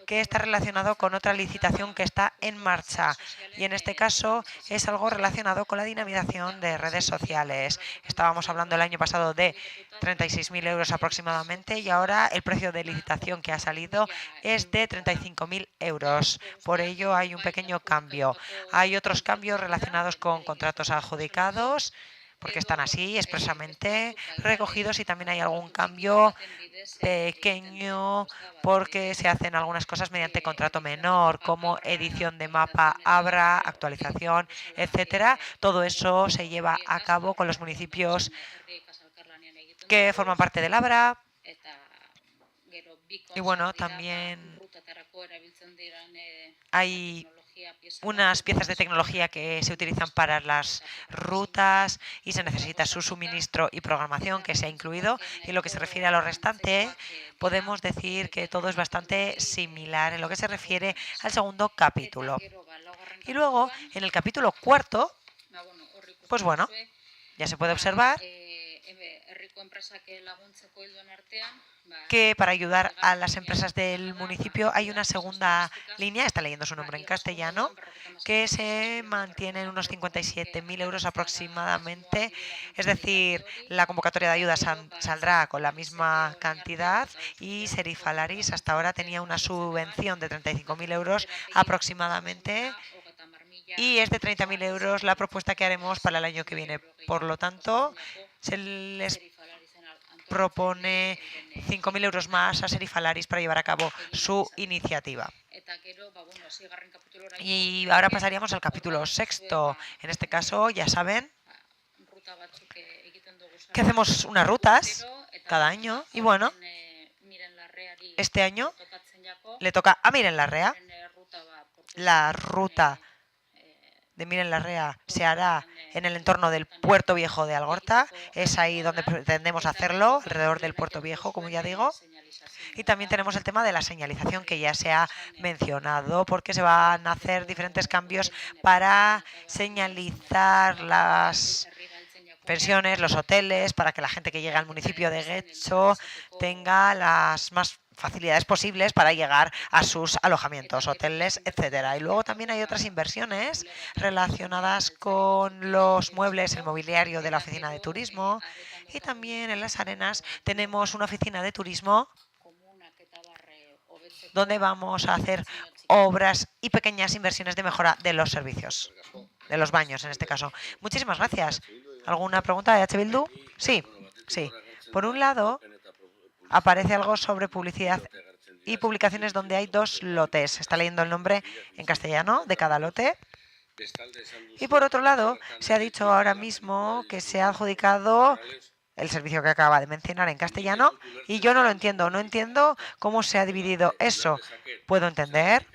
que está relacionado con otra licitación que está en marcha y en este caso es algo relacionado con la dinamización de redes sociales. Estábamos hablando el año pasado de 36.000 euros aproximadamente y ahora el precio de licitación que ha salido es de 35.000 euros. Por ello hay un pequeño cambio. Hay otros cambios relacionados con contratos adjudicados. porque están así expresamente recogidos, y también hay algún cambio pequeño porque se hacen algunas cosas mediante contrato menor, como edición de mapa Abra, actualización, etcétera. Todo eso se lleva a cabo con los municipios que forman parte del Abra. Y bueno, también hay unas piezas de tecnología que se utilizan para las rutas y se necesita su suministro y programación, que se ha incluido. Y en lo que se refiere a lo restante, podemos decir que todo es bastante similar en lo que se refiere al segundo capítulo. Y luego, en el capítulo cuarto, pues bueno, ya se puede observar que para ayudar a las empresas del municipio hay una segunda línea, está leyendo su nombre en castellano, que se mantiene en unos 57.000 euros aproximadamente. Es decir, la convocatoria de ayudas saldrá con la misma cantidad, y Serifalaris hasta ahora tenía una subvención de 35.000 euros aproximadamente, y es de 30.000 euros la propuesta que haremos para el año que viene. Por lo tanto, se les propone 5.000 euros más a Serifalaris para llevar a cabo su iniciativa. Y ahora pasaríamos al capítulo sexto. En este caso, ya saben que hacemos unas rutas cada año, y bueno, este año le toca a Miren Larrea. La ruta de Miren Larrea se hará en el entorno del Puerto Viejo de Algorta. Es ahí donde pretendemos hacerlo, alrededor del Puerto Viejo, como ya digo. Y también tenemos el tema de la señalización, que ya se ha mencionado, porque se van a hacer diferentes cambios para señalizar las pensiones, los hoteles, para que la gente que llega al municipio de Getxo tenga las más facilidades posibles para llegar a sus alojamientos, hoteles, etcétera. Y luego también hay otras inversiones relacionadas con los muebles, el mobiliario de la oficina de turismo, y también en Las Arenas tenemos una oficina de turismo donde vamos a hacer obras y pequeñas inversiones de mejora de los servicios, de los baños en este caso. Muchísimas gracias. ¿Alguna pregunta de H. Bildu? Sí, sí. Por un lado, aparece algo sobre publicidad y publicaciones donde hay 2 lotes. Está leyendo el nombre en castellano de cada lote. Y por otro lado, se ha dicho ahora mismo que se ha adjudicado el servicio que acaba de mencionar en castellano, y yo no lo entiendo. No entiendo cómo se ha dividido eso. ¿Puedo entender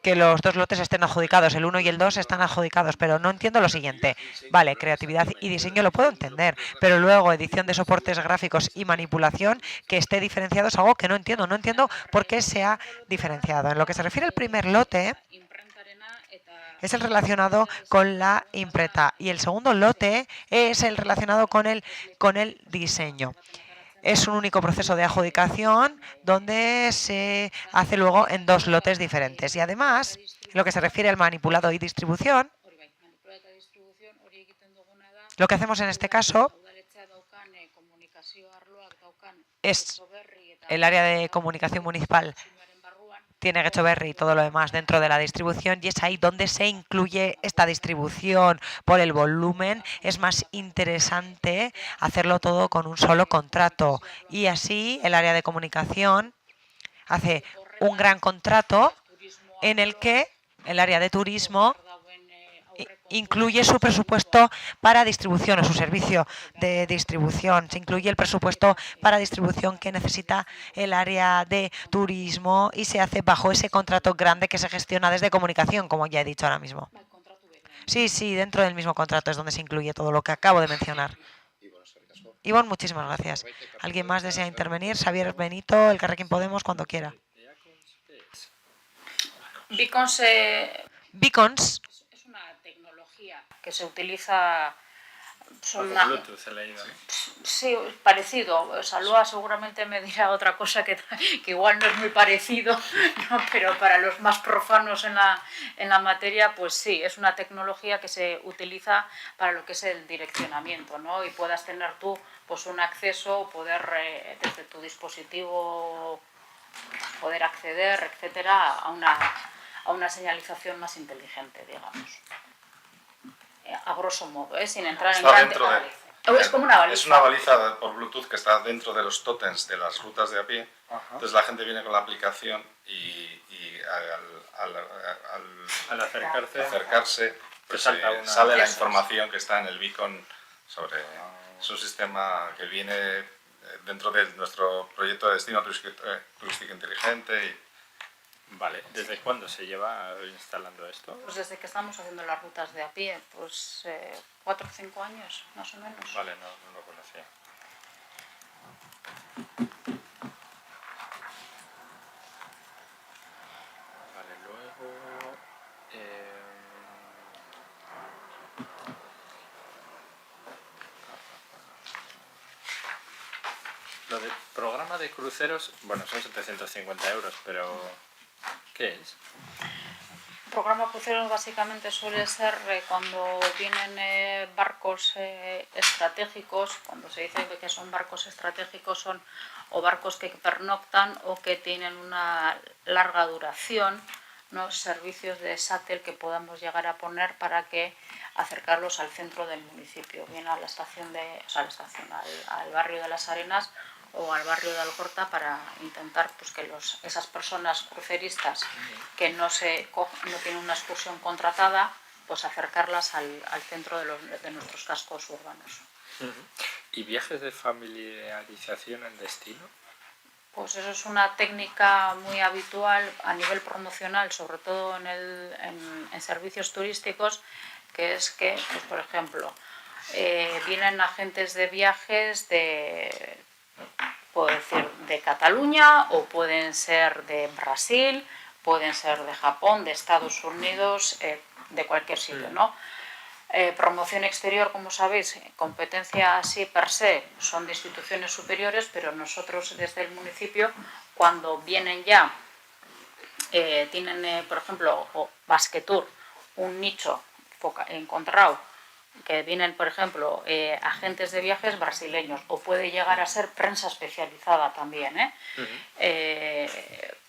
que los 2 lotes estén adjudicados, el 1 y el 2 están adjudicados, pero no entiendo lo siguiente? Vale, creatividad y diseño lo puedo entender, pero luego edición de soportes gráficos y manipulación, que esté diferenciado, es algo que no entiendo. No entiendo por qué se ha diferenciado. En lo que se refiere al primer lote, es el relacionado con la imprenta, y el segundo lote es el relacionado con el diseño. Es un único proceso de adjudicación donde se hace luego en 2 lotes diferentes. Y además, en lo que se refiere al manipulado y distribución, lo que hacemos en este caso es el área de comunicación municipal tiene Getxoberri y todo lo demás dentro de la distribución, y es ahí donde se incluye esta distribución. Por el volumen es más interesante hacerlo todo con un solo contrato, y así el área de comunicación hace un gran contrato en el que el área de turismo incluye su presupuesto para distribución, o su servicio de distribución. Se incluye el presupuesto para distribución que necesita el área de turismo, y se hace bajo ese contrato grande que se gestiona desde comunicación, como ya he dicho ahora mismo. Sí, sí, dentro del mismo contrato es donde se incluye todo lo que acabo de mencionar. Ivonne, muchísimas gracias. ¿Alguien más desea intervenir? Xavier Benito, Elkarrekin Podemos, cuando quiera. Beacons que se utiliza Bluetooth, he leído. Sí, parecido. O sea, Lua seguramente me dirá otra cosa que igual no es muy parecido, ¿no? Pero para los más profanos en la materia, pues sí, es una tecnología que se utiliza para lo que es el direccionamiento, ¿no? Y puedas tener tú pues un acceso, poder desde tu dispositivo poder acceder, etcétera, a a una señalización más inteligente, digamos. A grosso modo, sin entrar en gran detalle. Es como una baliza. Es una baliza por Bluetooth que está dentro de los tótems de las rutas de a pie. Entonces la gente viene con la aplicación y al acercarse pues, sale la información que está en el beacon sobre su sistema que viene dentro de nuestro proyecto de destino turístico inteligente. Vale, ¿desde cuándo se lleva instalando esto? Pues desde que estamos haciendo las rutas de a pie, pues 4 o 5 años, más o menos. Vale, no lo conocía. Vale, luego... Lo del programa de cruceros, bueno, son 750 euros, pero ¿qué es? El programa cruceros básicamente suele ser cuando vienen barcos estratégicos. Cuando se dice que son barcos estratégicos son o barcos que pernoctan o que tienen una larga duración, ¿no? Servicios de shuttle que podamos llegar a poner para que acercarlos al centro del municipio, bien a la estación al barrio de Las Arenas o al barrio de Algorta, para intentar pues, que esas personas cruceristas que no tienen una excursión contratada, pues acercarlas al centro de nuestros cascos urbanos. ¿Y viajes de familiarización en destino? Pues eso es una técnica muy habitual a nivel promocional, sobre todo en servicios turísticos, que es que, pues, por ejemplo, vienen agentes de viajes puedo decir, de Cataluña, o pueden ser de Brasil, pueden ser de Japón, de Estados Unidos, de cualquier sitio, ¿no? Promoción exterior, como sabéis, competencia así per se, son de instituciones superiores, pero nosotros desde el municipio, cuando vienen ya, tienen, por ejemplo, Basquetour, un nicho encontrado, que vienen, por ejemplo, agentes de viajes brasileños, o puede llegar a ser prensa especializada también,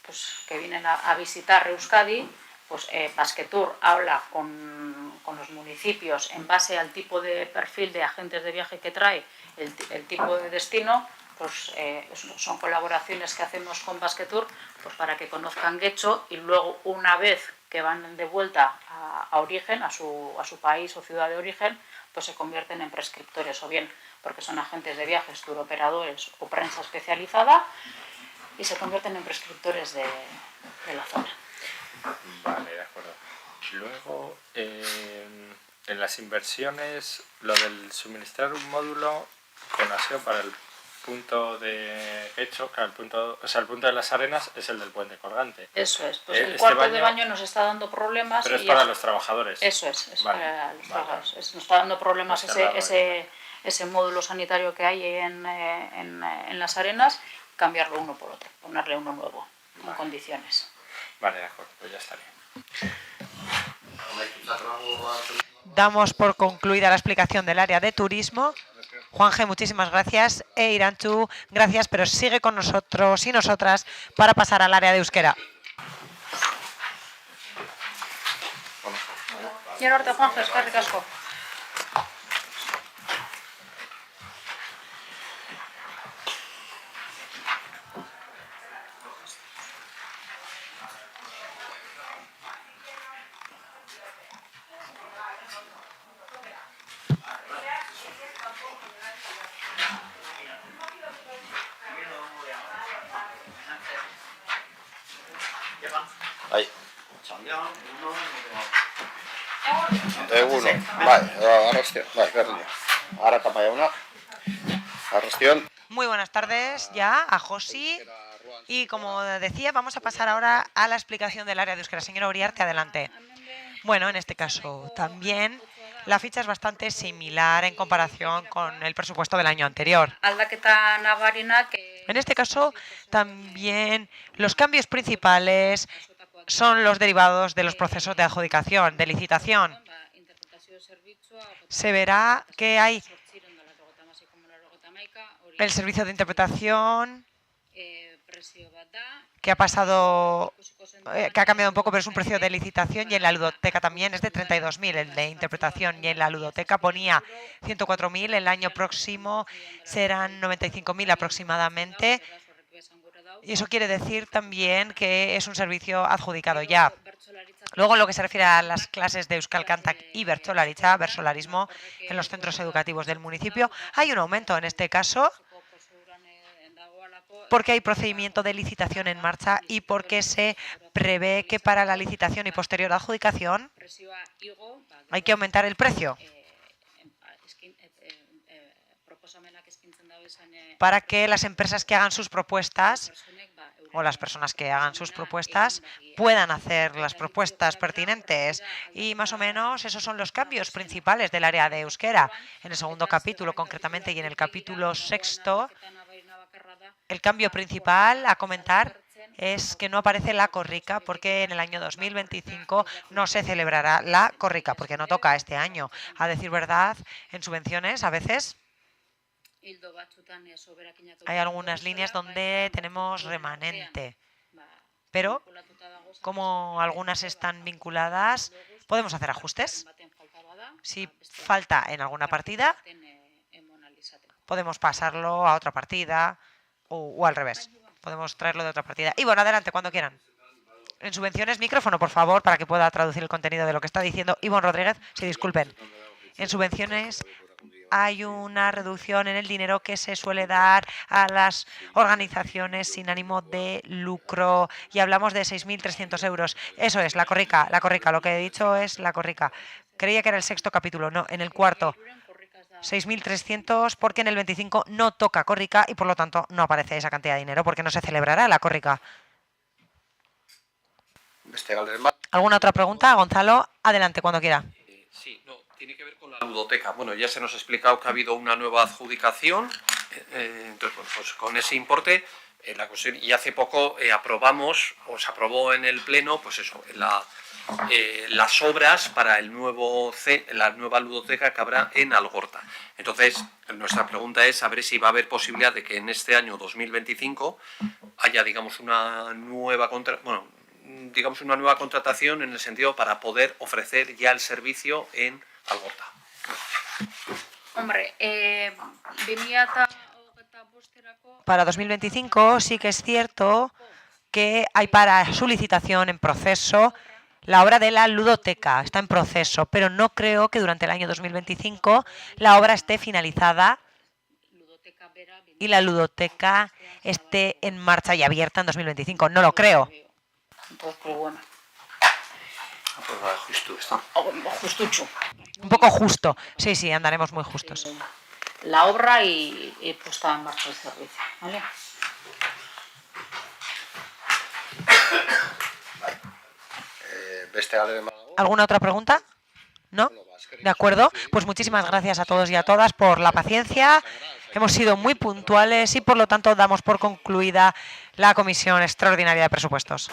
pues que vienen a visitar Euskadi, pues Basquetour habla con los municipios en base al tipo de perfil de agentes de viaje que trae, el tipo de destino, pues son colaboraciones que hacemos con Basquetour pues para que conozcan Getxo, y luego una vez que van de vuelta a origen, a su país o ciudad de origen, pues se convierten en prescriptores, o bien porque son agentes de viajes, turoperadores o prensa especializada, y se convierten en prescriptores de la zona. Vale, de acuerdo. Luego, en las inversiones, lo del suministrar un módulo con aseo para el punto de hecho, claro, el punto de Las Arenas es el del puente colgante. Eso es, pues el cuarto de baño nos está dando problemas. Pero es para los trabajadores. Eso es para los trabajadores. Nos está dando problemas ese módulo sanitario que hay en Las Arenas, cambiarlo uno por otro, ponerle uno nuevo, con condiciones. Vale, de acuerdo, pues ya estaría. Damos por concluida la explicación del área de turismo. Juanje, muchísimas gracias. Irantxu, gracias, pero sigue con nosotros y nosotras para pasar al área de euskera. Quiero verte, Juanje, eskerrik asko. Ahí. Eguno. Vale, arrastión. Vale, berriro. Ahora tamaia una. Arrastión. Muy buenas tardes ya a Josi. Y como decía, vamos a pasar ahora a la explicación del área de euskera. Señora Uriarte, adelante. Bueno, en este caso también la ficha es bastante similar en comparación con el presupuesto del año anterior. Aldaketa nabarina que... En este caso también los cambios principales son los derivados de los procesos de adjudicación, de licitación. Se verá que hay el servicio de interpretación que ha pasado, que ha cambiado un poco, pero es un precio de licitación, y en la ludoteca también es de 32.000 el de interpretación, y en la ludoteca ponía 104.000, el año próximo serán 95.000 aproximadamente, y eso quiere decir también que es un servicio adjudicado ya. Luego, en lo que se refiere a las clases de Euskalkantak y Bertsolaritza, versolarismo, en los centros educativos del municipio, hay un aumento en este caso, porque hay procedimiento de licitación en marcha y porque se prevé que para la licitación y posterior adjudicación hay que aumentar el precio para que las empresas que hagan sus propuestas o las personas que hagan sus propuestas puedan hacer las propuestas pertinentes. Y más o menos esos son los cambios principales del área de euskera. En el segundo capítulo concretamente y en el capítulo 6, el cambio principal a comentar es que no aparece la korrika, porque en el año 2025 no se celebrará la korrika, porque no toca este año. A decir verdad, en subvenciones a veces hay algunas líneas donde tenemos remanente, pero como algunas están vinculadas, podemos hacer ajustes. Si falta en alguna partida, podemos pasarlo a otra partida o al revés. Podemos traerlo de otra partida. Y bueno, adelante, cuando quieran. En subvenciones, micrófono, por favor, para que pueda traducir el contenido de lo que está diciendo Ivonne Rodríguez. Sí, disculpen. En subvenciones hay una reducción en el dinero que se suele dar a las organizaciones sin ánimo de lucro y hablamos de 6.300 euros. Eso es, la korrika, lo que he dicho es la korrika. Creía que era el sexto capítulo, no, en el cuarto. 6.300 porque en el 25 no toca korrika y por lo tanto no aparece esa cantidad de dinero porque no se celebrará la korrika. ¿Alguna otra pregunta, Gonzalo? Adelante, cuando quiera. Sí, no, tiene que ver con la ludoteca. Bueno, ya se nos ha explicado que ha habido una nueva adjudicación, entonces, bueno, pues con ese importe, la cuestión, y hace poco se aprobó en el Pleno, pues eso, las obras para la nueva ludoteca que habrá en Algorta. Entonces, nuestra pregunta es saber si va a haber posibilidad de que en este año 2025 haya, digamos, una nueva contratación en el sentido para poder ofrecer ya el servicio en Algorta. Hombre, para 2025 sí que es cierto que hay para su licitación en proceso la obra de la ludoteca, está en proceso, pero no creo que durante el año 2025 la obra esté finalizada y la ludoteca esté en marcha y abierta en 2025. No lo creo. Entonces, pues bueno. Pues justo está. Justucho. Un poco justo. Sí, andaremos muy justos. La obra y puesta en marcha el servicio, ¿vale? ¿Alguna otra pregunta? ¿No? De acuerdo. Pues muchísimas gracias a todos y a todas por la paciencia. Hemos sido muy puntuales y por lo tanto damos por concluida la Comisión Extraordinaria de Presupuestos.